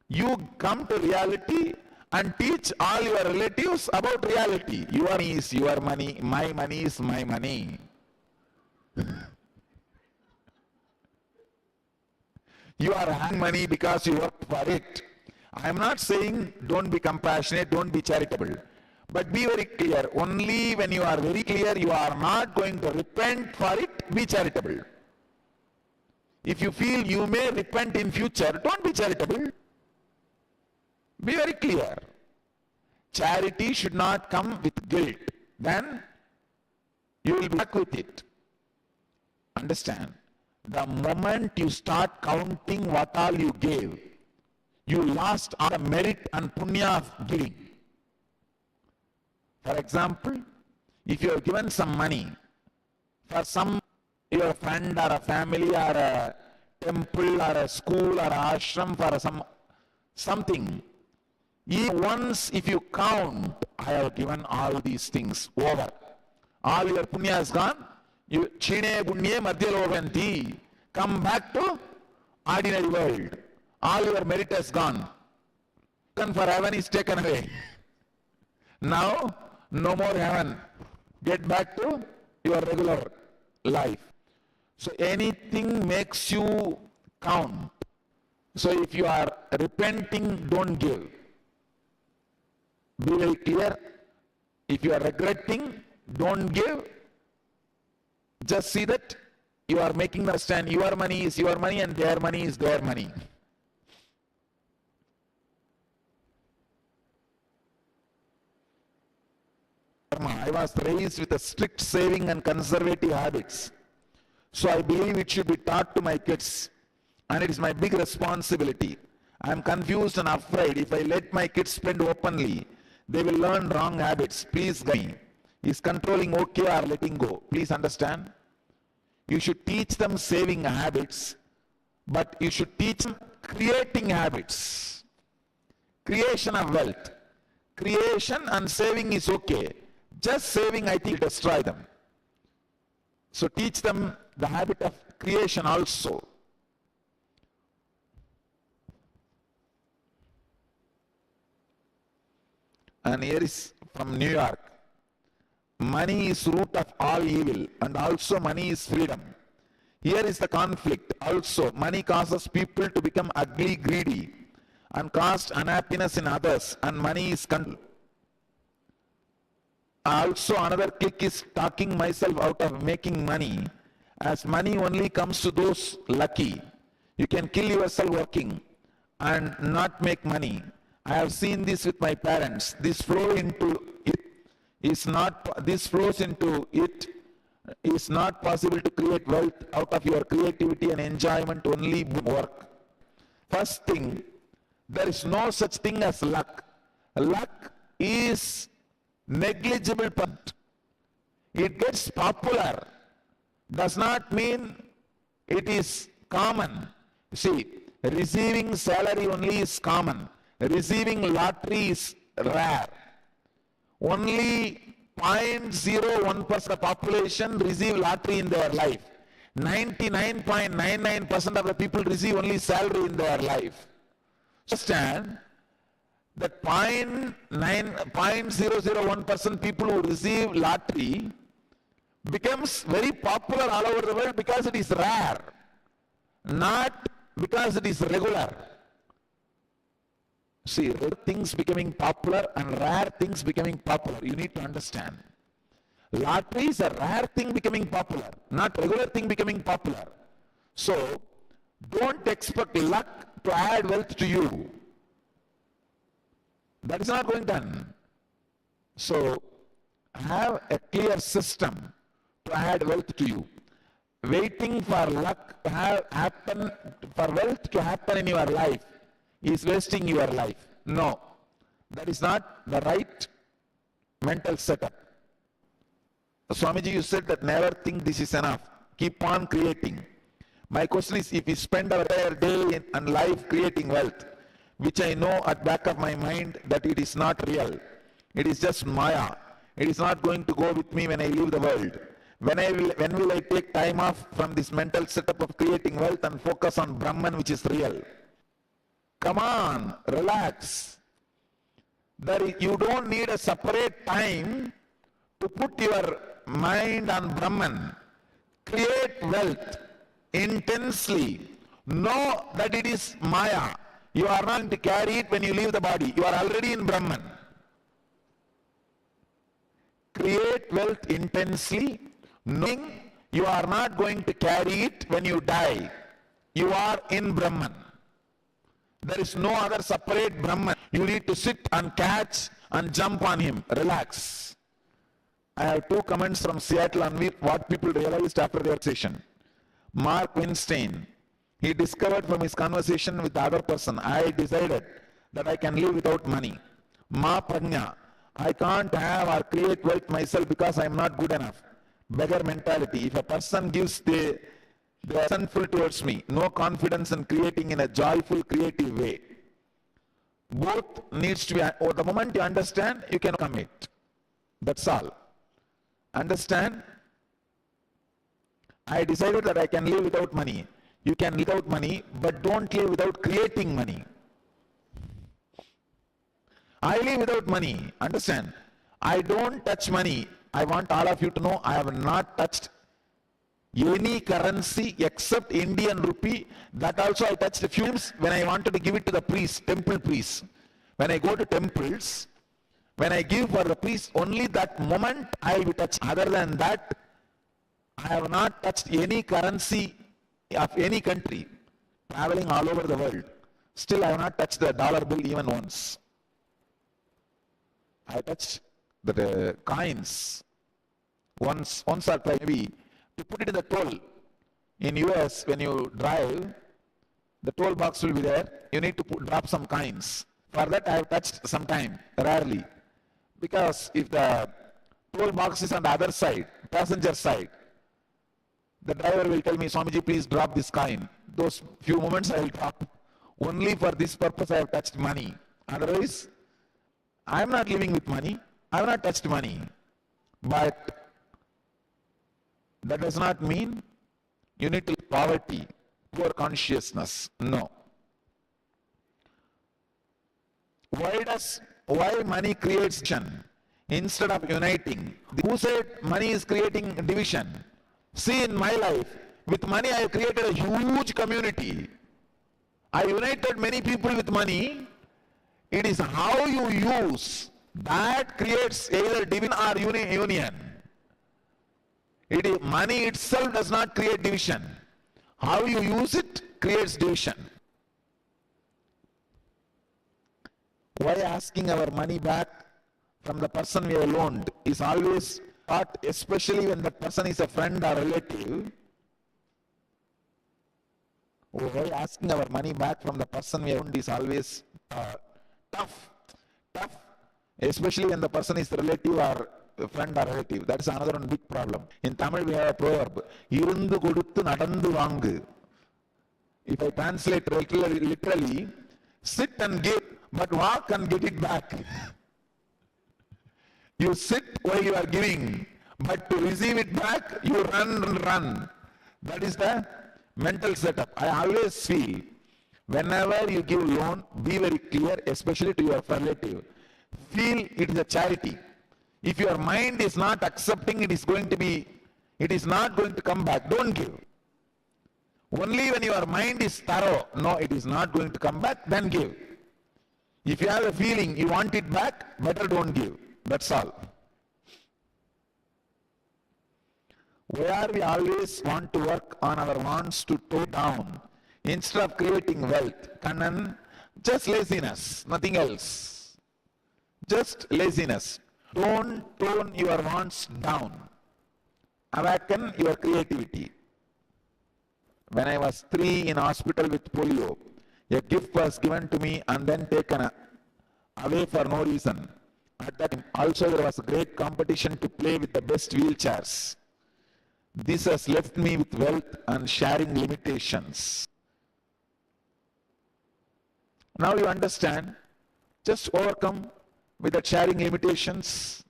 You come to reality and teach all your relatives about reality. Your money is your money, my money is my money. You are having money because you work for it. I am not saying don't be compassionate, don't be charitable. But be very clear. Only when you are very clear you are not going to repent for it, be charitable. If you feel you may repent in future, don't be charitable. Be very clear. Charity should not come with guilt. Then you will be stuck with it. Understand? The moment you start counting what all you gave, you lost all the merit and punya of giving. For example, if you have given some money for some your friend or a family or a temple or a school or a ashram for something. Once if you count, I have given all these things over. All your punya is gone. You chine punye madhyaloganti. Come back to ordinary world. All your merit has gone. And for heaven is taken away. Now, no more heaven. Get back to your regular life. So anything makes you count. So if you are repenting, don't give. Be very clear. If you are regretting, don't give. Just see that you are making them understand your money is your money and their money is their money. I was raised with a strict saving and conservative habits. So I believe it should be taught to my kids. And it is my big responsibility. I am confused and afraid if I let my kids spend openly, they will learn wrong habits. Please guide me. Is controlling okay or letting go? Please understand. You should teach them saving habits, but you should teach them creating habits. Creation of wealth. Creation and saving is okay. Just saving, I think, will destroy them. So teach them the habit of creation also. And here is from New York. Money is root of all evil, and also money is freedom. Here is the conflict. Also, money causes people to become ugly, greedy, and cause unhappiness in others, and money is control. Also, another click is talking myself out of making money, as money only comes to those lucky. You can kill yourself working and not make money. I have seen this with my parents. This flows into it is not possible to create wealth out of your creativity and enjoyment, only work. First thing, there is no such thing as luck. Luck is negligible point. It gets popular. Does not mean it is common. See, receiving salary only is common. Receiving lottery is rare. Only 0.01% of the population receive lottery in their life. 99.99% of the people receive only salary in their life. Understand that 0.001% people who receive lottery becomes very popular all over the world because it is rare, not because it is regular. See, rare things becoming popular and rare things becoming popular. You need to understand. Lottery is a rare thing becoming popular, not regular thing becoming popular. So, don't expect luck to add wealth to you. That is not going to happen. So, have a clear system to add wealth to you. Waiting for luck to happen, for wealth to happen in your life is wasting your life. No, that is not the right mental setup. Swamiji, you said that never think this is enough. Keep on creating. My question is, if we spend our entire day and life creating wealth, which I know at back of my mind that it is not real, it is just Maya. It is not going to go with me when I leave the world. When will I take time off from this mental setup of creating wealth and focus on Brahman, which is real? Come on, relax. You don't need a separate time to put your mind on Brahman. Create wealth intensely. Know that it is Maya. You are not going to carry it when you leave the body. You are already in Brahman. Create wealth intensely, knowing you are not going to carry it when you die. You are in Brahman. There is no other separate Brahman. You need to sit and catch and jump on him. Relax. I have two comments from Seattle on what people realized after their session. Mark Winstein, he discovered from his conversation with the other person, I decided that I can live without money. Ma Prajna, I can't have or create wealth myself because I am not good enough. beggar mentality. If a person gives, they are resentful towards me, no confidence in creating in a joyful, creative way. Both needs to be, the moment you understand, you can commit. That's all. Understand? I decided that I can live without money. You can live without money, but don't live without creating money. I live without money. Understand? I don't touch money. I want all of you to know I have not touched any currency except Indian rupee. That also I touched a few times when I wanted to give it to the priest, temple priest. When I go to temples, when I give for the priest, only that moment I will touch. Other than that, I have not touched any currency of any country, traveling all over the world. Still I have not touched the dollar bill even once. I touched the coins once or twice, maybe, to put it in the toll. In US, when you drive, the toll box will be there. You need to drop some coins. For that I have touched some time, rarely. Because if the toll box is on the other side, passenger side, the driver will tell me, Swamiji, please drop this coin. Those few moments I will drop. Only for this purpose I have touched money. Otherwise, I am not living with money. I have not touched money. But that does not mean you need to live poverty, poor consciousness. No. Why money creates division instead of uniting? Who said money is creating division? See, in my life, with money I have created a huge community. I united many people with money. It is how you use that creates either division or union. Money itself does not create division. How you use it creates division. Why asking our money back from the person we have loaned is always thought, especially when that person is a friend or relative. Why asking our money back from the person we have loaned is always tough, especially when the person is relative or friend or relative. That is another one big problem. In Tamil we have a proverb, irundu koduthu nadandu vaangu. If I translate literally, sit and give, but walk and get it back. You sit while you are giving, but to receive it back, you run. That is the mental setup. I always feel, whenever you give loan, be very clear, especially to your relative. Feel it is a charity. If your mind is not accepting, it is not going to come back. Don't give. Only when your mind is thorough, no, it is not going to come back, then give. If you have a feeling you want it back, better don't give. That's all. Where we always want to work on our wants to tone down instead of creating wealth. Kannan, just laziness, nothing else. Just laziness. Don't tone your wants down. Awaken your creativity. When I was 3 in hospital with polio, a gift was given to me and then taken away for no reason. At that time, also there was a great competition to play with the best wheelchairs. This has left me with wealth and sharing limitations. Now you understand, just overcome with the sharing limitations.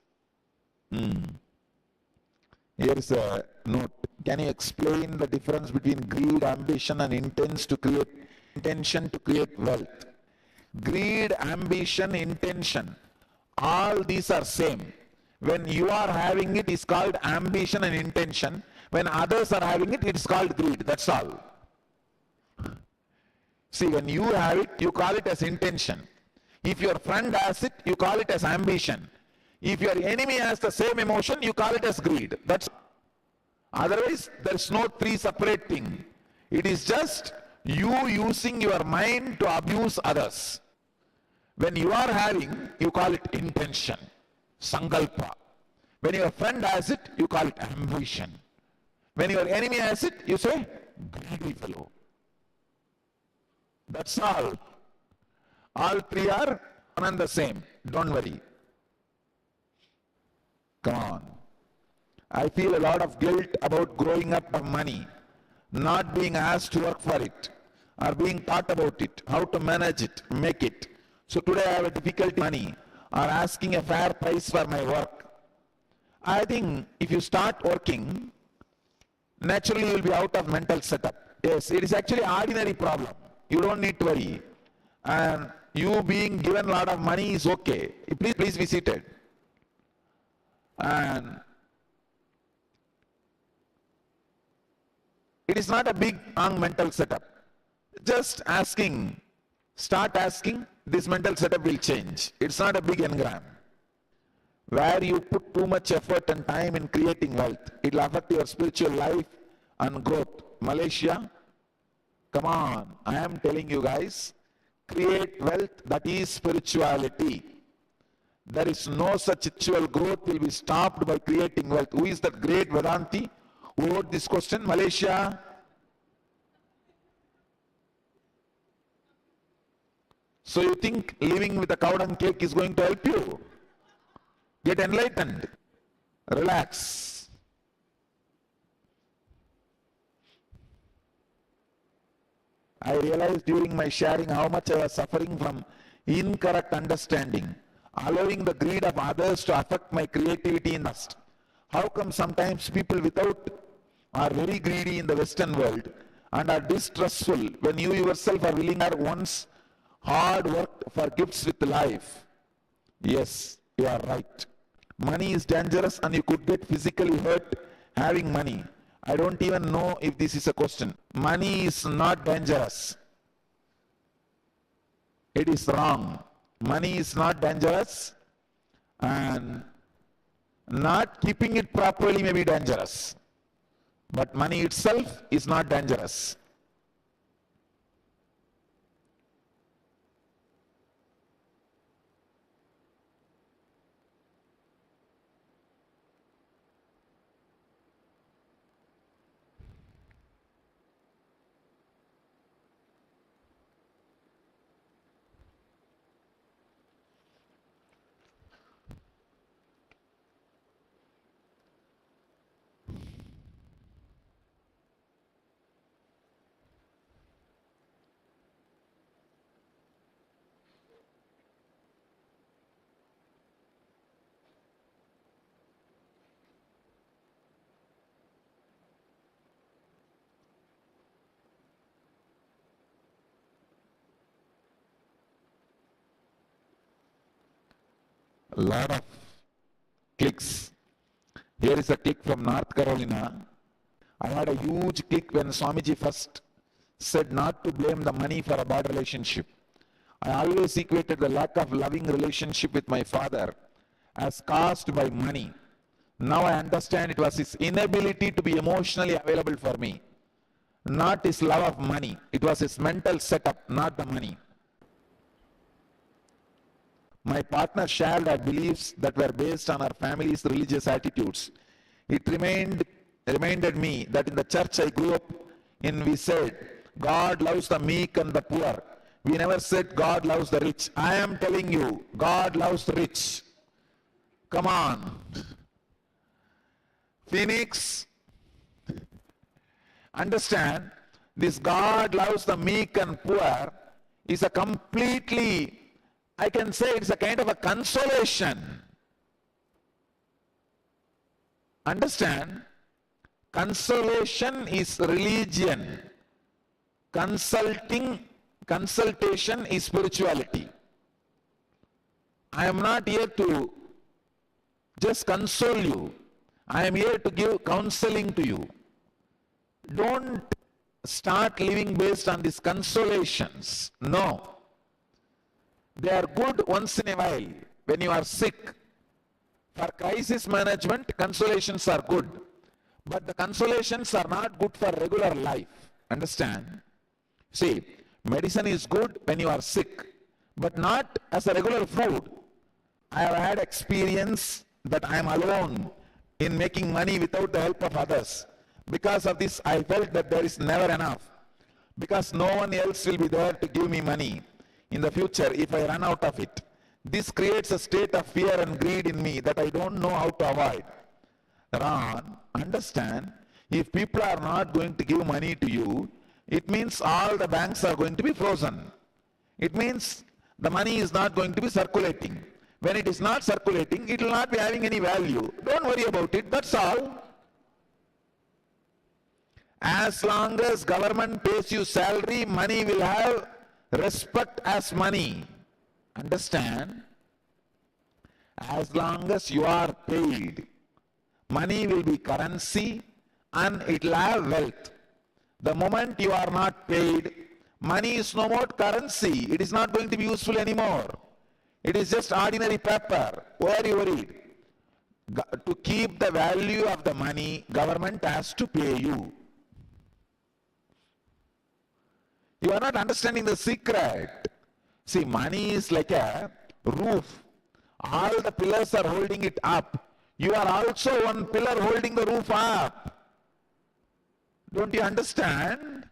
Here is a note. Can you explain the difference between greed, ambition and intention to create wealth? Greed, ambition, intention, all these are same. When you are having it, is called ambition and intention. When others are having it, it is called greed. That's all. See, when you have it, you call it as intention. If your friend has it, you call it as ambition. If your enemy has the same emotion, you call it as greed. That's otherwise, there is no three separate thing. It is just you using your mind to abuse others. When you are having, you call it intention, sankalpa. When your friend has it, you call it ambition. When your enemy has it, you say, greedy fellow. That's all. All three are one and the same. Don't worry. Come on. I feel a lot of guilt about growing up of money, not being asked to work for it, or being taught about it, how to manage it, make it. So today I have a difficulty money, or asking a fair price for my work. I think if you start working, naturally you will be out of mental setup. Yes, it is actually an ordinary problem. You don't need to worry. And you being given a lot of money is okay. Please be seated. And it is not a big wrong mental setup. Just asking, start asking, this mental setup will change. It's not a big engram. Where you put too much effort and time in creating wealth, it will affect your spiritual life and growth. Malaysia, come on, I am telling you guys, create wealth, that is spirituality. There is no such spiritual growth will be stopped by creating wealth. Who is that great Vedanti who wrote this question? Malaysia? So you think living with a cow dung cake is going to help you? Get enlightened. Relax. I realized during my sharing how much I was suffering from incorrect understanding, allowing the greed of others to affect my creativity in us. How come sometimes people without are very greedy in the Western world and are distrustful when you yourself are willing or once hard worked for gifts with life? Yes, you are right. Money is dangerous and you could get physically hurt having money. I don't even know if this is a question. Money is not dangerous. It is wrong. Money is not dangerous, and not keeping it properly may be dangerous. But money itself is not dangerous. A lot of clicks. Here is a click from North Carolina. I had a huge click when Swamiji first said not to blame the money for a bad relationship. I always equated the lack of loving relationship with my father as caused by money. Now I understand it was his inability to be emotionally available for me, not his love of money. It was his mental setup, not the money. My partner shared our beliefs that were based on our family's religious attitudes. It reminded me that in the church I grew up in, we said, God loves the meek and the poor. We never said God loves the rich. I am telling you, God loves the rich. Come on. Phoenix, understand, this God loves the meek and poor is a completely, I can say it's a kind of a consolation. Understand? Consolation is religion. Consultation is spirituality. I am not here to just console you. I am here to give counseling to you. Don't start living based on these consolations. No. They are good once in a while when you are sick. For crisis management, consolations are good. But the consolations are not good for regular life. Understand? See, medicine is good when you are sick, but not as a regular food. I have had experience that I am alone in making money without the help of others. Because of this, I felt that there is never enough. Because no one else will be there to give me money in the future if I run out of it. This creates a state of fear and greed in me that I don't know how to avoid. Ron, understand, if people are not going to give money to you, it means all the banks are going to be frozen. It means the money is not going to be circulating. When it is not circulating, it will not be having any value. Don't worry about it, that's all. As long as government pays you salary, money will have respect as money. Understand? As long as you are paid, money will be currency and it will have wealth. The moment you are not paid, money is no more currency. It is not going to be useful anymore. It is just ordinary paper. Why are you worried? To keep the value of the money, government has to pay you. You are not understanding the secret. See, money is like a roof. All the pillars are holding it up. You are also one pillar holding the roof up. Don't you understand?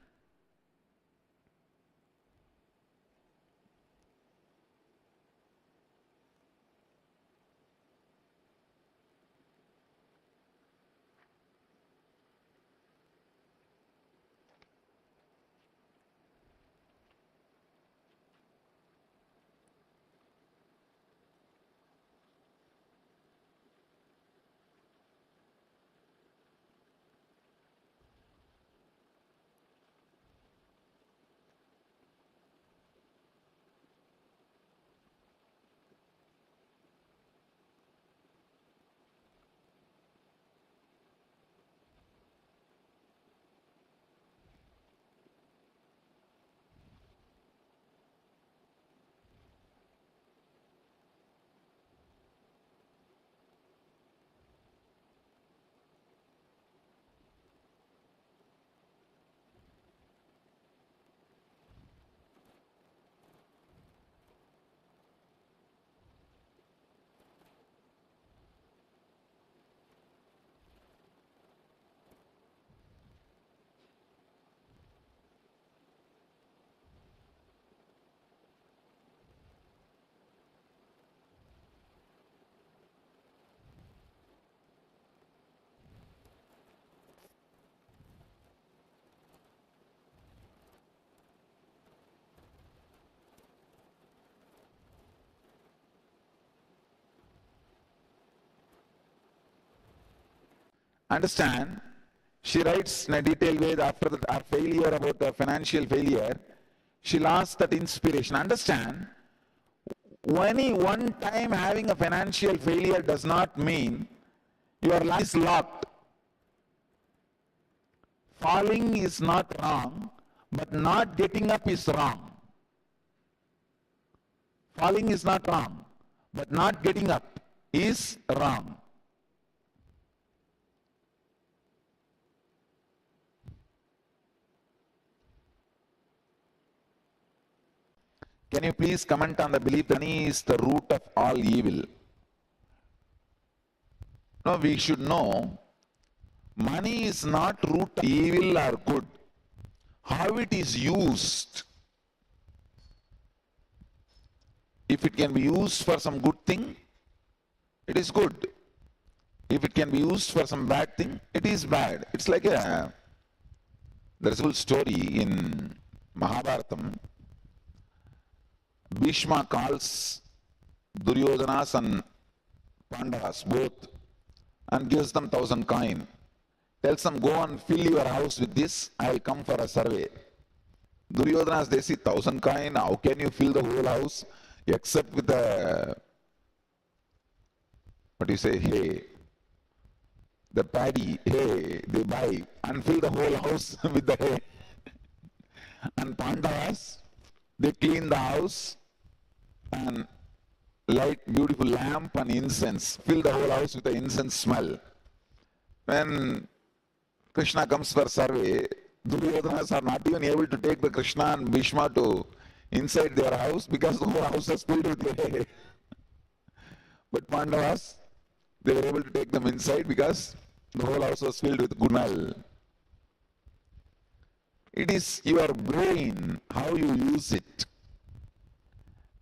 Understand? She writes in a detailed way after her failure, about the financial failure. She lost that inspiration. Understand? Only one time having a financial failure does not mean your life is locked. Falling is not wrong, but not getting up is wrong. Falling is not wrong, but not getting up is wrong. Can you please comment on the belief that money is the root of all evil? No, we should know money is not root of evil or good. How it is used. If it can be used for some good thing, it is good. If it can be used for some bad thing, it is bad. It's like there's a whole story in Mahabharatam. Bhishma calls Duryodhanas and Pandavas both and gives them 1,000 coin. Tells them, go and fill your house with this, I will come for a survey. Duryodhanas, they see 1,000 coin, how can you fill the whole house except with the, what do you say, hay, the paddy, hay, they buy and fill the whole house with the hay. And Pandavas, they clean the house and light beautiful lamp and incense, fill the whole house with the incense smell. When Krishna comes for survey, Duryodhanas are not even able to take the Krishna and Bhishma to inside their house because the whole house is filled with hay. But Pandavas, they were able to take them inside because the whole house was filled with gunal. It is your brain, how you use it.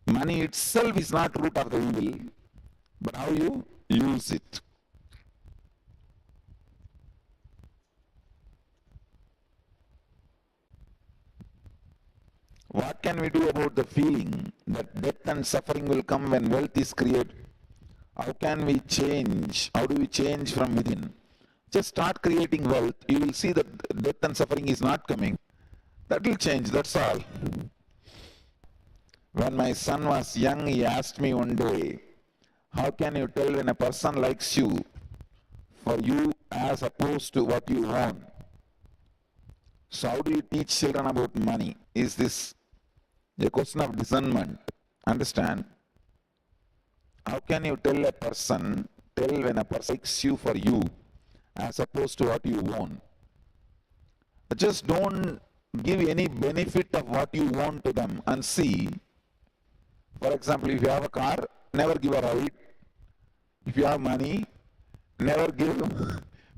Money itself is not root of the evil, but how you use it. what can we do about the feeling that death and suffering will come when wealth is created? How can we change? How do we change from within? Just start creating wealth. You will see that death and suffering is not coming. That will change, that's all. When my son was young, he asked me one day, how can you tell when a person likes you for you as opposed to what you own? So how do you teach children about money? Is this a question of discernment? Understand? How can you tell when a person likes you for you as opposed to what you own? Just don't give any benefit of what you want to them and see. For example, if you have a car, never give a ride. If you have money, never give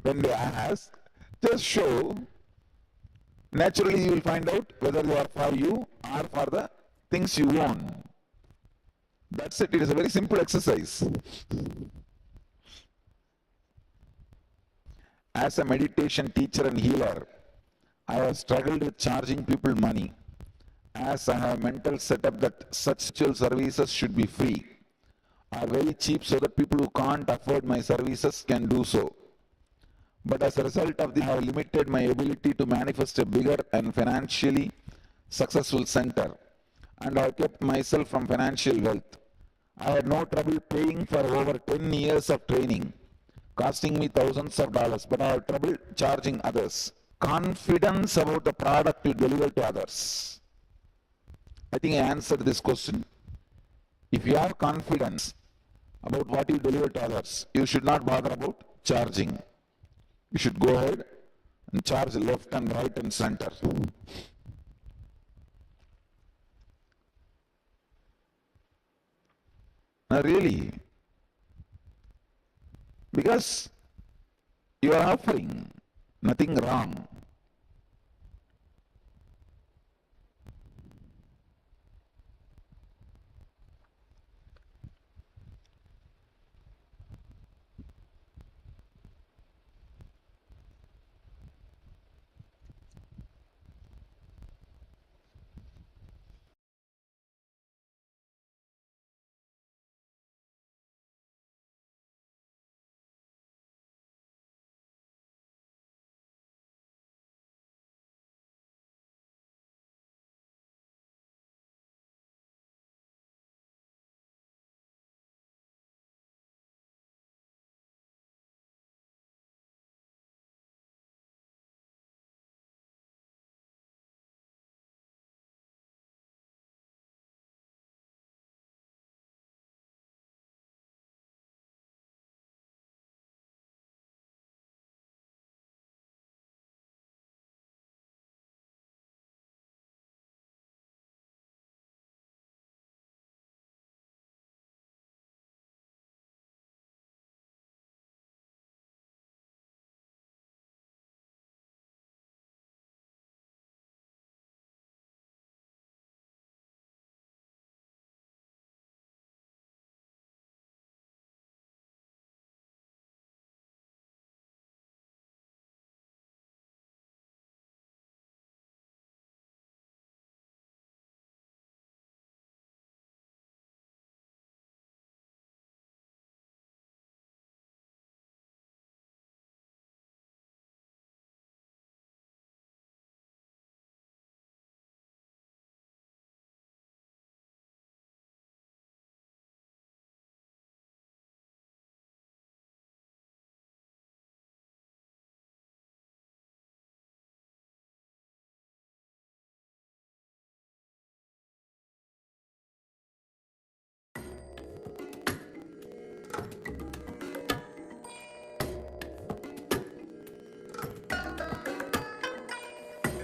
when they ask. Just show. Naturally, you will find out whether they are for you or for the things you want. That's it. It is a very simple exercise. As a meditation teacher and healer, I have struggled with charging people money, as I have a mental setup that such spiritual services should be free or very cheap so that people who can't afford my services can do so. But as a result of this, I have limited my ability to manifest a bigger and financially successful center, and I have kept myself from financial wealth. I had no trouble paying for over 10 years of training, costing me thousands of dollars, but I have trouble charging others. Confidence about the product you deliver to others. I think I answered this question. If you have confidence about what you deliver to others, you should not bother about charging. You should go ahead and charge left and right and center. Now really, because you are offering nothing wrong.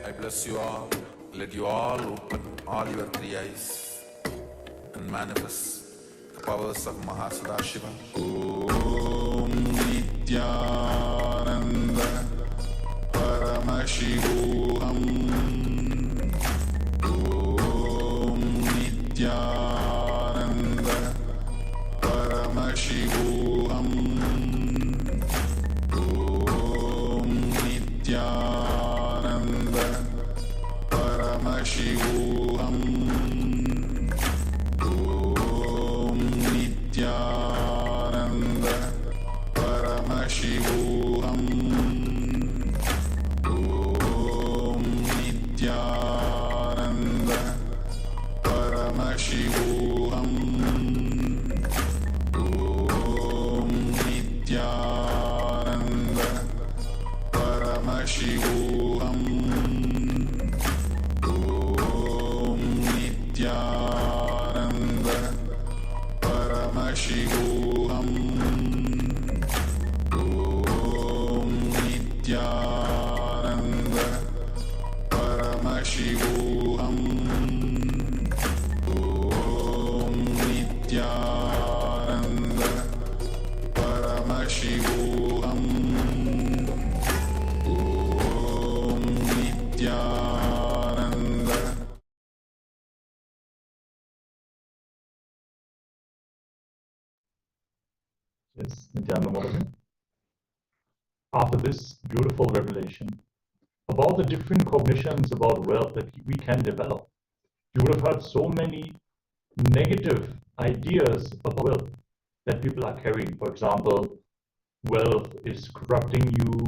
I bless you all. Let you all open all your three eyes and manifest the powers of Mahasadashiva. Om Nithyananda Paramashivoham. Om Nithyananda Paramashivoham. Om Nithyananda Paramashivoham. Paramashivoham. Om Nithyananda Paramashivoham. Om Nithyananda Paramashivoham. Om Nithyananda Paramashivoham. Om Nithyananda. Yes, Nithyananda. After this beautiful revelation about the different cognitions about wealth that we can develop, you would have heard so many negative ideas about wealth that people are carrying. For example, wealth is corrupting you,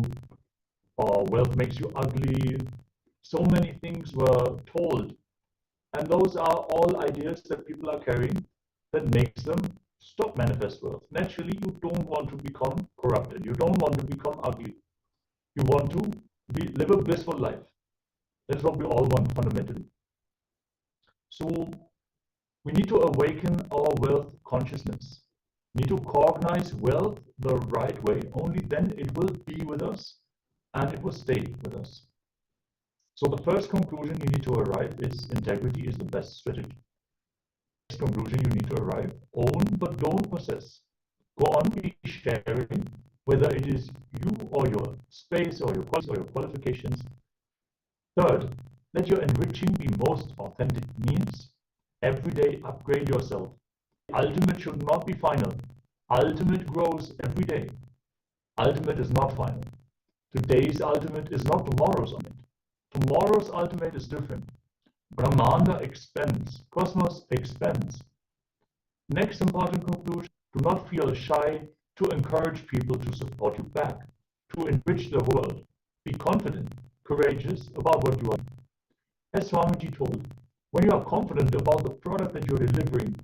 or wealth makes you ugly. So many things were told. And those are all ideas that people are carrying that makes them stop manifest wealth. Naturally, you don't want to become corrupted. You don't want to become ugly. You want to live a blissful life. That's what we all want fundamentally. So we need to awaken our wealth consciousness. We need to cognize wealth the right way. Only then it will be with us and it will stay with us. So the first conclusion you need to arrive is integrity is the best strategy. Next conclusion you need to arrive, own but don't possess. Go on be sharing, whether it is you or your space or your qualifications. Third, let your enriching be most authentic, means every day upgrade yourself. Ultimate should not be final. Ultimate grows every day. Ultimate is not final. Today's ultimate is not tomorrow's ultimate. Tomorrow's ultimate is different. Brahmanda expands. Cosmos expands. Next important conclusion, do not feel shy to encourage people to support you back, to enrich the world. Be confident, courageous about what you are. As Swamiji told, when you are confident about the product that you're delivering,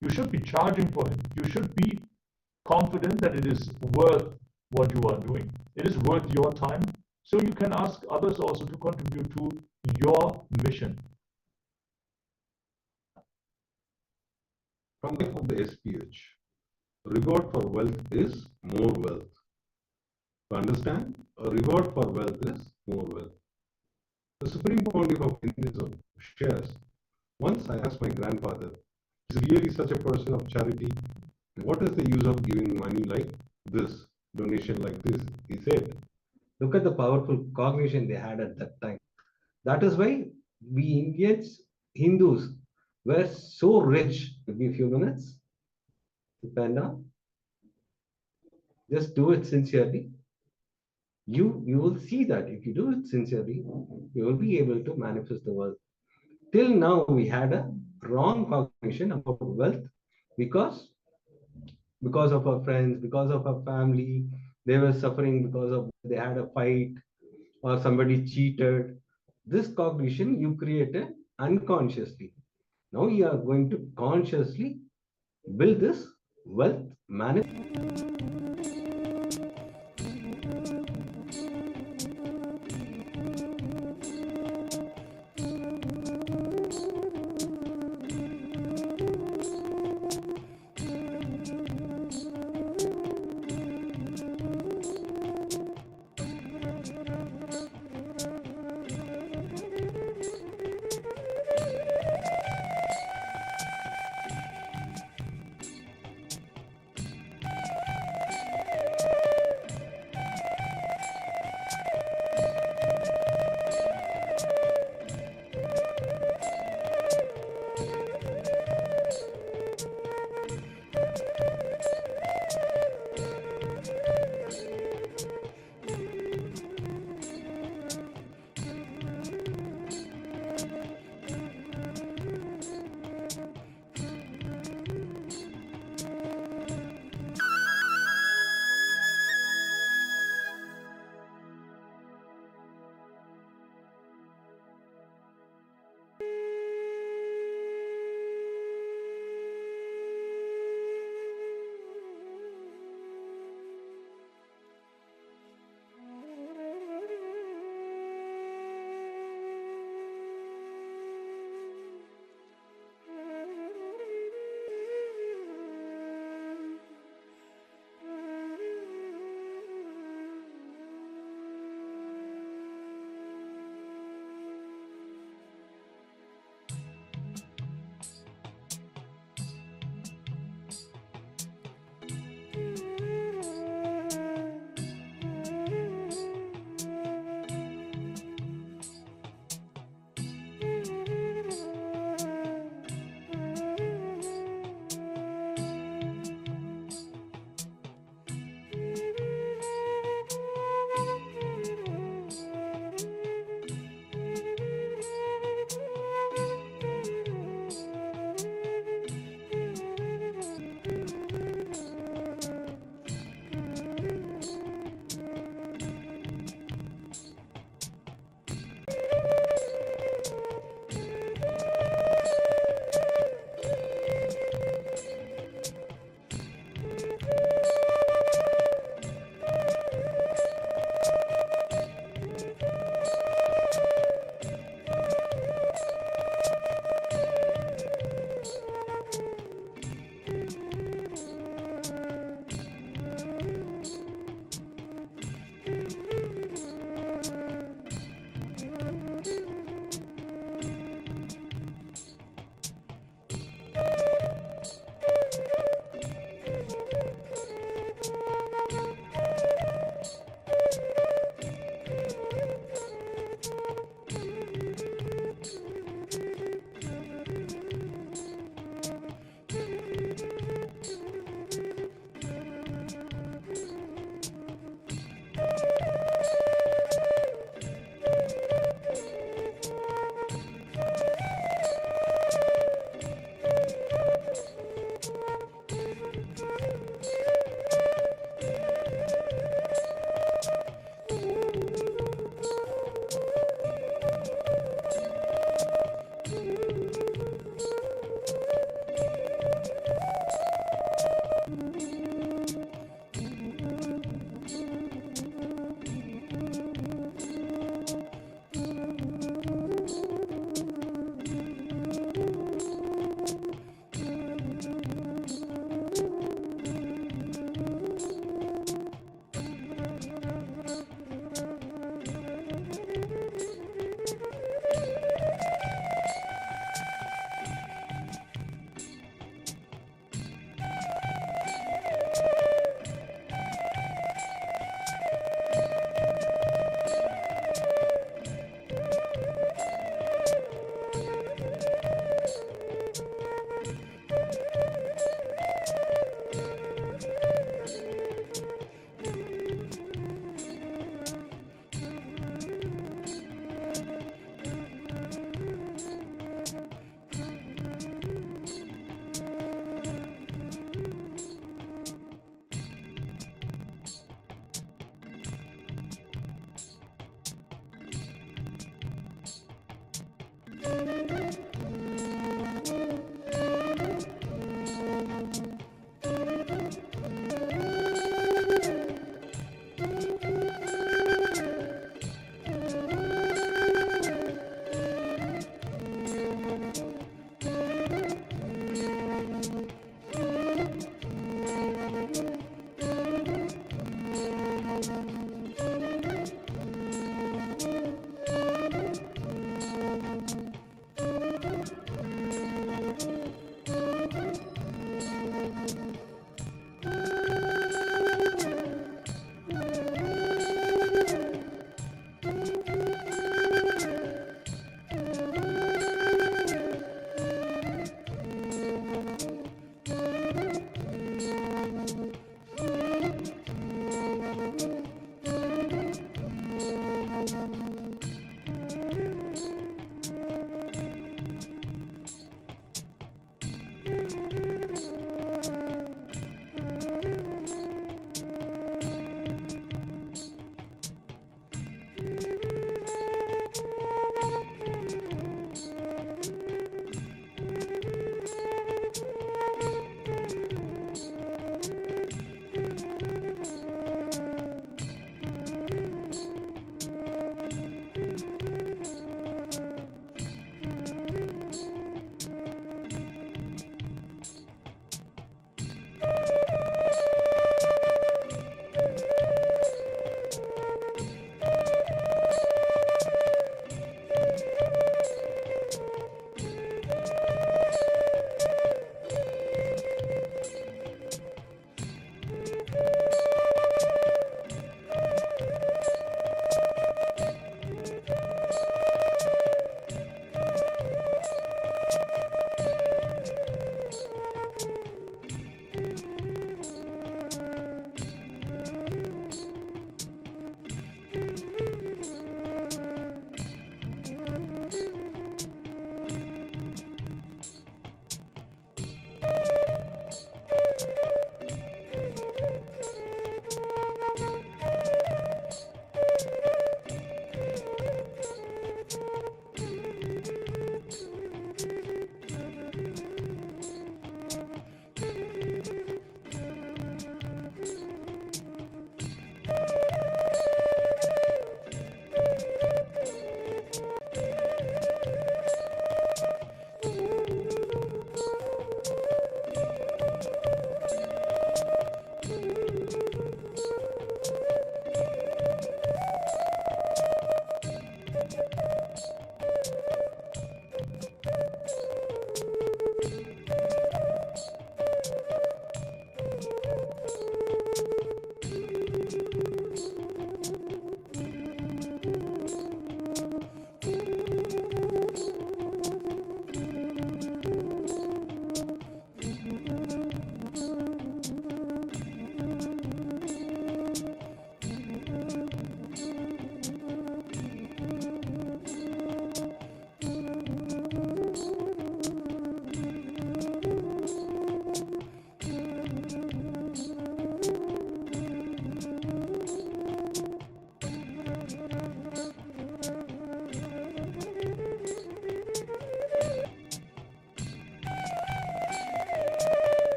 you should be charging for it. You should be confident that it is worth what you are doing. It is worth your time. So you can ask others also to contribute to your mission. From the life of the SPH, reward for wealth is more wealth. To understand, a reward for wealth is more wealth. The Supreme Pontiff of Hinduism shares, once I asked my grandfather, is really such a person of charity? What is the use of giving money like this, donation like this? He said, look at the powerful cognition they had at that time. That is why we Indians, Hindus, were so rich. Give me a few minutes. Panda. Just do it sincerely. You will see that if you do it sincerely, you will be able to manifest the wealth. Till now, we had a wrong cognition about wealth because of our friends, because of our family, they were suffering because of they had a fight or somebody cheated. This cognition you created unconsciously. Now you are going to consciously build this wealth manifest.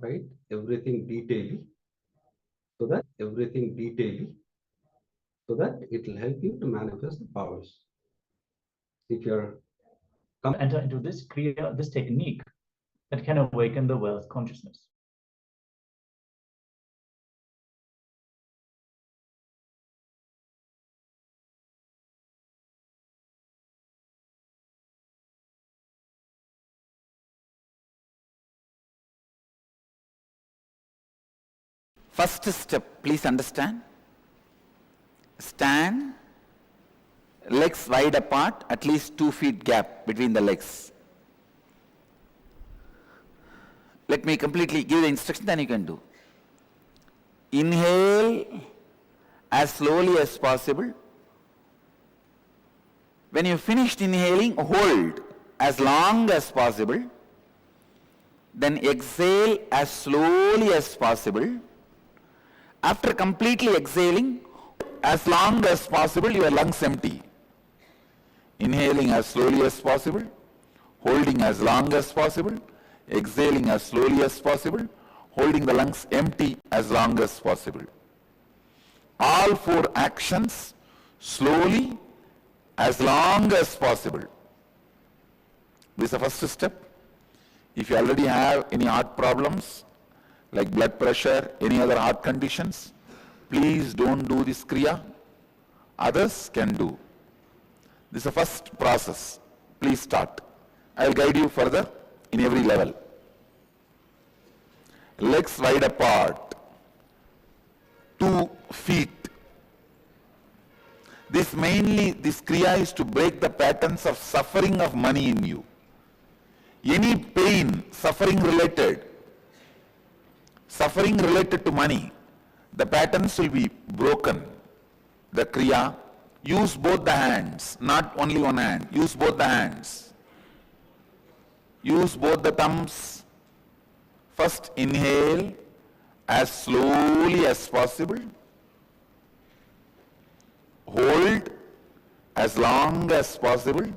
right? Everything detailedly, so that it will help you to manifest the powers. If you're enter into this kriya, this technique that can awaken the wealth consciousness. First step, please understand. Stand, legs wide apart, at least 2 feet gap between the legs. Let me completely give the instruction, then you can do. Inhale as slowly as possible. When you finished inhaling, hold as long as possible. Then exhale as slowly as possible. After completely exhaling, as long as possible, your lungs empty. Inhaling as slowly as possible, holding as long as possible, exhaling as slowly as possible, holding the lungs empty as long as possible. All 4 actions slowly as long as possible. This is the first step. If you already have any heart problems, like blood pressure, any other heart conditions, please don't do this kriya. Others can do. This is the first process. Please start. I will guide you further in every level. Legs wide apart, 2 feet. This kriya is to break the patterns of suffering of money in you. Any pain, suffering related to money, the patterns will be broken. The kriya, use both the hands, not only one hand, use both the hands. Use both the thumbs. First inhale as slowly as possible. Hold as long as possible.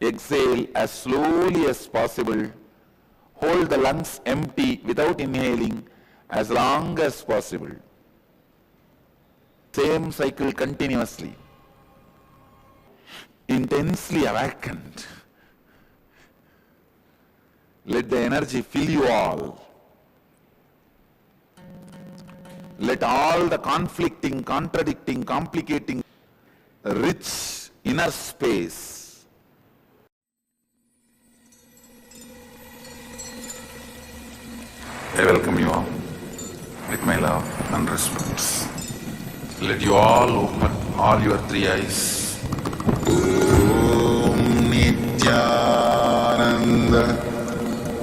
Exhale as slowly as possible. Hold the lungs empty without inhaling as long as possible. Same cycle continuously. Intensely awakened. Let the energy fill you all. Let all the conflicting, contradicting, complicating, rich inner space I welcome you all with my love and respect. Let you all open all your 3 eyes. Om Nithyananda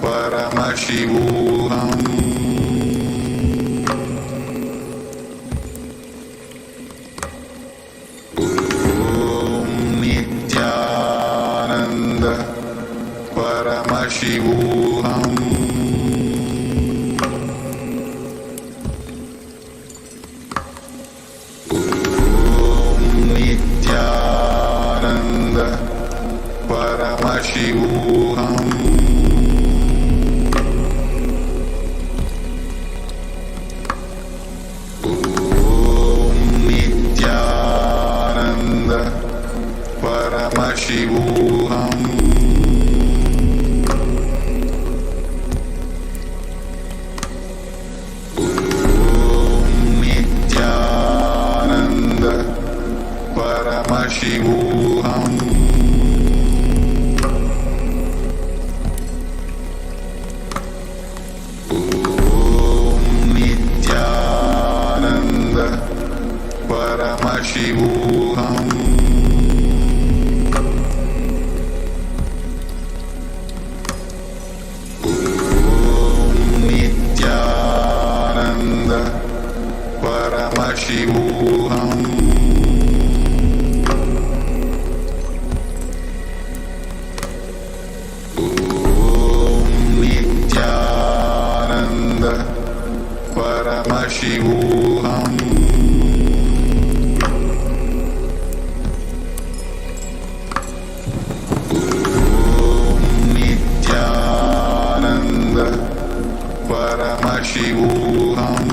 Paramashivoham. Om Nithyananda Paramashivoham. Paramashivoham. Om Nithyananda Paramashivoham. Om Nithyananda Paramashivoham. Paramashivoham. Om Nithyananda Paramashivoham. Om Nithyananda Paramashivoham. Paramashivoham.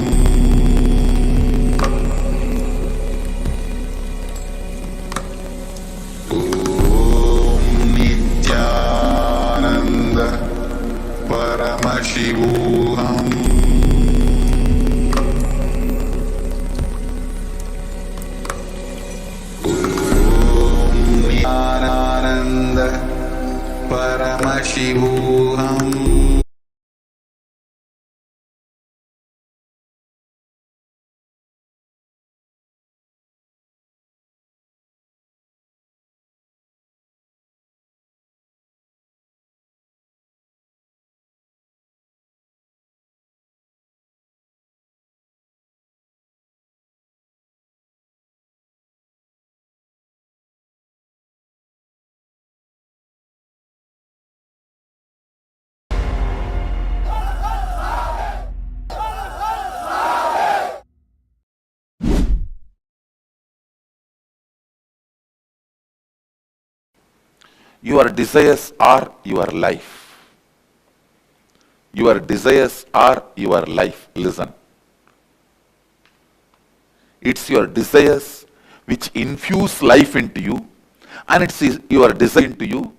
Nithyananda Paramashivoham. Nithyananda Paramashivoham. Your desires are your life. Your desires are your life. Listen. It's your desires which infuse life into you, and it's your desire into you.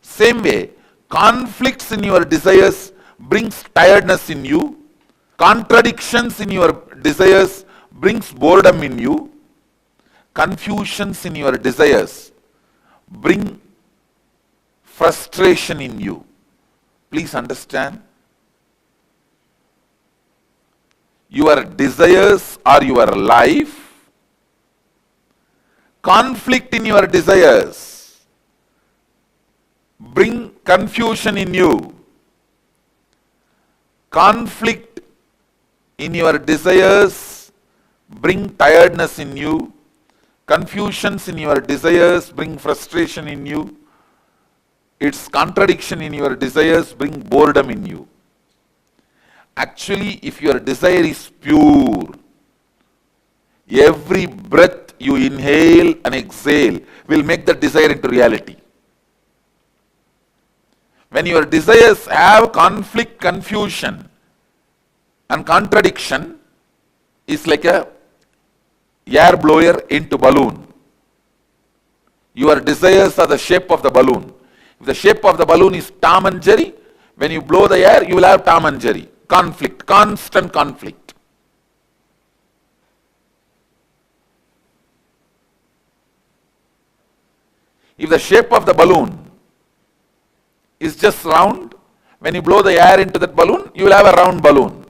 Same way, conflicts in your desires brings tiredness in you. Contradictions in your desires brings boredom in you. Confusions in your desires bring frustration in you. Please understand. Your desires are your life. Conflict in your desires bring confusion in you. Conflict in your desires bring tiredness in you. Confusions in your desires bring frustration in you. Its contradiction in your desires bring boredom in you. Actually, if your desire is pure, every breath you inhale and exhale will make the desire into reality. When your desires have conflict, confusion and contradiction, it's like a air blower into balloon. Your desires are the shape of the balloon. If the shape of the balloon is Tom and Jerry, when you blow the air, you will have Tom and Jerry. Conflict, constant conflict. If the shape of the balloon is just round, when you blow the air into that balloon, you will have a round balloon.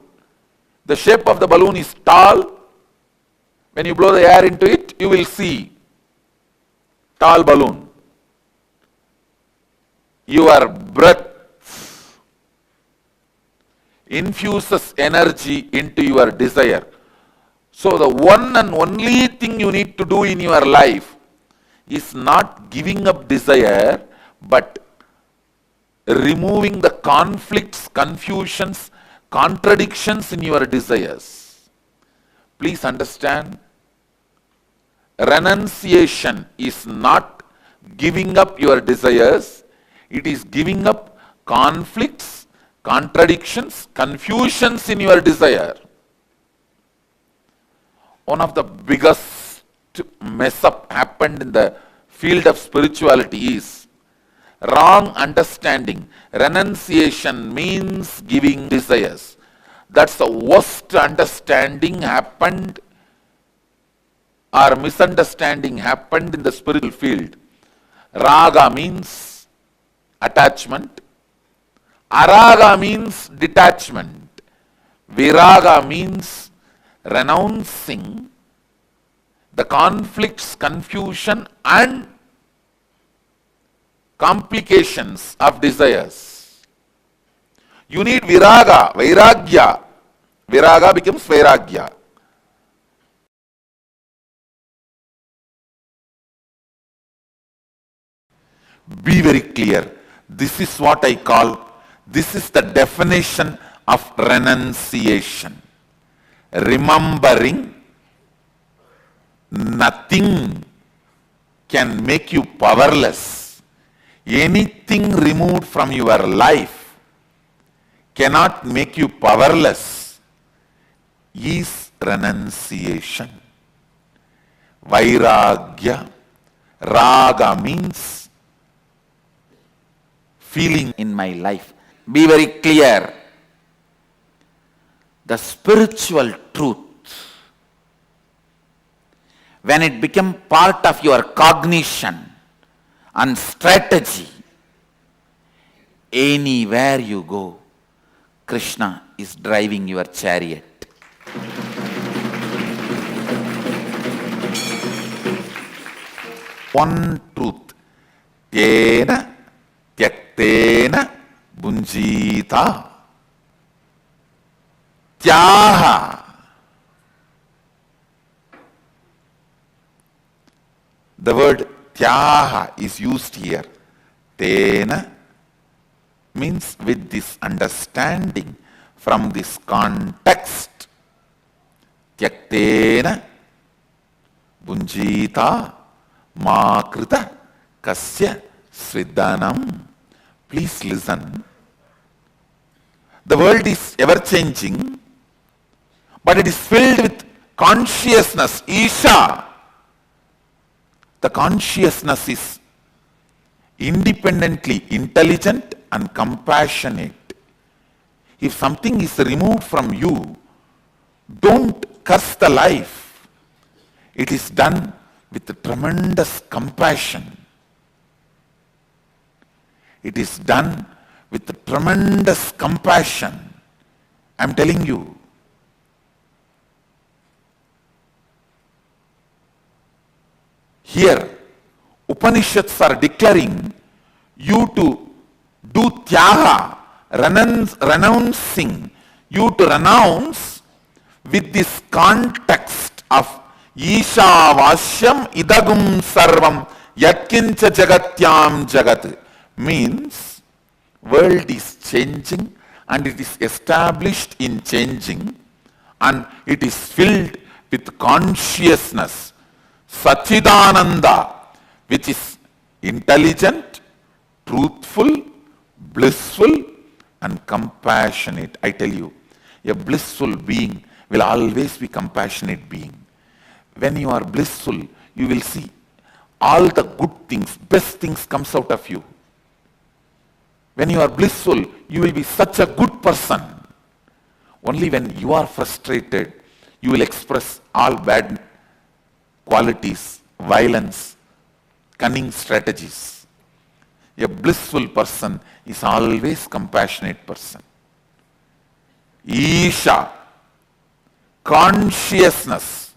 The shape of the balloon is tall. When you blow the air into it, you will see tall balloon. Your breath infuses energy into your desire. So the one and only thing you need to do in your life is not giving up desire, but removing the conflicts, confusions, contradictions in your desires. Please understand, renunciation is not giving up your desires, it is giving up conflicts, contradictions, confusions in your desire. One of the biggest mess up happened in the field of spirituality is wrong understanding. Renunciation means giving desires. That's the worst understanding happened or misunderstanding happened in the spiritual field. Raga means attachment. Araga means detachment. Viraga means renouncing the conflicts, confusion and complications of desires. You need viraga, vairagya. Viraga becomes vairagya. Be very clear. This is what I call, this is the definition of renunciation. Remembering nothing can make you powerless. Anything removed from your life cannot make you powerless is renunciation. Vairagya. Raga means feeling in my life. Be very clear. The spiritual truth, when it becomes part of your cognition and strategy, anywhere you go, Krishna is driving your chariot. One truth. Tena tyaktena bunjita. Tyaha. The word tyaha is used here. Tena means with this understanding from this context. Tyaktena bunjita makrita kasya sridhanam. Please listen. The world is ever changing, but it is filled with consciousness, Isha. The consciousness is independently intelligent and compassionate. If something is removed from you, don't curse the life. It is done with tremendous compassion. It is done with tremendous compassion. I am telling you. Here, Upanishads are declaring you to do tyaga, renouncing, you to renounce with this context of Isha Vashyam Idagum Sarvam Yatkincha Jagatyam Jagat. Means world is changing and it is established in changing and it is filled with consciousness, Sachidananda, which is intelligent, truthful, blissful and compassionate. I tell you, a blissful being will always be compassionate being. When you are blissful, you will see all the good things, best things comes out of you. When you are blissful, you will be such a good person. Only when you are frustrated, you will express all bad qualities, violence, cunning strategies. A blissful person is always compassionate person. Isha, consciousness,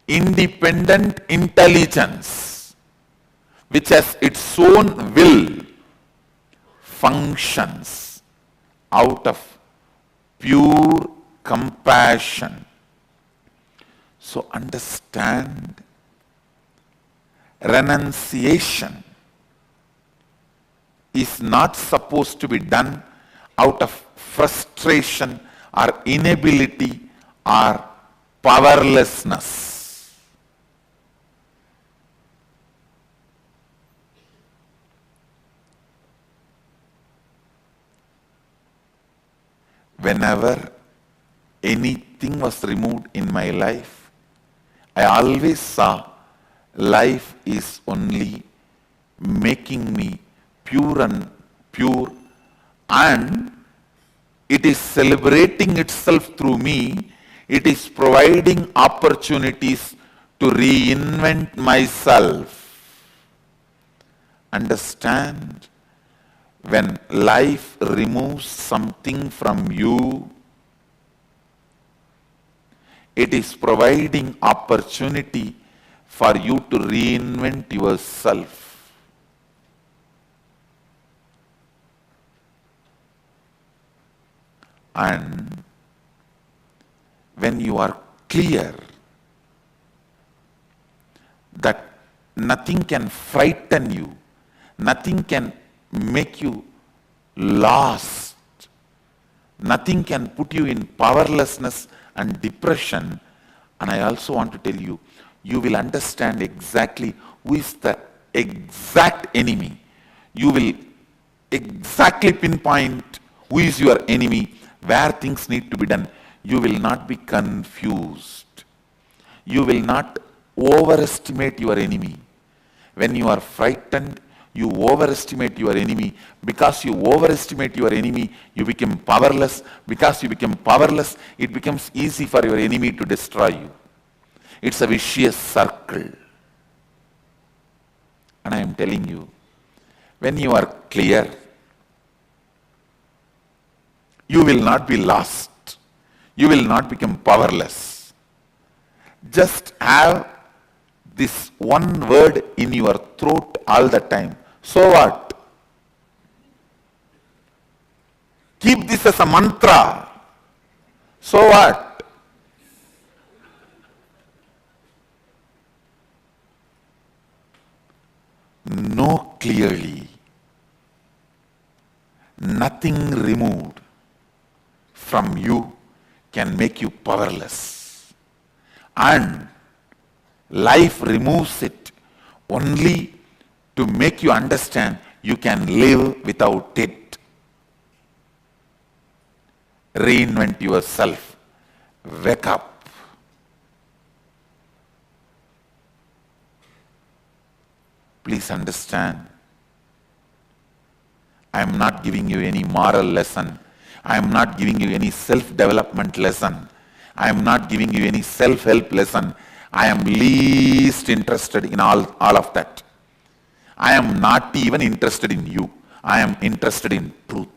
independent intelligence, which has its own will, functions out of pure compassion. So understand, renunciation is not supposed to be done out of frustration or inability or powerlessness. Whenever anything was removed in my life, I always saw life is only making me pure and it is celebrating itself through me. It is providing opportunities to reinvent myself. Understand? When life removes something from you, it is providing opportunity for you to reinvent yourself. And when you are clear that nothing can frighten you, nothing can make you lost, nothing can put you in powerlessness and depression. And I also want to tell you, you will understand exactly who is the exact enemy. You will exactly pinpoint who is your enemy, where things need to be done. You will not be confused. You will not overestimate your enemy. When you are frightened, you overestimate your enemy. Because you overestimate your enemy, you become powerless. Because you become powerless, it becomes easy for your enemy to destroy you. It's a vicious circle. And I am telling you, when you are clear, you will not be lost. You will not become powerless. Just have this one word in your throat all the time. So what? Keep this as a mantra. So what? Know clearly. Nothing removed from you can make you powerless. And life removes it only to make you understand you can live without it. Reinvent yourself. Wake up. Please understand. I am not giving you any moral lesson. I am not giving you any self-development lesson. I am not giving you any self-help lesson. I am least interested in all of that. I am not even interested in you. I am interested in truth.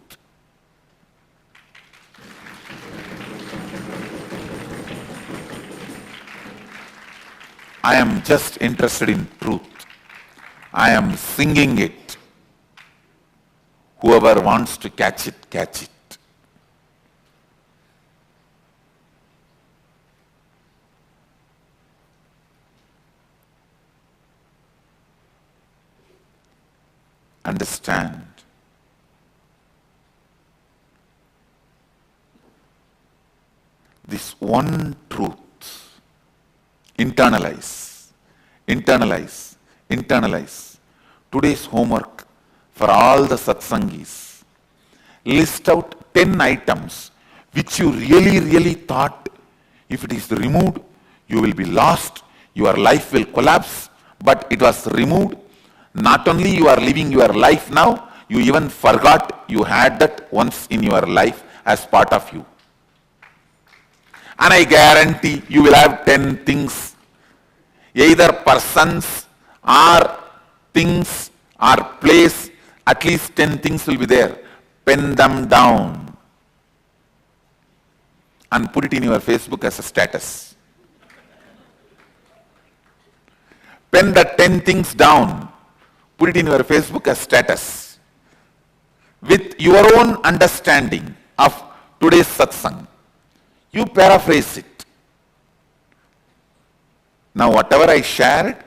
I am just interested in truth. I am singing it. Whoever wants to catch it, catch it. Understand. This one truth. Internalize. Internalize. Internalize. Today's homework for all the satsangis. List out 10 items which you really thought if it is removed, you will be lost, your life will collapse, but it was removed. Not only you are living your life now, you even forgot you had that once in your life as part of you. And I guarantee you will have 10 things, either persons or things or place, at least 10 things will be there. Pen them down and put it in your Facebook as a status. Pen the 10 things down. Put it in your Facebook as status with your own understanding of today's satsang. You paraphrase it. Now whatever I shared,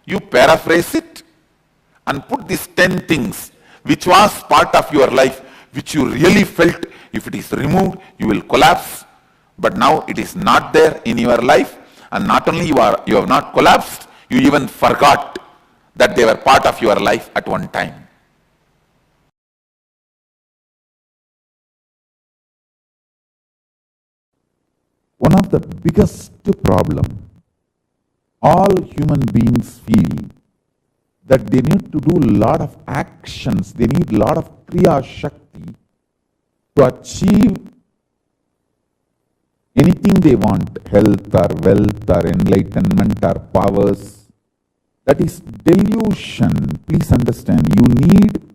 you paraphrase it and put these 10 things which was part of your life, which you really felt if it is removed, you will collapse. But now it is not there in your life, and not only you have not collapsed, you even forgot that they were part of your life at one time. One of the biggest problem all human beings feel that they need to do a lot of actions, they need a lot of kriya shakti to achieve anything they want, health or wealth or enlightenment or powers. That is delusion. Please understand, you need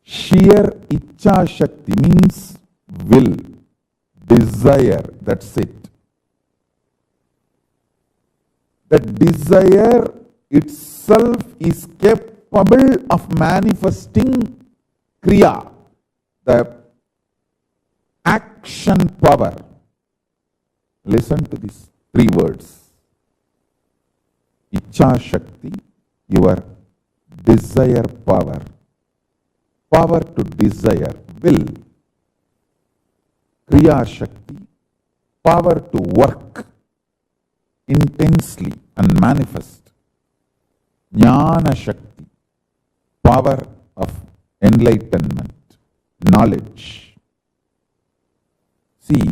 sheer ichcha shakti, means will, desire, that's it. That desire itself is capable of manifesting kriya, the action power. Listen to these 3 words. Ichcha Shakti, your desire power. Power to desire, will. Kriya Shakti, power to work intensely and manifest. Jnana Shakti, power of enlightenment. knowledge. See,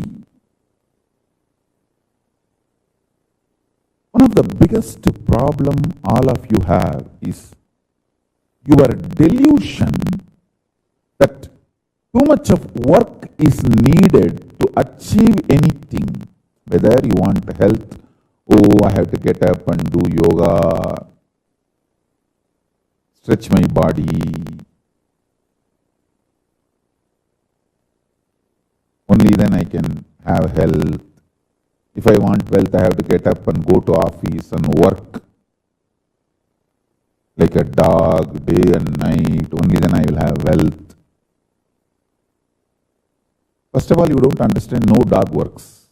one of the biggest problem all of you have is your delusion that too much of work is needed to achieve anything. Whether you want health, oh, I have to get up and do yoga, stretch my body. Only then I can have health. If I want wealth, I have to get up and go to office and work like a dog, day and night. Only then I will have wealth. First of all, you don't understand, no dog works.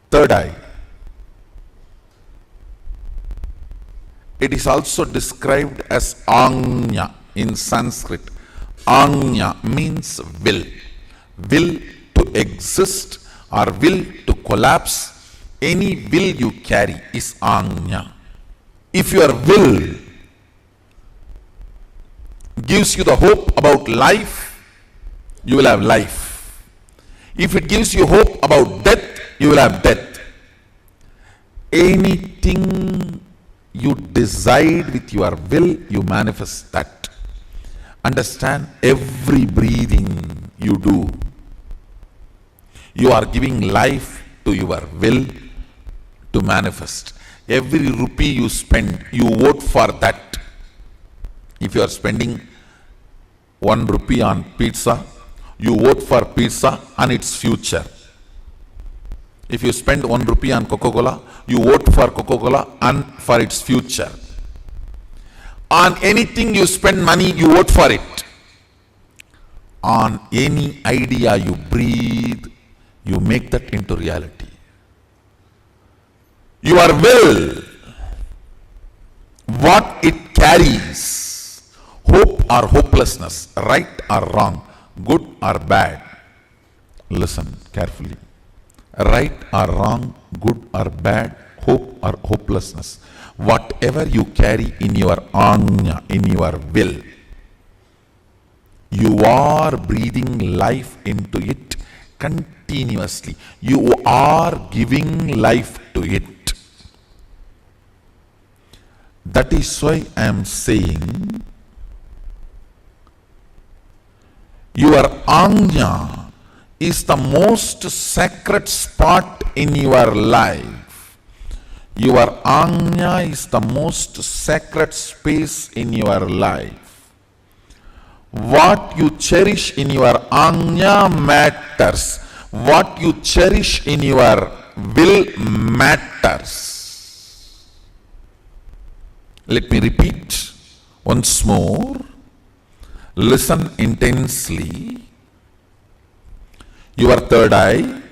Third eye. It is also described as Anya in Sanskrit. Anya means will. Will to exist or will to collapse. Any will you carry is Anya. If your will gives you the hope about life, you will have life. If it gives you hope about death, you will have death. Anything you decide with your will, you manifest that. Understand, every breathing you do, you are giving life to your will to manifest. Every rupee you spend, you vote for that. If you are spending 1 rupee on pizza, you vote for pizza and its future. If you spend 1 rupee on Coca-Cola, you vote for Coca-Cola and for its future. On anything you spend money, you vote for it. On any idea you breathe, you make that into reality. Your will, what it carries, hope or hopelessness, right or wrong, good or bad. Listen carefully. Right or wrong, good or bad, hope or hopelessness. Whatever you carry in your anya, in your will, you are breathing life into it continuously. You are giving life to it. That is why I am saying your anya is the most sacred spot in your life. Your anya is the most sacred space in your life. What you cherish in your anya matters. What you cherish in your will matters. Let me repeat once more. Listen intensely. Your third eye,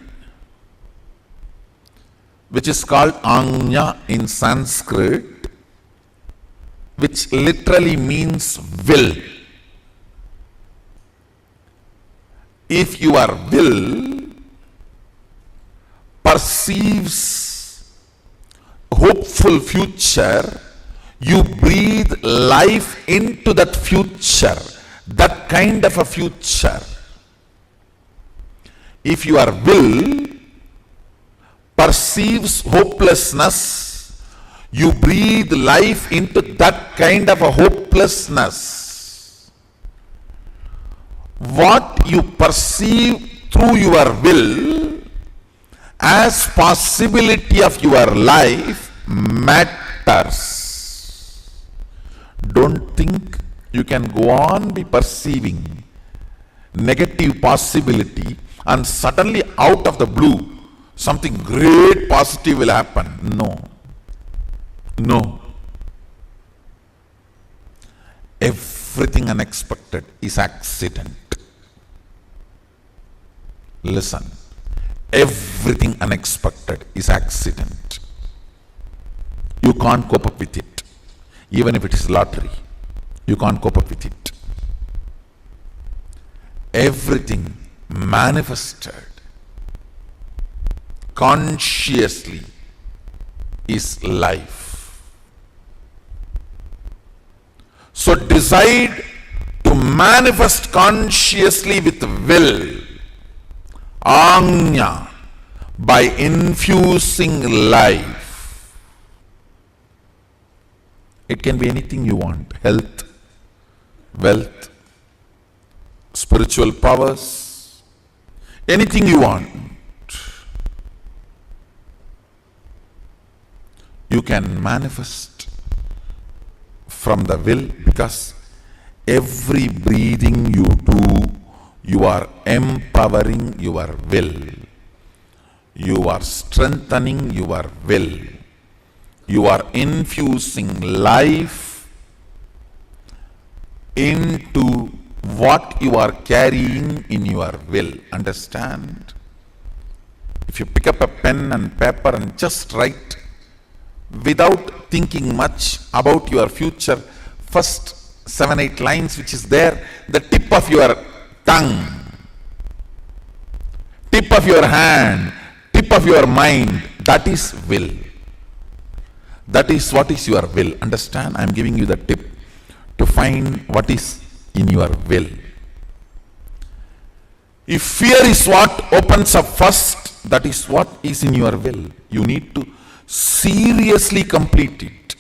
which is called Anya in Sanskrit, which literally means will. If your will perceives hopeful future, you breathe life into that future, that kind of a future. If your will perceives hopelessness, you breathe life into that kind of a hopelessness. What you perceive through your will as possibility of your life matters. Don't think you can go on be perceiving negative possibility and suddenly out of the blue something great positive will happen. No. No. Everything unexpected is accident. Listen. Everything unexpected is accident. You can't cope up with it. Even if it is lottery, you can't cope up with it. Everything manifested consciously is life. So decide to manifest consciously with will, Anya, by infusing life. It can be anything you want: health, wealth, spiritual powers, anything you want. You can manifest from the will, because every breathing you do, you are empowering your will. You are strengthening your will. You are infusing life into what you are carrying in your will. Understand? If you pick up a pen and paper and just write without thinking much about your future, first 7-8 lines which is there, the tip of your tongue, tip of your hand, tip of your mind, that is will. That is what is your will. Understand? I am giving you the tip to find what is in your will. If fear is what opens up first, that is what is in your will. You need to seriously complete it.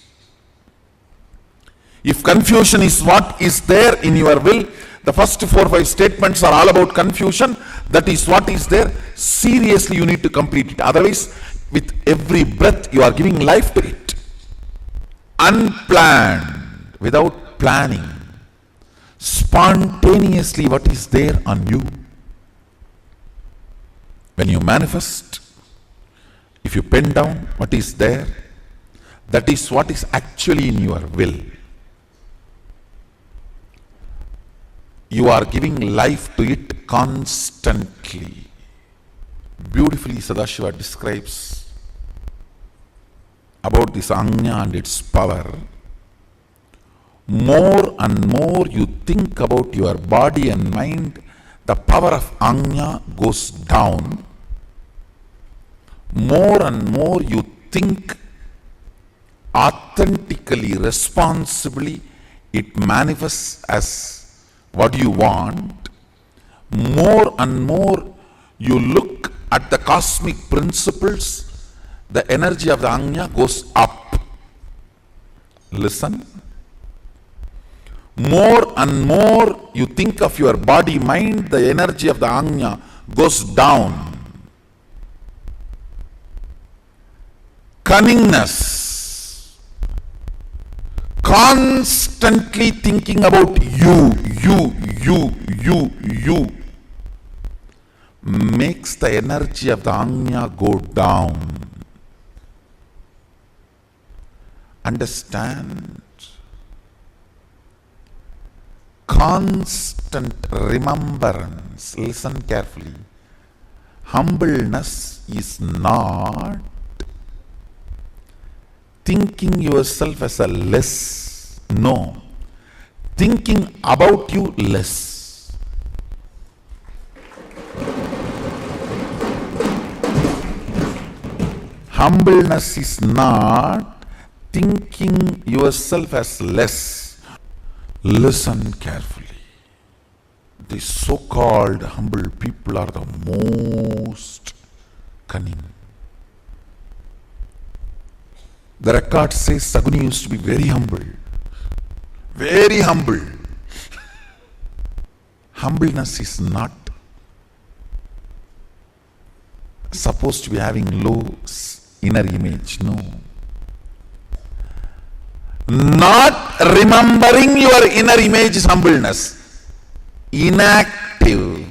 If confusion is what is there in your will, the first 4 or 5 statements are all about confusion. That is what is there. Seriously, you need to complete it. Otherwise, with every breath, you are giving life to it. Unplanned, without planning, spontaneously, what is there on you. When you manifest, if you pen down what is there, that is what is actually in your will. You are giving life to it constantly. Beautifully Sadashiva describes about this Anya and its power. More and more you think about your body and mind, the power of Anya goes down. More and more you think authentically, responsibly, it manifests as what you want. More and more you look at the cosmic principles, the energy of the Anya goes up. Listen. More and more you think of your body, mind, the energy of the Anya goes down. Cunningness, constantly thinking about you, makes the energy of the Anya go down. Understand? Constant remembrance. Listen carefully. Humbleness is not thinking yourself as a less. No. Thinking about you less. Humbleness is not thinking yourself as less. Listen carefully. The so-called humble people are the most cunning. The record says Saguni used to be very humble. Very humble. Humbleness is not supposed to be having low inner image. No. Not remembering your inner image is humbleness. Inactive,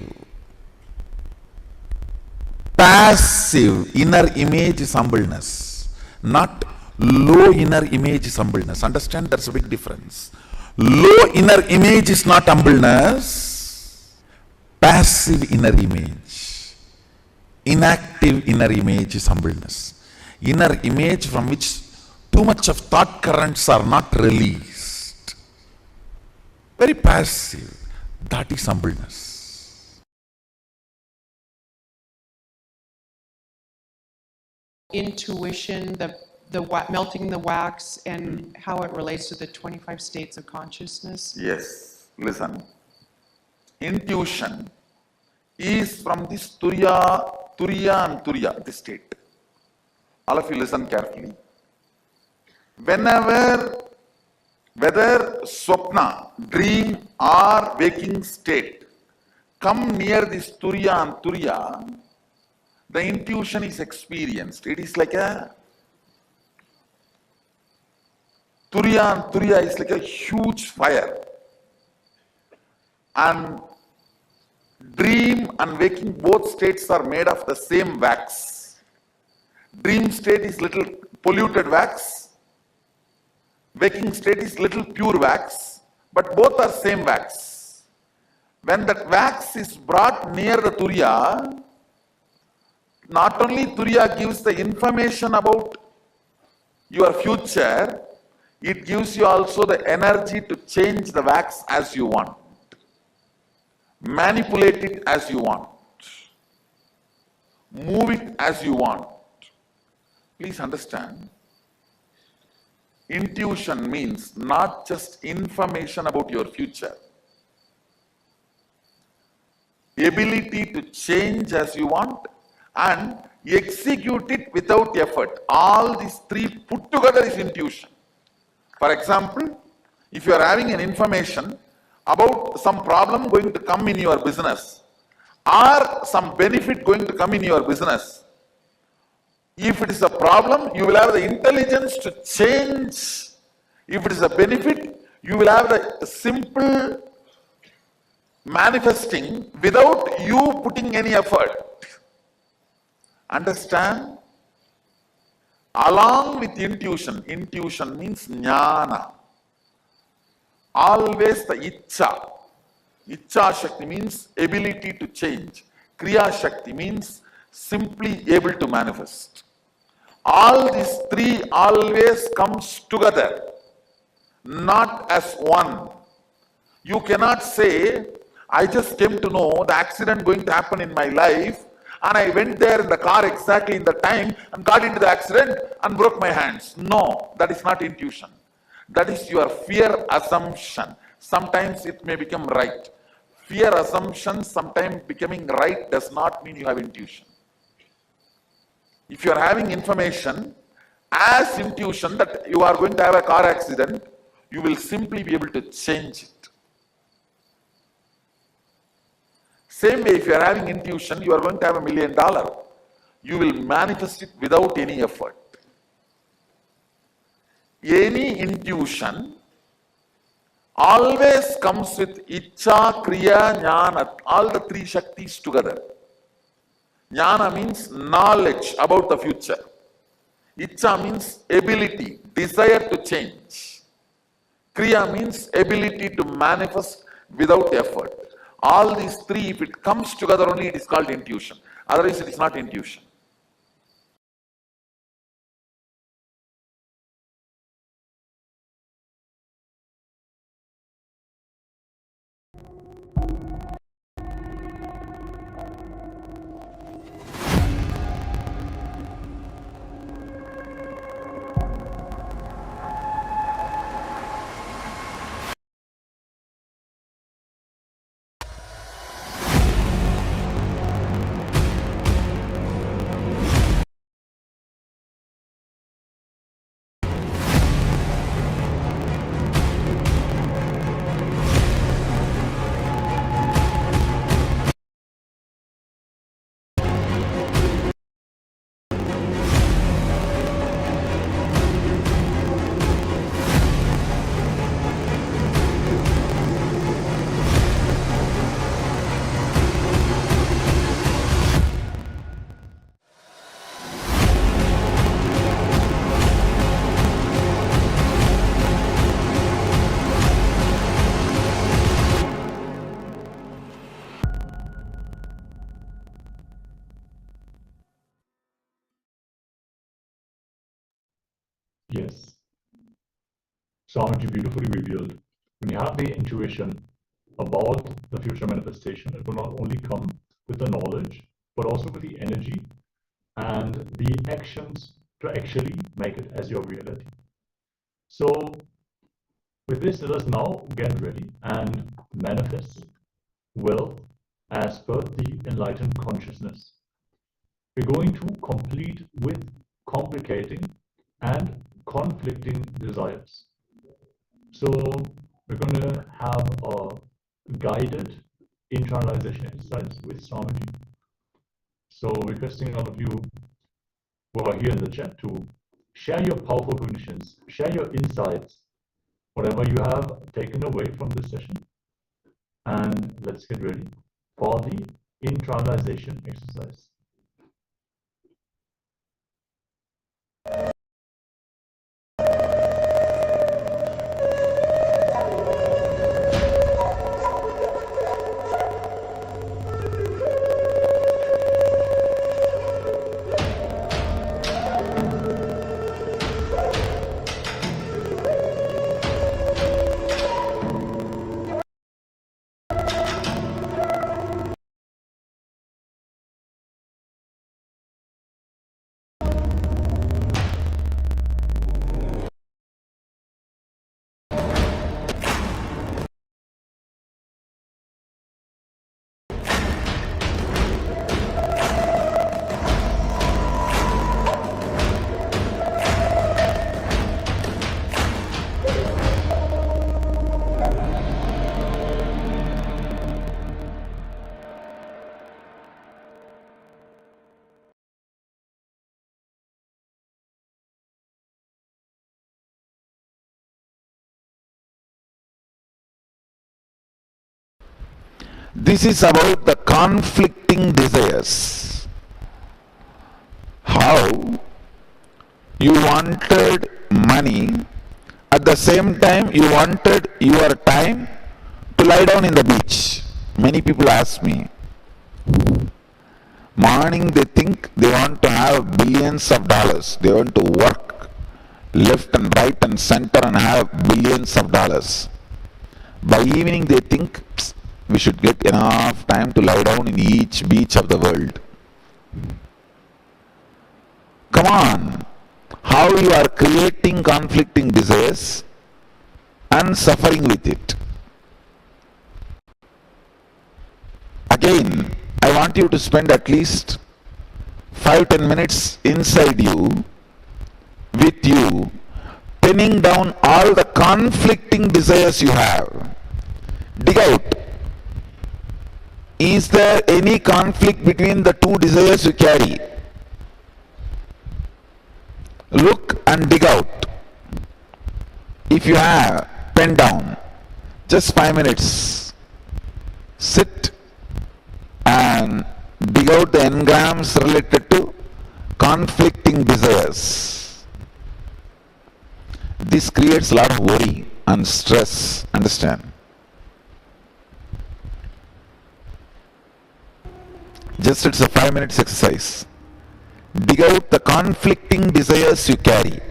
passive inner image is humbleness. Not low inner image is humbleness. Understand? There's a big difference. Low inner image is not humbleness. Passive inner image, inactive inner image is humbleness. Inner image from which too much of thought currents are not released. Very passive. That is humbleness. Intuition, melting the wax and how it relates to the 25 states of consciousness? Yes, listen. Intuition is from this Turiya and Turiya, this state. All of you listen carefully. Whenever, whether swapna, dream or waking state, come near this Turiya and Turiya, the intuition is experienced. It is like a Turiya and Turiya is like a huge fire. And dream and waking, both states are made of the same wax. Dream state is little polluted wax. Waking state is little pure wax. But both are same wax. When that wax is brought near the Turiya, not only Turiya gives the information about your future, it gives you also the energy to change the wax as you want. Manipulate it as you want. Move it as you want. Please understand. Intuition means not just information about your future. Ability to change as you want and execute it without effort. All these three put together is intuition. For example, if you are having an information about some problem going to come in your business or some benefit going to come in your business, if it is a problem, you will have the intelligence to change. If it is a benefit, you will have the simple manifesting without you putting any effort. Understand? Along with intuition, intuition means jnana. Always the Icha. Icha Shakti means ability to change. Kriya Shakti means simply able to manifest. All these three always comes together, not as one. You cannot say, I just came to know the accident going to happen in my life and I went there in the car exactly in the time and got into the accident and broke my hands. No, that is not intuition. That is your fear assumption. Sometimes it may become right. Fear assumption, sometimes becoming right does not mean you have intuition. If you are having information as intuition that you are going to have a car accident, you will simply be able to change it. Same way, if you are having intuition, you are going to have $1 million. You will manifest it without any effort. Any intuition always comes with Icha, Kriya, Jnana, all the three Shaktis together. Jnana means knowledge about the future. Icha means ability, desire to change. Kriya means ability to manifest without effort. All these three, if it comes together only, it is called intuition. Otherwise, it is not intuition. Yes. Swamiji beautifully revealed. When you have the intuition about the future manifestation, it will not only come with the knowledge, but also with the energy and the actions to actually make it as your reality. So with this, let us now get ready and manifest wealth as per the enlightened consciousness. We're going to complete with complicating and conflicting desires. So we're going to have a guided internalization exercise with Swamiji. So requesting all of you who are here in the chat to share your powerful cognitions, share your insights, whatever you have taken away from this session. And let's get ready for the internalization exercise. This is about the conflicting desires. How you wanted money, at the same time you wanted your time to lie down in the beach. Many people ask me, morning they think they want to have billions of dollars. They want to work left and right and center and have billions of dollars. By evening they think, we should get enough time to lie down in each beach of the world. Come on, how you are creating conflicting desires and suffering with it. Again, I want you to spend at least 5-10 minutes inside you, with you, pinning down all the conflicting desires you have. Dig out. Is there any conflict between the two desires you carry? Look and dig out. If you have, pen down. Just 5 minutes. Sit and dig out the engrams related to conflicting desires. This creates a lot of worry and stress, understand? Just it's a 5 minutes exercise. Dig out the conflicting desires you carry.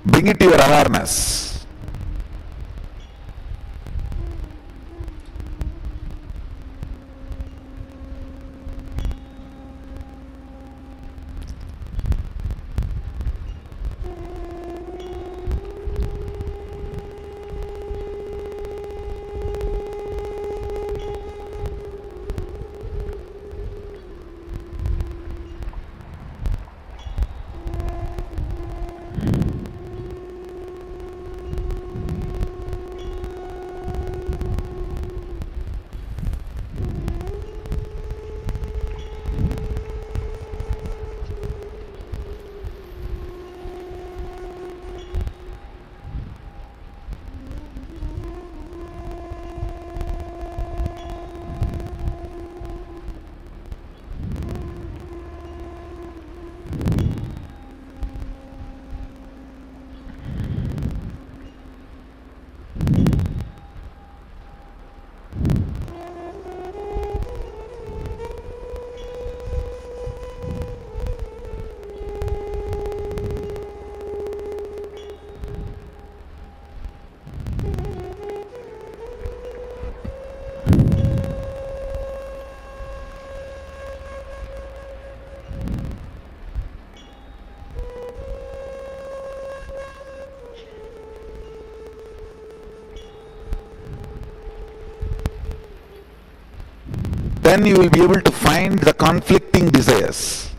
Bring it to your awareness. then you will be able to find the conflicting desires.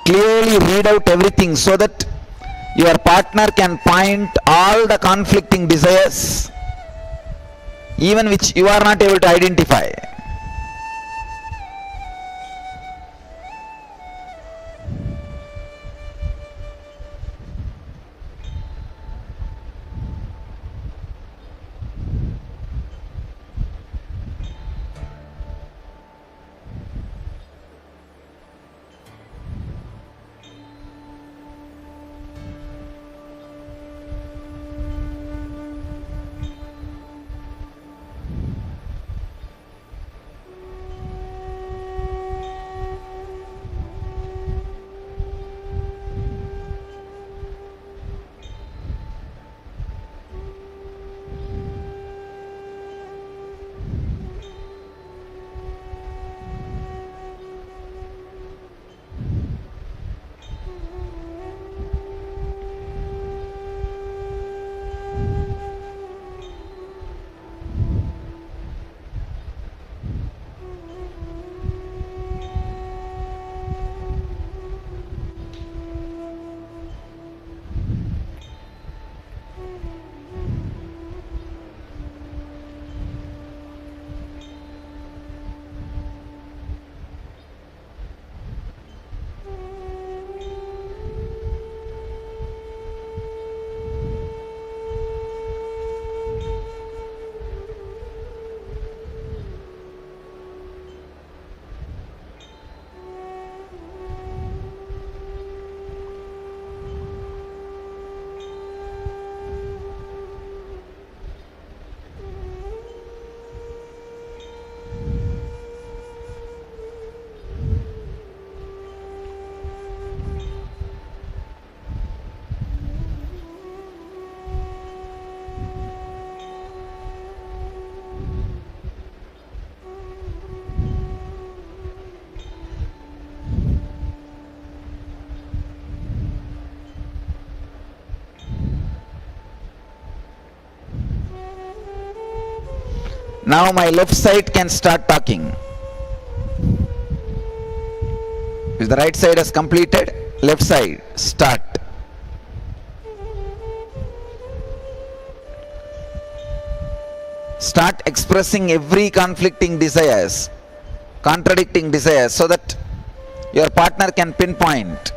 clearly read out everything so that your partner can point all the conflicting desires, even which you are not able to identify. Now my left side can start talking. If the right side has completed, left side, start. Start expressing every conflicting desires, contradicting desires, so that your partner can pinpoint.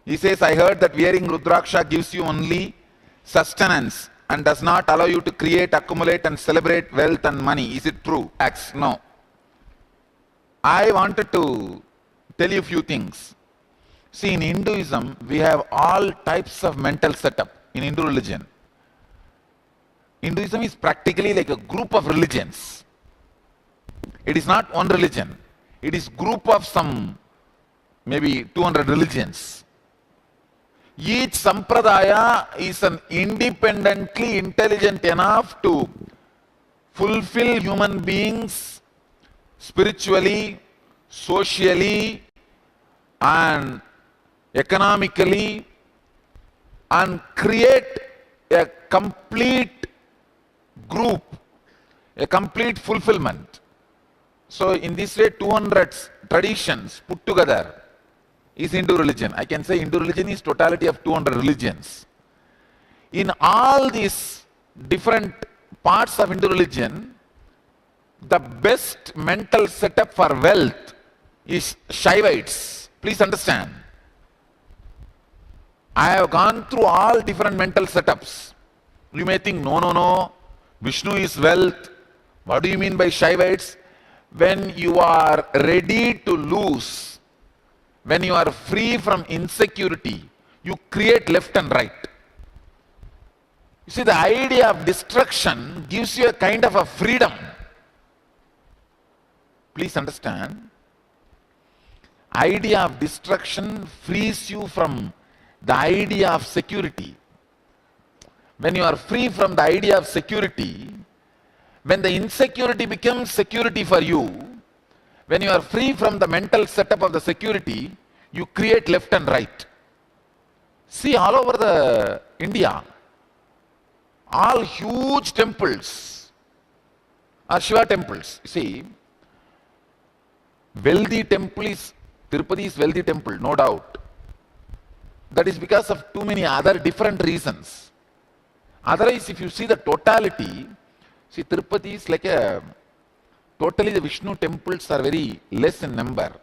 He says, I heard that wearing Rudraksha gives you only sustenance and does not allow you to create, accumulate and celebrate wealth and money. Is it true? X. No. I wanted to tell you a few things. See, in Hinduism, we have all types of mental setup in Hindu religion. Hinduism is practically like a group of religions. It is not one religion. It is group of some, maybe 200 religions. Each sampradaya is an independently intelligent enough to fulfill human beings spiritually, socially, and economically, and create a complete group, a complete fulfillment. So in this way, 200 traditions put together is Hindu religion. I can say Hindu religion is totality of 200 religions. In all these different parts of Hindu religion, the best mental setup for wealth is Shaivites. Please understand. I have gone through all different mental setups. You may think, no, Vishnu is wealth. What do you mean by Shaivites? When you are ready to lose, when you are free from insecurity, you create left and right. You see, the idea of destruction gives you a kind of a freedom. Please understand. Idea of destruction frees you from the idea of security. When you are free from the idea of security, when the insecurity becomes security for you, when you are free from the mental setup of the security, you create left and right. See, all over the India, all huge temples are Shiva temples. See, wealthy temple is, Tirupati is wealthy temple, no doubt. That is because of too many other different reasons. Otherwise, if you see the totality, see, Tirupati is like a, totally the Vishnu temples are very less in number.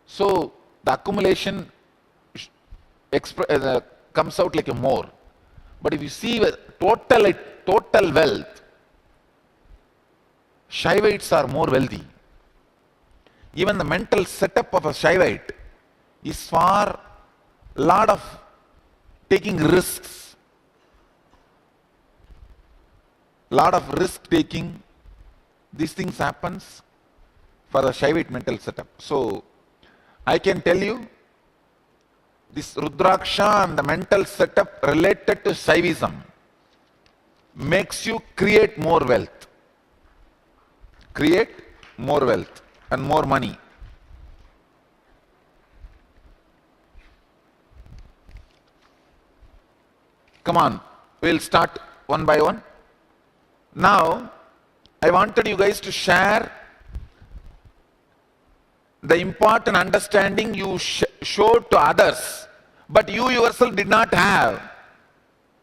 So, the accumulation comes out like a more. But if you see total wealth, Shaivites are more wealthy. Even the mental setup of a Shaivite is for lot of taking risks. Lot of risk taking. These things happens for the Shaivite mental setup. So, I can tell you, this Rudraksha and the mental setup related to Shaivism makes you create more wealth. Create more wealth and more money. Come on, we'll start one by one. Now, I wanted you guys to share the important understanding you showed to others, but you yourself did not have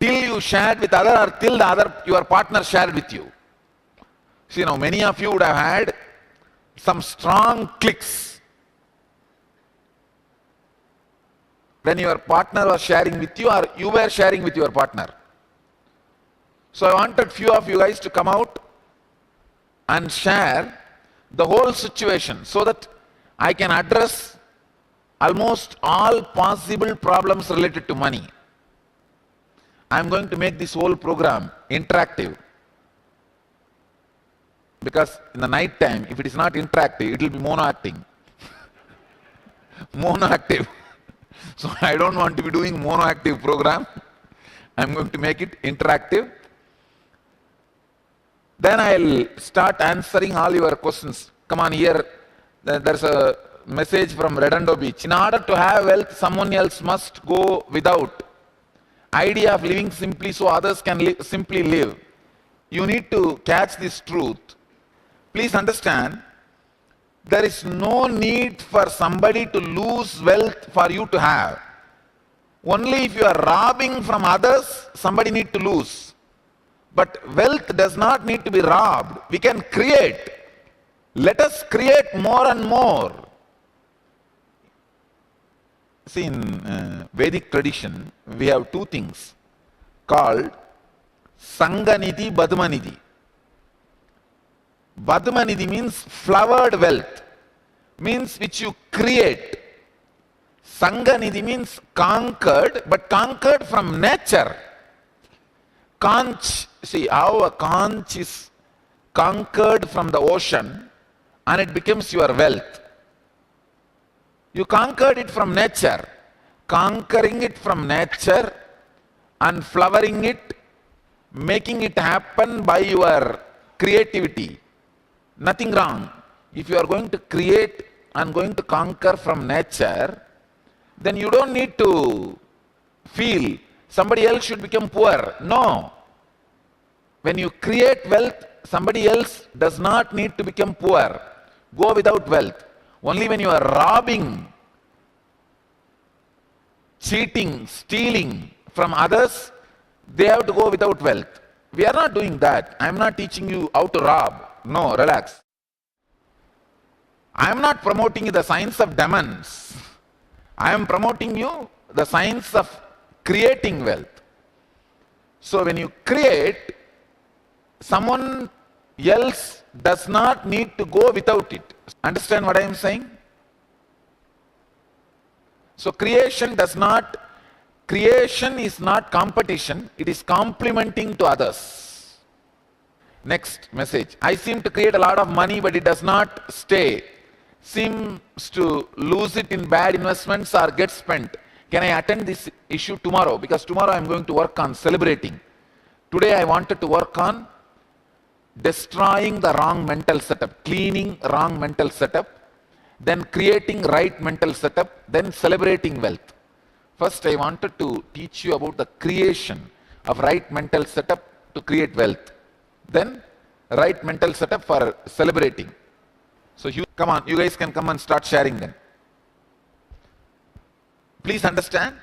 till you shared with other or till your partner shared with you. See, now many of you would have had some strong clicks when your partner was sharing with you or you were sharing with your partner. So I wanted few of you guys to come out and share the whole situation so that I can address almost all possible problems related to money. I am going to make this whole program interactive. Because in the night time, if it is not interactive, it will be mono-acting. Mono-active. So I don't want to be doing mono-active program. I am going to make it interactive. Then I'll start answering all your questions. Come on, here, there's a message from Redondo Beach. In order to have wealth, someone else must go without. Idea of living simply so others can simply live. You need to catch this truth. Please understand, there is no need for somebody to lose wealth for you to have. Only if you are robbing from others, somebody need to lose. But wealth does not need to be robbed. We can create. Let us create more and more. See, in Vedic tradition, we have two things called Sanganidhi, Badmanidhi. Badmanidhi means flowered wealth, means which you create. Sanganidhi means conquered, but conquered from nature. Conch, see how a conch is conquered from the ocean and it becomes your wealth. You conquered it from nature. Conquering it from nature and flowering it, making it happen by your creativity. Nothing wrong. If you are going to create and going to conquer from nature, then you don't need to feel somebody else should become poor. No. When you create wealth, somebody else does not need to become poor. Go without wealth. Only when you are robbing, cheating, stealing from others, they have to go without wealth. We are not doing that. I am not teaching you how to rob. No, relax. I am not promoting the science of demons. I am promoting you the science of creating wealth. So when you create, someone else does not need to go without it. Understand what I am saying? So creation is not competition, it is complementing to others. Next message. I seem to create a lot of money, but it does not stay. Seems to lose it in bad investments or get spent. Can I attend this issue tomorrow? Because tomorrow I am going to work on celebrating. Today I wanted to work on destroying the wrong mental setup, cleaning wrong mental setup, then creating right mental setup, then celebrating wealth. First I wanted to teach you about the creation of right mental setup to create wealth. Then right mental setup for celebrating. So come on, you guys can come and start sharing then. Please understand,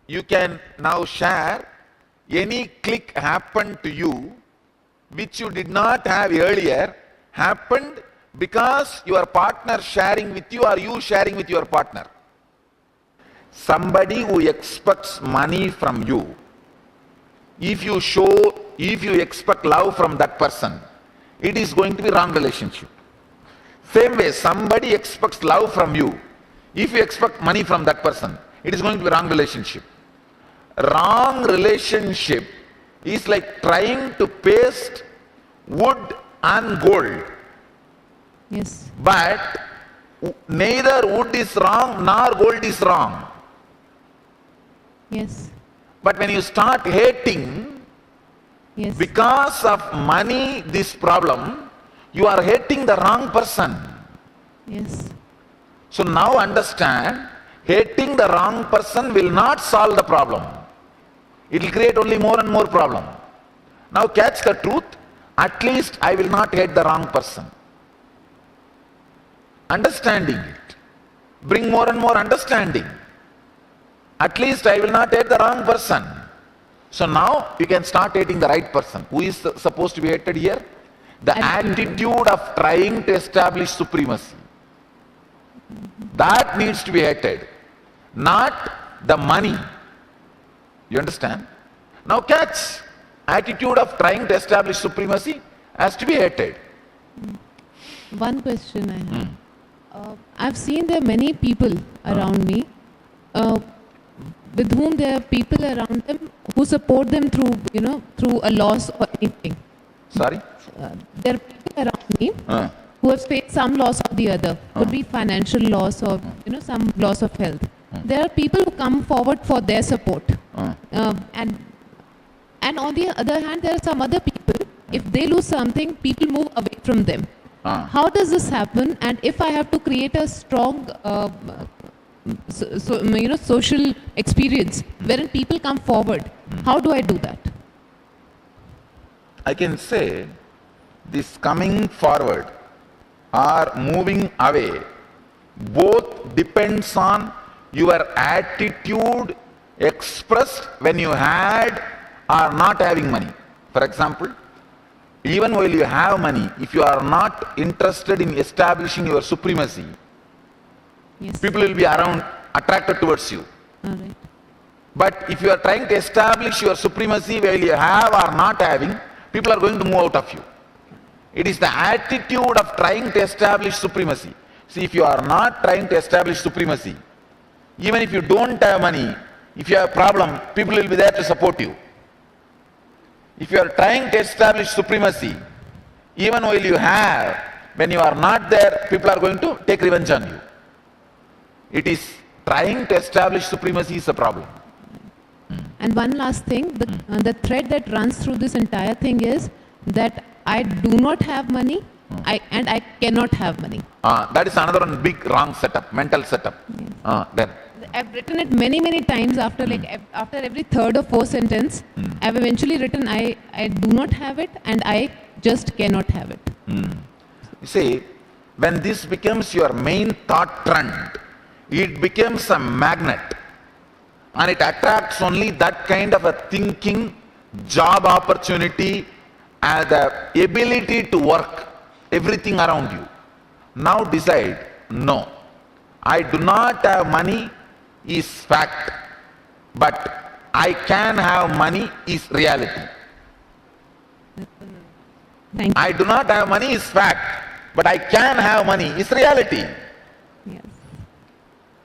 you can now share any click happened to you which you did not have earlier, happened because your partner sharing with you or you sharing with your partner. Somebody who expects money from you, if you expect love from that person, it is going to be wrong relationship. Same way, somebody expects love from you, if you expect money from that person, it is going to be wrong relationship. Wrong relationship is like trying to paste wood and gold. Yes. But neither wood is wrong nor gold is wrong. Yes. But when you start hating, yes, because of money, this problem, you are hating the wrong person. Yes. So now understand, hating the wrong person will not solve the problem. It will create only more and more problem. Now catch the truth, at least I will not hate the wrong person. Understanding it. Bring more and more understanding. At least I will not hate the wrong person. So now you can start hating the right person. Who is supposed to be hated here? The attitude of trying to establish supremacy. That needs to be hated. Not the money. You understand? Now catch. Attitude of trying to establish supremacy has to be hated. One question I have. I've seen there are many people around me with whom there are people around them who support them through, through a loss or anything. Sorry? There are people around me who have faced some loss or the other. Could be financial loss or, some loss of health. There are people who come forward for their support. And on the other hand, there are some other people, if they lose something, people move away from them. How does this happen? And if I have to create a strong, social experience wherein people come forward, how do I do that? I can say this coming forward or moving away both depends on your attitude expressed when you had or not having money. For example, even while you have money, if you are not interested in establishing your supremacy, yes, people will be around attracted towards you. All right. But if you are trying to establish your supremacy while you have or not having, people are going to move out of you. It is the attitude of trying to establish supremacy. See, if you are not trying to establish supremacy, even if you don't have money, if you have a problem, people will be there to support you. If you are trying to establish supremacy, even while you have, when you are not there, people are going to take revenge on you. It is trying to establish supremacy is a problem. And one last thing, the thread that runs through this entire thing is that I do not have money, and I cannot have money. That is another one big wrong setup, mental setup. Yes. Then. I've written it many times after after every third or fourth sentence, I've eventually written I do not have it and I just cannot have it. You see, when this becomes your main thought trend, it becomes a magnet and it attracts only that kind of a thinking, job opportunity and the ability to work everything around you. Now decide, no, I do not have money is fact, but I can have money is reality. Thank you. I do not have money is fact, but I can have money is reality. Yes.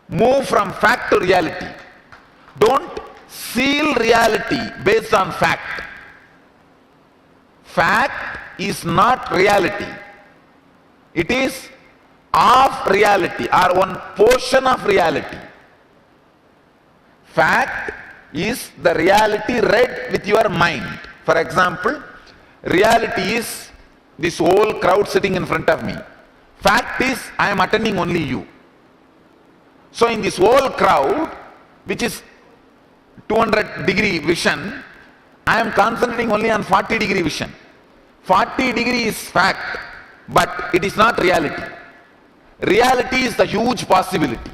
Move from fact to reality. Don't seal reality based on fact. Fact is not reality. It is of reality or one portion of reality. Fact is the reality read with your mind. For example, reality is this whole crowd sitting in front of me. Fact is I am attending only you. So in this whole crowd, which is 200-degree vision, I am concentrating only on 40-degree vision. 40-degree is fact, but it is not reality. Reality is the huge possibility.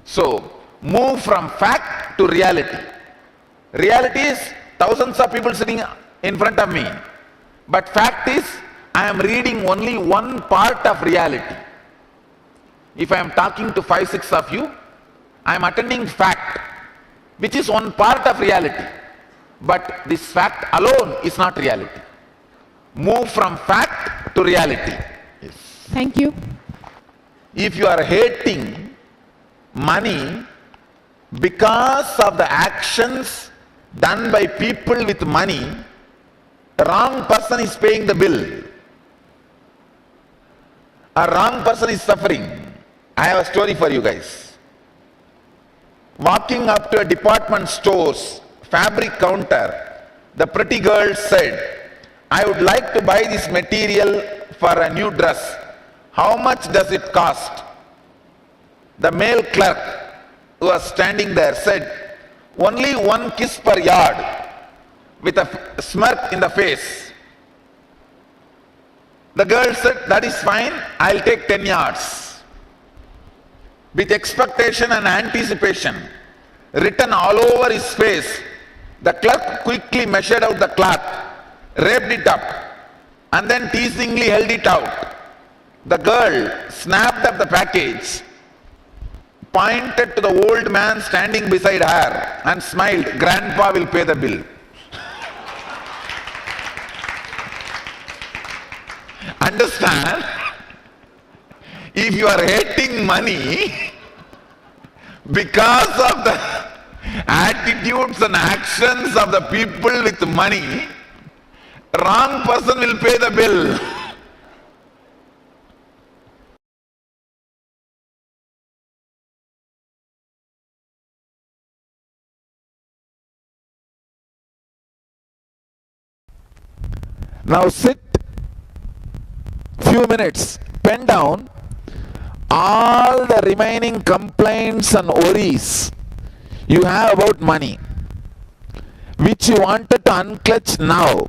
So move from fact to reality. Reality is thousands of people sitting in front of me, but fact is I am reading only one part of reality. If I am talking to 5-6 of you, I am attending fact, which is one part of reality, but this fact alone is not reality. Move from fact to reality. Yes. Thank you. If you are hating money because of the actions done by people with money, the wrong person is paying the bill. A wrong person is suffering. I have a story for you guys. Walking up to a department store's fabric counter, the pretty girl said, I would like to buy this material for a new dress. How much does it cost? The male clerk who was standing there said, only 1 kiss per yard, with a smirk in the face. The girl said, that is fine, I'll take 10 yards. With expectation and anticipation written all over his face, the clerk quickly measured out the cloth, wrapped it up, and then teasingly held it out. The girl snapped up the package, pointed to the old man standing beside her and smiled, Grandpa will pay the bill. Understand? If you are hating money because of the attitudes and actions of the people with money, wrong person will pay the bill. Now sit few minutes, pen down all the remaining complaints and worries you have about money, which you wanted to unclutch now.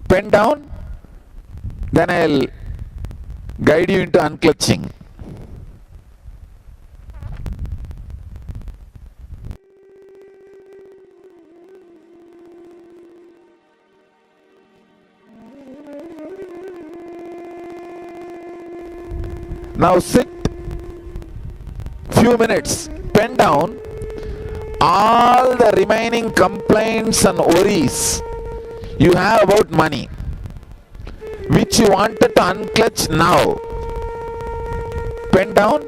Pen down, then I'll guide you into unclutching. Now sit few minutes, pen down all the remaining complaints and worries you have about money, which you wanted to unclutch now. Pen down.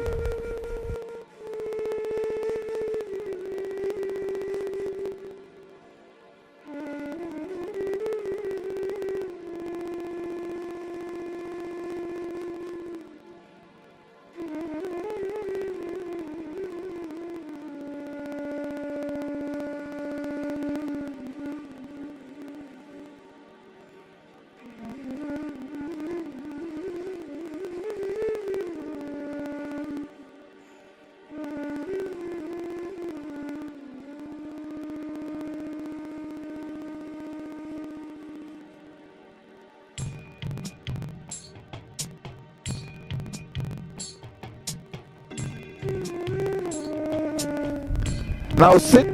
Now sit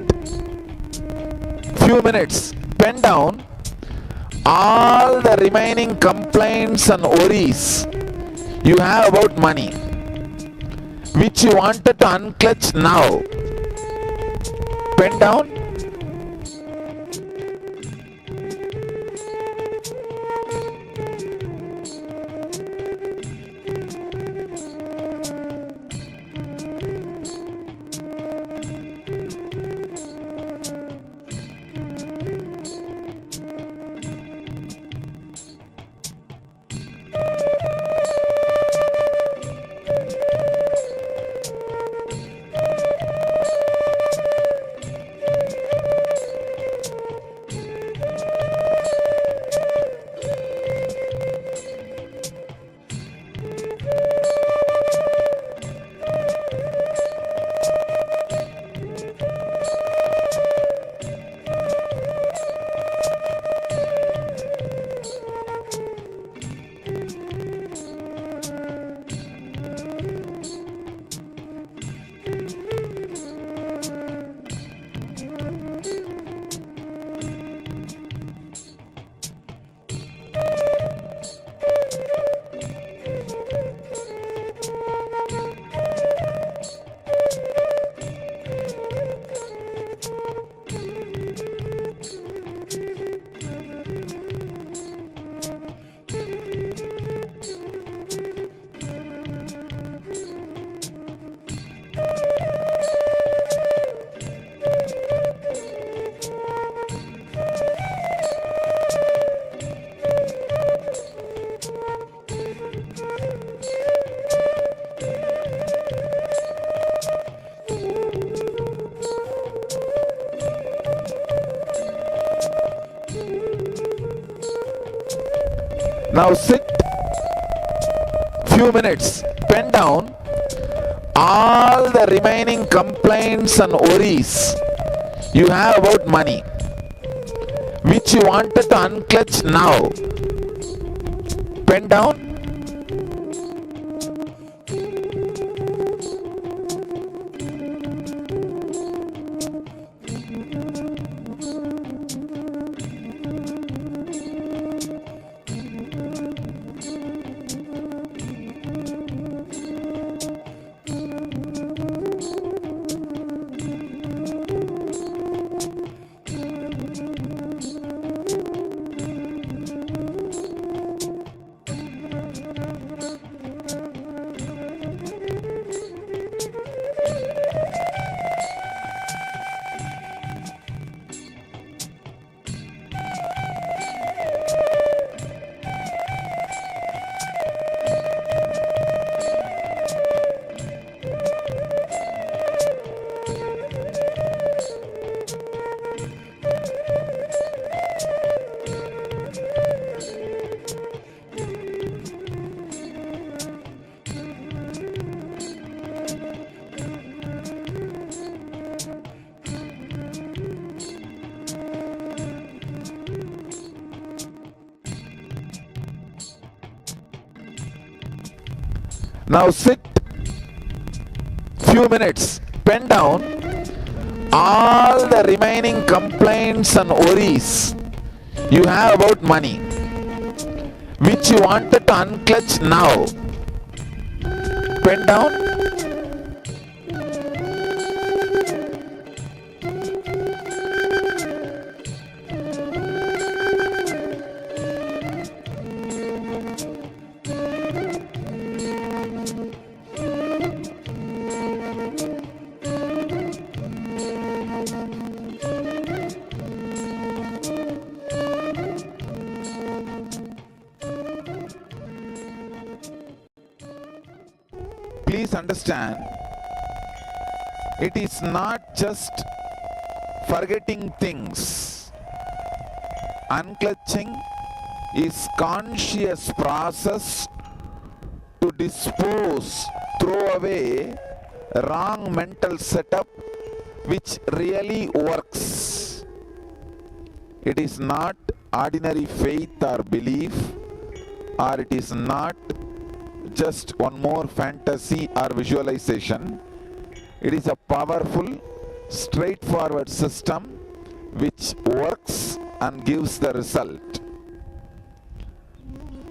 few minutes, pen down all the remaining complaints and worries you have about money, which you wanted to unclutch now. Pen down. Now sit few minutes, pen down all the remaining complaints and worries you have about money, which you wanted to unclutch now. Pen down. Now sit few minutes, pen down all the remaining complaints and worries you have about money, which you wanted to unclutch now. Pen down. understand, it is not just forgetting things. Unclutching is conscious process to dispose, throw away wrong mental setup which really works. It is not ordinary faith or belief, or it is not just one more fantasy or visualization. It is a powerful, straightforward system which works and gives the result.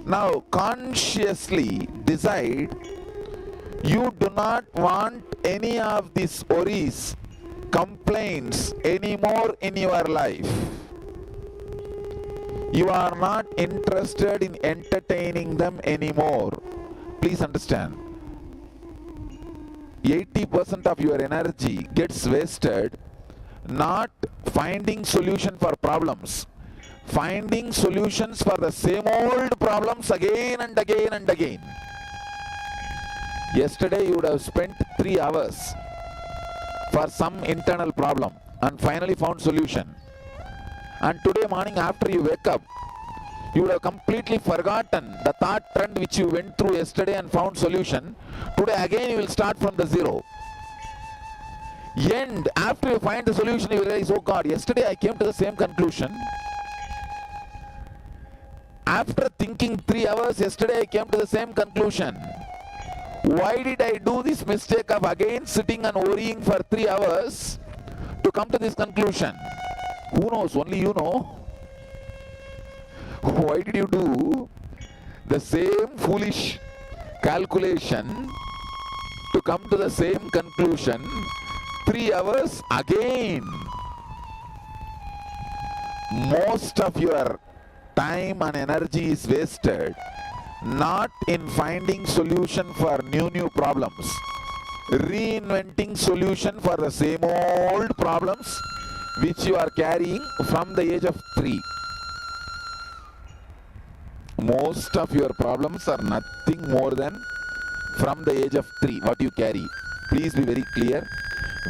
Now consciously decide you do not want any of these worries, complaints anymore in your life. You are not interested in entertaining them anymore. Please understand, 80% of your energy gets wasted not finding solution for problems, finding solutions for the same old problems again and again and again. Yesterday you would have spent 3 hours for some internal problem and finally found solution. And today morning after you wake up, you would have completely forgotten the thought trend which you went through yesterday and found solution. Today again you will start from the zero. And after you find the solution, you realize, oh God, yesterday I came to the same conclusion. After thinking 3 hours, yesterday I came to the same conclusion. Why did I do this mistake of again sitting and worrying for 3 hours to come to this conclusion? Who knows? Only you know. Why did you do the same foolish calculation to come to the same conclusion 3 hours again? Most of your time and energy is wasted not in finding solution for new problems, reinventing solution for the same old problems which you are carrying from the age of 3. Most of your problems are nothing more than from the age of 3, what you carry. Please be very clear.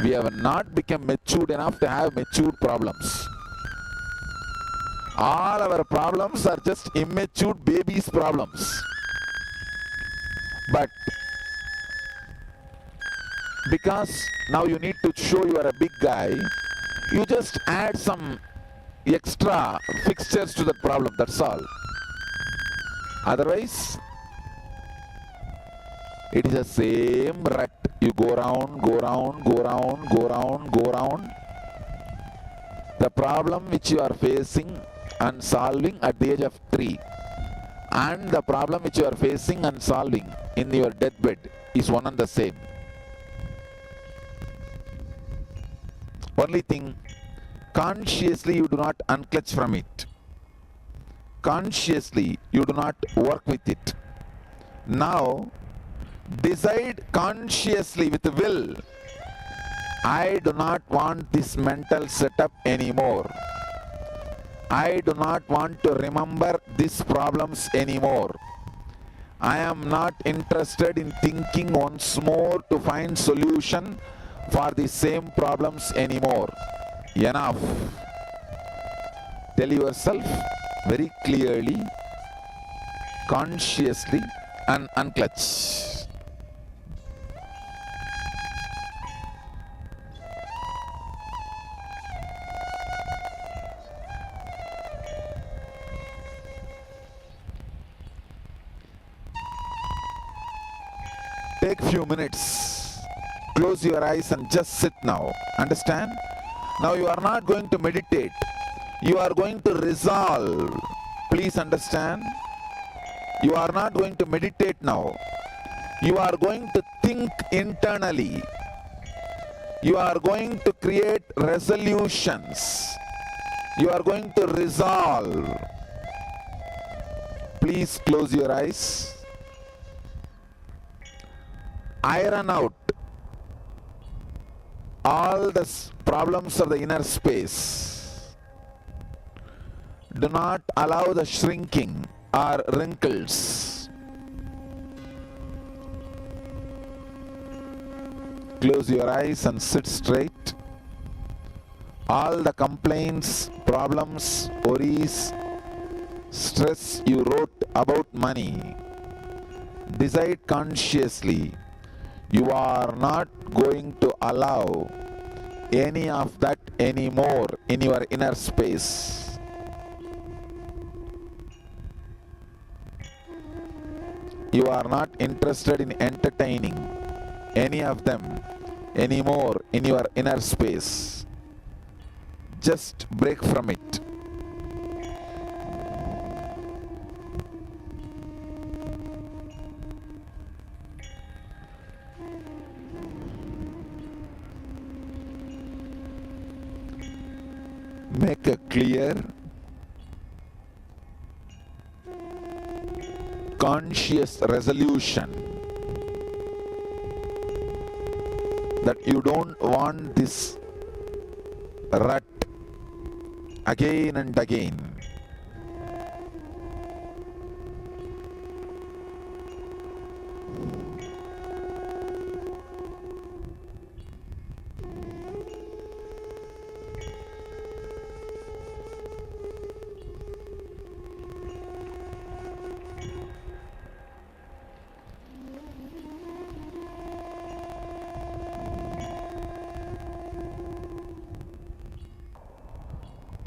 We have not become matured enough to have matured problems. All our problems are just immature babies' problems. But because now you need to show you are a big guy, you just add some extra fixtures to that problem, that's all. Otherwise, it is the same rut. You go round, go round, go round, go round, go round. The problem which you are facing and solving at the age of 3 and the problem which you are facing and solving in your deathbed is one and the same. Only thing, consciously you do not unclutch from it. Consciously you do not work with it. Now decide consciously with will, I do not want this mental setup anymore. I do not want to remember these problems anymore. I am not interested in thinking once more to find solution for the same problems anymore. Enough. Tell yourself very clearly, consciously, and unclutch. Take few minutes, close your eyes and just sit now. Understand? Now you are not going to meditate. You are going to resolve. Please understand? You are not going to meditate now. You are going to think internally. You are going to create resolutions. You are going to resolve. Please close your eyes. Iron out all the problems of the inner space. Do not allow the shrinking or wrinkles. Close your eyes and sit straight. All the complaints, problems, worries, stress you wrote about money, decide consciously you are not going to allow any of that anymore in your inner space. You are not interested in entertaining any of them anymore in your inner space. Just break from it. Make a clear, conscious resolution that you don't want this rut again and again.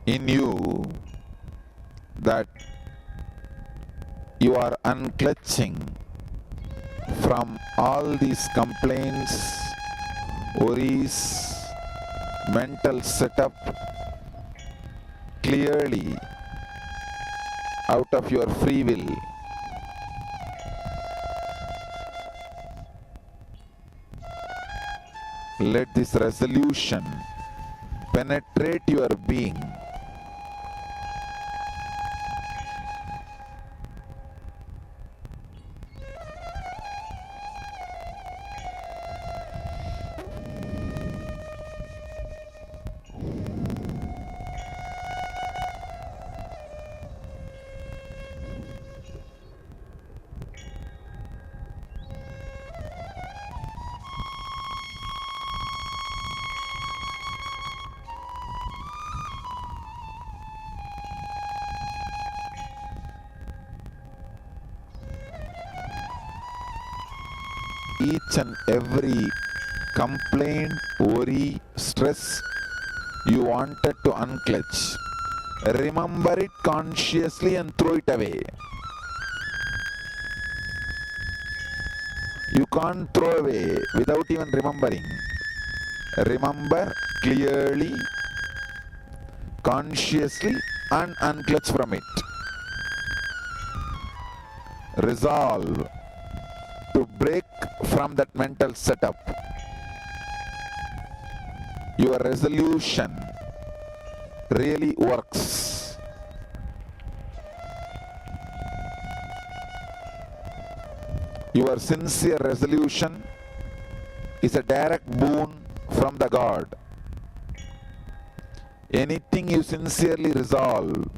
In you, that you are unclutching from all these complaints, worries, mental setup clearly out of your free will. Let this resolution penetrate your being. Each and every complaint, worry, stress you wanted to unclutch, remember it consciously and throw it away. You can't throw away without even remembering. Remember clearly, consciously, and unclutch from it. Resolve to break from that mental setup. Your resolution really works. Your sincere resolution is a direct boon from the God. Anything you sincerely resolve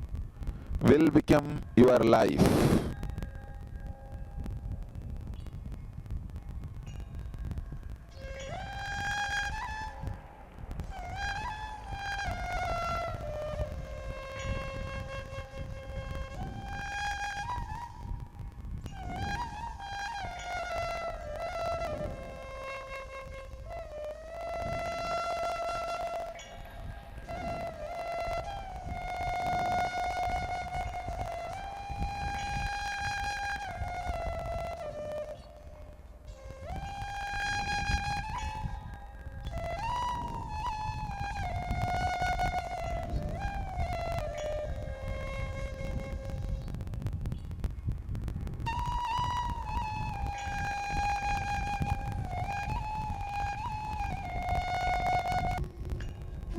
will become your life.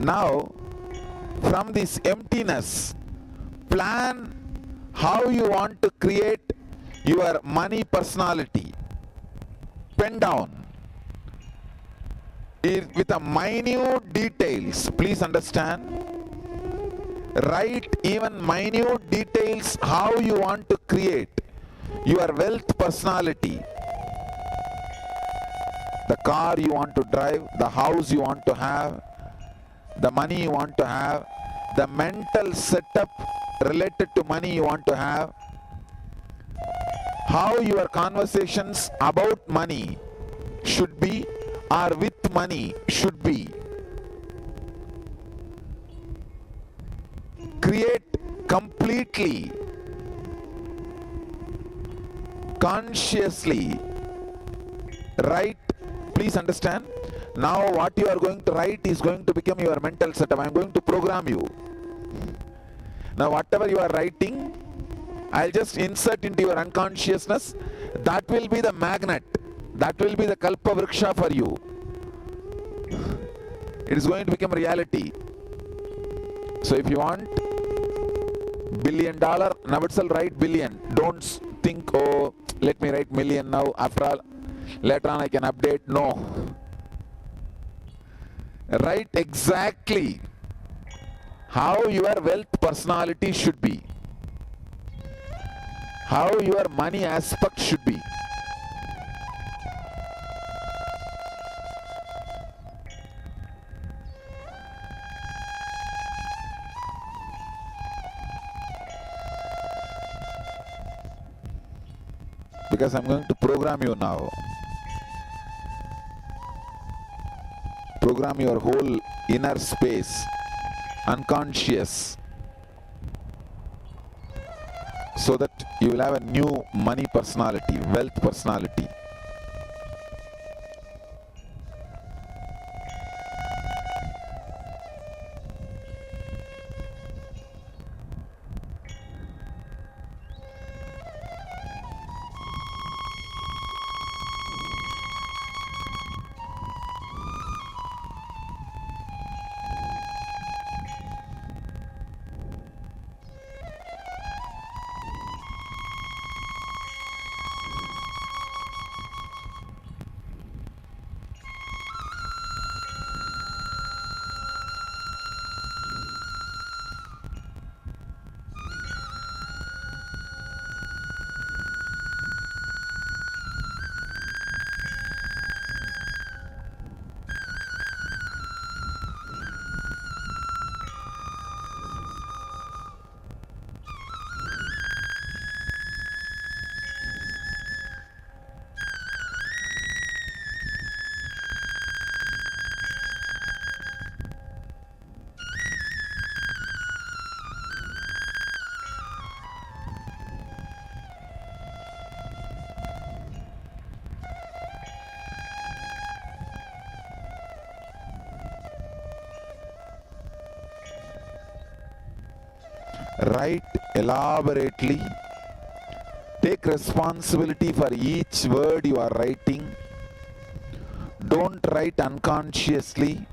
Now, from this emptiness, plan how you want to create your money personality. Pen down it with a minute details. Please understand. Write even minute details how you want to create your wealth personality. The car you want to drive, the house you want to have, the money you want to have, the mental setup related to money you want to have, how your conversations about money should be or with money should be. Create completely, consciously, write. Please understand, now what you are going to write is going to become your mental setup. I am going to program you. Now whatever you are writing, I'll just insert into your unconsciousness. That will be the magnet. That will be the kalpa vriksha for you. It is going to become reality. So if you want $1 billion, now itself write billion. Don't think, oh, let me write million now. After all, later on I can update. No. Write exactly how your wealth personality should be, how your money aspect should be. Because I'm going to program you now. Program your whole inner space, unconscious, so that you will have a new money personality, wealth personality. Write elaborately. Take responsibility for each word you are writing. Don't write unconsciously.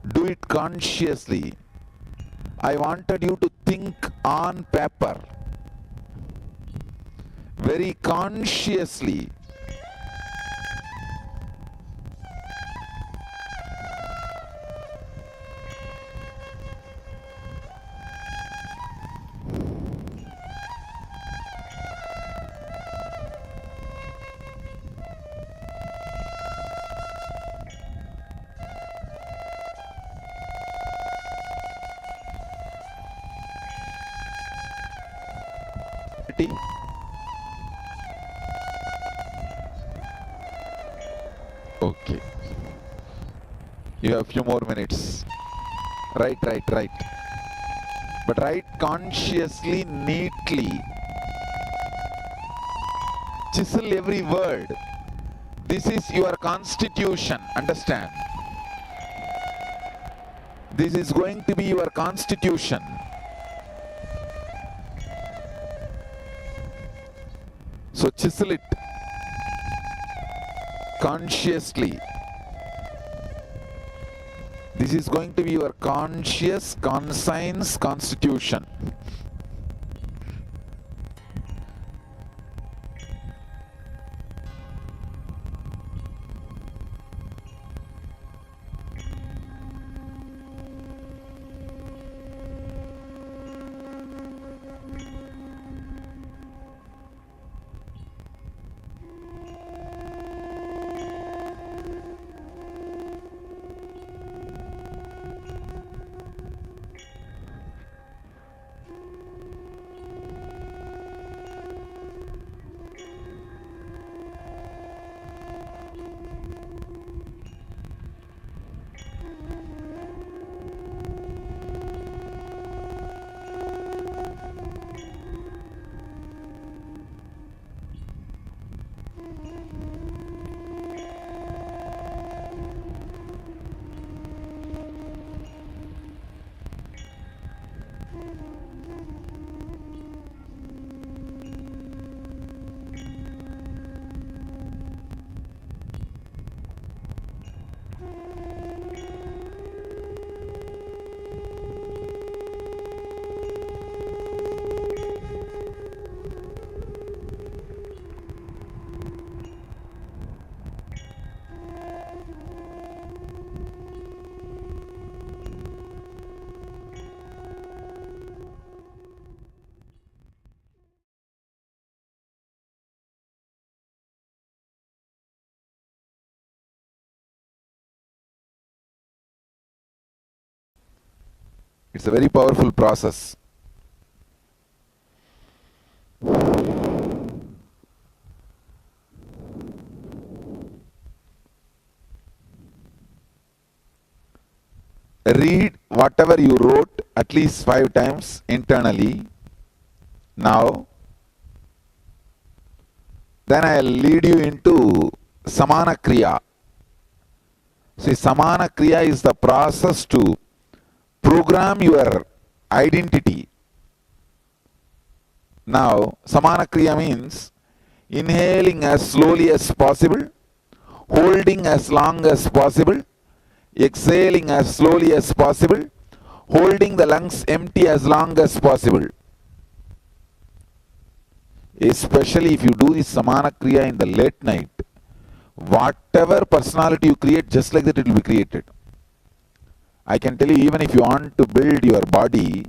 Do it consciously. I wanted you to think on paper, very consciously. Okay. You have a few more minutes. Write. But write consciously, neatly. Chisel every word. This is your constitution. Understand? This is going to be your constitution. So chisel it consciously. This is going to be your conscious, conscience constitution. It's a very powerful process. Read whatever you wrote at least 5 times internally. Now, then I'll lead you into Samana Kriya. See, Samana Kriya is the process to program your identity. Now, Samana Kriya means inhaling as slowly as possible, holding as long as possible, exhaling as slowly as possible, holding the lungs empty as long as possible. Especially if you do this Samana Kriya in the late night, whatever personality you create, just like that it will be created. I can tell you, even if you want to build your body,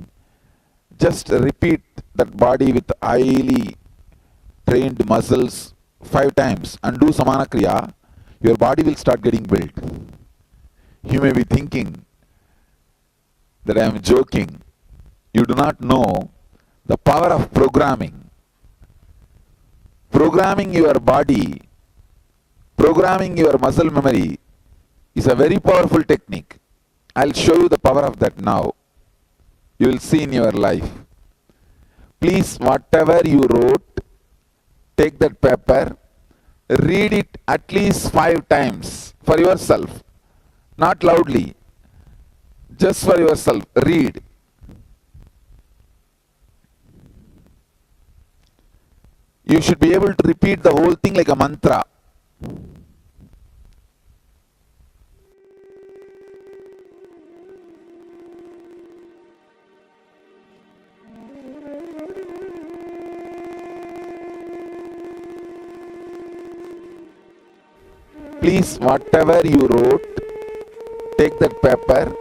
just repeat that body with highly trained muscles 5 times and do Samana Kriya, your body will start getting built. You may be thinking that I am joking. You do not know the power of programming. Programming your body, programming your muscle memory is a very powerful technique. I'll show you the power of that now. You will see in your life. Please, whatever you wrote, take that paper, read it at least 5 times for yourself. Not loudly, just for yourself. Read. You should be able to repeat the whole thing like a mantra. Please, whatever you wrote, take that paper,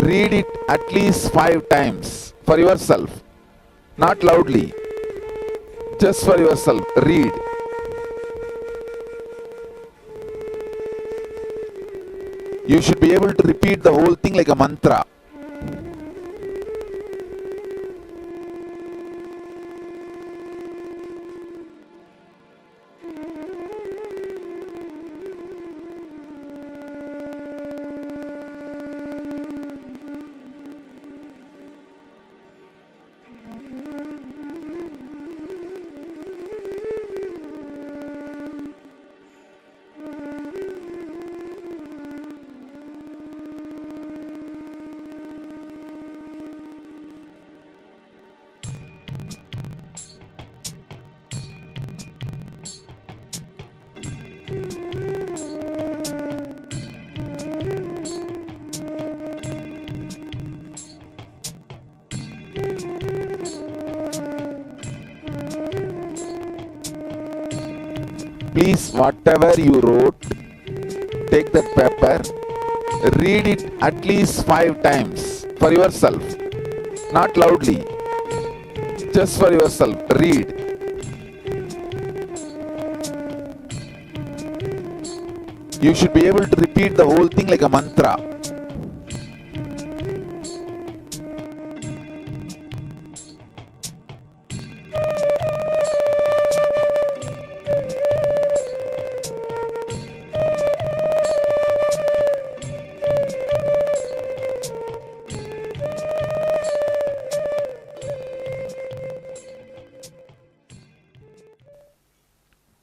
read it at least 5 times for yourself. Not loudly, just for yourself. Read. You should be able to repeat the whole thing like a mantra. Please, whatever you wrote, take that paper, read it at least 5 times for yourself. Not loudly, just for yourself. Read. You should be able to repeat the whole thing like a mantra.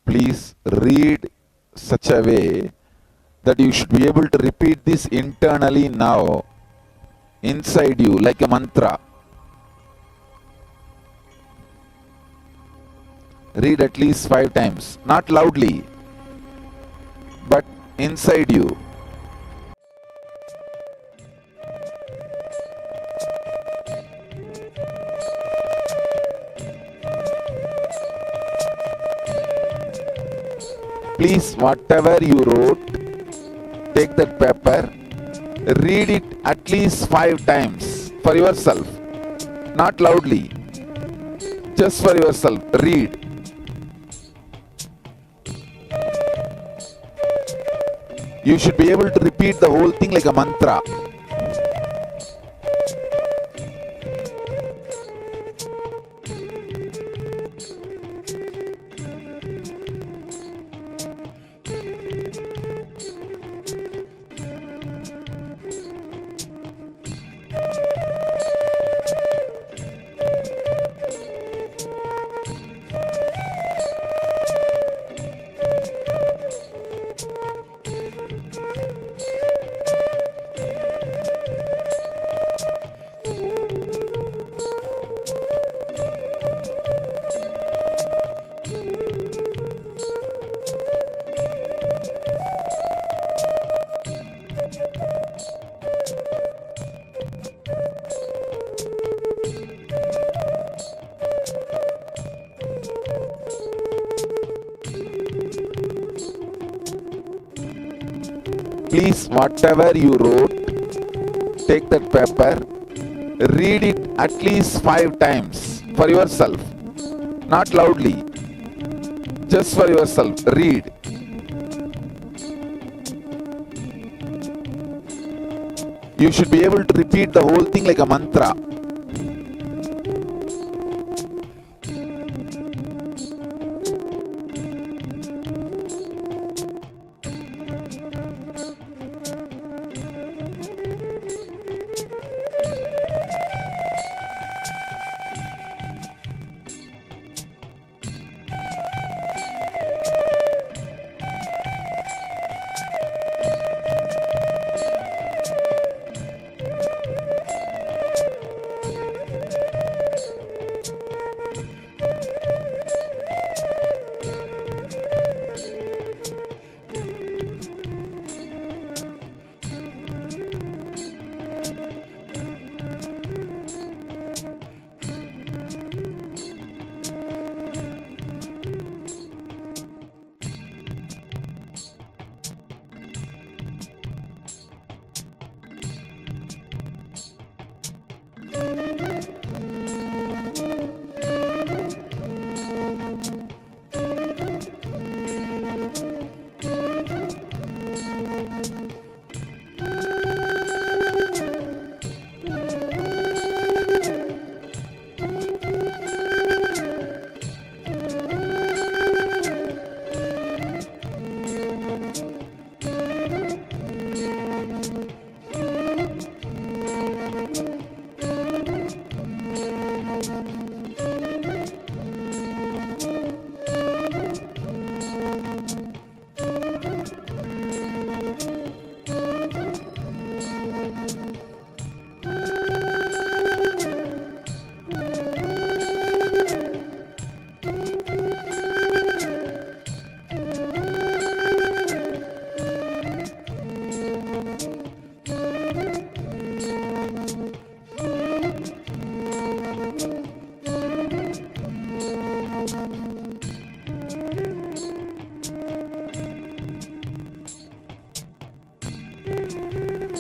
Please read such a way that you should be able to repeat this internally now, inside you, like a mantra. Read at least 5 times, not loudly, but inside you. Please, whatever you wrote, take that paper, read it at least 5 times for yourself. Not loudly, just for yourself. Read. You should be able to repeat the whole thing like a mantra. Please, whatever you wrote, take that paper, read it at least 5 times for yourself, not loudly, just for yourself. Read. You should be able to repeat the whole thing like a mantra.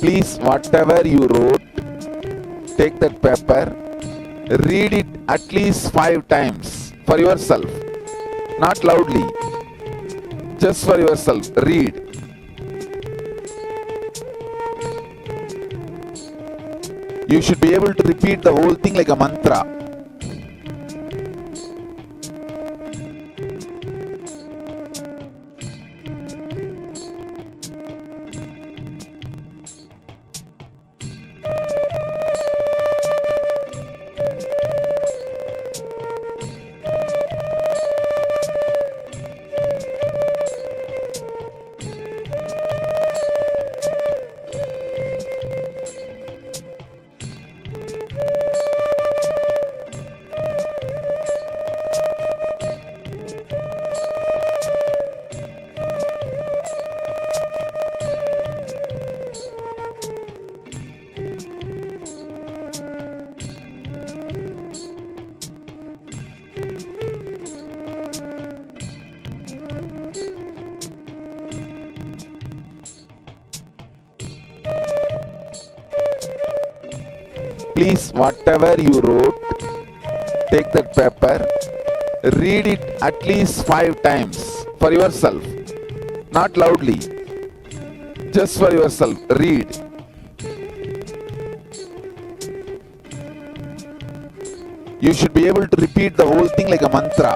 Please, whatever you wrote, take that paper, read it at least 5 times for yourself, not loudly, just for yourself. Read. You should be able to repeat the whole thing like a mantra. Please, whatever you wrote, take that paper, read it at least 5 times for yourself, not loudly, just for yourself. Read. You should be able to repeat the whole thing like a mantra.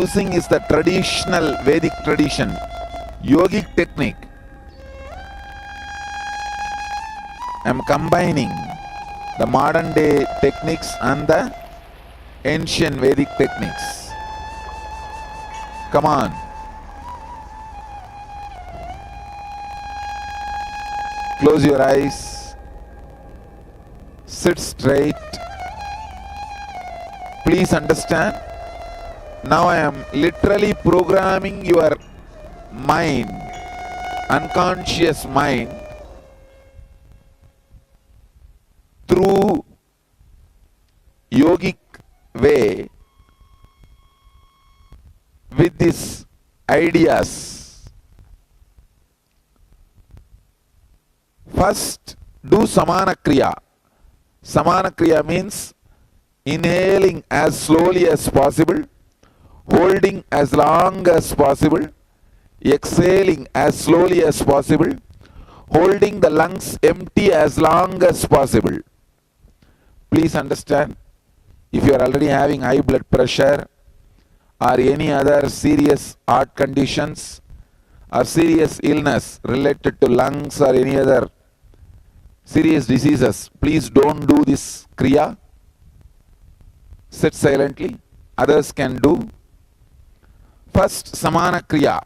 Using is the traditional Vedic tradition, yogic technique. I'm combining the modern day techniques and the ancient Vedic techniques. Come on. Close your eyes. Sit straight. Please understand. Now I am literally programming your mind, unconscious mind, through yogic way with these ideas. First, do samana kriya. Samana kriya means inhaling as slowly as possible, holding as long as possible, exhaling as slowly as possible, holding the lungs empty as long as possible. Please understand, if you are already having high blood pressure or any other serious heart conditions or serious illness related to lungs or any other serious diseases, please don't do this kriya. Sit silently. Others can do. First, samana kriya.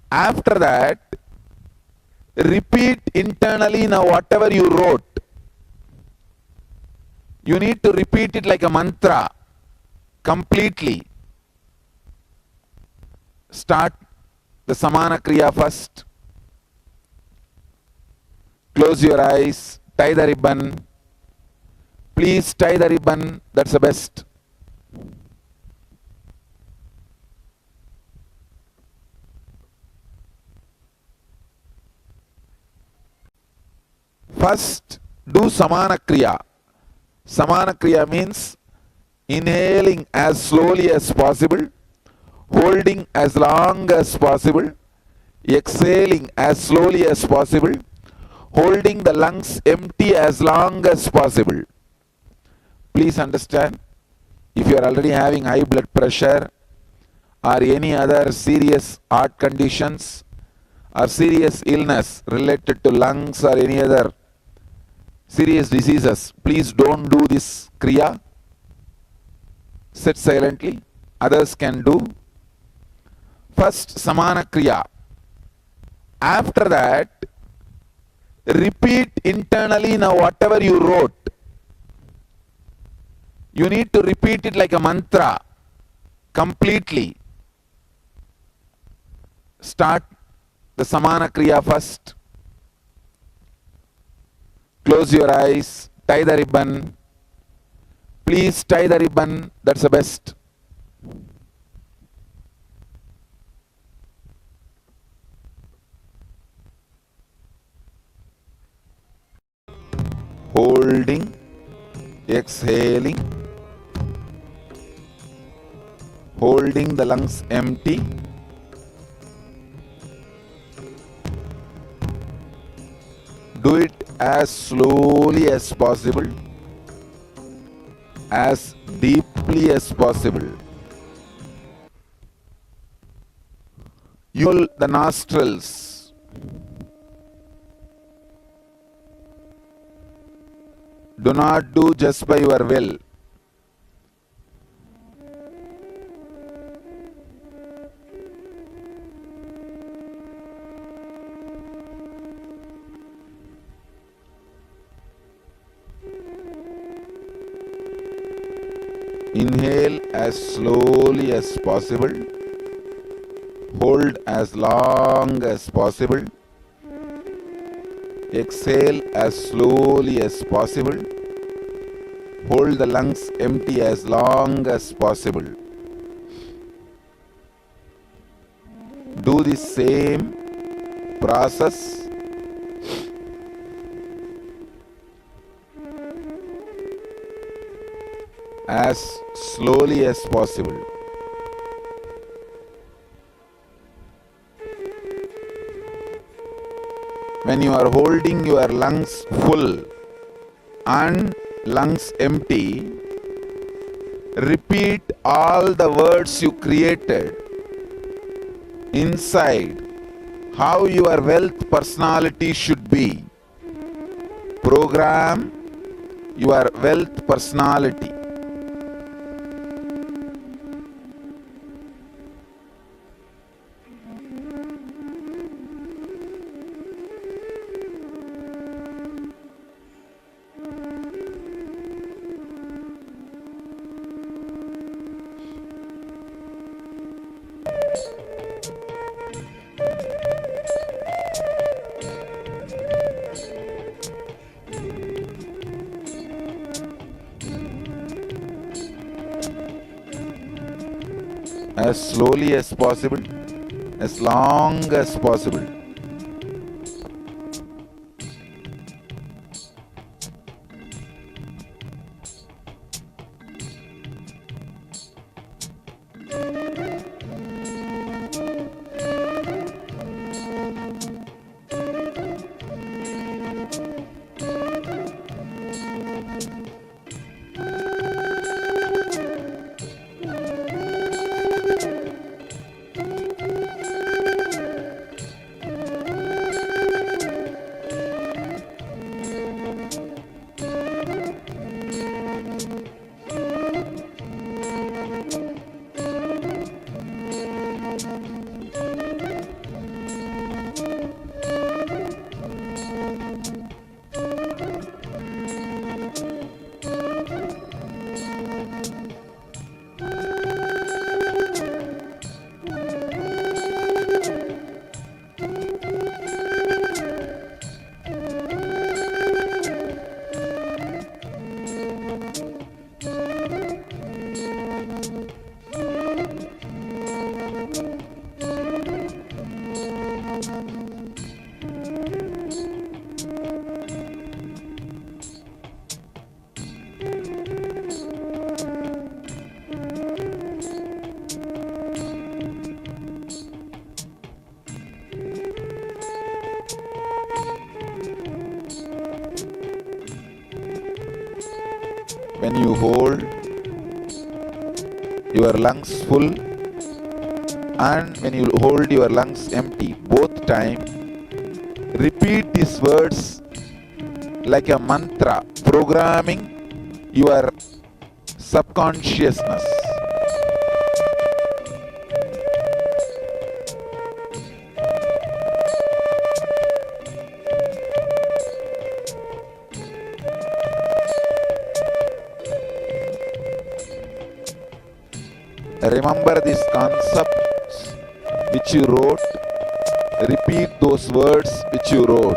After that, repeat internally now whatever you wrote. You need to repeat it like a mantra completely. Start the samana kriya first. Close your eyes. Tie the ribbon. Please tie the ribbon. That's the best. First, do samana kriya. Samana kriya means inhaling as slowly as possible, holding as long as possible, exhaling as slowly as possible, holding the lungs empty as long as possible. Please understand, if you are already having high blood pressure or any other serious heart conditions or serious illness related to lungs or any other serious diseases, please don't do this kriya. Sit silently. Others can do. First, samana kriya. After that, repeat internally now whatever you wrote. You need to repeat it like a mantra completely. Start the samana kriya first. Close your eyes. Tie the ribbon. Please tie the ribbon. That's the best. Holding exhaling, holding the lungs empty, do it as slowly as possible, as deeply as possible. Fill the nostrils. Do not do just by your will. Inhale as slowly as possible. Hold as long as possible. Exhale as slowly as possible. Hold the lungs empty as long as possible. Do the same process as slowly as possible. When you are holding your lungs full and lungs empty, repeat all the words you created inside how your wealth personality should be. Program your wealth personality. As slowly as possible, as long as possible. When you hold your lungs full and when you hold your lungs empty, both time, repeat these words like a mantra, programming your subconsciousness. Remember these concepts which you wrote. Repeat those words which you wrote.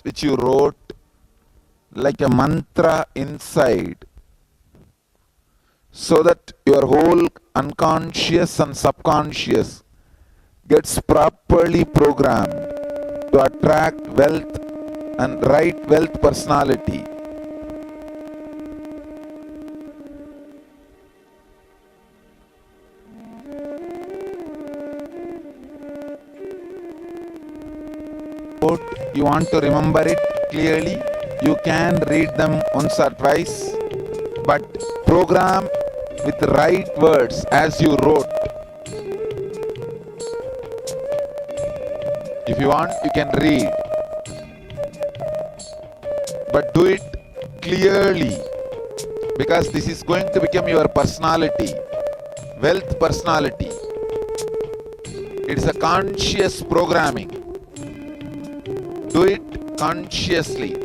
which you wrote like a mantra inside, so that your whole unconscious and subconscious gets properly programmed to attract wealth and right wealth personality. You want to remember it clearly, you can read them once or twice, but program with the right words as you wrote. If you want, you can read, but do it clearly, because this is going to become your personality, wealth personality. It is a conscious programming. Do it consciously.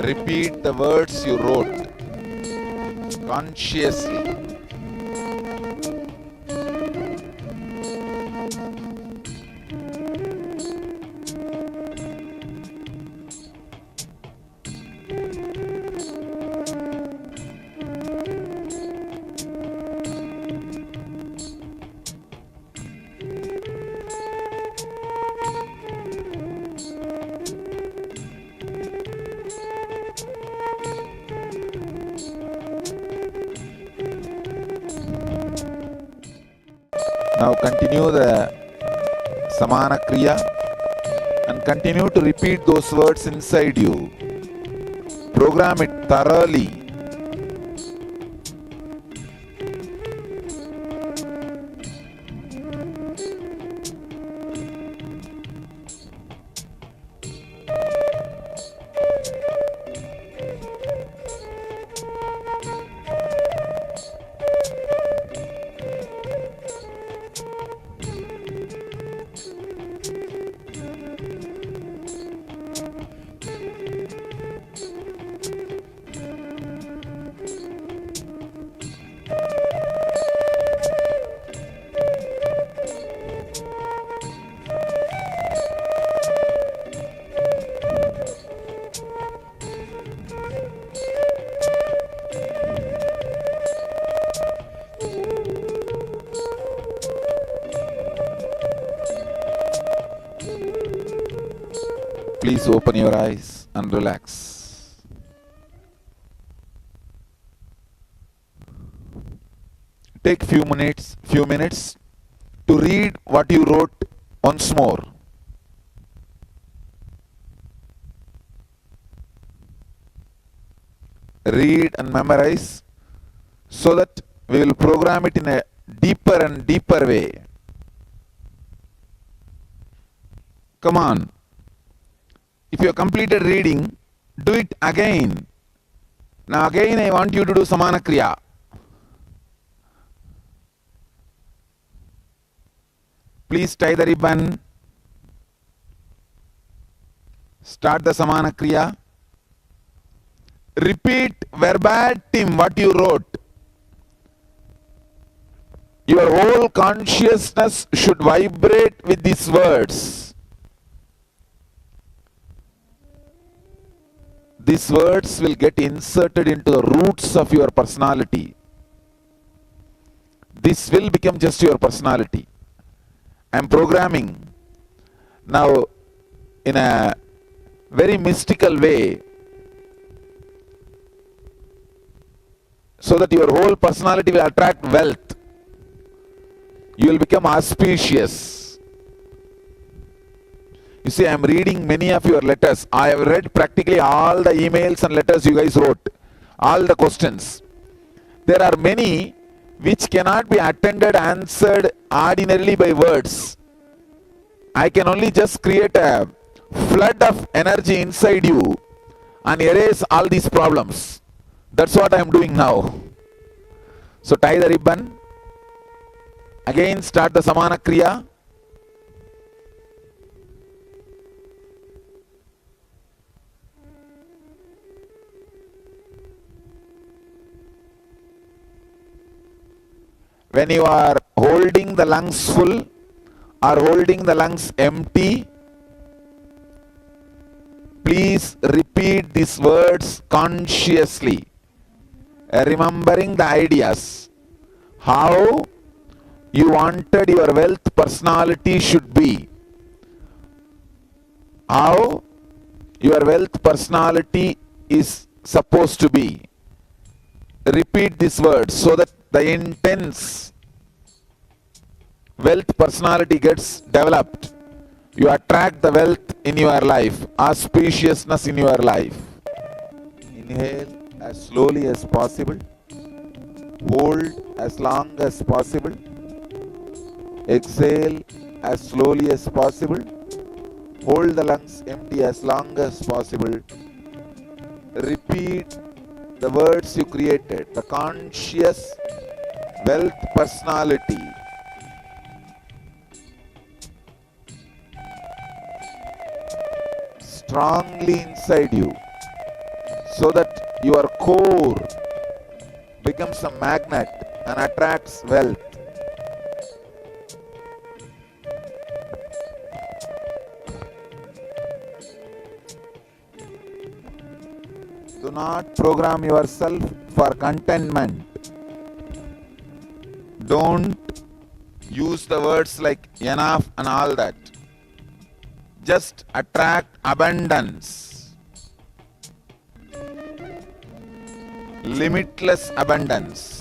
Repeat the words you wrote consciously. Now continue the Samana Kriya and continue to repeat those words inside you. Program it thoroughly. Please open your eyes and relax. Take few minutes to read what you wrote once more. read and memorize, so that we will program it in a deeper and deeper way. Come on. If you have completed reading, do it again. Now again I want you to do Samana Kriya. Please tie the ribbon. Start the Samana Kriya. Repeat verbatim what you wrote. Your whole consciousness should vibrate with these words. These words will get inserted into the roots of your personality. This will become just your personality. I am programming now in a very mystical way, so that your whole personality will attract wealth. You will become auspicious. You see, I am reading many of your letters. I have read practically all the emails and letters you guys wrote, all the questions. There are many which cannot be answered ordinarily by words. I can only just create a flood of energy inside you and erase all these problems. That's what I am doing now. So tie the ribbon. Again start the Samana Kriya. When you are holding the lungs full or holding the lungs empty, please repeat these words consciously, remembering the ideas. How you wanted your wealth personality should be. How your wealth personality is supposed to be. Repeat these words so that the intense wealth personality gets developed. You attract the wealth in your life, auspiciousness in your life. Inhale as slowly as possible. Hold as long as possible. Exhale as slowly as possible. Hold the lungs empty as long as possible. Repeat the words you created. The conscious wealth personality strongly inside you, so that your core becomes a magnet and attracts wealth. Do not program yourself for contentment. Don't use the words like enough and all that. Just attract abundance. Limitless abundance.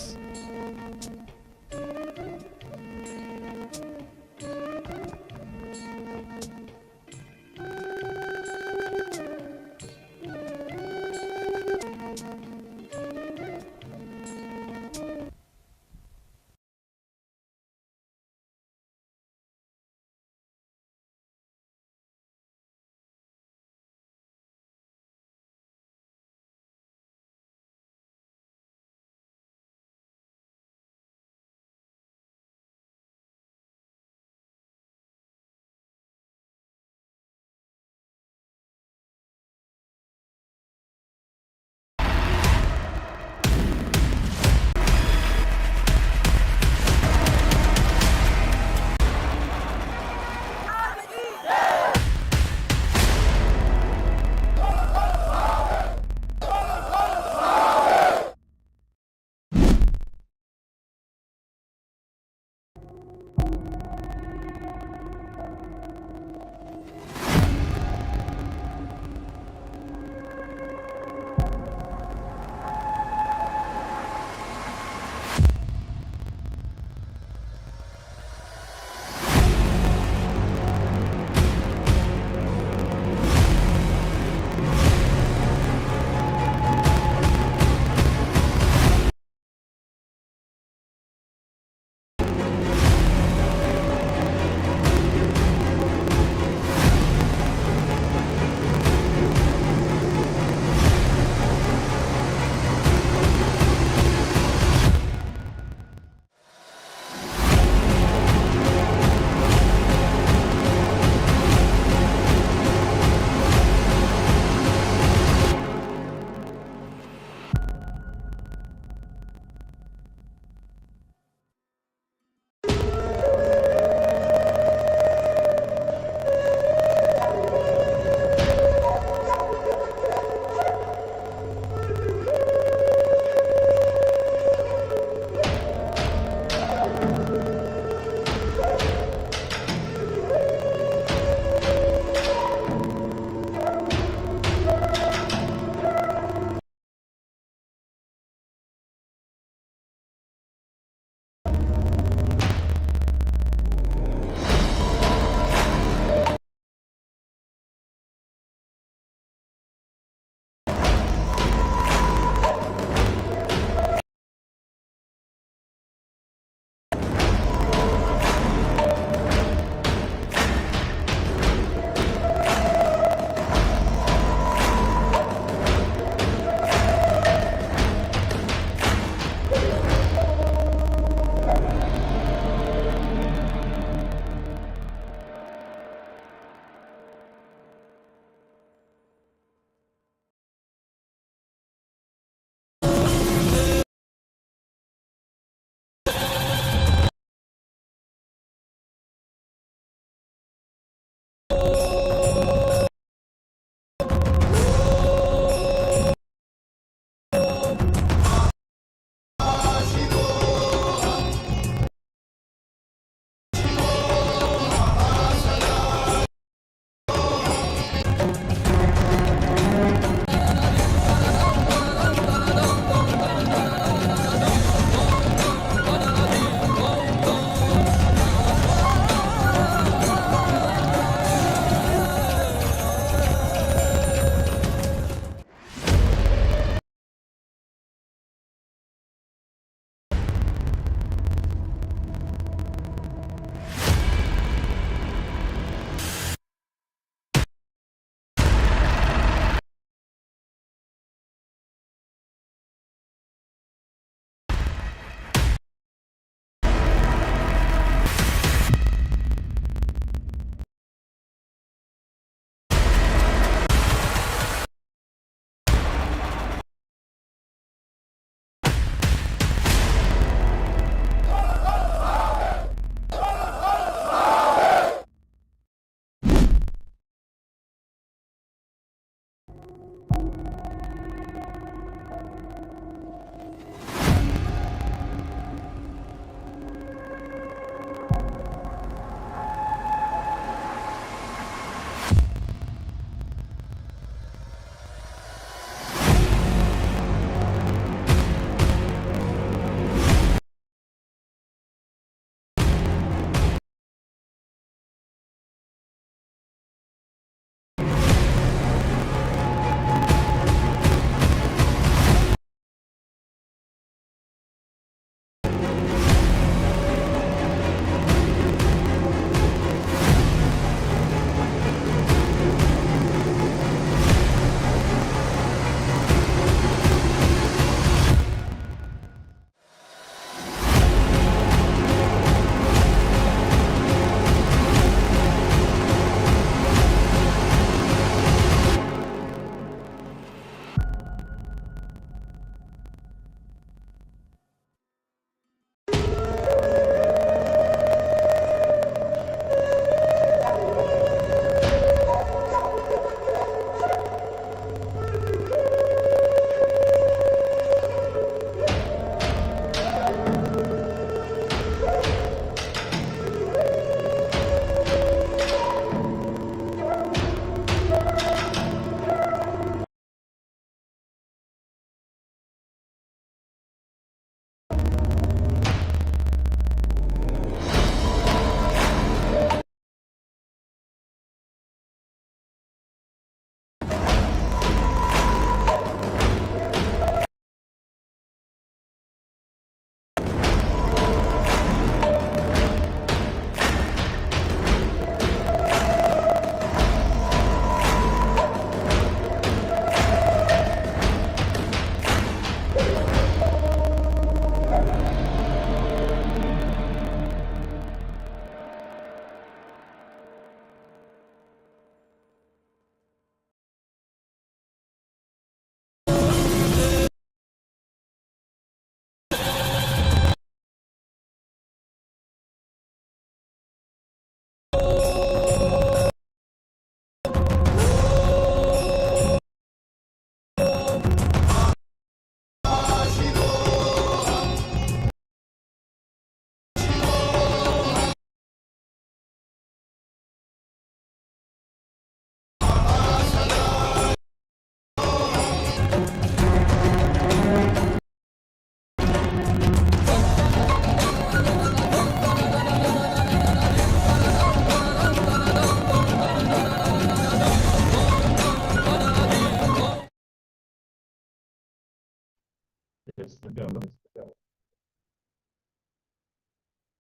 Nithyananda.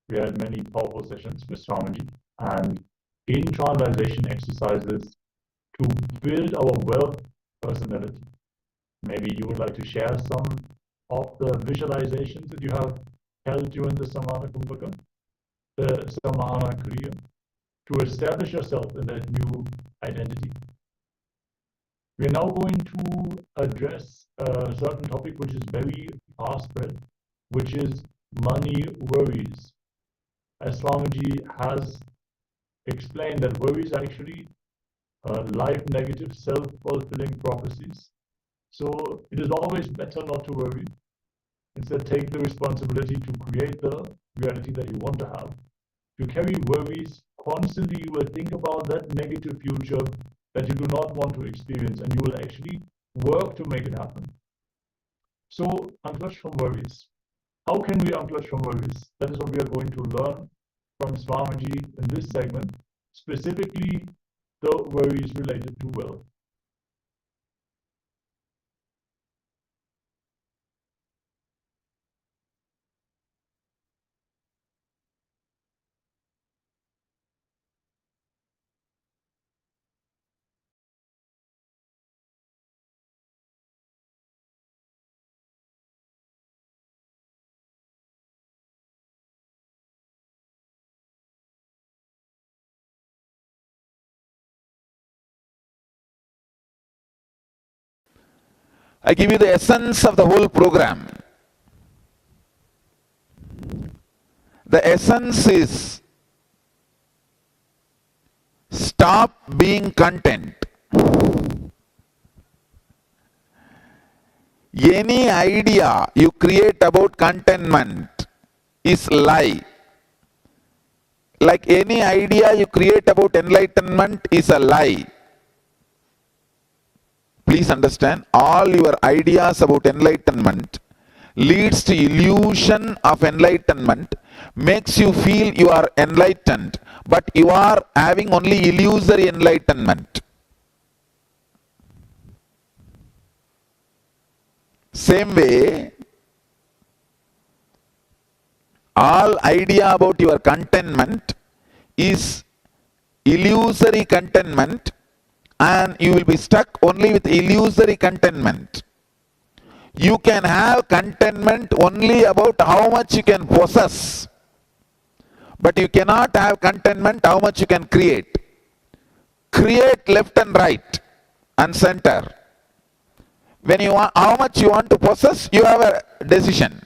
We had many powerful sessions with Swamiji and internalization exercises to build our wealth personality. Maybe you would like to share some of the visualizations that you have held during the Samana Kumbhaka, the Samana Kriya, to establish yourself in that new identity. We are now going to address a certain topic which is very fast spread, which is money worries. As Swamiji has explained that worries are actually life negative, self-fulfilling prophecies. So it is always better not to worry. Instead, take the responsibility to create the reality that you want to have. If you carry worries, constantly you will think about that negative future that you do not want to experience, and you will actually work to make it happen. So, unclutch from worries. How can we unclutch from worries? That is what we are going to learn from Swamiji in this segment, specifically the worries related to wealth. I give you the essence of the whole program. The essence is stop being content. Any idea you create about contentment is lie. Like any idea you create about enlightenment is a lie. Please understand, all your ideas about enlightenment leads to illusion of enlightenment, makes you feel you are enlightened, but you are having only illusory enlightenment. Same way, all idea about your contentment is illusory contentment, and you will be stuck only with illusory contentment. You can have contentment only about how much you can possess, but you cannot have contentment how much you can create. Create left and right and center. When you want, how much you want to possess, you have a decision.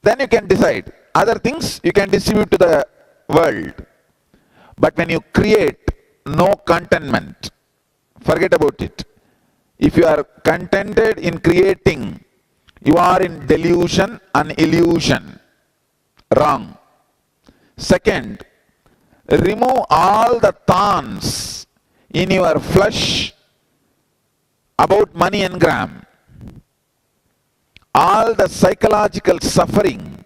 Then you can decide. Other things you can distribute to the world. But when you create, no contentment. Forget about it. If you are contented in creating, you are in delusion and illusion. Wrong. Second, remove all the thorns in your flesh about money engram. All the psychological suffering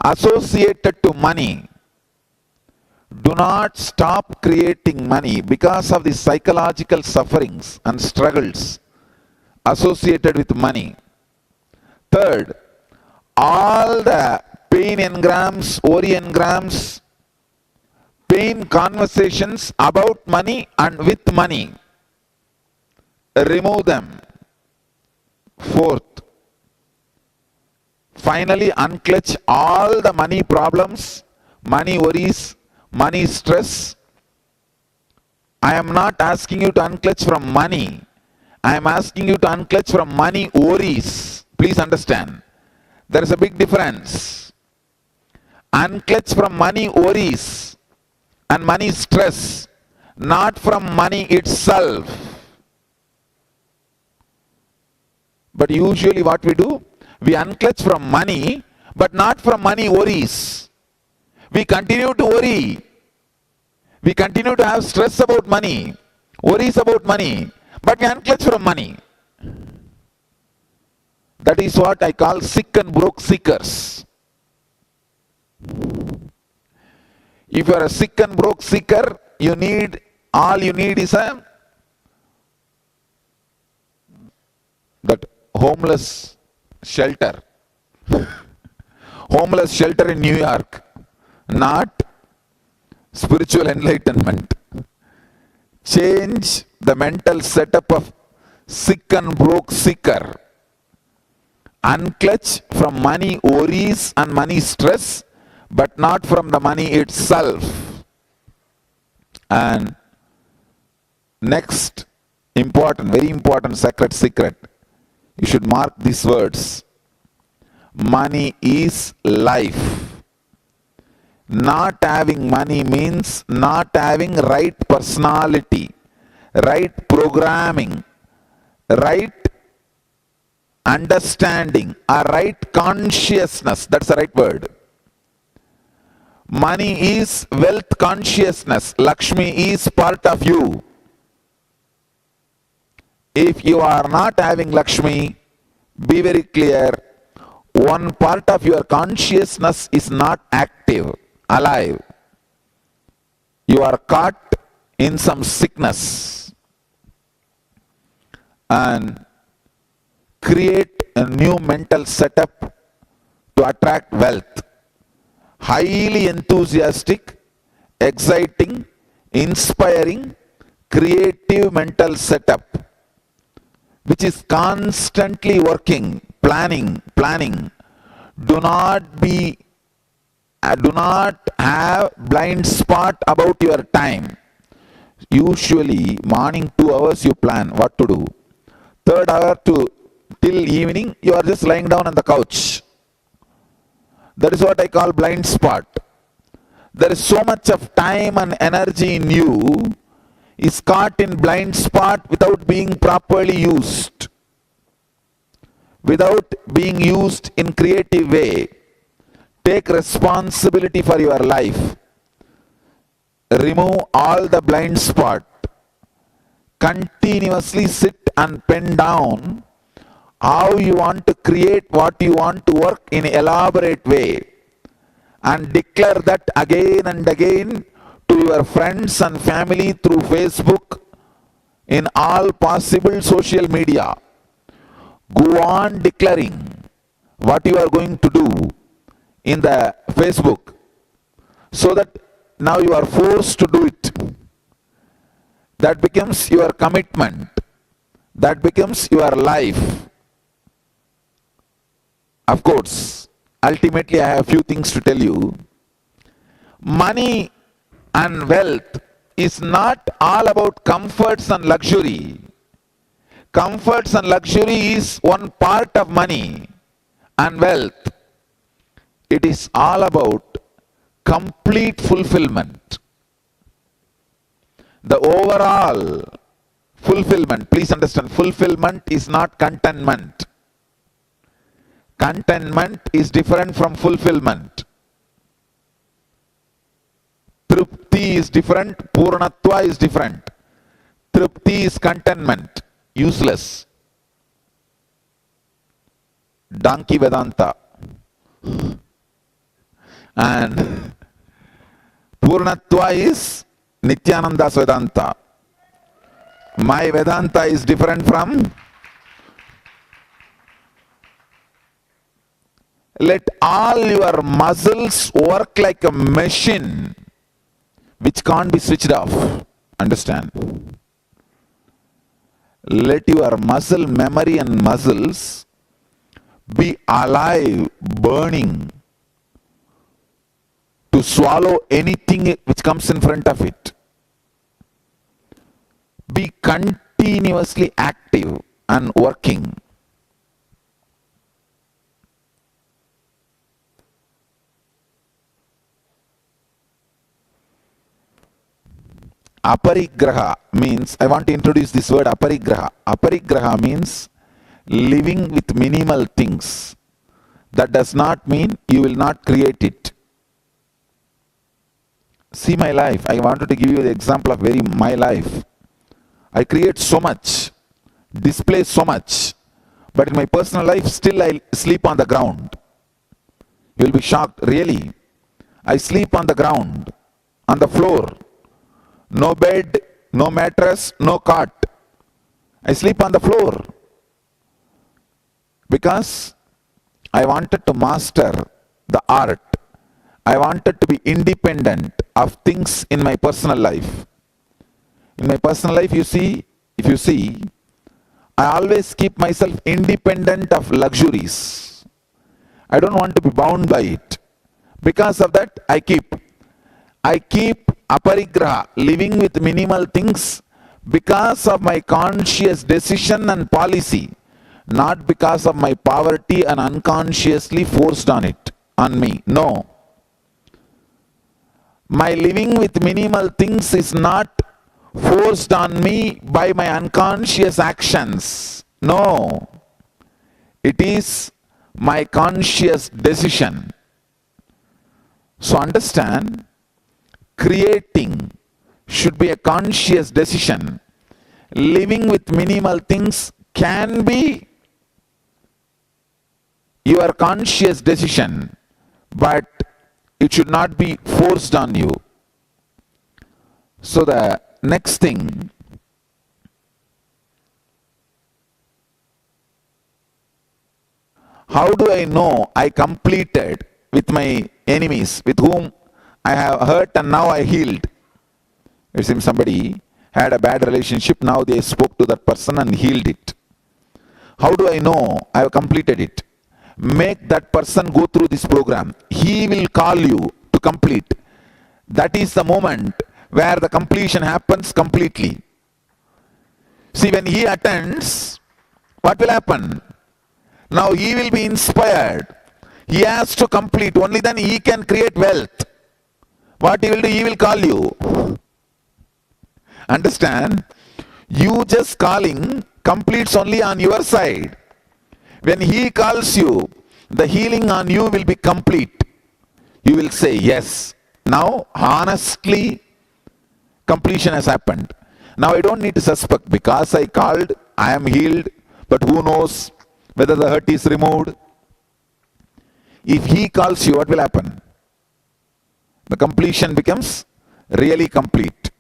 associated to money. Do not stop creating money because of the psychological sufferings and struggles associated with money. Third, all the pain engrams, worry engrams, pain conversations about money and with money, remove them. Fourth, finally unclutch all the money problems, money worries, money stress. I am not asking you to unclutch from money. I am asking you to unclutch from money worries. Please understand. There is a big difference. Unclutch from money worries and money stress, not from money itself. But usually what we do, we unclutch from money, but not from money worries. We continue to worry. We continue to have stress about money, worries about money, but we unclutch from money. That is what I call sick and broke seekers. If you are a sick and broke seeker, all you need is that homeless shelter. Homeless shelter in New York, not spiritual enlightenment. Change the mental setup of sick and broke seeker. Unclutch from money worries and money stress, but not from the money itself. And next important, very important sacred secret. You should mark these words. Money is life. Not having money means not having right personality, right programming, right understanding, a right consciousness. That's the right word. Money is wealth consciousness. Lakshmi is part of you. If you are not having Lakshmi, be very clear, one part of your consciousness is not active, alive. You are caught in some sickness. And create a new mental setup to attract wealth. Highly enthusiastic, exciting, inspiring, creative mental setup, which is constantly working, planning. Do not have blind spot about your time. Usually morning 2 hours you plan what to do. 3rd hour till evening you are just lying down on the couch. That is what I call blind spot. There is so much of time and energy in you is caught in blind spot without being properly used. Without being used in creative way. Take responsibility for your life. Remove all the blind spot. Continuously sit and pen down how you want to create what you want to work in an elaborate way. And declare that again and again to your friends and family through Facebook, in all possible social media. Go on declaring what you are going to do in the Facebook, so that now you are forced to do it. That becomes your commitment. That becomes your life. Of course, ultimately I have a few things to tell you. Money and wealth is not all about comforts and luxury. Comforts and luxury is one part of money and wealth. It is all about complete fulfillment. The overall fulfillment, please understand, fulfillment is not contentment. Contentment is different from fulfillment. Trupti is different, Purnatva is different. Trupti is contentment, useless. Donkey Vedanta. And Purnatva is Nithyananda's Vedanta. My Vedanta is different from. Let all your muscles work like a machine which can't be switched off. Understand? Let your muscle memory and muscles be alive, burning, to swallow anything which comes in front of it. Be continuously active and working. Aparigraha means, I want to introduce this word aparigraha. Aparigraha means living with minimal things. That does not mean you will not create it. See my life. I wanted to give you the example of my life. I create so much, display so much, but in my personal life still I sleep on the ground. You will be shocked, really. I sleep on the ground, on the floor. No bed, no mattress, no cot. I sleep on the floor. Because I wanted to master the art. I wanted to be independent of things in my personal life. In my personal life, if you see, I always keep myself independent of luxuries. I don't want to be bound by it. Because of that, I keep aparigraha, living with minimal things, because of my conscious decision and policy, not because of my poverty and unconsciously forced on me. No. My living with minimal things is not forced on me by my unconscious actions. No. It is my conscious decision. So understand, creating should be a conscious decision. Living with minimal things can be your conscious decision, but it should not be forced on you. So the next thing, how do I know I completed with my enemies, with whom I have hurt and now I healed? It seems somebody had a bad relationship, now they spoke to that person and healed it. How do I know I have completed it? Make that person go through this program. He will call you to complete. That is the moment where the completion happens completely. See, when he attends, what will happen? Now he will be inspired. He has to complete. Only then he can create wealth. What he will do? He will call you. Understand? You just calling completes only on your side. When he calls you, the healing on you will be complete. You will say, yes, now honestly, completion has happened. Now I don't need to suspect, because I called, I am healed, but who knows whether the hurt is removed. If he calls you, what will happen? The completion becomes really complete.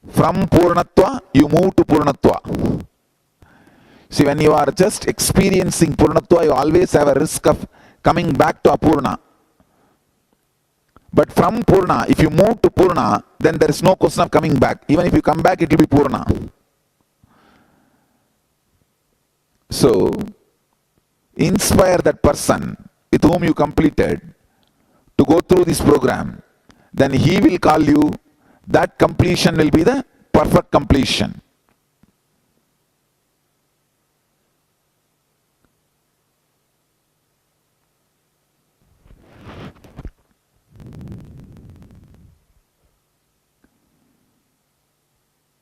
From Purnatva, you move to Purnatva. See, when you are just experiencing Purnatva, you always have a risk of coming back to Apurna. But from Purna, if you move to Purna, then there is no question of coming back. Even if you come back, it will be Purna. So, inspire that person with whom you completed to go through this program. Then he will call you. That completion will be the perfect completion.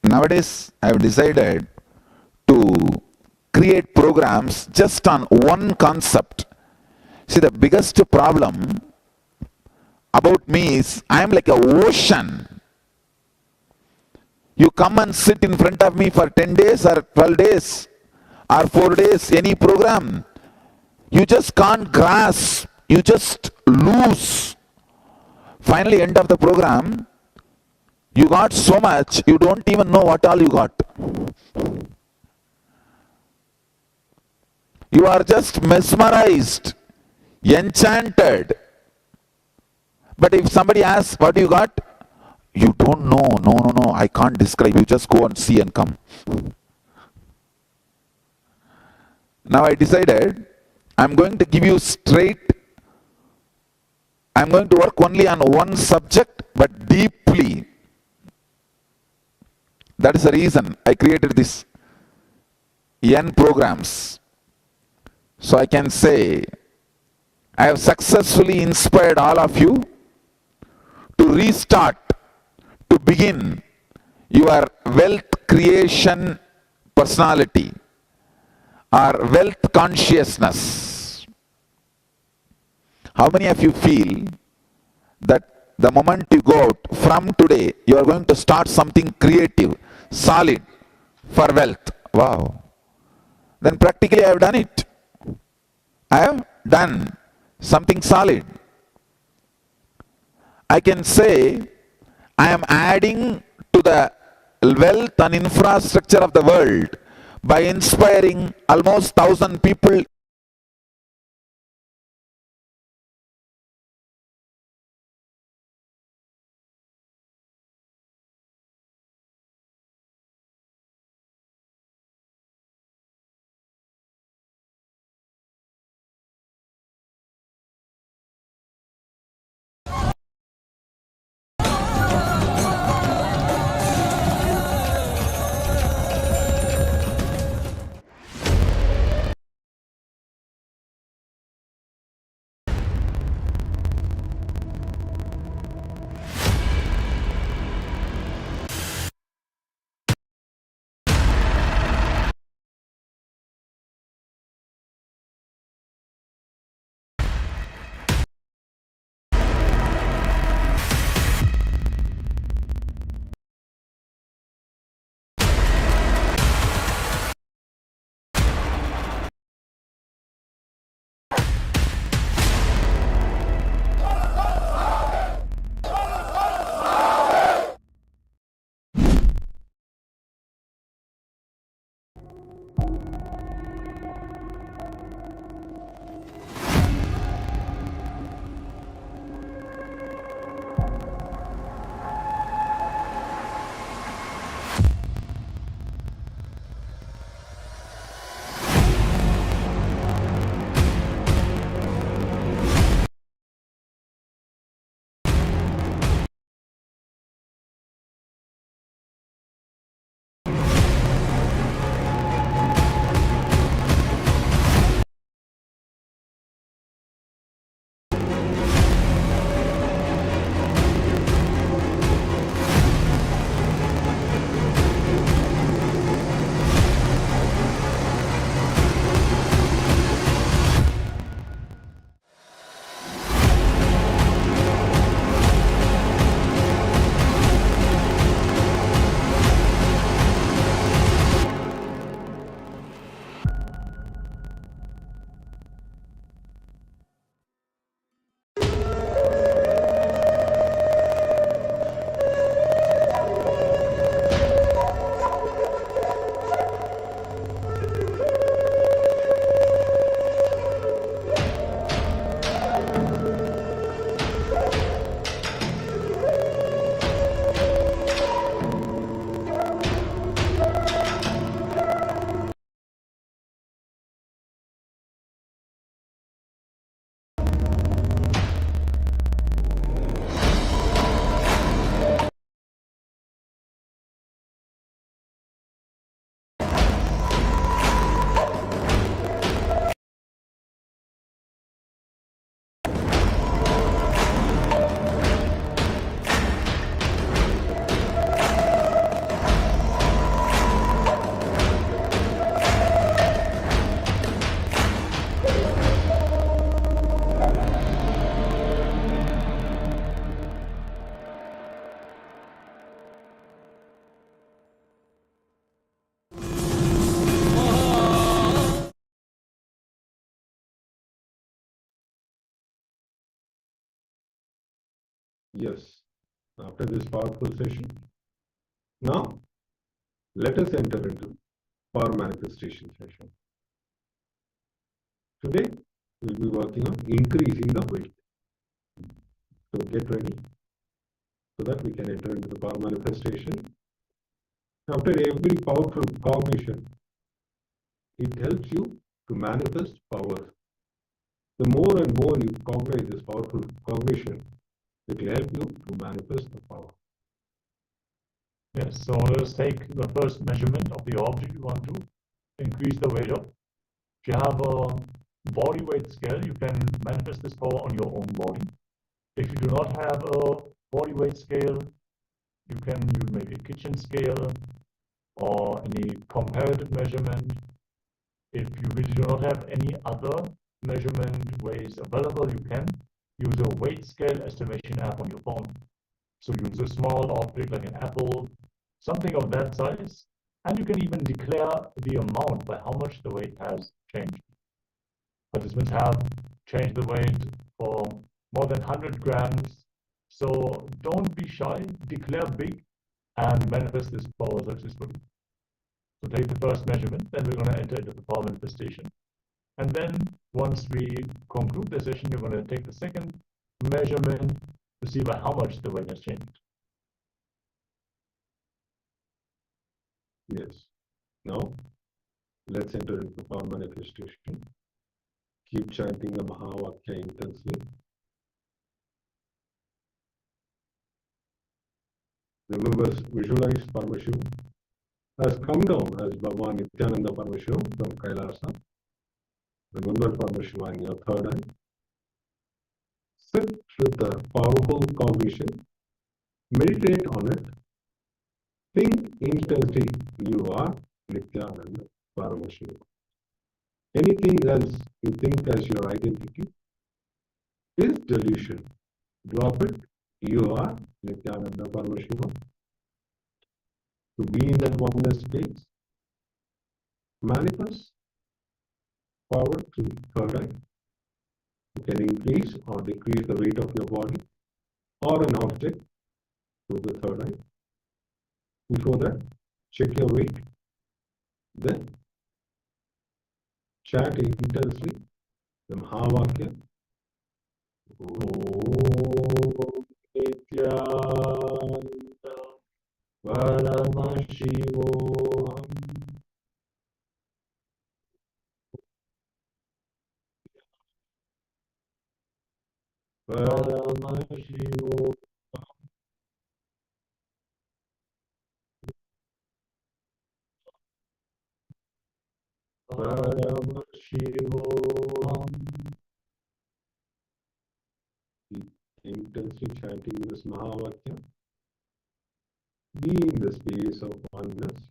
Nowadays, I have decided to create programs just on one concept. See, the biggest problem about me is I am like an ocean. You come and sit in front of me for 10 days or 12 days or 4 days, any program. You just can't grasp. You just lose. Finally, end of the program, you got so much, you don't even know what all you got. You are just mesmerized, enchanted. But if somebody asks, what you got? You don't know. No, I can't describe. You just go and see and come. Now I decided, I'm going to give you straight. I'm going to work only on one subject, but deeply. That is the reason I created this N programs. So I can say, I have successfully inspired all of you to restart, to begin your wealth creation personality or wealth consciousness. How many of you feel that the moment you go out from today, you are going to start something creative, solid for wealth? Wow. Then practically I have done it. I have done something solid. I can say I am adding to the wealth and infrastructure of the world by inspiring almost 1,000 people Yes, after this powerful session, now let us enter into power manifestation session. Today, we'll be working on increasing the weight. So get ready so that we can enter into the power manifestation. After every powerful cognition, it helps you to manifest power. The more and more you cognize this powerful cognition, it will help you to manifest the power. Yes, so let us take the first measurement of the object you want to increase the weight of. If you have a body weight scale, you can manifest this power on your own body. If you do not have a body weight scale, you can use maybe a kitchen scale or any comparative measurement. If you really do not have any other measurement ways available, you can use a weight scale estimation app on your phone. So use a small object like an apple, something of that size, and you can even declare the amount by how much the weight has changed. Participants have changed the weight for more than 100 grams, so don't be shy, declare big, and manifest this power successfully. So take the first measurement, then we're going to enter into the power manifestation. And then once we conclude the session, you're going to take the second measurement to see by how much the weight has changed. Yes. Now, let's enter into power manifestation. Keep chanting the Mahavakya intensely. Remember, visualize Paramashivoham has come down as Bhagavan Nithyananda Paramashivoham from Kailasa. Remember Paramashivoham in your third eye. Sit with a powerful cognition. Meditate on it. Think intensely. You are Nithyananda Paramashivoham. Anything else you think as your identity is delusion. Drop it. You are Nithyananda Paramashivoham. To be in that oneness space, manifest power to third eye. You can increase or decrease the weight of your body or an object to the third eye. Before that, check your weight. Then, chant intensely the Mahavakya. Om Nithyananda Paramashivoham. Paramashivoham. Paramashivoham. Keep intensely chanting this Mahavakya. Be in the space of oneness.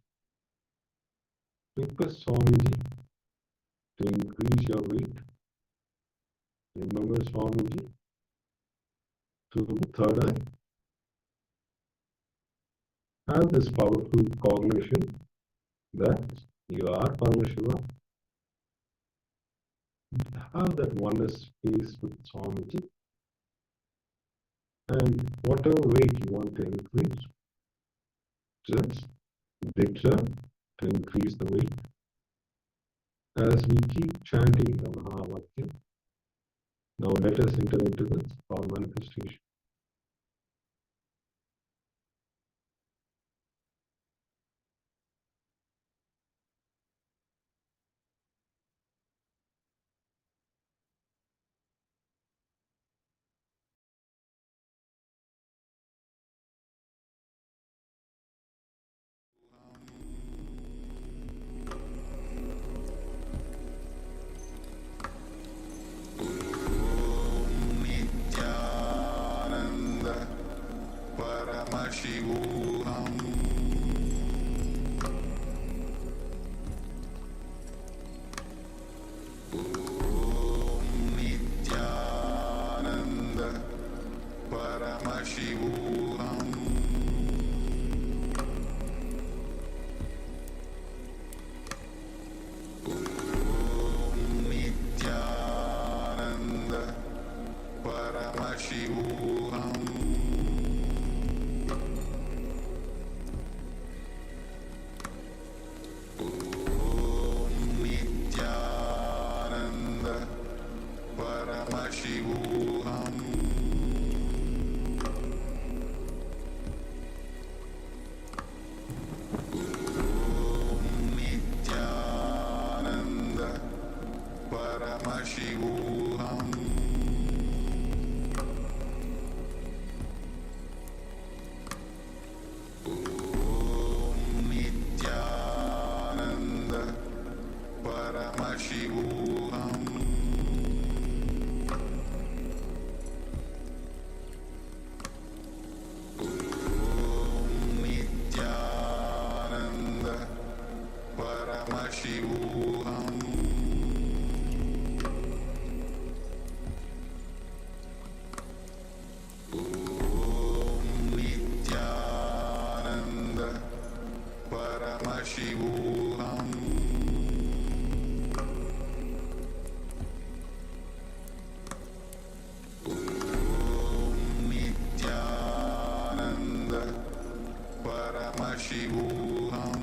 Request Swamiji to increase your weight. Remember Swamiji to the third eye. Have this powerful cognition that you are Paramashiva. Have that oneness space with Swamiji. And whatever weight you want to increase, just declare to increase the weight. As we keep chanting the Mahavakya, now let us enter into this power manifestation. Nithyananda Paramashivoham. Om Nithyananda Paramashivoham. Nithyananda Paramashivoham. Om Nithyananda Paramashivoham. Nithyananda Paramashivoham. Nithyananda Paramashivoham. Nithyananda Paramashivoham. Nithyananda Paramashivoham. Nithyananda Paramashivoham.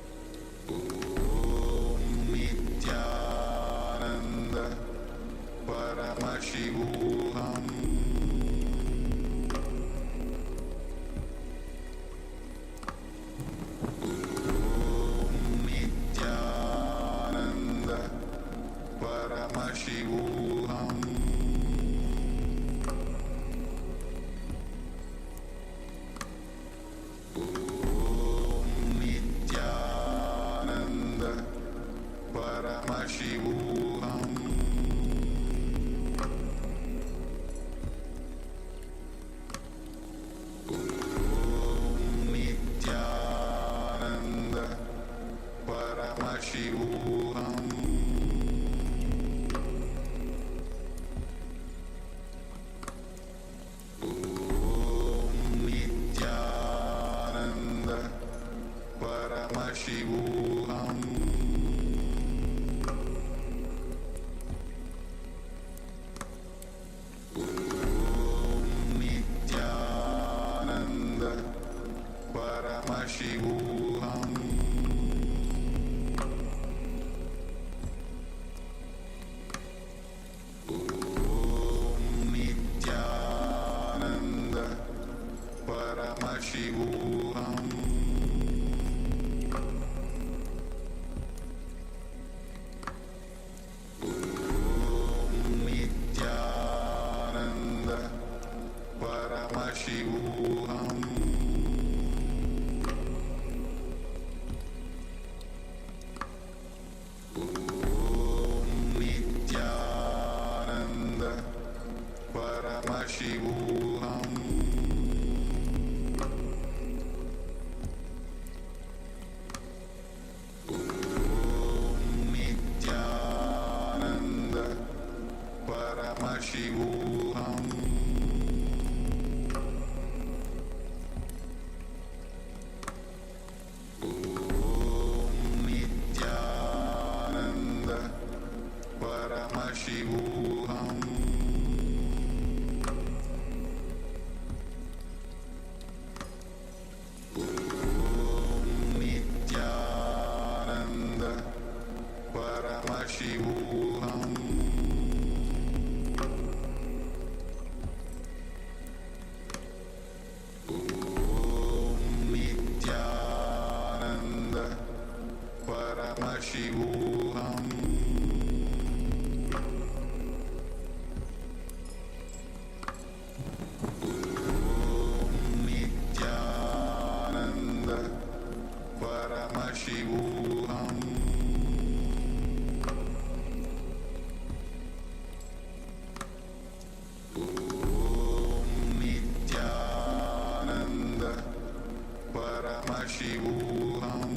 Paramashivoham. Nithyananda Paramashivoham. Nithyananda Paramashivoham. Nithyananda Paramashivoham. Nithyananda Paramashivoham. Nithyananda Paramashivoham. Nithyananda Paramashivoham. Nithyananda Paramashivoham. Nithyananda Paramashivoham. Nithyananda Paramashivoham.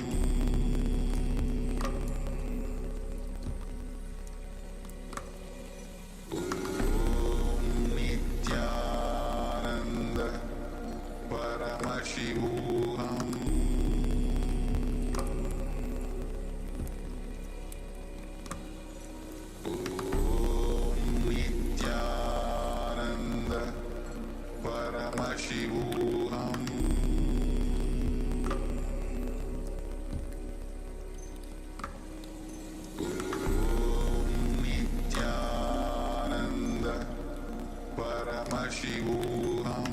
Nithyananda Paramashivoham. Nithyananda Paramashivoham. Nithyananda Paramashivoham.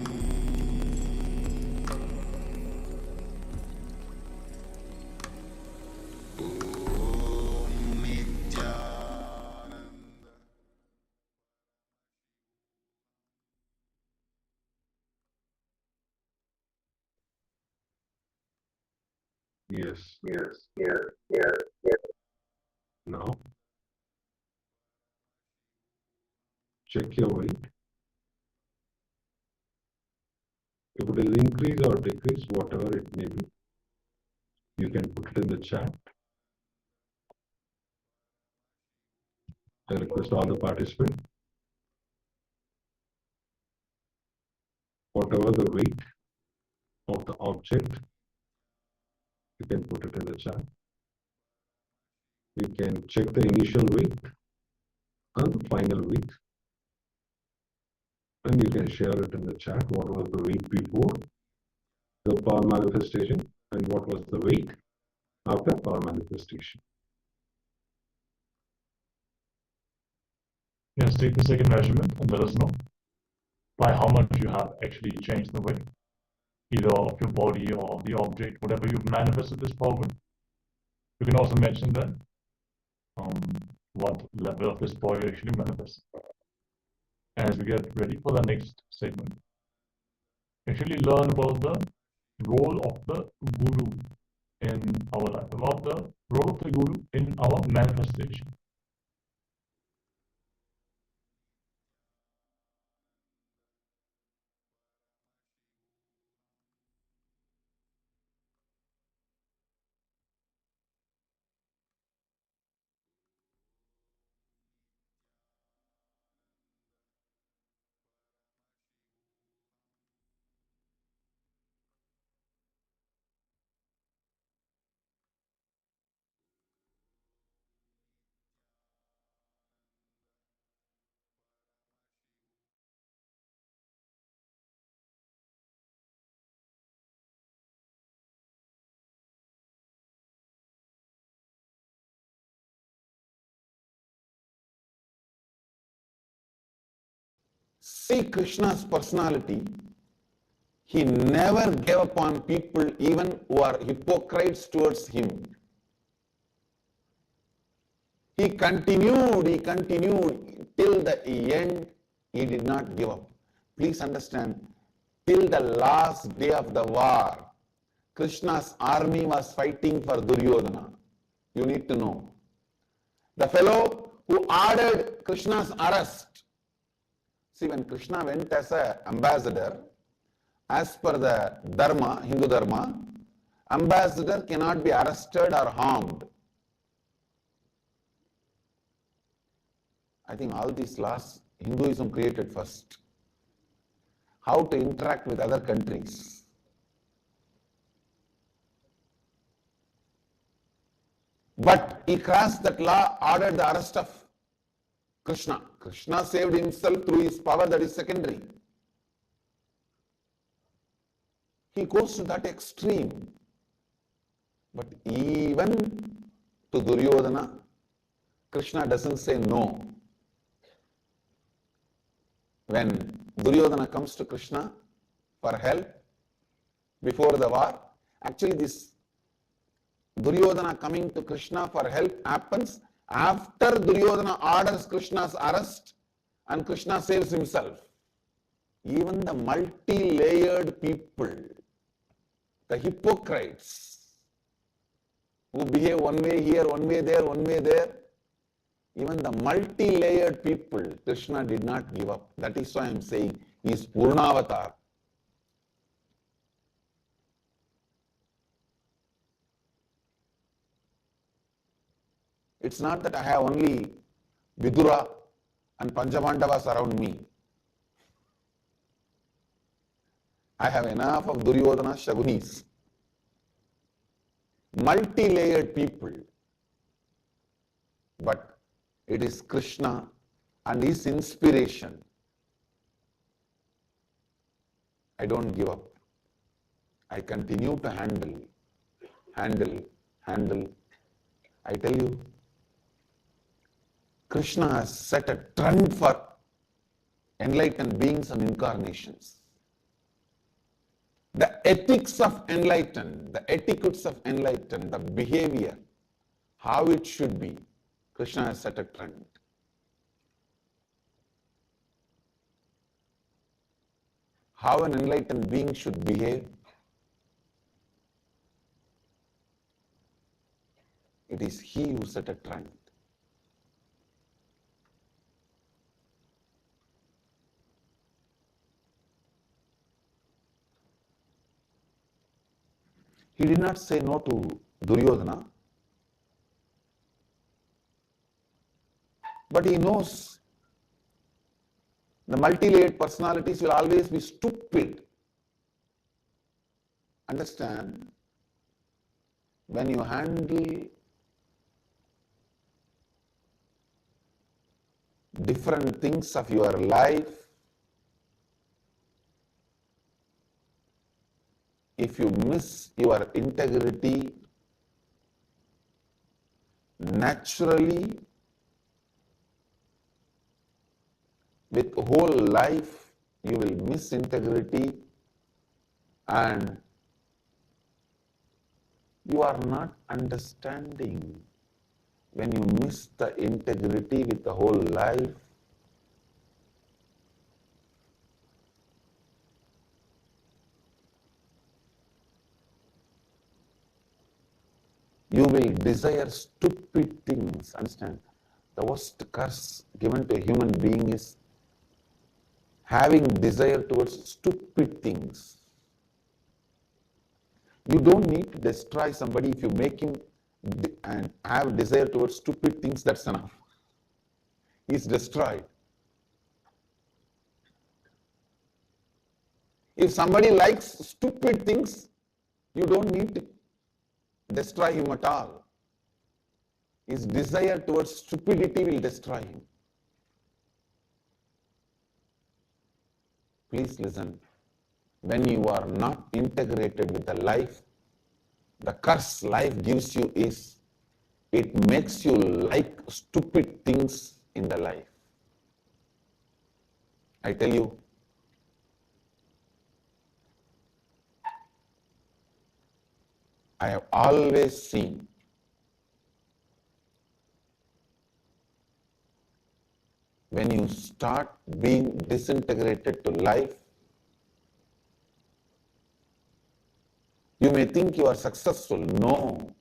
Nithyananda. Yes. Now, check your weight. If it is increase or decrease, whatever it may be, you can put it in the chat. I request all the participants, whatever the weight of the object, you can put it in the chat. You can check the initial weight and the final weight. And you can share it in the chat. What was the weight before the power manifestation and what was the weight after power manifestation. Yes, take the second measurement and let us know by how much you have actually changed the weight, either of your body or the object, whatever you've manifested this power with. You can also mention that what level of this power you actually manifest. As we get ready for the next segment, actually learn about the role of the guru in our life, about the role of the guru in our manifestation. See Krishna's personality. He never gave up on people even who are hypocrites towards him. He continued till the end. He did not give up. Please understand, till the last day of the war, Krishna's army was fighting for Duryodhana. You need to know. The fellow who ordered Krishna's arrest. See, when Krishna went as an ambassador, as per the Dharma, Hindu Dharma, ambassador cannot be arrested or harmed. I think all these laws Hinduism created first. How to interact with other countries. But he crossed that law, ordered the arrest of Krishna. Krishna saved himself through his power, that is secondary. He goes to that extreme. But even to Duryodhana, Krishna doesn't say no. When Duryodhana comes to Krishna for help before the war, actually this Duryodhana coming to Krishna for help happens after Duryodhana orders Krishna's arrest and Krishna saves himself. Even the multi-layered people, the hypocrites who behave one way here, one way there, even the multi-layered people, Krishna did not give up. That is why I am saying he is Purnavatar. It's not that I have only Vidura and Panchavandavas around me. I have enough of Duryodhana Shagunis. Multi-layered people. But it is Krishna and his inspiration. I don't give up. I continue to handle. I tell you, Krishna has set a trend for enlightened beings and incarnations. The ethics of enlightened, the etiquettes of enlightened, the behavior, how it should be, Krishna has set a trend. How an enlightened being should behave, it is he who set a trend. He did not say no to Duryodhana, but he knows the multi-layered personalities will always be stupid. Understand, when you handle different things of your life, if you miss your integrity, naturally, with whole life, you will miss integrity and you are not understanding. When you miss the integrity with the whole life, you will desire stupid things. Understand? The worst curse given to a human being is having desire towards stupid things. You don't need to destroy somebody. If you make him and have desire towards stupid things, that's enough. He's destroyed. If somebody likes stupid things, you don't need to destroy him at all. His desire towards stupidity will destroy him. Please listen. When you are not integrated with the life, the curse life gives you is, it makes you like stupid things in the life. I tell you, I have always seen when you start being disintegrated to life, you may think you are successful. No.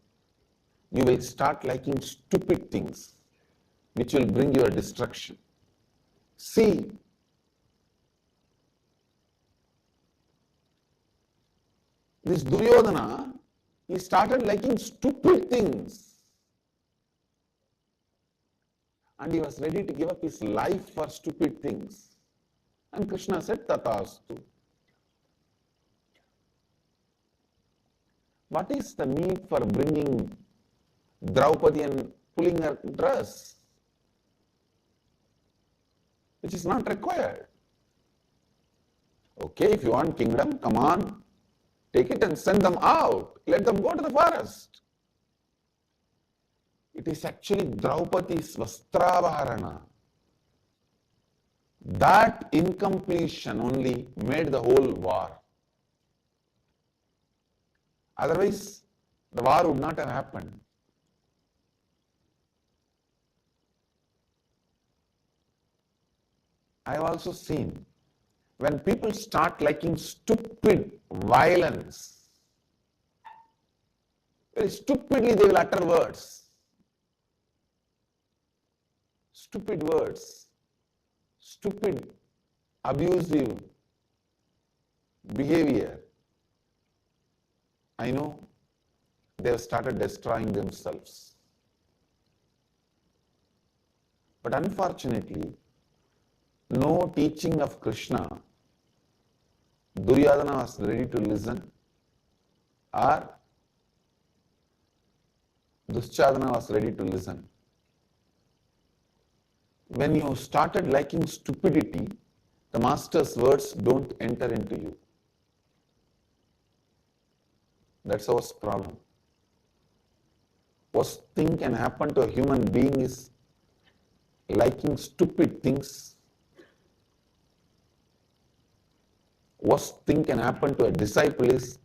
You will start liking stupid things which will bring your destruction. See, this Duryodhana, he started liking stupid things. And he was ready to give up his life for stupid things. And Krishna said, Tatastu. What is the need for bringing Draupadi and pulling her dress, which is not required? Okay, if you want kingdom, come on, take it and send them out. Let them go to the forest. It is actually Draupadi's Vastravaharana. That incompletion only made the whole war. Otherwise, the war would not have happened. I have also seen when people start liking stupid violence, very stupidly they will utter words. Stupid words, stupid, abusive behavior. I know they have started destroying themselves. But unfortunately, no teaching of Krishna, Duryodhana was ready to listen, or Duschadana was ready to listen. When you started liking stupidity, the master's words don't enter into you. That's our problem. Worst thing can happen to a human being is liking stupid things. Worst thing can happen to a disciple is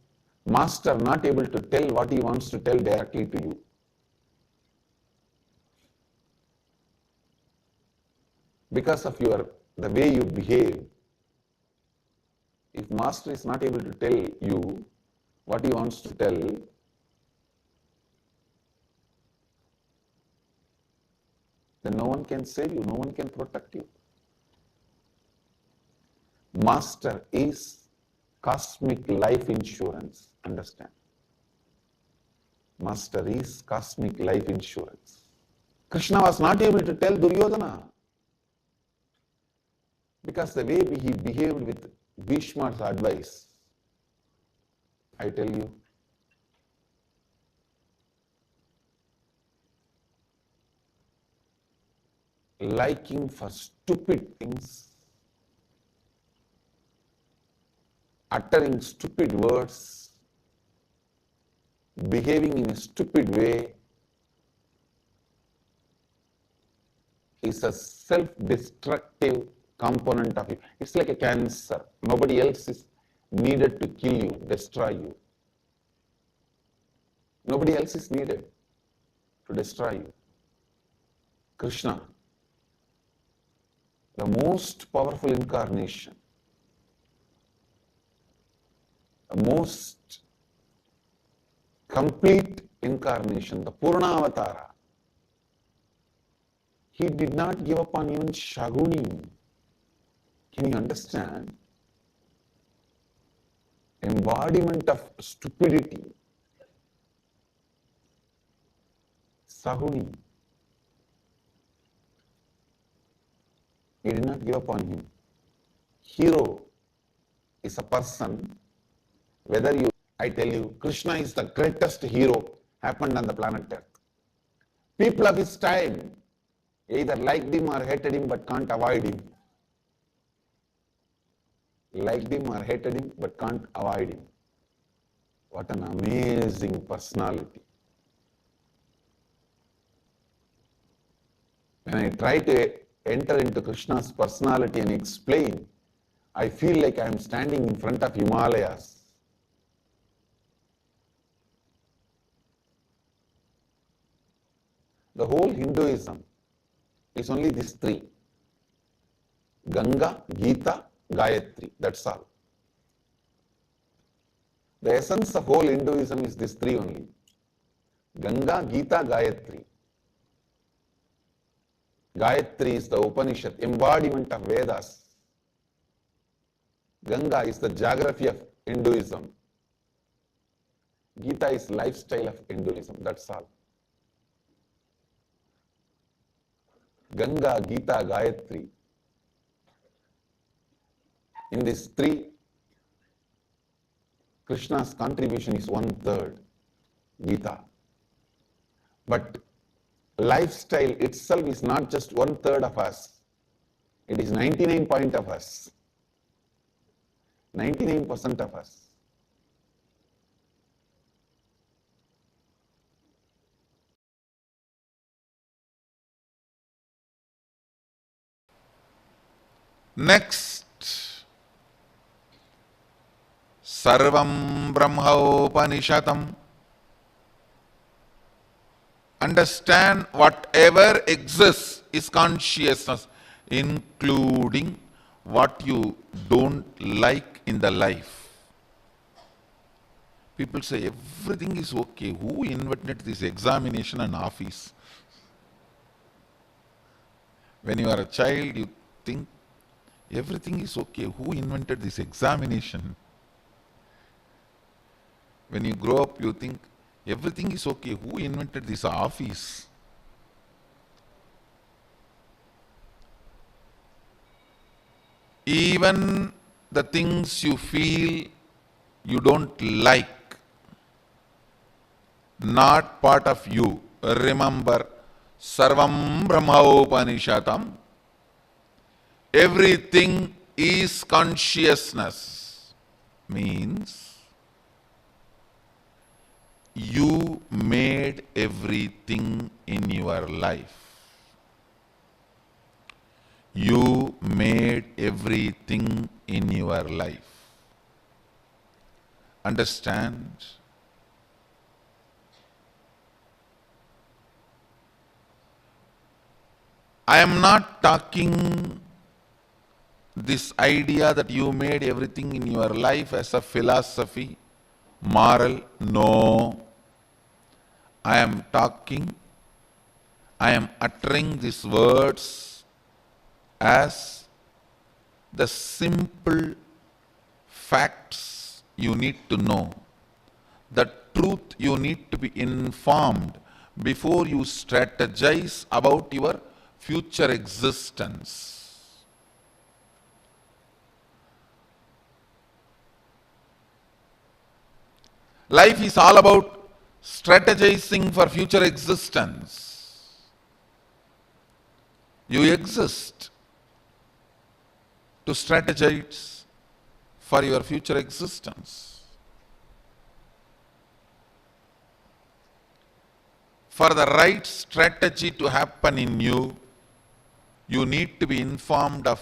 master not able to tell what he wants to tell directly to you. Because of the way you behave, if master is not able to tell you what he wants to tell, then no one can save you, no one can protect you. Master is cosmic life insurance, understand? Master is cosmic life insurance. Krishna was not able to tell Duryodhana because the way he behaved with Bhishma's advice, I tell you, liking for stupid things, uttering stupid words, behaving in a stupid way is a self-destructive component of it. It's like a cancer. Nobody else is needed to kill you, destroy you. Nobody else is needed to destroy you. Krishna, the most powerful incarnation, the most complete incarnation, the Purna Avatara, he did not give up on even Shaguni. Can you understand? Embodiment of stupidity. Sahuni. He did not give up on him. Hero is a person, whether you, I tell you, Krishna is the greatest hero happened on the planet Earth. People of his time either liked him or hated him but can't avoid him. Liked him or hated him but can't avoid him. What an amazing personality. When I try to enter into Krishna's personality and explain, I feel like I am standing in front of Himalayas. The whole Hinduism is only these three: Ganga, Gita, Gayatri. That's all. The essence of whole Hinduism is these three only: Ganga, Gita, Gayatri. Gayatri is the Upanishad, embodiment of Vedas. Ganga is the geography of Hinduism. Gita is lifestyle of Hinduism. That's all. Ganga, Gita, Gayatri. In these three, Krishna's contribution is 1/3 Gita. But lifestyle itself is not just 1/3 of us. It is 99% of us. 99% of us. Next, Sarvam Brahmopanishadam. Understand whatever exists is consciousness, including what you don't like in the life. People say everything is okay. Who invented this examination and office? When you are a child, you think everything is okay. Who invented this examination? When you grow up, you think everything is okay. Who invented this office? Even the things you feel you don't like, not part of you. Remember, Sarvam Brahmopanishadam. Everything is consciousness. Means you made everything in your life. You made everything in your life. Understand? I am not talking this idea that you made everything in your life as a philosophy, moral. No. I am uttering these words as the simple facts you need to know, the truth you need to be informed before you strategize about your future existence. Life is all about strategizing for future existence. You exist to strategize for your future existence. For the right strategy to happen in you, you need to be informed of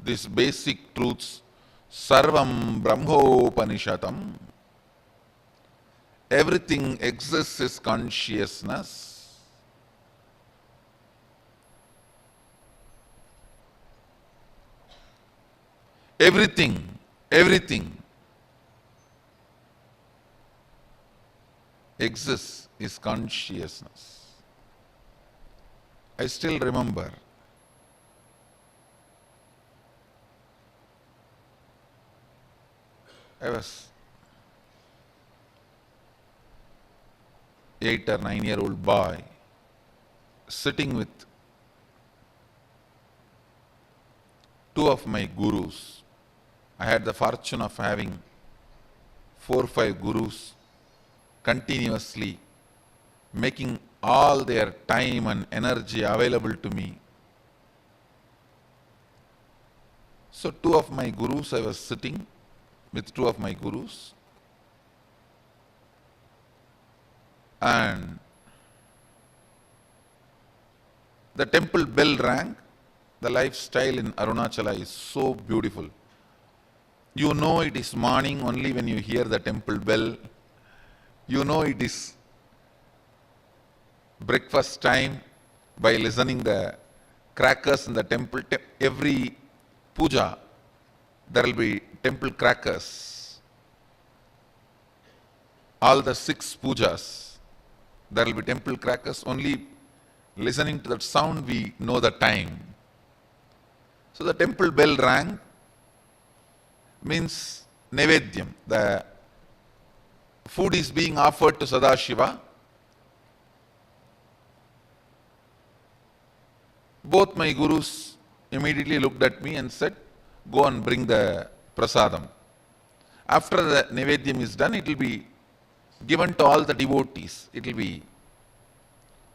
these basic truths. Sarvam Brahmopanishadam. Everything exists is consciousness. Everything exists is consciousness. I still remember I was 8 or 9-year-old boy sitting with two of my gurus. I had the fortune of having 4 or 5 gurus continuously making all their time and energy available to me. So I was sitting with 2 of my gurus, and the temple bell rang. the lifestyle in Arunachala is so beautiful. You know it is morning only when you hear the temple bell. You know it is breakfast time by listening the crackers in the temple. Every puja, there will be temple crackers. All the 6 pujas, there will be temple crackers. Only listening to that sound, we know the time. So the temple bell rang, means Nevedyam. The food is being offered to Sadashiva. Both my gurus immediately looked at me and said, go and bring the prasadam. After the Nevedyam is done, it will be given to all the devotees. It will be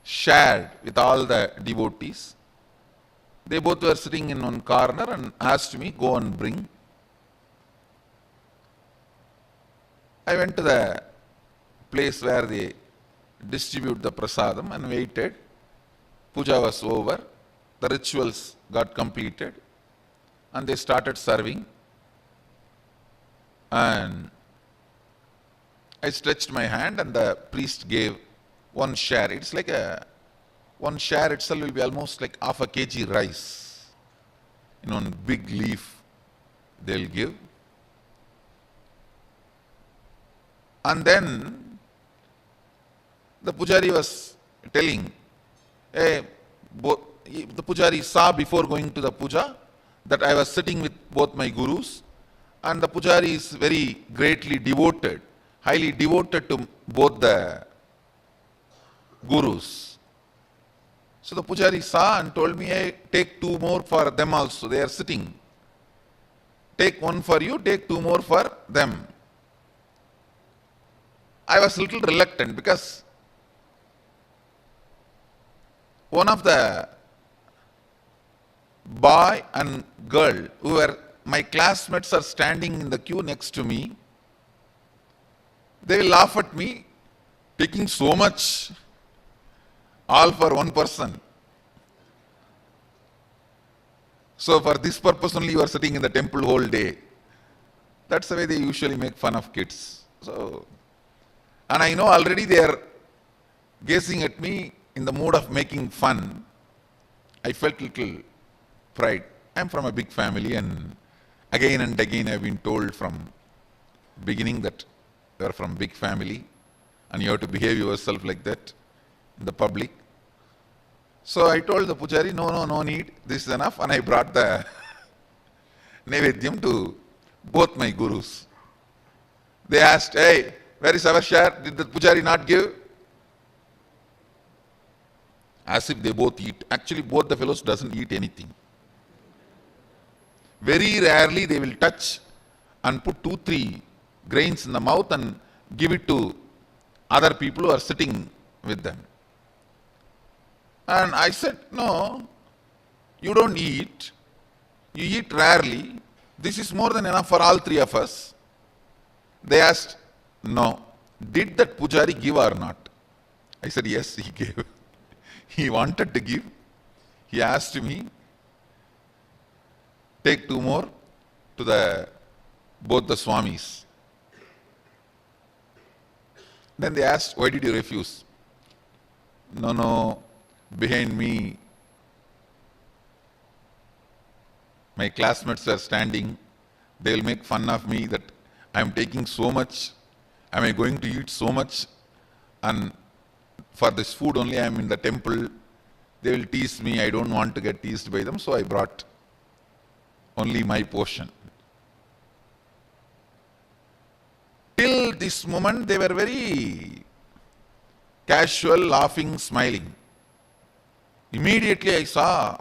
shared with all the devotees. They both were sitting in one corner and asked me, go and bring. I went to the place where they distribute the prasadam and waited. Puja was over. The rituals got completed and they started serving. And I stretched my hand and the priest gave one share. It's like one share itself will be almost like half a kg rice. In one big leaf they'll give. And then the pujari was telling, the pujari saw before going to the puja that I was sitting with both my gurus, and the pujari is very greatly devoted, highly devoted to both the gurus. So the pujari saw and told me, hey, take 2 more for them also, they are sitting. Take 1 for you, take 2 more for them. I was a little reluctant because one of the boy and girl who were my classmates are standing in the queue next to me. They will laugh at me, taking so much, all for one person. So for this purpose only you are sitting in the temple whole day. That's the way they usually make fun of kids. So, and I know already they are gazing at me in the mood of making fun. I felt little pride. I am from a big family, and again I have been told from beginning that you are from big family and you have to behave yourself like that in the public. So I told the pujari, no need, this is enough, and I brought the Nevedyam to both my gurus. They asked, hey, where is our share? Did the pujari not give? As if they both eat. Actually, both the fellows doesn't eat anything. Very rarely they will touch and put 2-3 grains in the mouth and give it to other people who are sitting with them. And I said, no, you don't eat. You eat rarely. This is more than enough for all 3 of us. They asked, no, did that pujari give or not? I said, yes, he gave. He wanted to give. He asked me, take 2 more to both the swamis. Then they asked, why did you refuse? No, behind me, my classmates are standing. They will make fun of me that I am taking so much. Am I going to eat so much? And for this food only I am in the temple. They will tease me. I don't want to get teased by them, so I brought only my portion. Till this moment they were very casual, laughing, smiling. Immediately I saw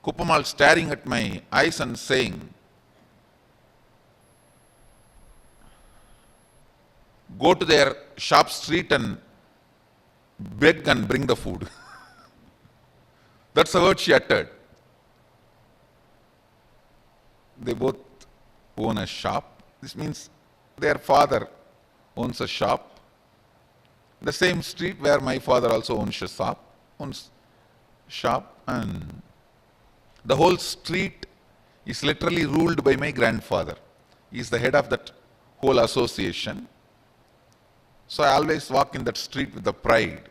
Kuppamal staring at my eyes and saying, go to their shop street and beg and bring the food. That's the word she uttered. They both own a shop. This means their father owns a shop. The same street where my father also owns a shop, and The whole street is literally ruled by my grandfather. He is the head of that whole association. So I always walk in that street with the pride.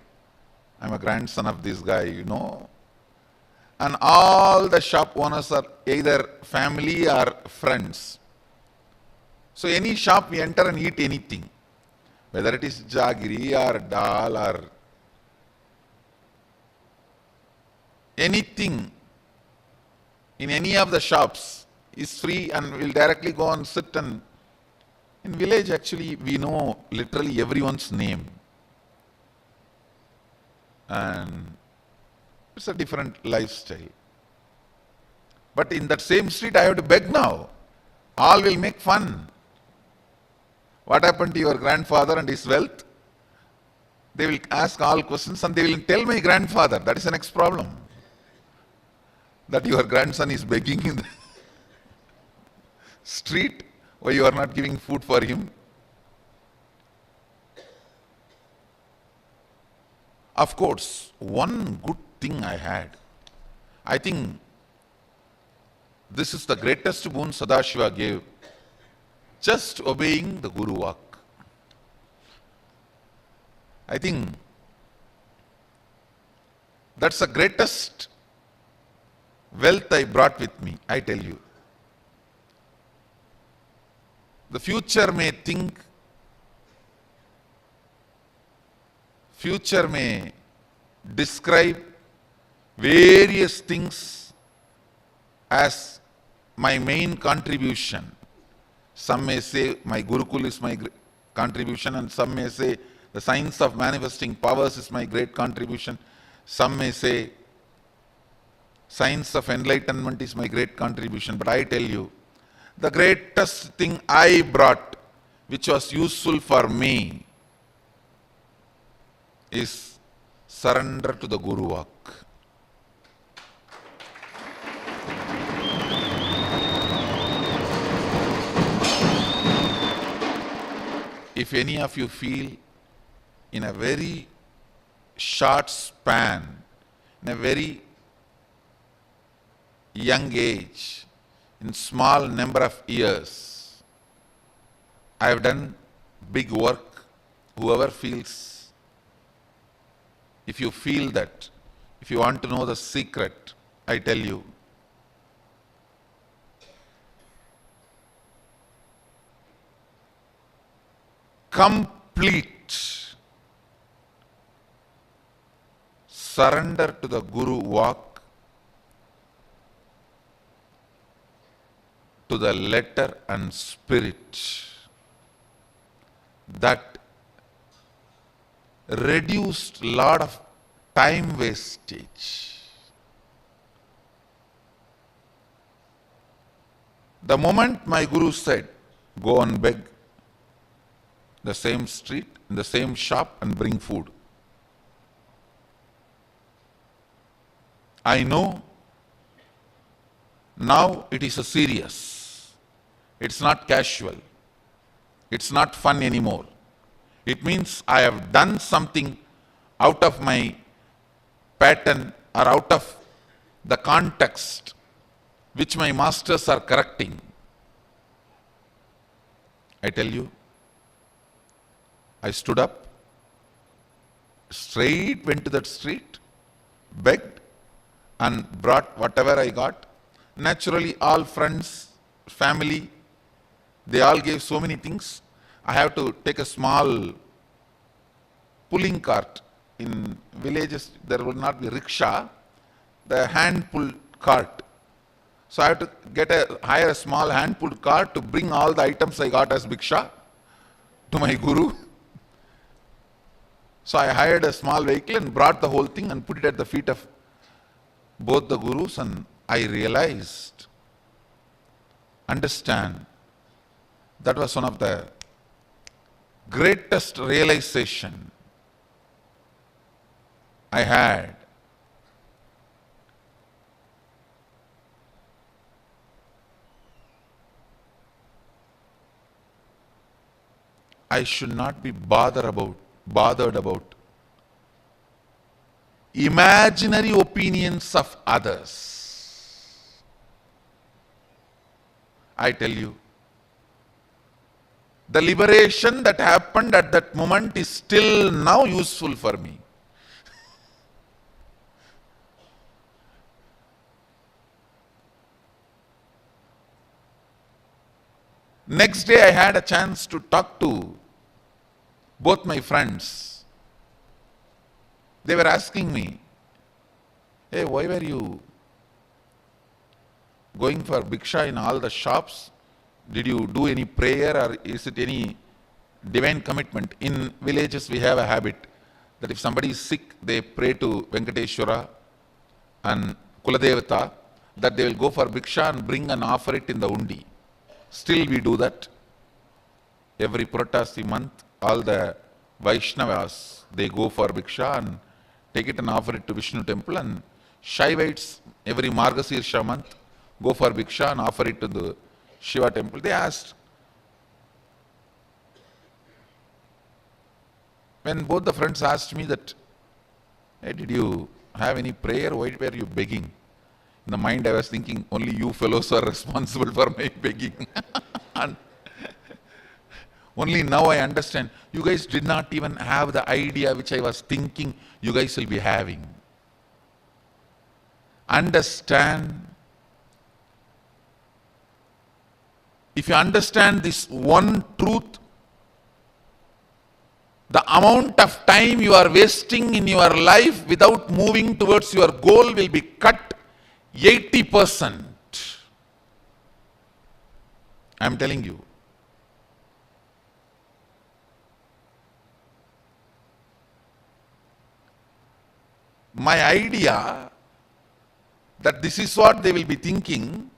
I'm a grandson of this guy, you know. And all the shop owners are either family or friends. So any shop we enter and eat anything, whether it is jaggery or dal or anything in any of the shops is free, and we'll directly go and sit. And in village actually we know literally everyone's name. And it's a different lifestyle. But in that same street I have to beg now. All will make fun. What happened to your grandfather and his wealth? They will ask all questions and they will tell my grandfather. That is the next problem. That your grandson is begging in the street, why you are not giving food for him. Of course, one good thing I had, I think this is the greatest boon Sadashiva gave, just obeying the Guru Vak. I think that's the greatest wealth I brought with me, I tell you. The future may think, future may describe various things as my main contribution. Some may say my Gurukul is my contribution, and some may say the science of manifesting powers is my great contribution. Some may say science of enlightenment is my great contribution. But I tell you, the greatest thing I brought, which was useful for me, is surrender to the Guru Vak. If any of you feel in a very short span, in a very young age, in small number of years, I have done big work. Whoever feels, if you feel that, if you want to know the secret, I tell you, complete surrender to the Guru Vak, to the letter and spirit, that reduced lot of time wastage. The moment my Guru said, go and beg the same street, in the same shop and bring food, I know now it is a serious. It's not casual. It's not fun anymore. It means I have done something out of my pattern or out of the context which my masters are correcting. I tell you, I stood up, straight went to that street, begged and brought whatever I got. Naturally, all friends, family, they all gave so many things. I have to take a small pulling cart. In villages, there will not be rickshaw, the hand-pulled cart. So I have to hire a small hand-pulled cart to bring all the items I got as bhiksha to my Guru. So I hired a small vehicle and brought the whole thing and put it at the feet of both the Gurus, and I realized, understand, that was one of the greatest realization I had. I should not be bothered about imaginary opinions of others. I tell you, the liberation that happened at that moment is still now useful for me. Next day I had a chance to talk to both my friends. They were asking me, hey, why were you going for bhiksha in all the shops? Did you do any prayer or is it any divine commitment? In villages we have a habit that if somebody is sick, they pray to Venkateshwara and Kuladevata, that they will go for bhiksha and bring and offer it in the undi. Still we do that. Every Puratasi month, all the Vaishnavas, they go for bhiksha and take it and offer it to Vishnu temple, and Shaivites every Margasirsha month go for bhiksha and offer it to the Shiva temple. They asked, when both the friends asked me that, hey, did you have any prayer? Why were you begging? In the mind I was thinking, only you fellows are responsible for my begging. And only now I understand, you guys did not even have the idea which I was thinking you guys will be having. Understand. If you understand this one truth, the amount of time you are wasting in your life without moving towards your goal will be cut 80%. I am telling you. My idea that this is what they will be thinking,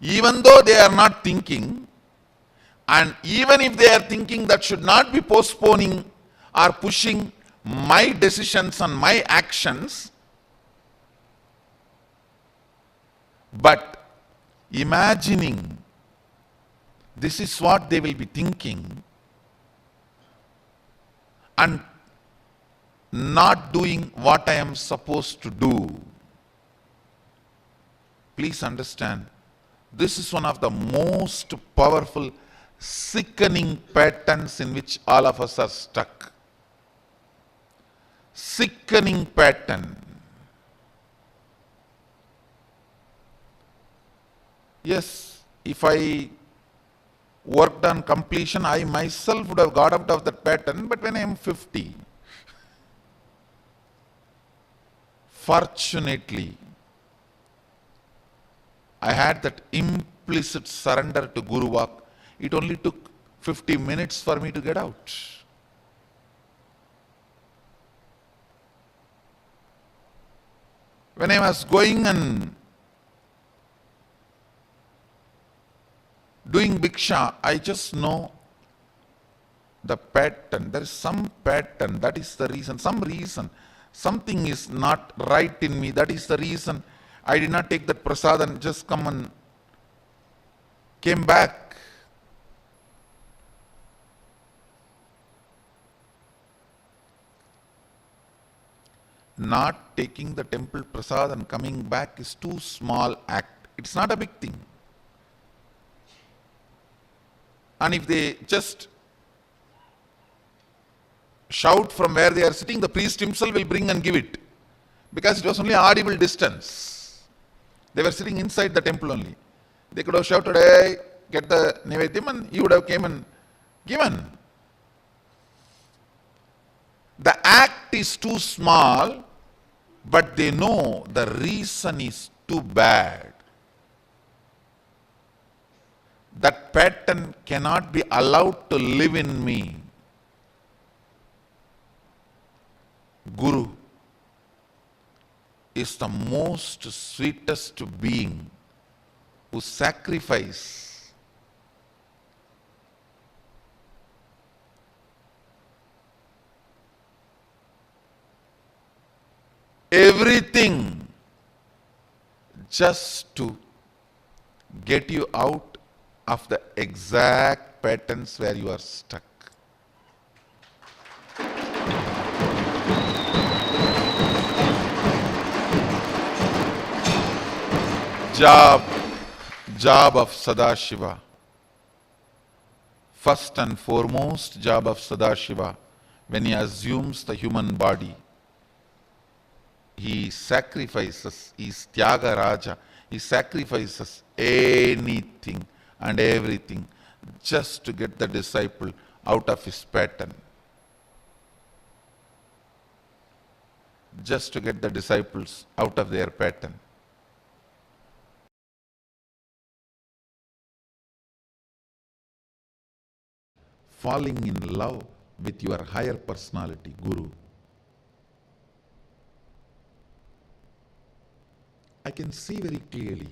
even though they are not thinking, and even if they are thinking, that should not be postponing or pushing my decisions and my actions. But imagining this is what they will be thinking and not doing what I am supposed to do. Please understand, this is one of the most powerful, sickening patterns in which all of us are stuck. Sickening pattern. Yes, if I worked on completion, I myself would have got out of that pattern, but when I am 50, fortunately, I had that implicit surrender to Guru Vak. It only took 50 minutes for me to get out. When I was going and doing bhiksha, I just know the pattern. There is some pattern, that is the reason, some reason. Something is not right in me, that is the reason I did not take that prasad and just come and came back. Not taking the temple prasad and coming back is too small act. It's not a big thing. And if they just shout from where they are sitting, the priest himself will bring and give it. Because it was only audible distance. They were sitting inside the temple only. They could have shouted, hey, get the Nivedyam, and he would have came and given. The act is too small, but they know the reason is too bad. That pattern cannot be allowed to live in me. Guru is the most sweetest being who sacrifices everything just to get you out of the exact patterns where you are stuck. job of Sadashiva, first and foremost job of Sadashiva, when he assumes the human body, he sacrifices, he is Tyaga Raja, he sacrifices anything and everything just to get the disciple out of his pattern. Just to get the disciples out of their pattern. Falling in love with your higher personality, Guru. I can see very clearly,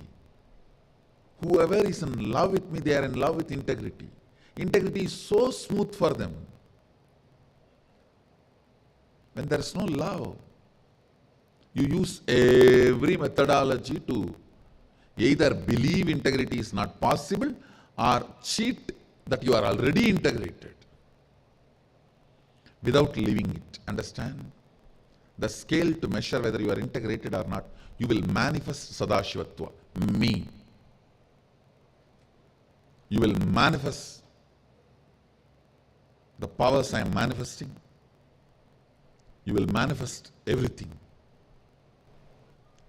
whoever is in love with me, they are in love with integrity. Integrity is so smooth for them. When there is no love, you use every methodology to either believe integrity is not possible or cheat that you are already integrated without living it. Understand? The scale to measure whether you are integrated or not, you will manifest Sadashivatva, me. You will manifest the powers I am manifesting. You will manifest everything.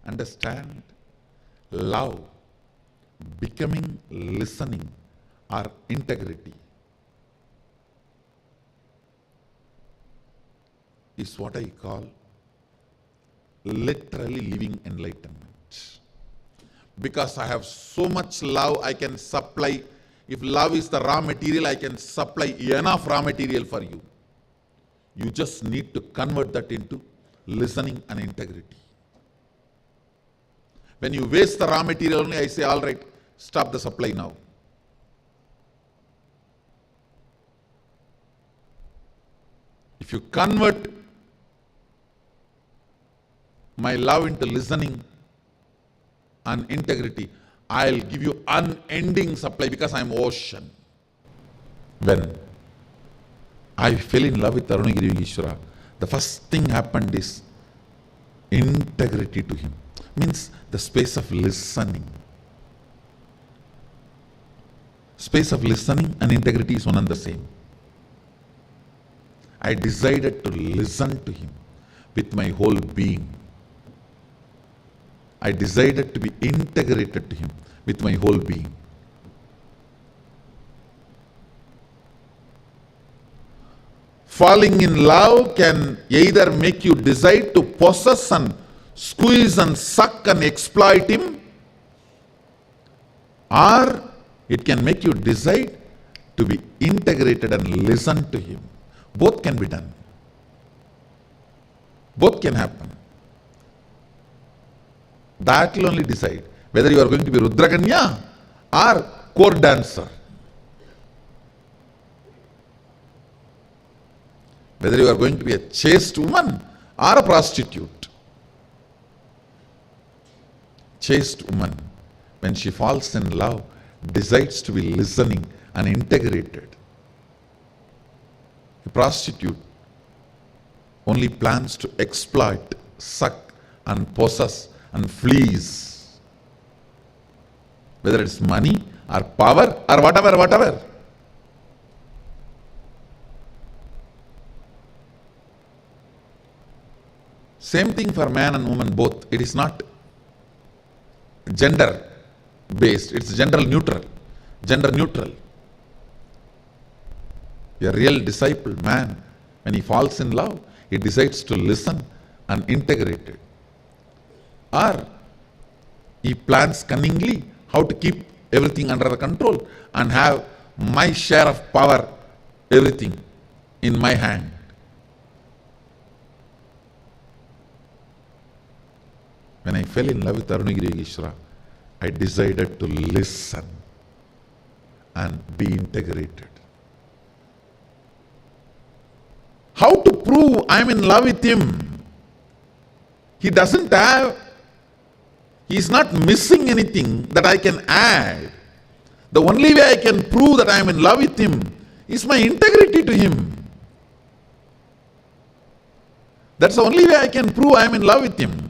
Understand? Love, becoming, listening, or integrity is what I call literally living enlightenment. Because I have so much love, I can supply. If love is the raw material, I can supply enough raw material for you. You just need to convert that into listening and integrity. When you waste the raw material only, I say, all right, stop the supply now. If you convert my love into listening and integrity, I'll give you unending supply because I'm ocean. When I fell in love with Arunagiri Yogeshwara, the first thing happened is integrity to him. Means the space of listening. Space of listening and integrity is one and the same. I decided to listen to him with my whole being. I decided to be integrated to him with my whole being. Falling in love can either make you decide to possess and squeeze and suck and exploit him, or it can make you decide to be integrated and listen to him. Both can be done. Both can happen. That will only decide whether you are going to be Rudrakanya or court dancer. Whether you are going to be a chaste woman or a prostitute. Chaste woman, when she falls in love, decides to be listening and integrated. A prostitute only plans to exploit, suck and possess and fleece. Whether it's money or power or whatever. Same thing for man and woman both. It is not gender based, it's gender neutral. A real disciple, man, when he falls in love, he decides to listen and integrate it. Or he plans cunningly how to keep everything under the control and have my share of power, everything in my hand. When I fell in love with Arunagiri Yogeshwara, I decided to listen and be integrated. How to prove I am in love with him? He doesn't have, he is not missing anything that I can add. The only way I can prove that I am in love with him is my integrity to him. That's the only way I can prove I am in love with him.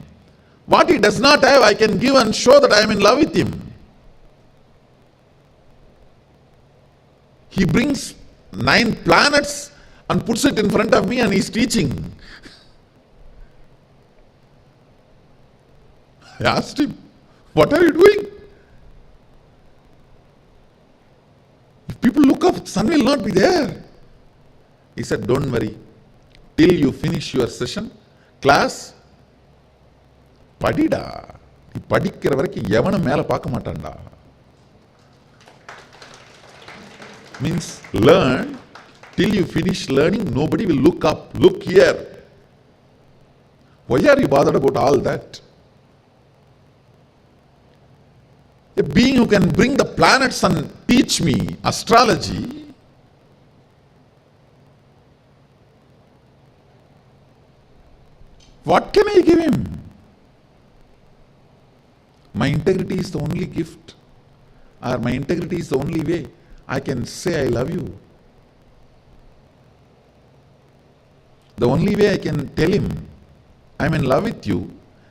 What he does not have, I can give and show that I am in love with him. He brings 9 planets and puts it in front of me and he's teaching. I asked him, what are you doing? If people look up, sun will not be there. He said, don't worry. Till you finish your session, class, படிடா. நீ படிக்கிற வரைக்கும் எவனும் மேல பார்க்க மாட்டான்டா. Means learn till you finish learning, nobody will look up, look here. Why are you bothered about all that? A being who can bring the planets and teach me astrology, what can I give him? My integrity is the only gift, or my integrity is the only way I can say I love you. The only way I can tell him I'm in love with you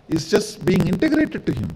is just being integrated to him.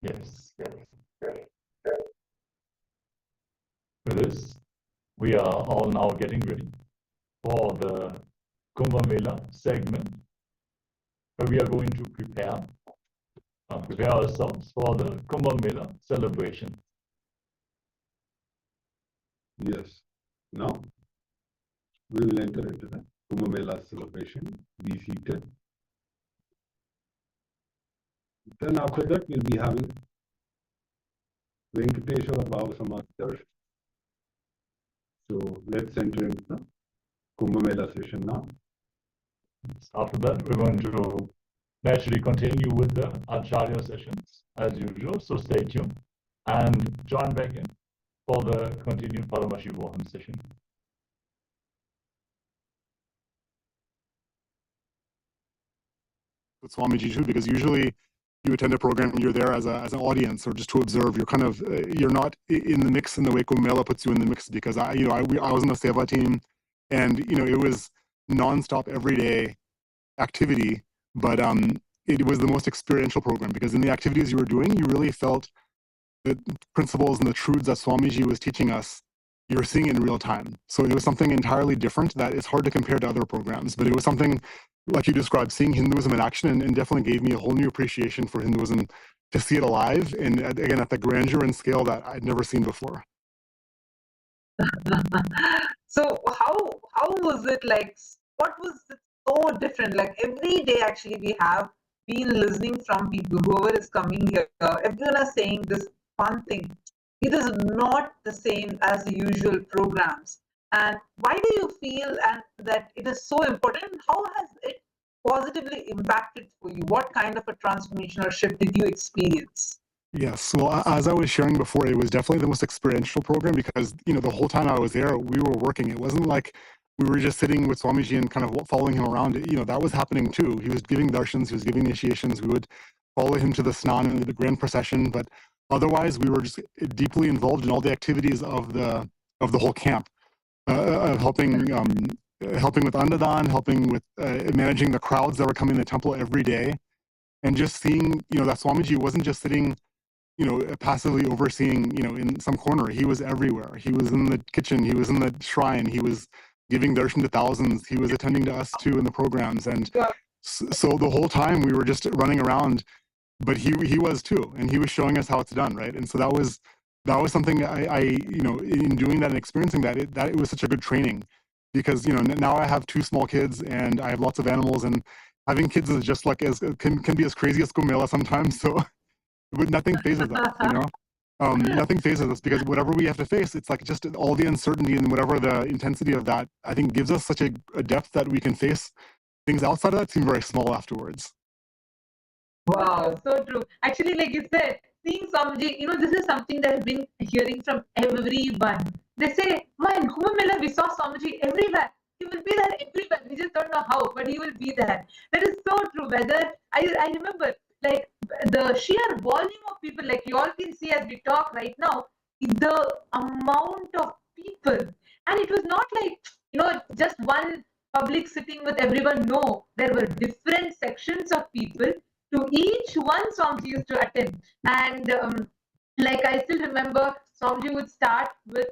Yes. With this, we are all now getting ready for the Kumbh Mela segment, where we are going to prepare ourselves for the Kumbh Mela celebration. Yes. Now, we will enter into the Kumbh Mela celebration. Be seated. Then after that, we'll be having Venkateshwara Bhava Samadhi Darshan. So let's enter into the Kumbh Mela session now. After that, we're going to naturally continue with the Acharya sessions as usual. So stay tuned and join back in for the continued Paramashivoham session. With Swamiji too, because usually you attend a program and you're there as an audience or just to observe. You're kind of you're not in the mix in the way Kumbh Mela puts you in the mix, because I was on the Seva team, and it was nonstop everyday activity, but it was the most experiential program, because in the activities you were doing, you really felt the principles and the truths that Swamiji was teaching us. You were seeing it in real time. So it was something entirely different that is hard to compare to other programs, but it was something like you described, seeing Hinduism in action, and definitely gave me a whole new appreciation for Hinduism to see it alive, and again at the grandeur and scale that I'd never seen before. So how was it like? What was it so different? Like every day, actually, we have been listening from people, whoever is coming here. Everyone is saying this one thing. It is not the same as the usual programs. And why do you feel that it is so important? How has it positively impacted for you? What kind of a transformation or shift did you experience? Yes, well, as I was sharing before, it was definitely the most experiential program, because the whole time I was there, we were working. It wasn't like we were just sitting with Swamiji and kind of following him around. That was happening too. He was giving darshans, he was giving initiations. We would follow him to the snan and the grand procession, but otherwise we were just deeply involved in all the activities of the whole camp. Helping with Annadan, helping with managing the crowds that were coming to the temple every day, and just seeing, that Swamiji wasn't just sitting, passively overseeing, in some corner. He was everywhere. He was in the kitchen. He was in the shrine. He was giving darshan to thousands. He was attending to us too in the programs, and so the whole time we were just running around. But he was too, and he was showing us how it's done, right? And so that was something I in doing that and experiencing that, it was such a good training, because now I have 2 small kids and I have lots of animals, and having kids is just like can be as crazy as Kumbh Mela sometimes. So, but nothing phases us, nothing phases us, because whatever we have to face, it's like just all the uncertainty and whatever the intensity of that, I think gives us such a depth that we can face things outside of that seem very small afterwards. Wow, so true. Actually, like you said, seeing Swamiji, this is something that I've been hearing from everyone. They say, in Kumbh Mela, we saw Swamiji everywhere. He will be there everywhere. We just don't know how, but he will be there. That is so true. Whether I remember, like the sheer volume of people, like you all can see as we talk right now, the amount of people, and it was not like just one public sitting with everyone. No, there were different sections of people. To each one, Swamiji used to attend. And like I still remember, Swamiji would start with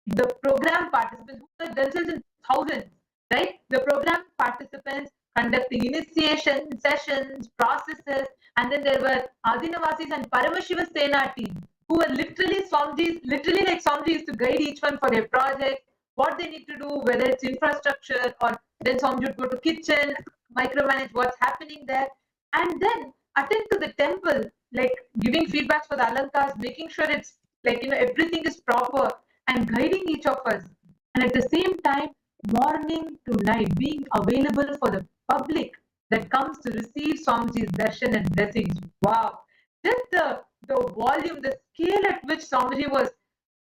the program participants, who were themselves in thousands, right? The program participants conducting initiation sessions, processes, and then there were Adinavasis and Paramashivoham team, who were literally like Swamiji used to guide each one for their project, what they need to do, whether it's infrastructure, or then Swamiji would go to kitchen, micromanage what's happening there. And then attend to the temple, like giving feedbacks for the alankars, making sure it's like, everything is proper, and guiding each of us. And at the same time, morning to night, being available for the public that comes to receive Swamiji's darshan and blessings. Wow. Just the volume, the scale at which Swamiji was,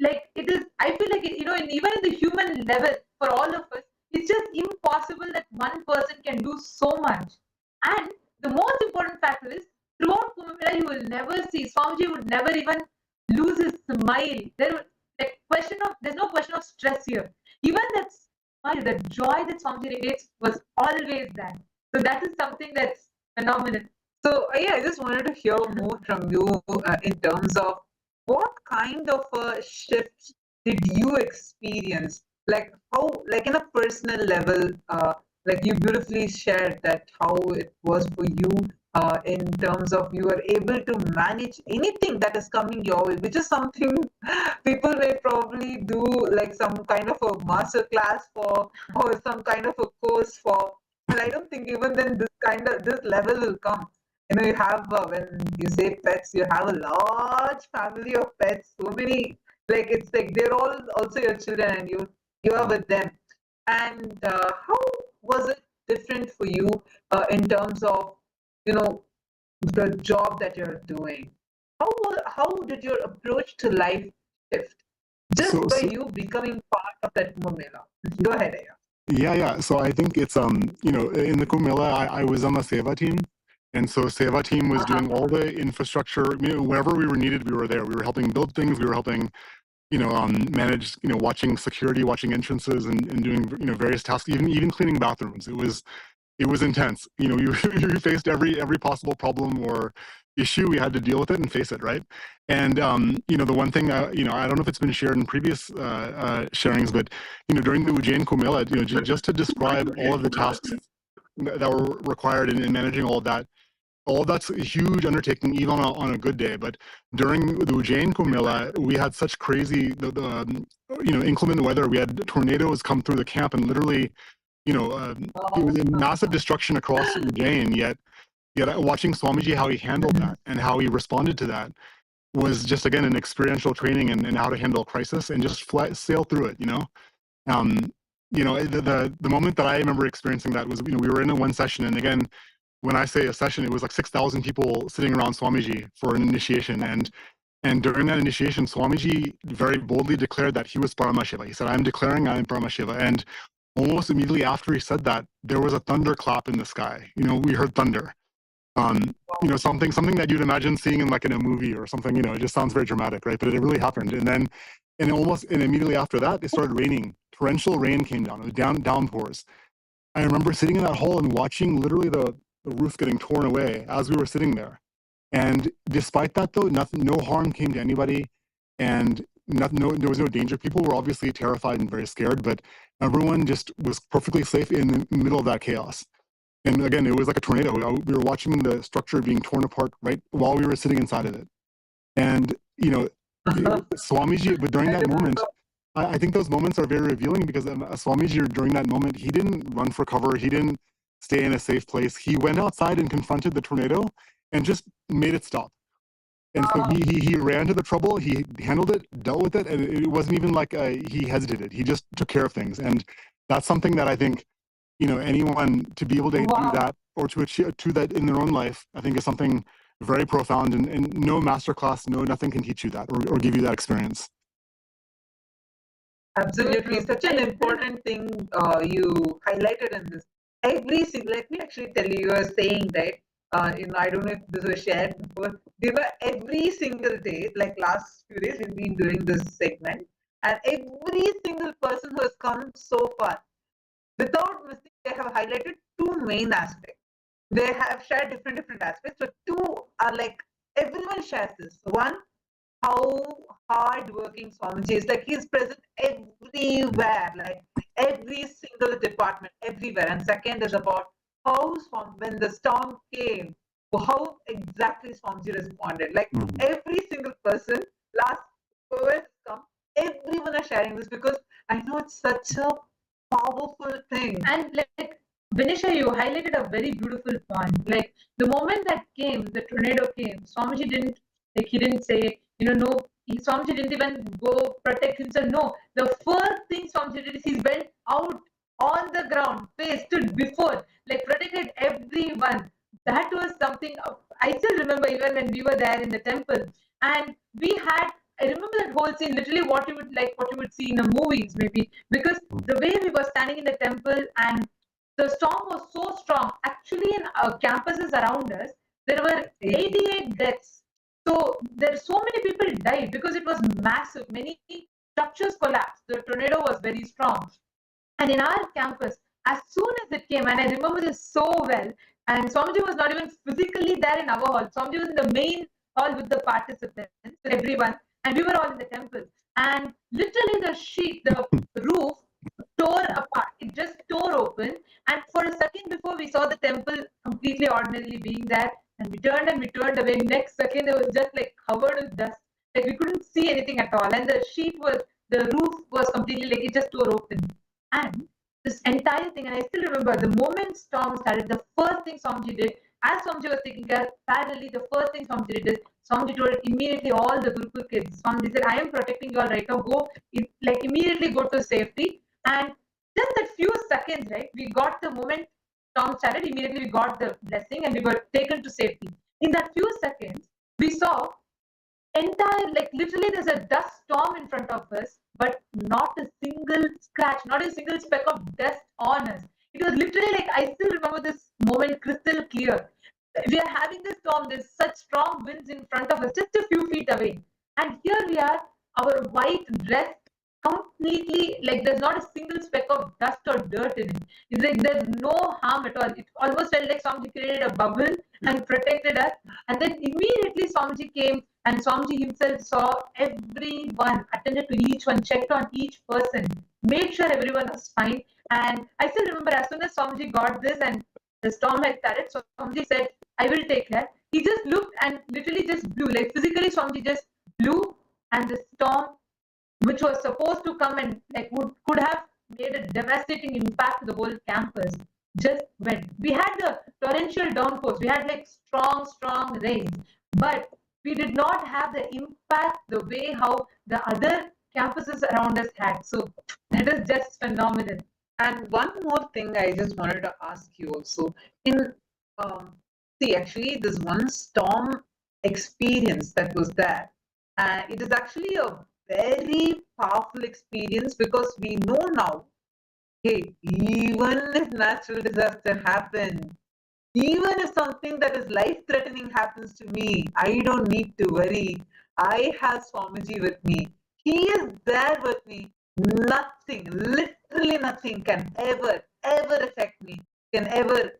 like, it is, I feel like, even in the human level, for all of us, it's just impossible that one person can do so much. And the most important factor is, throughout Kumbh Mela, you will never see, Swamiji would never even lose his smile. There's no question of stress here. Even that smile, that joy that Swamiji radiates was always there. So that is something that's phenomenal. So yeah, I just wanted to hear more from you in terms of what kind of a shift did you experience? Like how, like in a personal level, like you beautifully shared that how it was for you in terms of you were able to manage anything that is coming your way, which is something people may probably do like some kind of a master class for or some kind of a course for. But I don't think even then this level will come. You have when you say pets, you have a large family of pets, so many, like it's like they're all also your children and you are with them. And how was it different for you in terms of the job that you're doing? How did your approach to life shift just by you becoming part of that Mumela? Go ahead, Aya. Yeah. So I think it's in the Kumela, I was on the Seva team. And so Seva team was doing all the infrastructure, wherever we were needed, we were there. We were helping build things, we were helping, manage, watching security, watching entrances and doing, various tasks, even cleaning bathrooms. It was intense. You faced every possible problem or issue. We had to deal with it and face it, right? And the one thing, I don't know if it's been shared in previous sharings, but during the Ujjain Kumela, just to describe all of the tasks that were required in managing all of that's a huge undertaking, even on a good day. But during the Ujjain Kumela, we had such crazy, inclement weather. We had tornadoes come through the camp, and literally, it was a massive destruction across Ujjain. Yet watching Swamiji, how he handled that and how he responded to that was just, again, an experiential training in how to handle crisis and just sail through it. The moment that I remember experiencing that was, we were in a one session, and again, when I say a session, it was like 6,000 people sitting around Swamiji for an initiation. And during that initiation, Swamiji very boldly declared that he was Paramashiva. He said, "I'm declaring I am Paramashiva." And almost immediately after he said that, there was a thunderclap in the sky. We heard thunder. Something that you'd imagine seeing in a movie or something. It just sounds very dramatic, right? But it really happened. And immediately after that, it started raining. Torrential rain came down. It was downpours. I remember sitting in that hall and watching literally the roof getting torn away as we were sitting there. And despite that, though, no harm came to anybody, and there was no danger. People were obviously terrified and very scared, but everyone just was perfectly safe in the middle of that chaos. And again, it was like a tornado. We were watching the structure being torn apart right while we were sitting inside of it. And Swamiji, but during that moment, I think those moments are very revealing, because Swamiji, during that moment, he didn't run for cover. He didn't stay in a safe place. He went outside and confronted the tornado and just made it stop. And so he ran to the trouble, he handled it, dealt with it, and it wasn't even like he hesitated. He just took care of things. And that's something that I think, anyone to be able to do that or to achieve that in their own life, I think is something very profound, and no masterclass, nothing can teach you that or give you that experience. Absolutely. Such an important thing you highlighted in this. Let me actually tell you, you were saying that, I don't know if this was shared before, every single day, like last few days, we've been doing this segment, and every single person who has come so far, without mistake, they have highlighted two main aspects. They have shared different aspects, but two are like, everyone shares this. One, how hard-working Swamiji is. Like, he's present everywhere, like every single department, everywhere. And second is about when the storm came, how exactly Swamiji responded. Like, every single person, whoever has come, everyone is sharing this, because I know it's such a powerful thing. And like, Vinisha, you highlighted a very beautiful point. Like, the moment that came, the tornado came, Swamiji didn't say, no, Swamiji didn't even go protect himself. No, the first thing Swamiji did is he went out on the ground, stood before, like, protected everyone. That was something I still remember, even when we were there in the temple. And I remember that whole scene, literally what you would see in the movies, maybe, because the way we were standing in the temple and the storm was so strong. Actually, in campuses around us, there were 88 deaths. So so many people died because it was massive. Many structures collapsed. The tornado was very strong. And in our campus, as soon as it came, and I remember this so well, And Swamiji was not even physically there in our hall. Swamiji was in the main hall with the participants, with everyone, and we were all in the temple. And literally the roof tore apart. It just tore open. And for a second before, we saw the temple completely ordinarily being there. And we turned away. Next second, it was just like covered with dust. Like we couldn't see anything at all. And the roof was completely like it just tore open. And this entire thing, and I still remember the moment storm started, the first thing Swamiji did, as Swamiji was taking care, parallelly, the first thing Swamiji did is, Swamiji told immediately all the Gurukul kids, Swamiji said, I am protecting you all right now, immediately go to safety. And just that few seconds, right, we got the moment storm started, immediately we got the blessing and we were taken to safety. In that few seconds, we saw literally there's a dust storm in front of us, but not a single scratch, not a single speck of dust on us. It was literally like, I still remember this moment crystal clear. We are having this storm, there's such strong winds in front of us, just a few feet away. And here we are, our white dress completely, like there's not a single speck of dust or dirt in it. It's like there's no harm at all. It almost felt like Swamiji created a bubble and protected us. And then immediately Swamiji came and Swamiji himself saw everyone, attended to each one, checked on each person, made sure everyone was fine. And I still remember as soon as Swamiji got this and the storm had started, so Swamiji said, I will take care. He just looked and literally just blew, like physically Swamiji just blew, and the storm, which was supposed to come and like could have made a devastating impact to the whole campus, just went. We had the torrential downpours, we had like strong rains, but we did not have the impact the way how the other campuses around us had. So that is just phenomenal. And one more thing I just wanted to ask you also. Actually, this one storm experience that was there, it is actually a very powerful experience because we know now, hey, even if natural disaster happens, even if something that is life-threatening happens to me, I don't need to worry. I have Swamiji with me. He is there with me. Nothing, literally nothing can ever affect me, can ever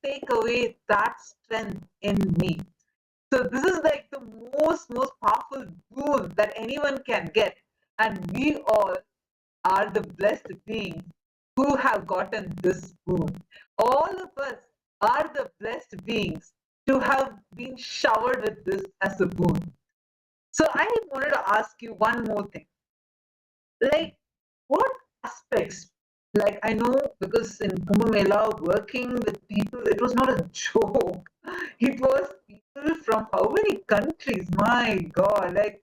take away that strength in me. So this is like the most powerful boon that anyone can get. And we all are the blessed beings who have gotten this boon. All of us are the blessed beings to have been showered with this as a boon. So I wanted to ask you one more thing. Like, what aspects, like I know because in Kumbh Mela, working with people, it was not a joke. It was people from how many countries? My God, like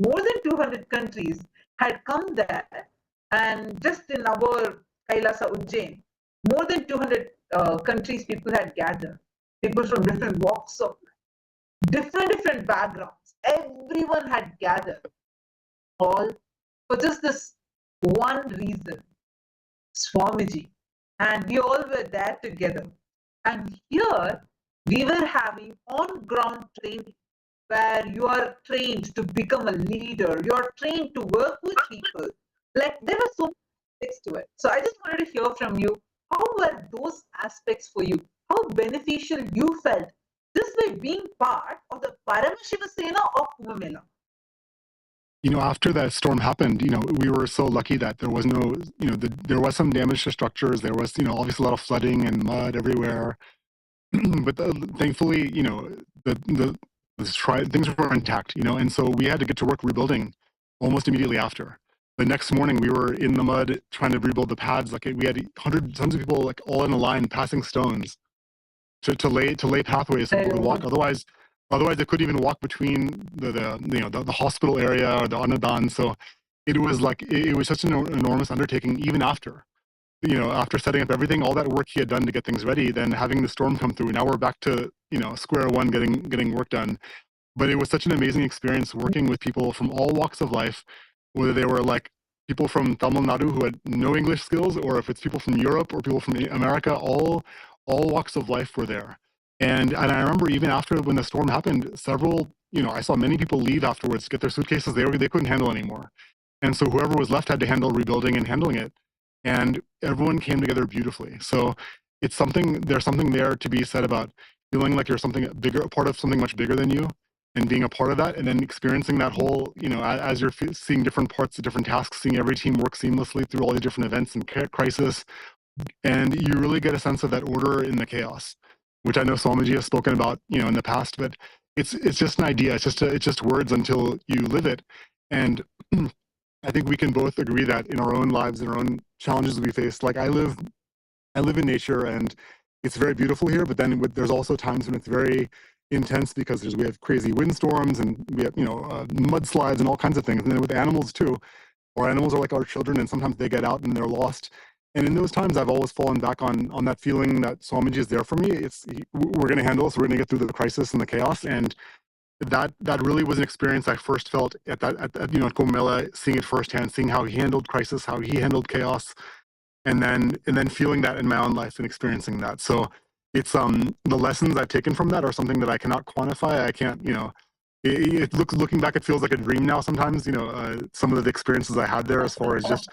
more than 200 countries had come there. And just in our Kailasa Ujjain, more than 200 countries people had gathered. People from different walks of life, different backgrounds. Everyone had gathered, all for just this one reason, Swamiji. And we all were there together. And here we were having on-ground training where you are trained to become a leader, you are trained to work with people. Like there were so many aspects to it. So I just wanted to hear from you, how were those aspects for you? How beneficial you felt just by being part of the Paramashivoham of Kumbh Mela? After that storm happened, we were so lucky that there was no, there was some damage to structures. There was, obviously a lot of flooding and mud everywhere. But thankfully, things were intact, and so we had to get to work rebuilding almost immediately after. The next morning, we were in the mud trying to rebuild the pads. Like we had tons of people like all in a line passing stones to lay pathways so people could walk. Otherwise they couldn't even walk between the hospital area or the Anadan. So it was such an enormous undertaking. Even after setting up everything, all that work he had done to get things ready, then having the storm come through. Now we're back to square one, getting work done. But it was such an amazing experience working with people from all walks of life, whether they were like people from Tamil Nadu who had no English skills, or if it's people from Europe or people from America, all walks of life were there. And I remember even after when the storm happened, several, I saw many people leave afterwards, get their suitcases, they couldn't handle anymore. And so whoever was left had to handle rebuilding and handling it. And everyone came together beautifully. So it's something, there's something there to be said about feeling like you're something bigger, a part of something much bigger than you, and being a part of that, and then experiencing that whole, as you're seeing different parts of different tasks, seeing every team work seamlessly through all the different events and crisis, and you really get a sense of that order in the chaos, which I know Swamiji has spoken about, in the past, but it's just an idea. It's just words until you live it. And I think we can both agree that in our own lives, in our own challenges we face, like I live in nature and it's very beautiful here, but then there's also times when it's very intense because we have crazy windstorms and we have, mudslides and all kinds of things. And then with animals too, our animals are like our children, and sometimes they get out and they're lost. And in those times, I've always fallen back on that feeling that Swamiji is there for me. We're going to handle this. We're going to get through the crisis and the chaos. And that really was an experience I first felt at Kumbh Mela, seeing it firsthand, seeing how he handled crisis, how he handled chaos, and then feeling that in my own life and experiencing that. So it's the lessons I've taken from that are something that I cannot quantify. I can't, looking back, it feels like a dream now sometimes, some of the experiences I had there as far as just,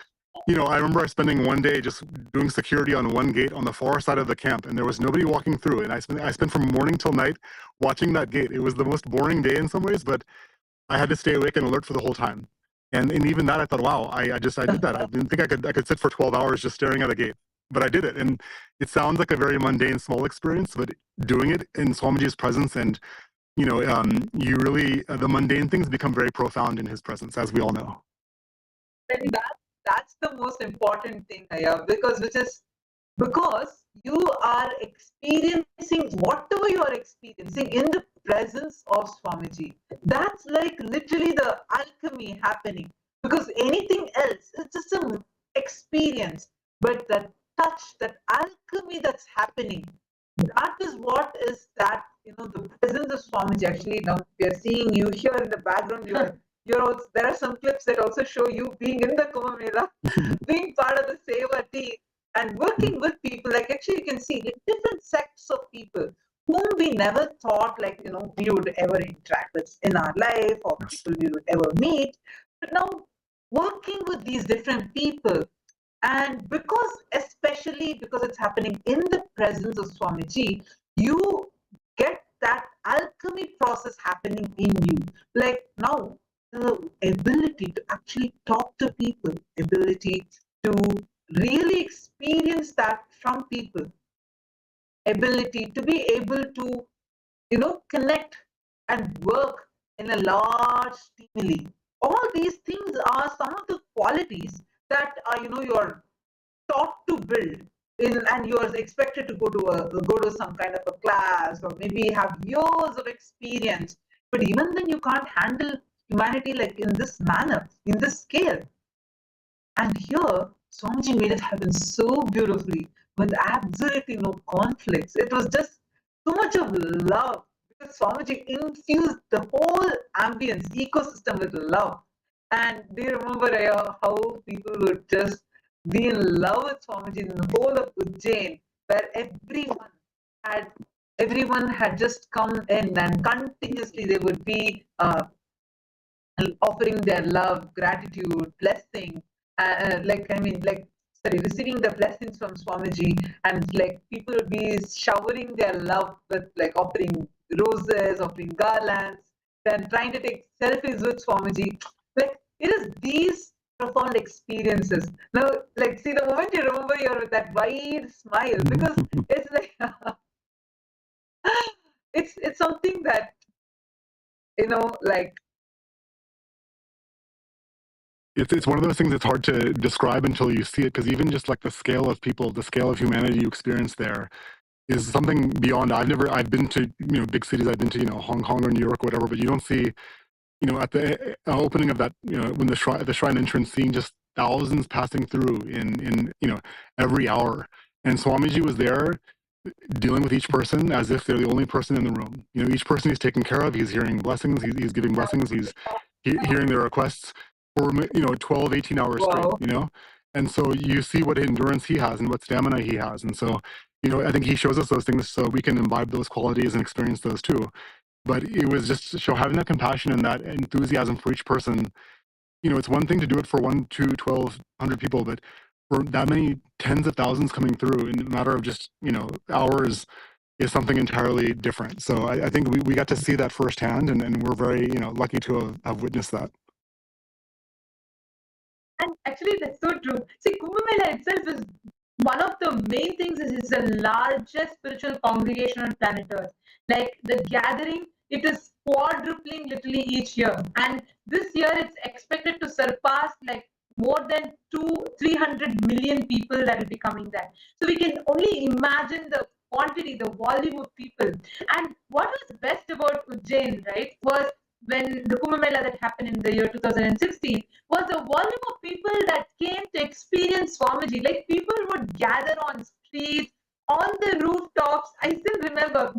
I remember spending one day just doing security on one gate on the far side of the camp, and there was nobody walking through. And I spent from morning till night watching that gate. It was the most boring day in some ways, but I had to stay awake and alert for the whole time. And even that, I thought, wow, I did that. I didn't think I could sit for 12 hours just staring at a gate, but I did it. And it sounds like a very mundane, small experience, but doing it in Swamiji's presence and, you really, the mundane things become very profound in his presence, as we all know. That's the most important thing, Aya, because you are experiencing whatever you are experiencing in the presence of Swamiji. That's like literally the alchemy happening, because anything else is just an experience. But that touch, that alchemy that's happening, that is what is that, the presence of Swamiji. Actually, now we are seeing you here in the background. You're also, there are some clips that also show you being in the Kumbh Mela, being part of the Seva team and working with people. Like actually you can see like different sects of people whom we never thought we would ever interact with in our life, or people we would ever meet. But now working with these different people, and especially because it's happening in the presence of Swamiji, you get that alchemy process happening in you. Like now, the ability to actually talk to people, ability to really experience that from people, ability to be able to, connect and work in a large stimuli. All these things are some of the qualities that are, you're taught to build in, and you're expected to go to some kind of a class, or maybe have years of experience. But even then, you can't handle humanity like in this manner, in this scale. And here, Swamiji made it happen so beautifully with absolutely no conflicts. It was just so much of love, because Swamiji infused the whole ambience, ecosystem with love. And do you remember how people would just be in love with Swamiji in the whole of Ujjain, where everyone had just come in, and continuously they would be offering their love, gratitude, blessing, receiving the blessings from Swamiji, and people would be showering their love with offering roses, offering garlands, then trying to take selfies with Swamiji. It is these profound experiences. Now, see, the moment you remember, you're with that wide smile, because it's it's something that It's one of those things that's hard to describe until you see it, because even just like the scale of people, the scale of humanity you experience there is something beyond. I've been to big cities. I've been to Hong Kong or New York, or whatever, but you don't see at the opening of that when the shrine entrance, seeing just thousands passing through in every hour, and Swamiji was there dealing with each person as if they're the only person in the room. Each person he's taking care of, he's hearing blessings, he's giving blessings, he's hearing their requests for 12, 18 hours straight, and so you see what endurance he has and what stamina he has. And so I think he shows us those things so we can imbibe those qualities and experience those too. But it was just to show having that compassion and that enthusiasm for each person. It's one thing to do it for 1, 2, 12, 100 people, but for that many tens of thousands coming through in a matter of just, hours is something entirely different. So I think we got to see that firsthand, and we're very, lucky to have witnessed that. And actually, that's so true. See, Kumbh Mela itself is one of the main things is it's the largest spiritual congregation on planet Earth. Like the gathering, it is quadrupling literally each year. And this year it's expected to surpass like more than 300 million people that will be coming there. So we can only imagine the quantity, the volume of people. And what was best about Ujjain, right, was when the Kumbh Mela that happened in the year 2016 was the volume of people that came to experience Swamiji. Like people would gather on streets, on the rooftops. I still remember.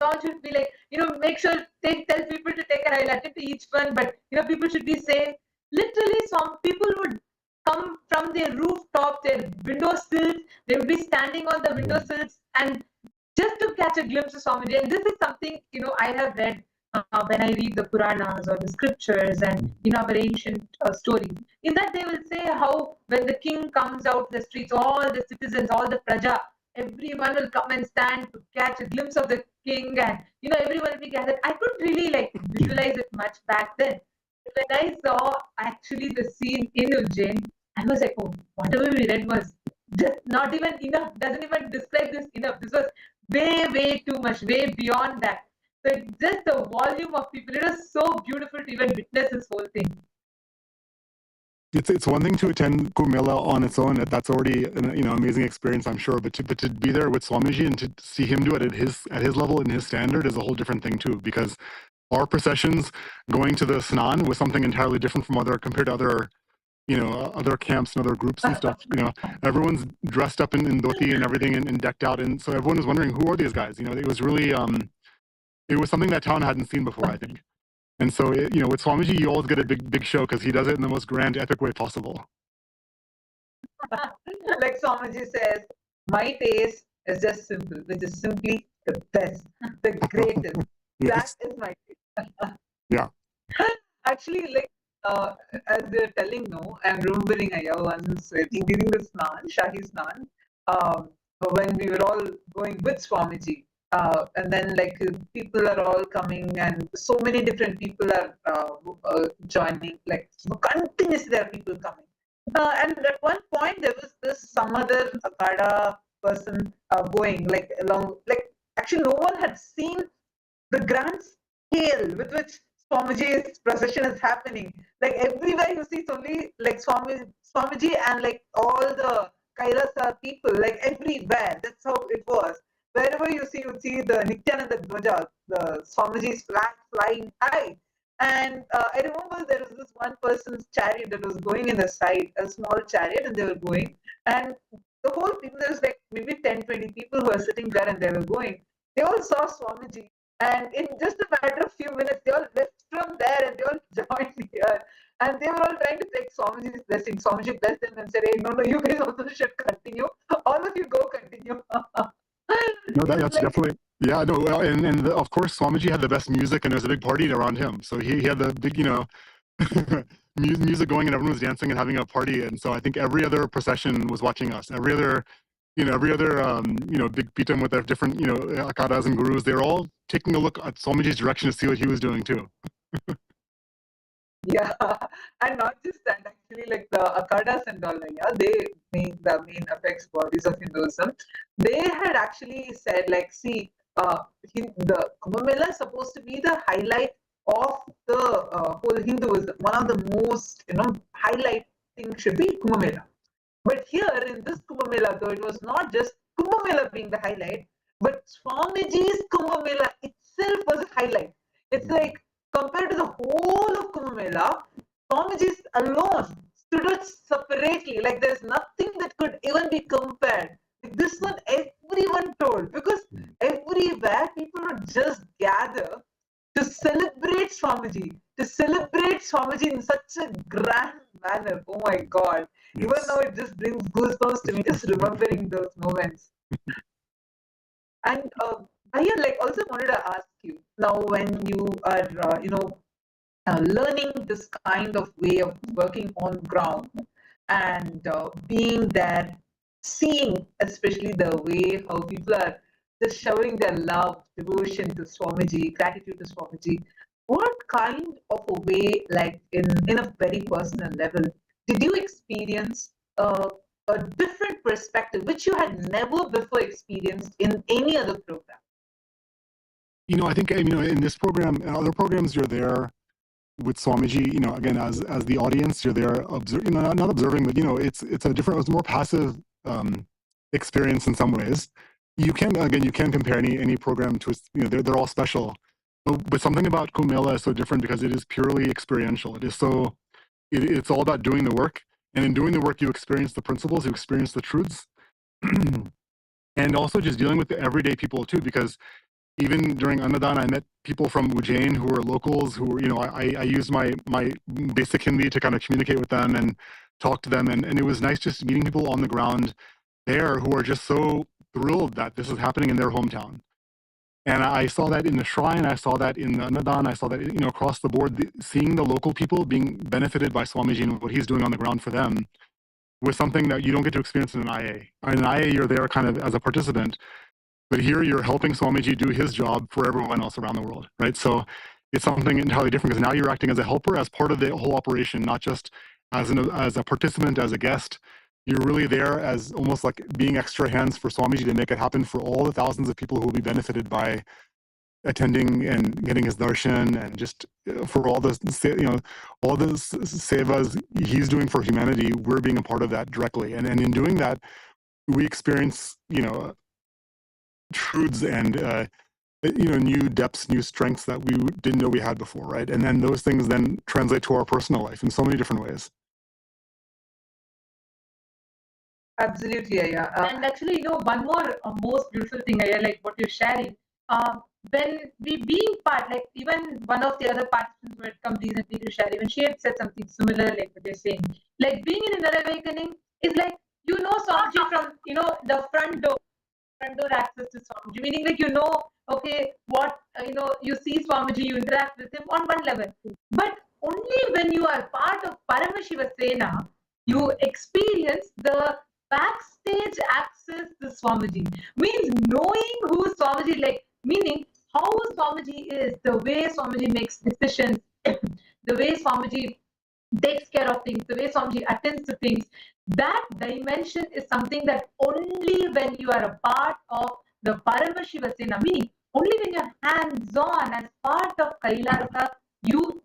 All should be like, make sure tell people to take an attend to each one, but people should be safe. Literally, some people would come from their rooftop, their windowsills. They would be standing on the windowsills and just to catch a glimpse of Swamiji. And this is something I have read when I read the Puranas or the scriptures and our ancient stories. In that they will say how when the king comes out the streets, all the citizens, all the praja, everyone will come and stand to catch a glimpse of the king, and everyone will be gathered. I couldn't really visualize it much back then. But when I saw actually the scene in Ujjain, I was like, oh, whatever we read was just not even enough, doesn't even describe this enough. This was way too much, way beyond that. So just the volume of people, it was so beautiful to even witness this whole thing. It's one thing to attend Kumbh Mela on its own. That's already an amazing experience, I'm sure. But to be there with Swamiji and to see him do it at his level and his standard is a whole different thing too. Because our processions going to the Snan was something entirely different from compared to other camps and other groups and stuff. Everyone's dressed up in dhoti and everything and decked out, and so everyone was wondering who are these guys. It was really it was something that town hadn't seen before, I think. And so, with Swamiji, you always get a big show because he does it in the most grand, epic way possible. Like Swamiji says, my taste is just simple, which is simply the best, the greatest. Yes. That is my taste. Yeah. Actually, as they're telling, no, I'm remembering once, I think during the Snan, Shahi Snan, when we were all going with Swamiji. And then people are all coming and so many different people are joining, continuously there are people coming. And at one point there was some other Akada person going along, actually no one had seen the grand scale with which Swamiji's procession is happening. Everywhere you see it's only Swamiji and all the Kailasa people, everywhere. That's how it was. Wherever you see the Nithyananda Dwaja, the Swamiji's flag flying high. And I remember there was this one person's chariot that was going in the side, a small chariot, and they were going. And the whole people, there was maybe 10-20 people who were sitting there and they were going. They all saw Swamiji. And in just a matter of few minutes, they all left from there and they all joined here. And they were all trying to take Swamiji's blessing. Swamiji blessed them and said, hey, no, you guys also should continue. All of you go continue. No, that's definitely, yeah, no, well, and of course, Swamiji had the best music, and there was a big party around him. So he had the big, music going, and everyone was dancing and having a party. And so I think every other procession was watching us. Every other big pitam with their different, akadas and gurus, they're all taking a look at Swamiji's direction to see what he was doing too. Yeah, and not just that, actually, the Akadas and all, they make the main apex bodies of Hinduism. They had actually said, see, the Kumbh Mela is supposed to be the highlight of the whole Hinduism. One of the most, highlight things should be Kumbh Mela. But here in this Kumbh Mela, though, it was not just Kumbh Mela being the highlight, but Swamiji's Kumbh Mela itself was a highlight. It's compared to the whole of Kumbh Mela, Swamiji alone stood out separately. There's nothing that could even be compared. This one, everyone told, because everywhere people would just gather to celebrate Swamiji, in such a grand manner. Oh my God. Yes. Even now it just brings goosebumps to me just remembering those moments. And I also wanted to ask you, now when you are, learning this kind of way of working on ground, and being there, seeing especially the way how people are just showing their love, devotion to Swamiji, gratitude to Swamiji. What kind of a way, like in a very personal level, did you experience a different perspective which you had never before experienced in any other program? I think, in this program and other programs, you're there with Swamiji, again, as the audience, you're there, not observing, but, it's more passive experience in some ways. You can compare any program to, they're all special. But something about Kumbh Mela is so different because it is purely experiential. It's all about doing the work. And in doing the work, you experience the principles, you experience the truths. And also just dealing with the everyday people too, because even during Annadan, I met people from Ujjain who were locals, who were, I used my basic Hindi to kind of communicate with them and talk to them. And it was nice just meeting people on the ground there who are just so thrilled that this is happening in their hometown. And I saw that in the shrine, I saw that in the Annadan, I saw that, across the board, seeing the local people being benefited by Swamiji and what he's doing on the ground for them was something that you don't get to experience in an IA. In an IA, you're there kind of as a participant, but here you're helping Swamiji do his job for everyone else around the world, right? So it's something entirely different because now you're acting as a helper, as part of the whole operation, not just as a participant, as a guest. You're really there as almost like being extra hands for Swamiji to make it happen for all the thousands of people who will be benefited by attending and getting his darshan, and just for all the sevas he's doing for humanity. We're being a part of that directly, and in doing that, we experience truths and new depths, new strengths that we didn't know we had before, right? And then those things then translate to our personal life in so many different ways. Absolutely, yeah. And actually, one more most beautiful thing, like what you're sharing. When we being part, like even one of the other participants who had come recently to share, even she had said something similar, like what you're saying. Like being in an awakening is like, Swamiji from, the front door access to Swamiji, meaning like, okay, what, you see Swamiji, you interact with him on one level. But only when you are part of Paramashivoham, you experience the backstage access to Swamiji. Means knowing who Swamiji, like, meaning how Swamiji is, the way Swamiji makes decisions, the way Swamiji takes care of things, the way Swamiji attends to things. That dimension is something that only when you are a part of the Paramashivoham, meaning only when you're hands-on as part of Kailasa, you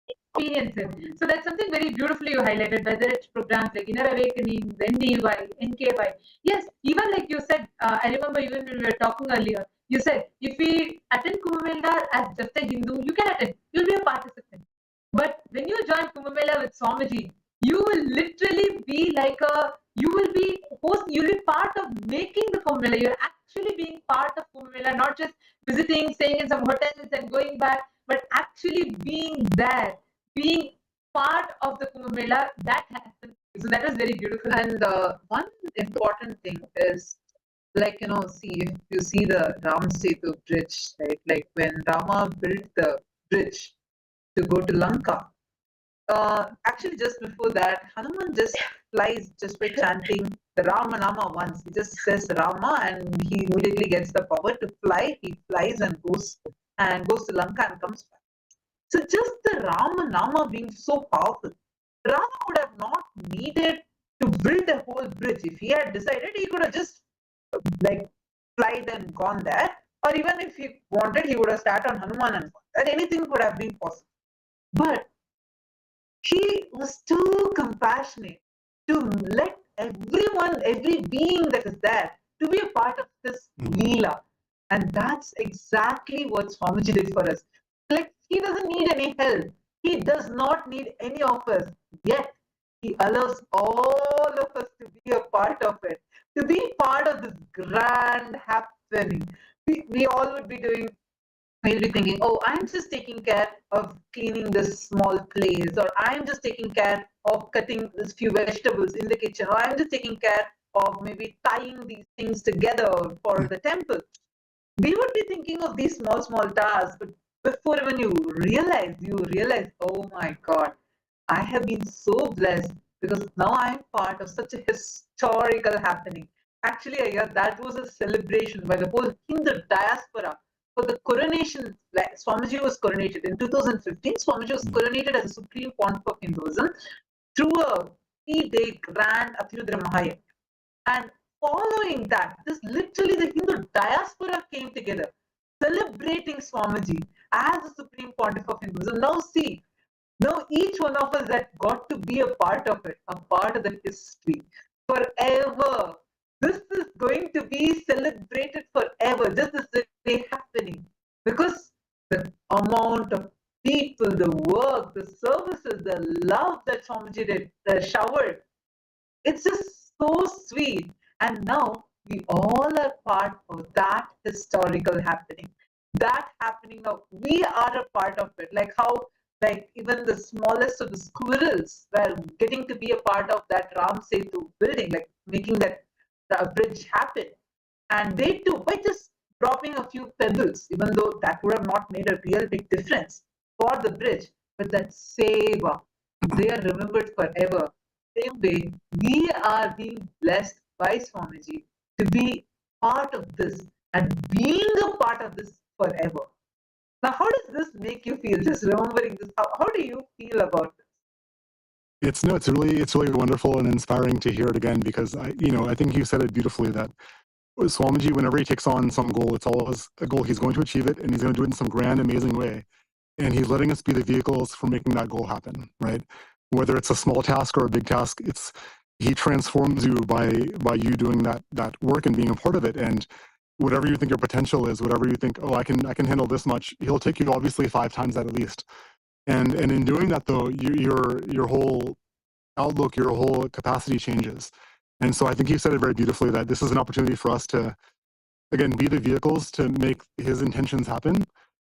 experience it. So that's something very beautifully you highlighted, whether it's programs like Inner Awakening, NDY, NKY. Yes, even like you said, I remember even when we were talking earlier, you said, if we attend Kumbh Mela as just a Hindu, you can attend. You'll be a participant. But when you join Kumbh Mela with Swamiji, you will literally be like you'll be part of making the Kumbh Mela. You're actually being part of Kumbh Mela, not just visiting, staying in some hotels and going back, but actually being there, being part of the Kumbh Mela. That happens. So that was very beautiful. And one important thing is, like, see, if you see the Ram Setu bridge, right? Like when Rama built the bridge to go to Lanka, actually just before that, Hanuman just flies just by chanting the Rama Nama once. He just says Rama and he immediately gets the power to fly. He flies and goes to Lanka and comes back. So just the Rama Nama being so powerful, Rama would have not needed to build a whole bridge. If he had decided, he could have just like flied and gone there. Or even if he wanted, he would have started on Hanuman and gone there. Anything could have been possible. But he was too compassionate to let everyone, every being that is there, to be a part of this Leela. And that's exactly what Swamiji did for us. Like, he doesn't need any help. He does not need any of us. Yet, he allows all of us to be a part of it, to be part of this grand happening. We all would be doing, we'll be thinking, oh, I'm just taking care of cleaning this small place, or I'm just taking care of cutting this few vegetables in the kitchen, or I'm just taking care of maybe tying these things together for the temple. We would be thinking of these small tasks, but before even you realize, oh my God, I have been so blessed because now I'm part of such a historical happening. Actually, I hear that was a celebration by the whole Hindu diaspora for the coronation. Like Swamiji was coronated in 2015. Swamiji was coronated as a Supreme Pontiff of Hinduism through a 3-day grand Atyudhira Mahayajna. And following that, this literally the Hindu diaspora came together, celebrating Swamiji as the Supreme Pontiff of Hinduism. Now see, now each one of us that got to be a part of it, a part of the history, forever. This is going to be celebrated forever. This is the day happening. Because the amount of people, the work, the services, the love that Swamiji did, the showered, it's just so sweet. And now we all are part of that historical happening. That happening now, we are a part of it. Like how, like even the smallest of the squirrels were getting to be a part of that Ram Setu building, like making that bridge happen. And they too, by just dropping a few pebbles, even though that would have not made a real big difference for the bridge, but that seva, they are remembered forever. Same way, we are being blessed by Swamiji to be part of this and being a part of this forever. Now, how does this make you feel? Just remembering this, how do you feel about this? It's really wonderful and inspiring to hear it again, because I think you said it beautifully that Swamiji, whenever he takes on some goal, it's always a goal. He's going to achieve it, and he's going to do it in some grand, amazing way. And he's letting us be the vehicles for making that goal happen, right? Whether it's a small task or a big task, he transforms you by you doing that work and being a part of it. And whatever you think your potential is, whatever you think, oh, I can handle this much, he'll take you obviously 5 times that at least. And in doing that, though, your whole outlook, your whole capacity changes. And so I think you said it very beautifully that this is an opportunity for us to, again, be the vehicles to make his intentions happen.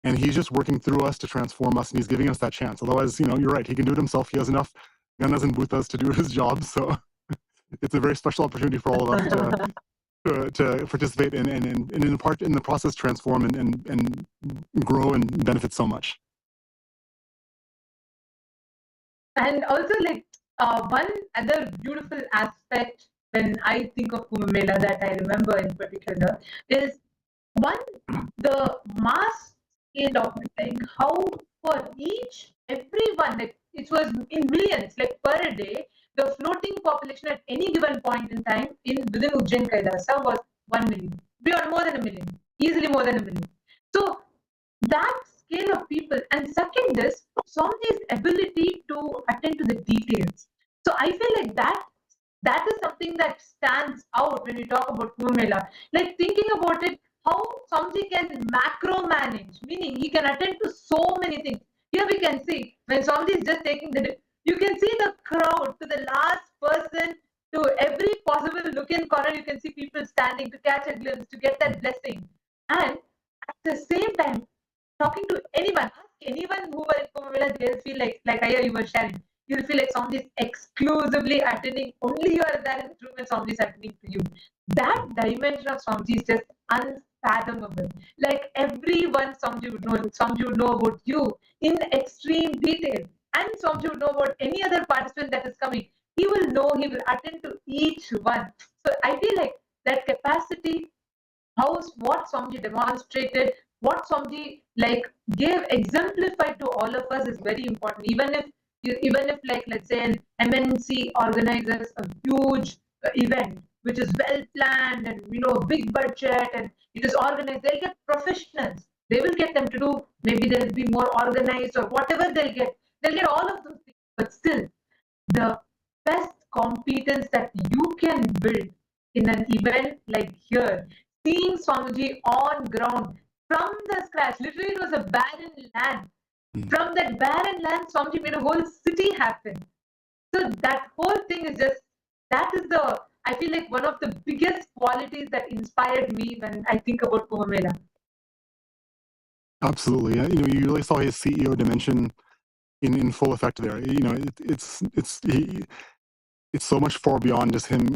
And he's just working through us to transform us, and he's giving us that chance. Otherwise, you're right, he can do it himself. He has enough ganas and bhutas to do his job. So it's a very special opportunity for all of us to participate and in the process transform and grow and benefit so much. And also, like one other beautiful aspect when I think of Kumbh Mela that I remember in particular is the mass scale of it, like how for everyone, like it was in millions, like per day, the floating population at any given point in time within Ujjain Kailasa was 1 million, beyond more than 1 million, easily more than 1 million. So that scale of people, and second is Swamiji's ability to attend to the details. So I feel like that is something that stands out when we talk about Kumbh Mela. Like thinking about it, how Swamiji can macro manage, meaning he can attend to so many things. Here we can see when Swamiji is just taking you can see the crowd to the last person, to every possible look in corner, you can see people standing to catch a glimpse, to get that blessing. And at the same time, talking to anyone who were in Kumbh Mela, they'll feel like I you were sharing. You'll feel like Swamiji is exclusively attending, only you are there in the room and Swamiji is attending to you. That dimension of Swamiji is just unfathomable. Like everyone Swamiji would know about you in extreme detail. And Swamiji would know about any other participant that is coming. He will know, he will attend to each one. So I feel like that capacity, what Swamiji demonstrated, what Swamiji exemplified to all of us is very important. Even if like let's say an MNC organizes a huge event which is well planned and big budget and it is organized, they'll get professionals. They will get them to do, maybe they'll be more organized or whatever they'll get all of those things. But still, the best competence that you can build in an event like here, seeing Swamiji on ground from the scratch, literally it was a barren land. From that barren land, Swamiji made a whole city happen. So that whole thing is I feel like one of the biggest qualities that inspired me when I think about Kumbh Mela. Absolutely. You really saw his CEO dimension in full effect there. It's so much far beyond just him.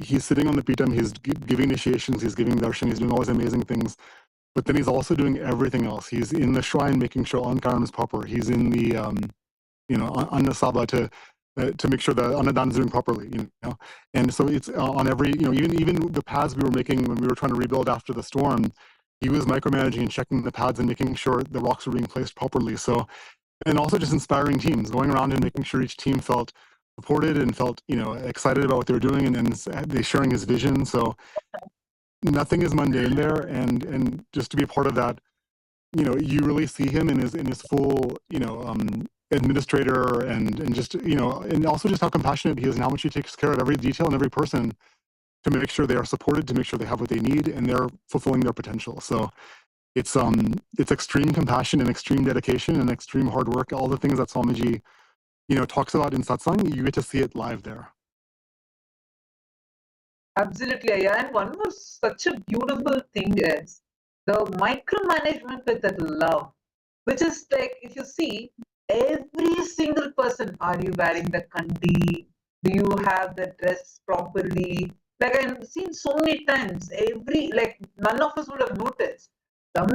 He's sitting on the Pitam, he's giving initiations, he's giving darshan, he's doing all these amazing things. But then he's also doing everything else. He's in the shrine making sure Ankaram is proper. He's in the, Anna Sabha to to make sure the Annadan is doing properly, And so it's on every, even the pads we were making when we were trying to rebuild after the storm, he was micromanaging and checking the pads and making sure the rocks were being placed properly. So, and also just inspiring teams, going around and making sure each team felt supported and felt, excited about what they were doing, and they sharing his vision. So nothing is mundane there, and just to be a part of that, you really see him in his full, administrator and just, and also just how compassionate he is and how much he takes care of every detail and every person to make sure they are supported, to make sure they have what they need and they're fulfilling their potential. So it's extreme compassion and extreme dedication and extreme hard work. All the things that Swamiji, talks about in satsang, you get to see it live there. Absolutely, yeah. And one more such a beautiful thing is the micromanagement with that love, which is like, if you see every single person, are you wearing the kandi? Do you have the dress properly? Like I've seen so many times, none of us would have noticed. Some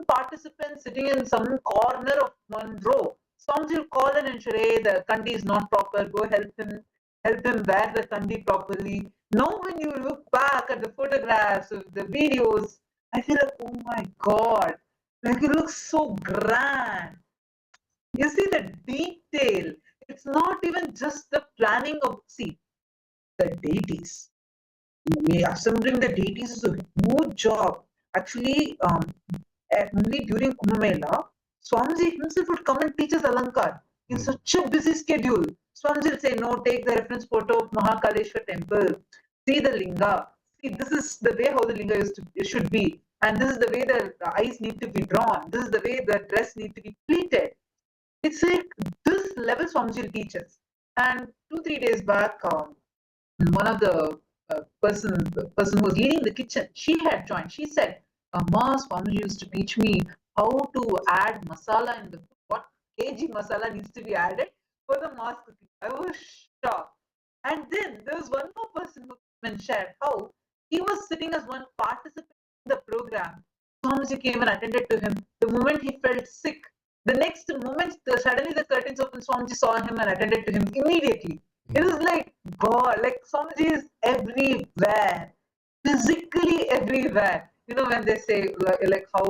participant sitting in some corner of one row. Swamiji will call in and say, hey, the kandi is not proper, go help him wear the kandi properly. Now when you look back at the photographs of the videos, I feel like, oh my God, like it looks so grand. You see the detail. It's not even just the planning of, the deities. Assembling the deities is a huge job. Actually, only during Kumbh Mela, Swamiji himself would come and teach us Alankar in such a busy schedule. Swamiji will say, no, take the reference photo of Mahakaleshwar temple, see the linga. See, this is the way how the linga should be. And this is the way the eyes need to be drawn. This is the way the dress needs to be pleated. It's like this level Swamiji will teach us. And 2-3 days back, one of the person who was leading the kitchen, she had joined. She said, Ma, Swamiji used to teach me how to add masala in the food. What kg masala needs to be added for the mass cooking. I was shocked. And then there was one more person who came and shared how he was sitting as one participant in the program. Swamiji came and attended to him. The moment he felt sick, the next moment, suddenly the curtains opened, Swamiji saw him and attended to him immediately. It was like God, like Swamiji is everywhere, physically everywhere. When they say like how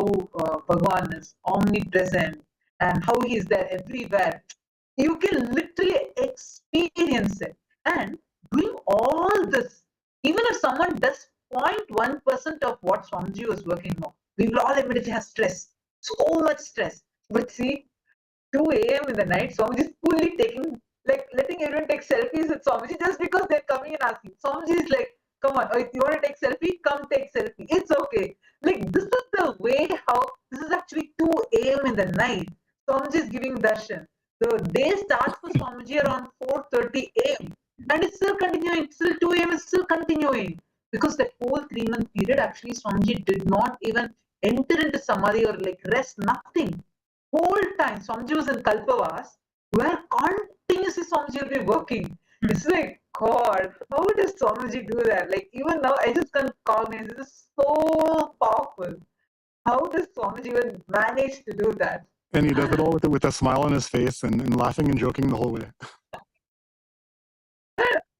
Bhagwan is omnipresent and how he is there everywhere, you can literally experience it. And doing all this, even if someone does 0.1% of what Swamiji was working on, we will all immediately have stress, so much stress. But see, 2 a.m. in the night, Swamiji is fully letting everyone take selfies with Swamiji just because they're coming and asking. Swamiji is like, come on, if you want to take selfie, come take selfie. It's okay. Like, this is the way how, this is actually 2 a.m. in the night. Swamiji is giving darshan. The day starts for Swamiji around 4:30 a.m. And it's still continuing. Still 2 a.m. is still continuing. Because that whole 3-month period, actually, Swamiji did not even enter into samadhi or rest, nothing. Whole time, Swamiji was in Kalpavas, where continuously Swamiji will be working. It's like, God, how does Swamiji do that? Like, even now, I just can't cognize. This is so powerful. How does Swamiji even manage to do that? And he does it all with a smile on his face and laughing and joking the whole way.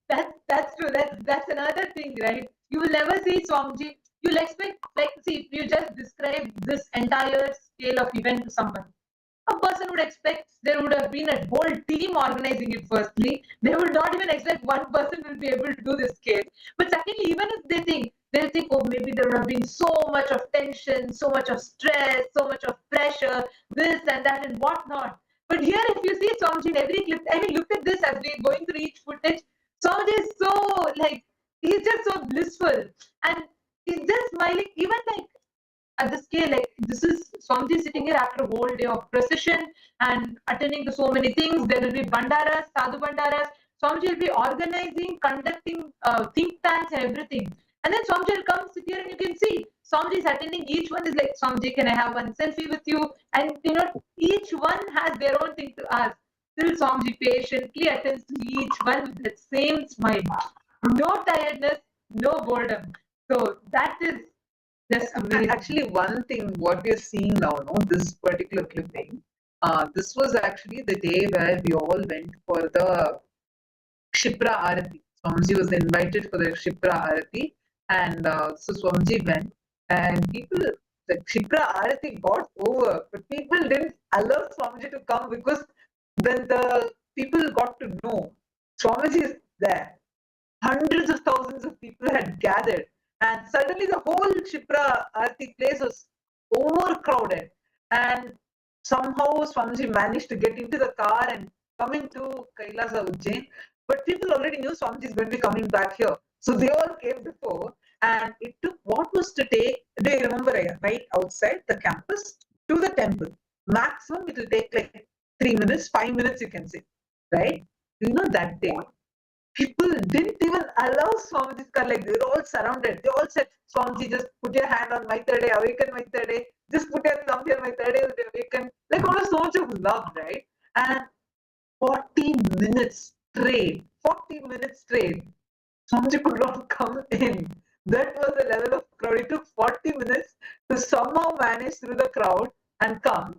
That's true. That's another thing, right? You will never see Swamiji. You'll expect, if you just describe this entire scale of event to someone, a person would expect there would have been a whole team organizing it firstly. They would not even expect one person will be able to do this scale. But secondly, even if they'll think, oh, maybe there would have been so much of tension, so much of stress, so much of pressure, this and that and whatnot. But here, if you see Swamiji in every clip, look at this as we're going through each footage. Swamiji is so, he's just so blissful. And he's just smiling, even at the scale, this is Swamiji sitting here after a whole day of precision and attending to so many things. There will be bandaras, sadhu bandaras. Swamiji will be organizing, conducting think tanks and everything. And then Swamiji will come sit here and you can see Swamiji is attending. Each one is like, Swamiji, can I have one selfie with you? And each one has their own thing to ask. Still Swamiji patiently attends to each one with the same smile. No tiredness, no boredom. So that is just amazing. Actually, one thing, what we are seeing now, this particular clipping, this was actually the day where we all went for the Kshipra Arati. Swamiji was invited for the Kshipra Arati, and so Swamiji went, and the Kshipra Arati got over, but people didn't allow Swamiji to come because then the people got to know Swamiji is there. Hundreds of thousands of people had gathered, and suddenly the whole Kshipra Arati place was overcrowded. And somehow Swamiji managed to get into the car and coming to Kailasa Ujjain. But people already knew Swamiji is going to be coming back here. So they all came before, and it took what was to take, do you remember, right outside the campus to the temple. Maximum it will take like 3 minutes, 5 minutes you can say, right? You know, that day, people didn't even allow Swamiji's car, like they were all surrounded. They all said, Swamiji, just put your hand on my third day, awaken my third day, just put your thumb here, my third day will awaken. Like all so much of love, right? And 40 minutes straight, Swamiji could not come in. That was the level of crowd. It took 40 minutes to somehow manage through the crowd and come.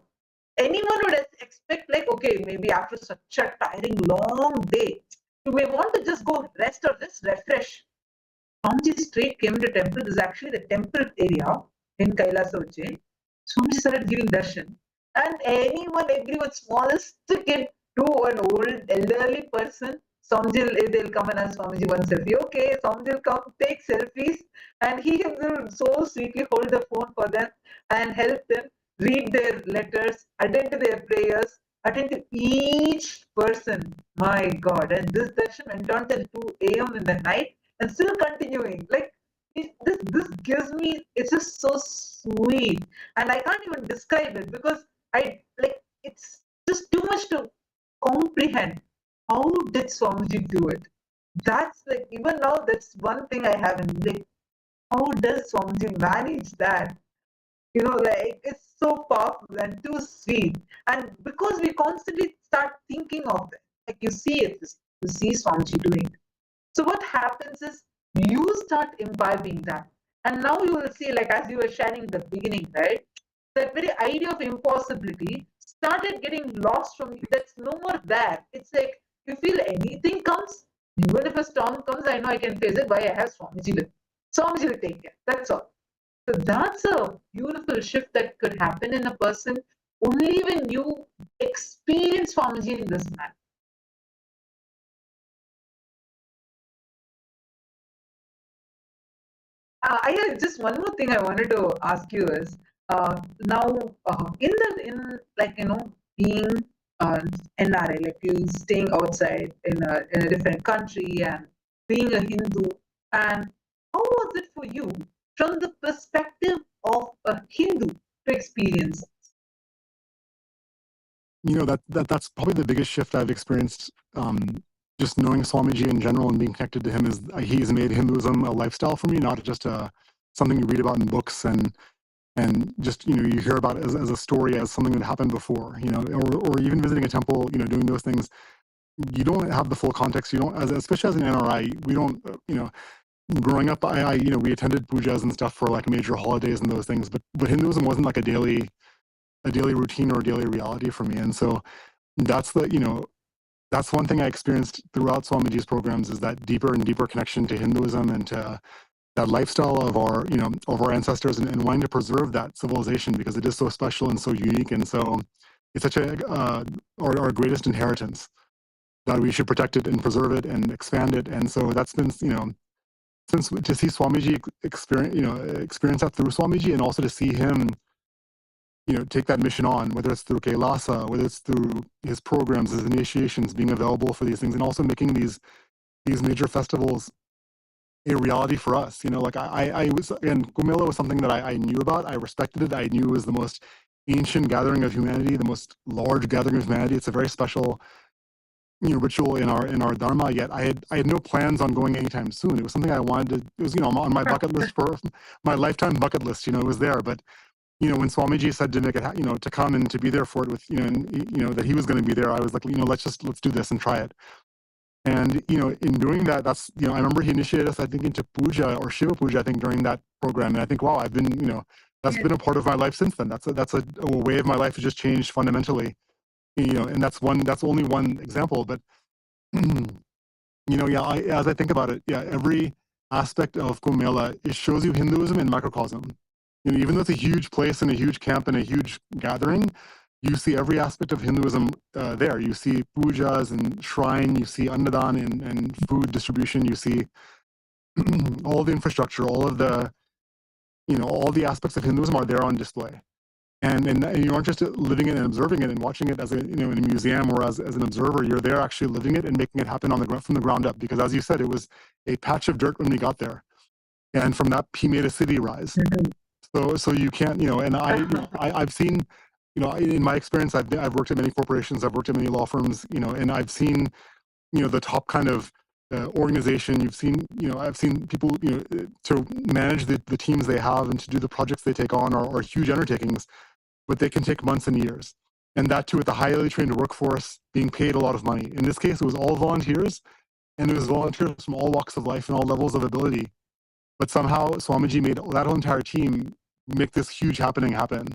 Anyone would expect, like, okay, maybe after such a tiring, long day, you may want to just go rest or just refresh. Swamiji straight came to temple. This is actually the temple area in Kailasa Ujjain. Swamiji started giving darshan. And everyone, smallest kid to an old elderly person, Swamiji, they'll come and ask Swamiji one selfie. Okay, Swamiji will come, take selfies, and he will so sweetly hold the phone for them and help them read their letters, attend to their prayers, attend to each person. My God. And this darshan went on till 2 a.m. in the night and still continuing. Like, this gives me, it's just so sweet. And I can't even describe it because it's just too much to comprehend. How did Swamiji do it? That's like, even now, that's one thing I haven't, like, how does Swamiji manage that? You know, like, it's so powerful and too sweet. And because we constantly start thinking of it, like you see Swamiji doing it. So what happens is you start imbibing that. And now you will see, like as you were sharing in the beginning, right? That very idea of impossibility started getting lost from you. That's no more there. It's like you feel anything comes, even if a storm comes, I know I can face it. Why? I have Swamiji with me. Swamiji will take care. That's all. So that's a beautiful shift that could happen in a person only when you experience Swamiji in this manner. I had just one more thing I wanted to ask you is now in like, you know, being NRI, like you staying outside in a different country and being a Hindu, and how was it for you from the perspective of a Hindu to experience? You know, that's probably the biggest shift I've experienced. Just knowing Swamiji in general and being connected to him is he's made Hinduism a lifestyle for me, not just something you read about in books and just, you know, you hear about as a story, as something that happened before, you know, or even visiting a temple, you know, doing those things. You don't have the full context. You don't, especially as an NRI, we don't, you know, growing up, I you know, we attended pujas and stuff for like major holidays and those things, but Hinduism wasn't like a daily routine or a daily reality for me. And so that's the, you know, that's one thing I experienced throughout Swamiji's programs, is that deeper and deeper connection to Hinduism and to that lifestyle of our, you know, of our ancestors, and wanting to preserve that civilization because it is so special and so unique. And so it's such our greatest inheritance that we should protect it and preserve it and expand it. And so that's been, you know, since to see Swamiji experience that through Swamiji, and also to see him, you know, take that mission on, whether it's through Kailasa, whether it's through his programs, his initiations, being available for these things, and also making these major festivals a reality for us. You know, like I was, and Kumela was something that I knew about, I respected it, I knew it was the most ancient gathering of humanity, the most large gathering of humanity. It's a very special, you know, ritual in our dharma. Yet I had no plans on going anytime soon. It was something I wanted to. It was, you know, on my bucket list, for my lifetime bucket list. You know, it was there. But you know, when Swamiji said to make it, you know, to come and to be there for it, with, you know, and you know that he was going to be there, I was like, you know, let's do this and try it. And you know, in doing that, that's, you know, I remember he initiated us, I think, into puja or Shiva puja, I think, during that program, and I think, wow, I've been, you know, that's been a part of my life since then. That's a way of my life has just changed fundamentally. You know, and that's only one example, but you as I think about it, every aspect of Kumbh Mela, it shows you Hinduism in microcosm. Even though it's a huge place and a huge camp and a huge gathering, you see every aspect of Hinduism there. You see pujas and shrine, you see annadan and food distribution, you see all the infrastructure, all of the, all the aspects of Hinduism are there on display. And you aren't just living it and observing it and watching it as in a museum or as an observer. You're there actually living it and making it happen from the ground up. Because as you said, it was a patch of dirt when we got there, and from that he made a city rise. So you can't, and I've seen, in my experience, I've worked at many corporations, I've worked at many law firms, and I've seen, the top kind of organization. I've seen people, to manage the teams they have and to do the projects they take on are huge undertakings. But they can take months and years. And that too with a highly trained workforce being paid a lot of money. In this case, it was all volunteers, and it was volunteers from all walks of life and all levels of ability. But somehow Swamiji made that whole entire team make this huge happening happen.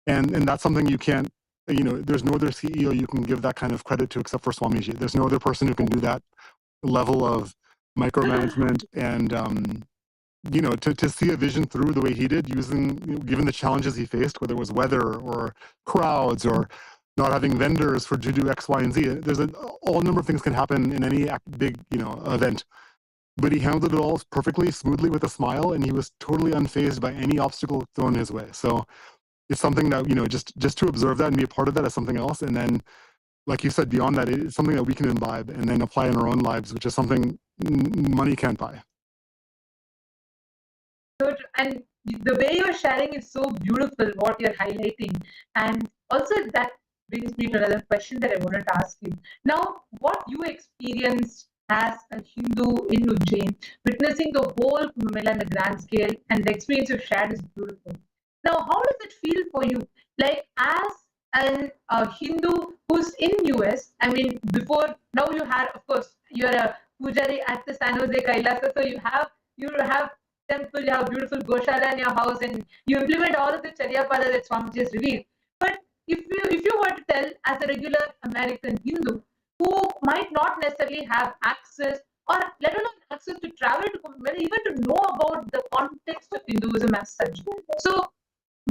And that's something you can't, there's no other CEO you can give that kind of credit to except for Swamiji. There's no other person who can do that level of micromanagement and, to see a vision through the way he did, given the challenges he faced, whether it was weather or crowds or not having vendors to do X, Y, and Z. There's all number of things can happen in any big, event. But he handled it all perfectly, smoothly, with a smile, and he was totally unfazed by any obstacle thrown his way. So it's something that, just to observe that and be a part of that is something else. And then, like you said, beyond that, it's something that we can imbibe and then apply in our own lives, which is something money can't buy. And the way you're sharing is so beautiful, what you're highlighting. And also that brings me to another question that I wanted to ask you. Now, what you experienced as a Hindu in Ujjain, witnessing the whole Kumbh Mela on a grand scale, and the experience you shared is beautiful. Now, how does it feel for you? Like, as a Hindu who's in US, I mean, before, now you had, of course, you're a pujari at the San Jose Kailasa, so you have temple, you have beautiful Goshala in your house, and you implement all of the Charyapada that Swamiji has revealed. But if you were to tell as a regular American Hindu who might not necessarily have access, or let alone access to travel to Kumbh Mela, even to know about the context of Hinduism as such. So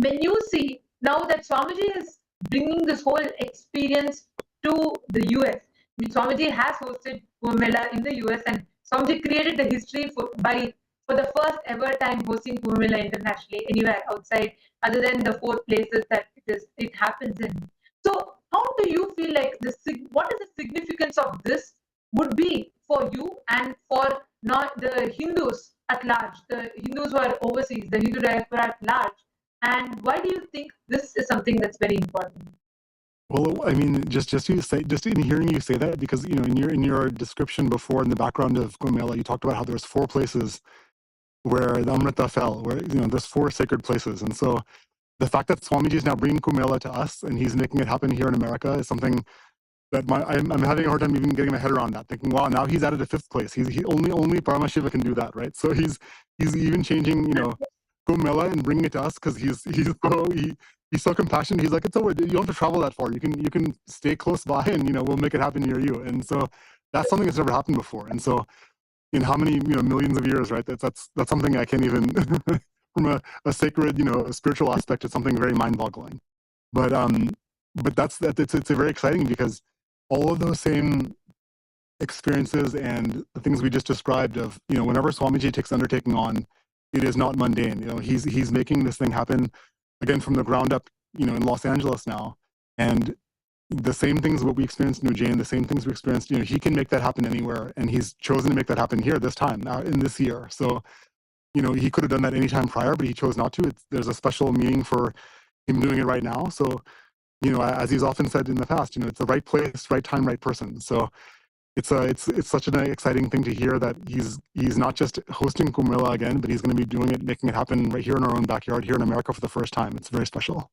when you see now that Swamiji is bringing this whole experience to the US, I mean, Swamiji has hosted Kumbh Mela in the US, and Swamiji created the history for the first ever time hosting Kumbh Mela internationally anywhere outside other than the 4 places that it happens in. So how do you feel like what is the significance of this would be for you and for not the Hindus at large, the Hindus who are overseas, the Hindu diaspora at large? And why do you think this is something that's very important? Well, I mean, just in hearing you say that, because in your description before in the background of Kumbh Mela, you talked about how there's 4 places where the Amrita fell, where there's 4 sacred places, and so the fact that Swamiji is now bringing Kumbh Mela to us and he's making it happen here in America is something that I'm having a hard time even getting my head around that. Thinking, wow, now he's added a 5th place. He only Paramashiva can do that, right? So he's even changing Kumbh Mela and bringing it to us because he's so compassionate. He's like, it's over. You don't have to travel that far. You can stay close by, and we'll make it happen near you. And so that's something that's never happened before. And so in how many millions of years, right? That's something I can't even from a sacred a spiritual aspect. It's something very mind-boggling. But it's very exciting because all of those same experiences and the things we just described of whenever Swamiji takes undertaking on, it is not mundane. He's making this thing happen again from the ground up. In Los Angeles now, and the same things what we experienced in Ujjain, the same things we experienced, he can make that happen anywhere, and he's chosen to make that happen here this time, in this year. So, he could have done that any time prior, but he chose not to. There's a special meaning for him doing it right now. So, as he's often said in the past, it's the right place, right time, right person. So, it's such an exciting thing to hear that he's not just hosting Kumbh Mela again, but he's going to be doing it, making it happen right here in our own backyard, here in America for the first time. It's very special.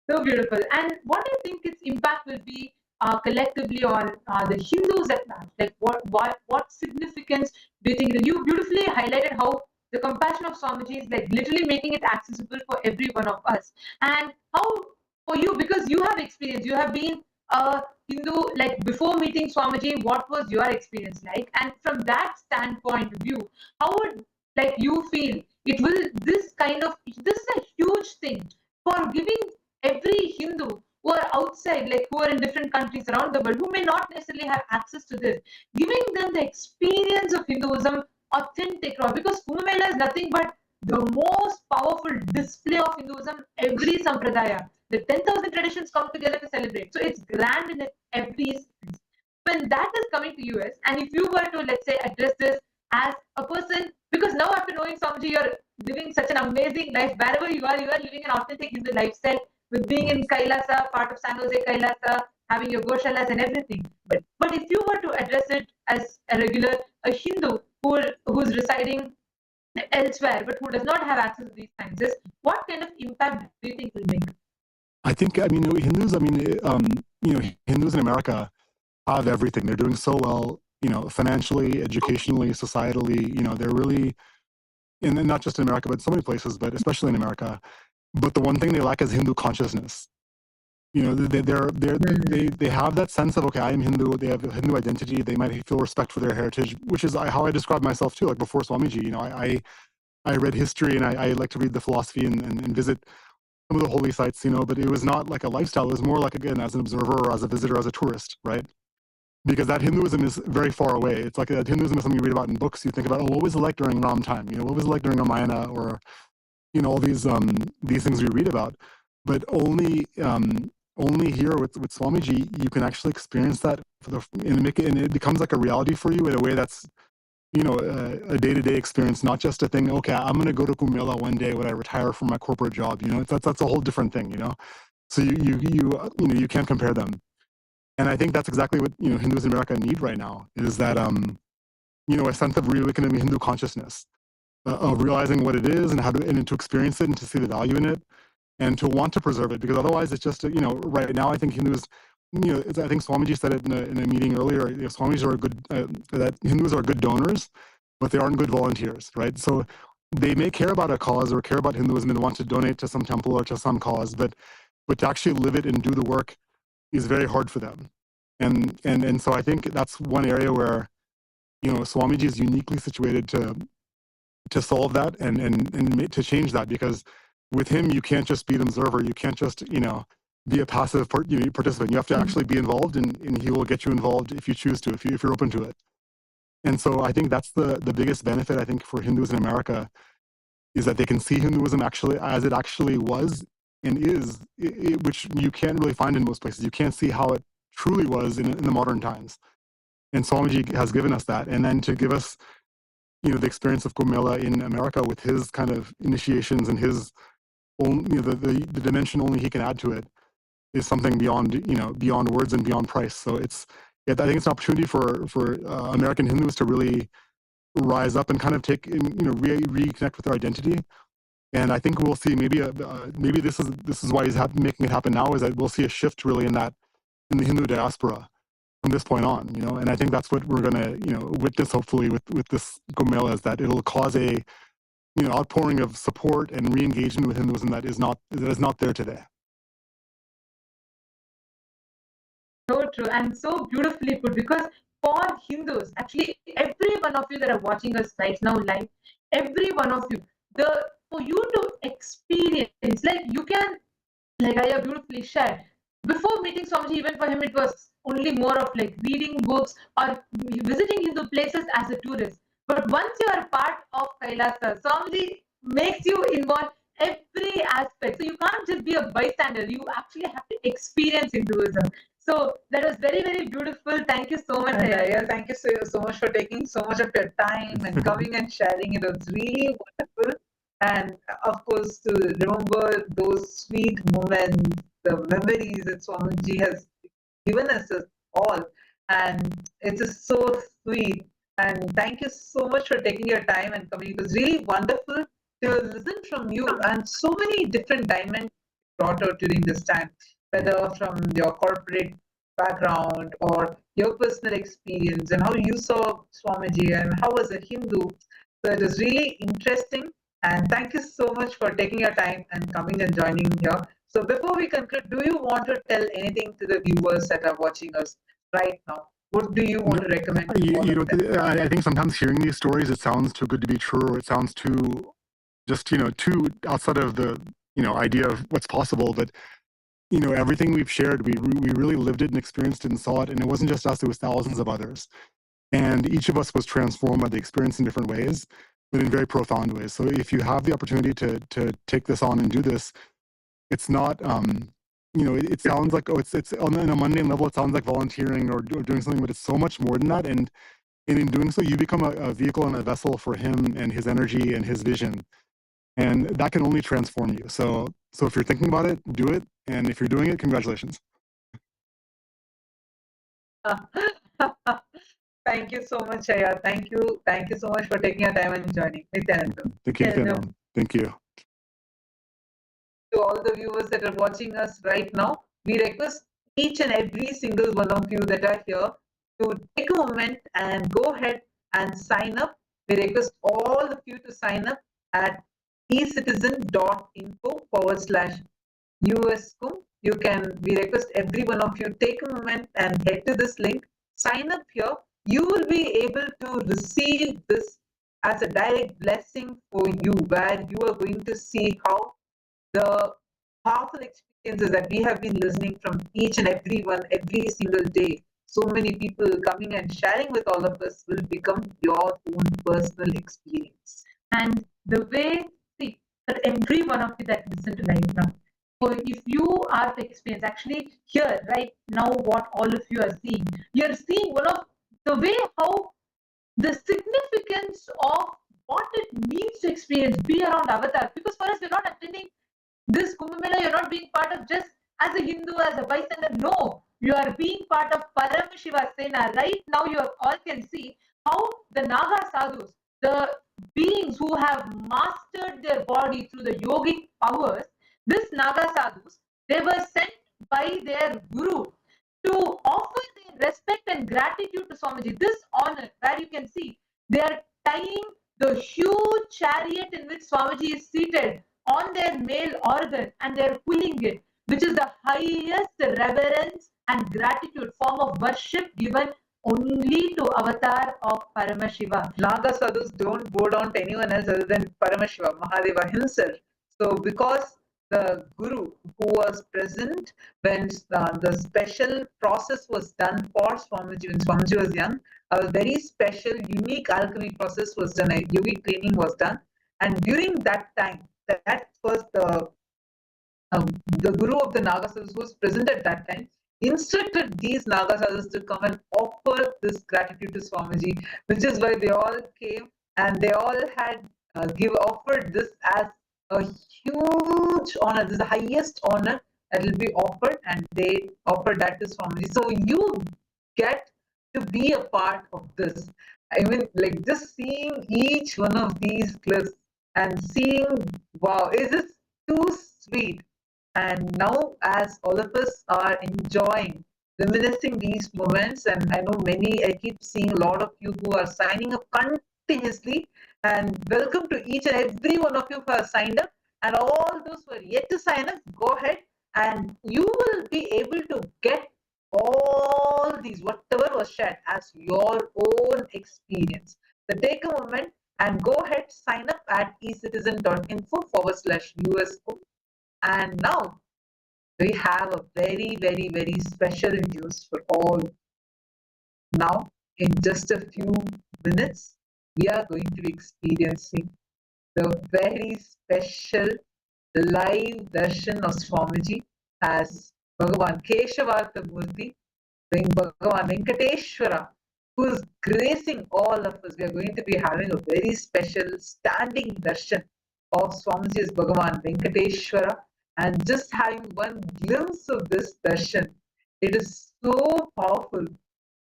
So beautiful. And what do you think its impact will be collectively on the Hindus at large? Like what significance do you think? You beautifully highlighted how the compassion of Swamiji is like literally making it accessible for every one of us. And how for you, because you have experience, you have been Hindu, like before meeting Swamiji, what was your experience like? And from that standpoint of view, how would like you feel it will this is a huge thing for giving every Hindu who are outside, like who are in different countries around the world, who may not necessarily have access to this, giving them the experience of Hinduism authentic, raw, because Kumbh Mela is nothing but the most powerful display of Hinduism every sampradaya. The 10,000 traditions come together to celebrate. So it's grand in every sense. When that is coming to US, and if you were to, let's say, address this as a person, because now after knowing Swamiji, you're living such an amazing life. Wherever you are living an authentic Hindu lifestyle with being in Kailasa, part of San Jose Kailasa, having your Goshalas and everything. But if you were to address it as a Hindu who's residing elsewhere, but who does not have access to these sciences, what kind of impact do you think will make? I think, Hindus, Hindus in America have everything. They're doing so well, financially, educationally, societally, they're really, and not just in America, but so many places, but especially in America. But the one thing they lack is Hindu consciousness. They have that sense of, okay, I am Hindu. They have a Hindu identity. They might feel respect for their heritage, which is how I describe myself too. Like before Swamiji, I read history and I like to read the philosophy and visit some of the holy sites, but it was not like a lifestyle. It was more like, again, as an observer or as a visitor, as a tourist, right? Because that Hinduism is very far away. It's like that Hinduism is something you read about in books. You think about, what was it like during Ram time? What was it like during Ramayana, or all these things we read about. But only here with Swamiji, you can actually experience that and it becomes like a reality for you in a way that's a day-to-day experience, not just a thing. Okay, I'm going to go to Kumbh Mela one day when I retire from my corporate job. That's a whole different thing. So you can't compare them. And I think that's exactly what Hindus in America need right now, is that a sense of reawakening Hindu consciousness, of realizing what it is and to experience it and to see the value in it and to want to preserve it. Because otherwise, it's just right now I think Hindus. I think Swamiji said it in a meeting earlier. Swamijis are that Hindus are good donors, but they aren't good volunteers, right? So they may care about a cause or care about Hinduism and want to donate to some temple or to some cause, but to actually live it and do the work is very hard for them. And so I think that's one area where Swamiji is uniquely situated to solve that and to change that, because with him you can't just be an observer. You can't just be a passive participant. You have to actually be involved, and he will get you involved if you choose to, if you're open to it. And so I think that's the biggest benefit, I think, for Hindus in America, is that they can see Hinduism actually as it actually was and is, which you can't really find in most places. You can't see how it truly was in the modern times. And Swamiji has given us that. And then to give us the experience of Kumbh Mela in America with his kind of initiations and his own, the dimension only he can add to it, is something beyond words and beyond price. So I think it's an opportunity for American Hindus to really rise up and kind of reconnect with their identity. And I think we'll see maybe this is why he's making it happen now, is that we'll see a shift really in the Hindu diaspora from this point on. And I think that's what we're going to witness hopefully with this Kumbh Mela, is that it'll cause a outpouring of support and re-engagement with Hinduism that is not there today. So true and so beautifully put, because for Hindus, actually every one of you that are watching us right now live, every one of you, for you to experience, like I have beautifully shared, before meeting Swamiji, even for him it was only more of like reading books or visiting Hindu places as a tourist. But once you are part of Kailasa, Swamiji makes you involved every aspect. So you can't just be a bystander. You actually have to experience Hinduism. So that was very, very beautiful. Thank you so much. Yeah, thank you so much for taking so much of your time and coming and sharing. It was really wonderful. And of course, to remember those sweet moments, the memories that Swamiji has given us all. And it's just so sweet. And thank you so much for taking your time and coming. It was really wonderful to listen from you, and so many different dimensions brought out during this time, whether from your corporate background or your personal experience and how you saw Swamiji and how as a Hindu. So it was really interesting. And thank you so much for taking your time and coming and joining here. So before we conclude, do you want to tell anything to the viewers that are watching us right now? What do you want to recommend to all of them? I think sometimes hearing these stories, it sounds too good to be true, or it sounds too just, too outside of the, idea of what's possible. But, everything we've shared, we really lived it and experienced it and saw it. And it wasn't just us, it was thousands of others. And each of us was transformed by the experience in different ways, but in very profound ways. So if you have the opportunity to take this on and do this, it's not, it sounds like, it's on a mundane level, it sounds like volunteering or doing something, but it's so much more than that. And in doing so, you become a vehicle and a vessel for him and his energy and his vision. And that can only transform you. So if you're thinking about it, do it. And if you're doing it, congratulations. Thank you so much, Aya. Thank you so much for taking your time and joining. Nithyananda. Thank you, Nithyananda. Thank you. To all the viewers that are watching us right now, we request each and every single one of you that are here to take a moment and go ahead and sign up. We request all of you to sign up at ecitizen.info/USCUM. We request every one of you take a moment and head to this link, sign up here. You will be able to receive this as a direct blessing for you, where you are going to see how the powerful experiences that we have been listening from each and every one every single day. So many people coming and sharing with all of us will become your own personal experience. And the way, see, for every one of you that listen to live now, so if you are the experience, actually here right now, what all of you are seeing, you're seeing one of the way how the significance of what it means to experience, be around Avatar. Because for us, we're not attending this Kumbh Mela, you're not being part of just as a Hindu, as a bystander. No, you are being part of Paramashiva Sena. Right now, you all can see how the Naga sadhus, the beings who have mastered their body through the yogic powers, this Naga sadhus, they were sent by their guru to offer their respect and gratitude to Swamiji. This honor, where you can see, they are tying the huge chariot in which Swamiji is seated on their male organ, and they're pulling it, which is the highest reverence and gratitude form of worship given only to avatar of Paramashiva. Naga sadhus don't bow down to anyone else other than Paramashiva, Mahadeva himself. So because the guru who was present when the special process was done for Swamiji, when Swamiji was young, a very special, unique alchemy process was done, a yogic training was done. And during that time, that was the guru of the Naga sadhus who was present at that time, instructed these Naga sadhus to come and offer this gratitude to Swamiji, which is why they all came and they all had offered this as a huge honor. This is the highest honor that will be offered, and they offered that to Swamiji. So you get to be a part of this. I mean, like just seeing each one of these clips and seeing, wow, is this too sweet? And now, as all of us are enjoying, reminiscing these moments, and I know I keep seeing a lot of you who are signing up continuously, and welcome to each and every one of you who have signed up, and all those who are yet to sign up, go ahead and you will be able to get all these, whatever was shared, as your own experience. So take a moment and go ahead, sign up at ecitizen.info/USCUM. And now we have a very, very, very special news for all. Now, in just a few minutes, we are going to be experiencing the very special live darshan of Swamiji as Bhagavan Keshavartha Murthy, Bhagavan Venkateshwara, who is gracing all of us. We are going to be having a very special standing darshan of Swamiji as Bhagavan Venkateshwara, and just having one glimpse of this darshan, it is so powerful.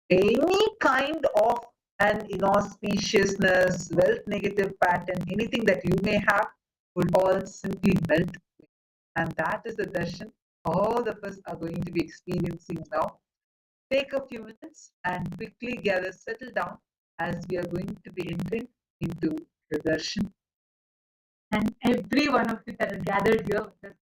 Any kind of an inauspiciousness, wealth negative pattern, anything that you may have would all simply melt away. And that is the darshan all of us are going to be experiencing now. Take a few minutes and quickly settle down, as we are going to be entering into the darshan. And every one of you that are gathered here with us,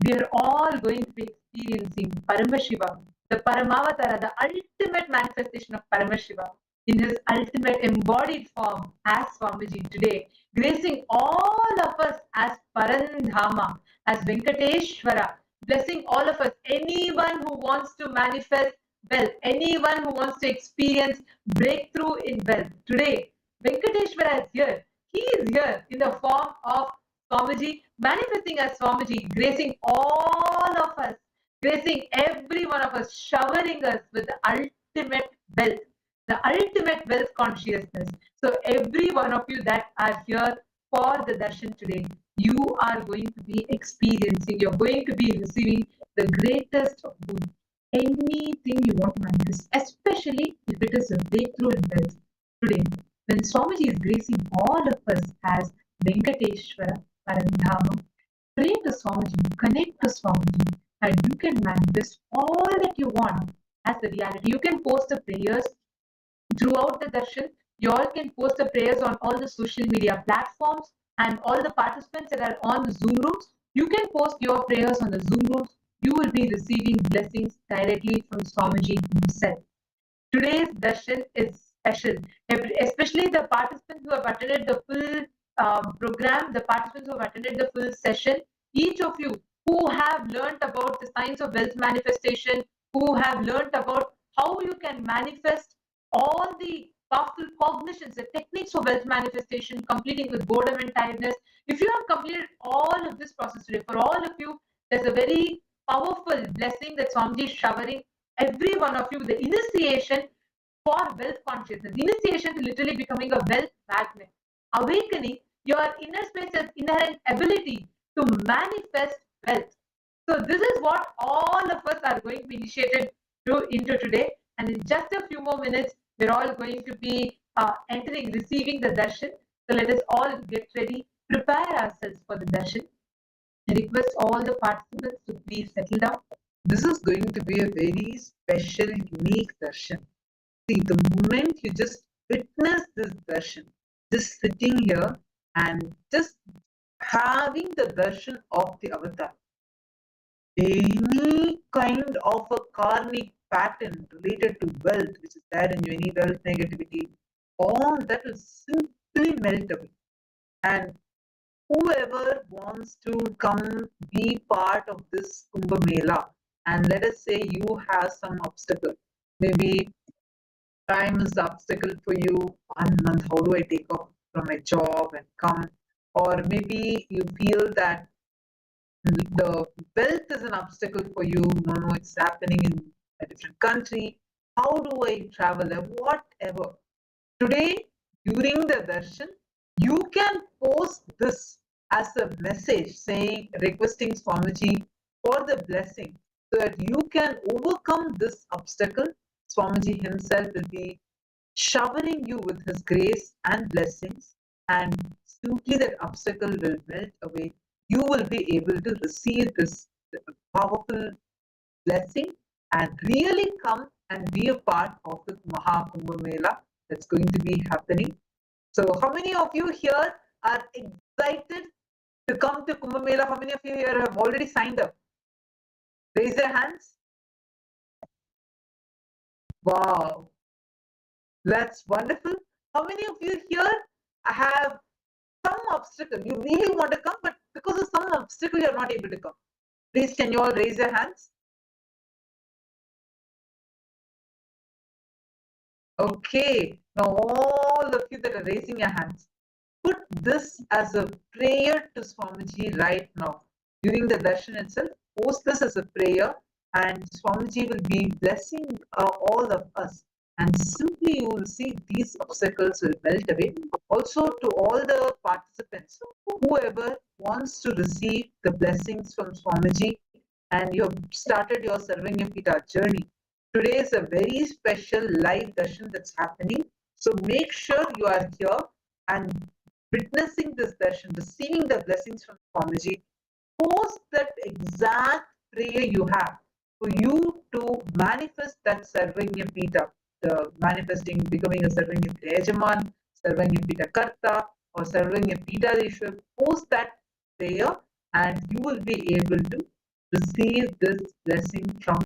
we are all going to be experiencing Paramashiva, the Paramavatara, the ultimate manifestation of Paramashiva in his ultimate embodied form as Swamiji today, gracing all of us as Parandhama, as Venkateshwara, blessing all of us, anyone who wants to manifest wealth, anyone who wants to experience breakthrough in wealth. Today, Venkateshwara is here. He is here in the form of Swamiji, manifesting as Swamiji, gracing all of us, gracing every one of us, showering us with the ultimate wealth, the ultimate wealth consciousness. So every one of you that are here for the darshan today, you are going to be experiencing, you're going to be receiving the greatest of good. Anything you want to manifest, especially if it is a breakthrough in wealth. Today, when Swamiji is gracing all of us as Venkateshwara, Parandhama, pray to Swamiji, connect to Swamiji, and you can manifest all that you want as the reality. You can post the prayers throughout the darshan. You all can post the prayers on all the social media platforms, and all the participants that are on the Zoom rooms, you can post your prayers on the Zoom rooms. You will be receiving blessings directly from Swamiji himself. Today's darshan is special, especially the participants who have attended the full program, the participants who have attended the full session, each of you who have learnt about the science of wealth manifestation, who have learnt about how you can manifest all the powerful cognitions, the techniques for wealth manifestation, completing with boredom and tiredness. If you have completed all of this process today, for all of you, there's a very powerful blessing that Swamiji is showering every one of you, the initiation for wealth consciousness, initiation to literally becoming a wealth magnet, awakening your inner space's inherent ability to manifest wealth. So this is what all of us are going to be initiated into today. And in just a few more minutes, we're all going to be receiving the darshan. So let us all get ready, prepare ourselves for the darshan. I request all the participants to please settle down. This is going to be a very special, unique darshan. See, the moment you just witness this darshan, just sitting here and just having the darshan of the avatar, any kind of a karmic pattern related to wealth, which is there in you, any wealth negativity, all that will simply melt away. And whoever wants to come be part of this Kumbh Mela, and let us say you have some obstacle, maybe time is the obstacle for you, 1 month, how do I take off from my job and come? Or maybe you feel that the wealth is an obstacle for you, no, it's happening in a different country, how do I travel there, whatever. Today, during the darshan, you can post this as a message saying, requesting Swamiji for the blessing so that you can overcome this obstacle. Swamiji himself will be showering you with his grace and blessings, and simply that obstacle will melt away. You will be able to receive this powerful blessing and really come and be a part of the Mahakumbh Mela that's going to be happening. So how many of you here are excited to come to Kumbh Mela? How many of you here have already signed up? Raise your hands. Wow, that's wonderful. How many of you here have some obstacle? You really want to come, but because of some obstacle, you're not able to come. Please, can you all raise your hands? Okay, now all of you that are raising your hands, put this as a prayer to Swamiji right now. During the darshan itself, post this as a prayer, and Swamiji will be blessing all of us. And simply you will see these obstacles will melt away. Also to all the participants, whoever wants to receive the blessings from Swamiji and you have started your Sarvanyapita journey, today is a very special live darshan that's happening. So make sure you are here and witnessing this darshan, receiving the blessings from Swamiji. Post that exact prayer you have for you to manifest that Sarvanyapita, the manifesting, becoming a Sarvanyapita Yajaman, Sarvanyapita Karta, or Sarvanyapita Ishwar. Post that prayer and you will be able to receive this blessing from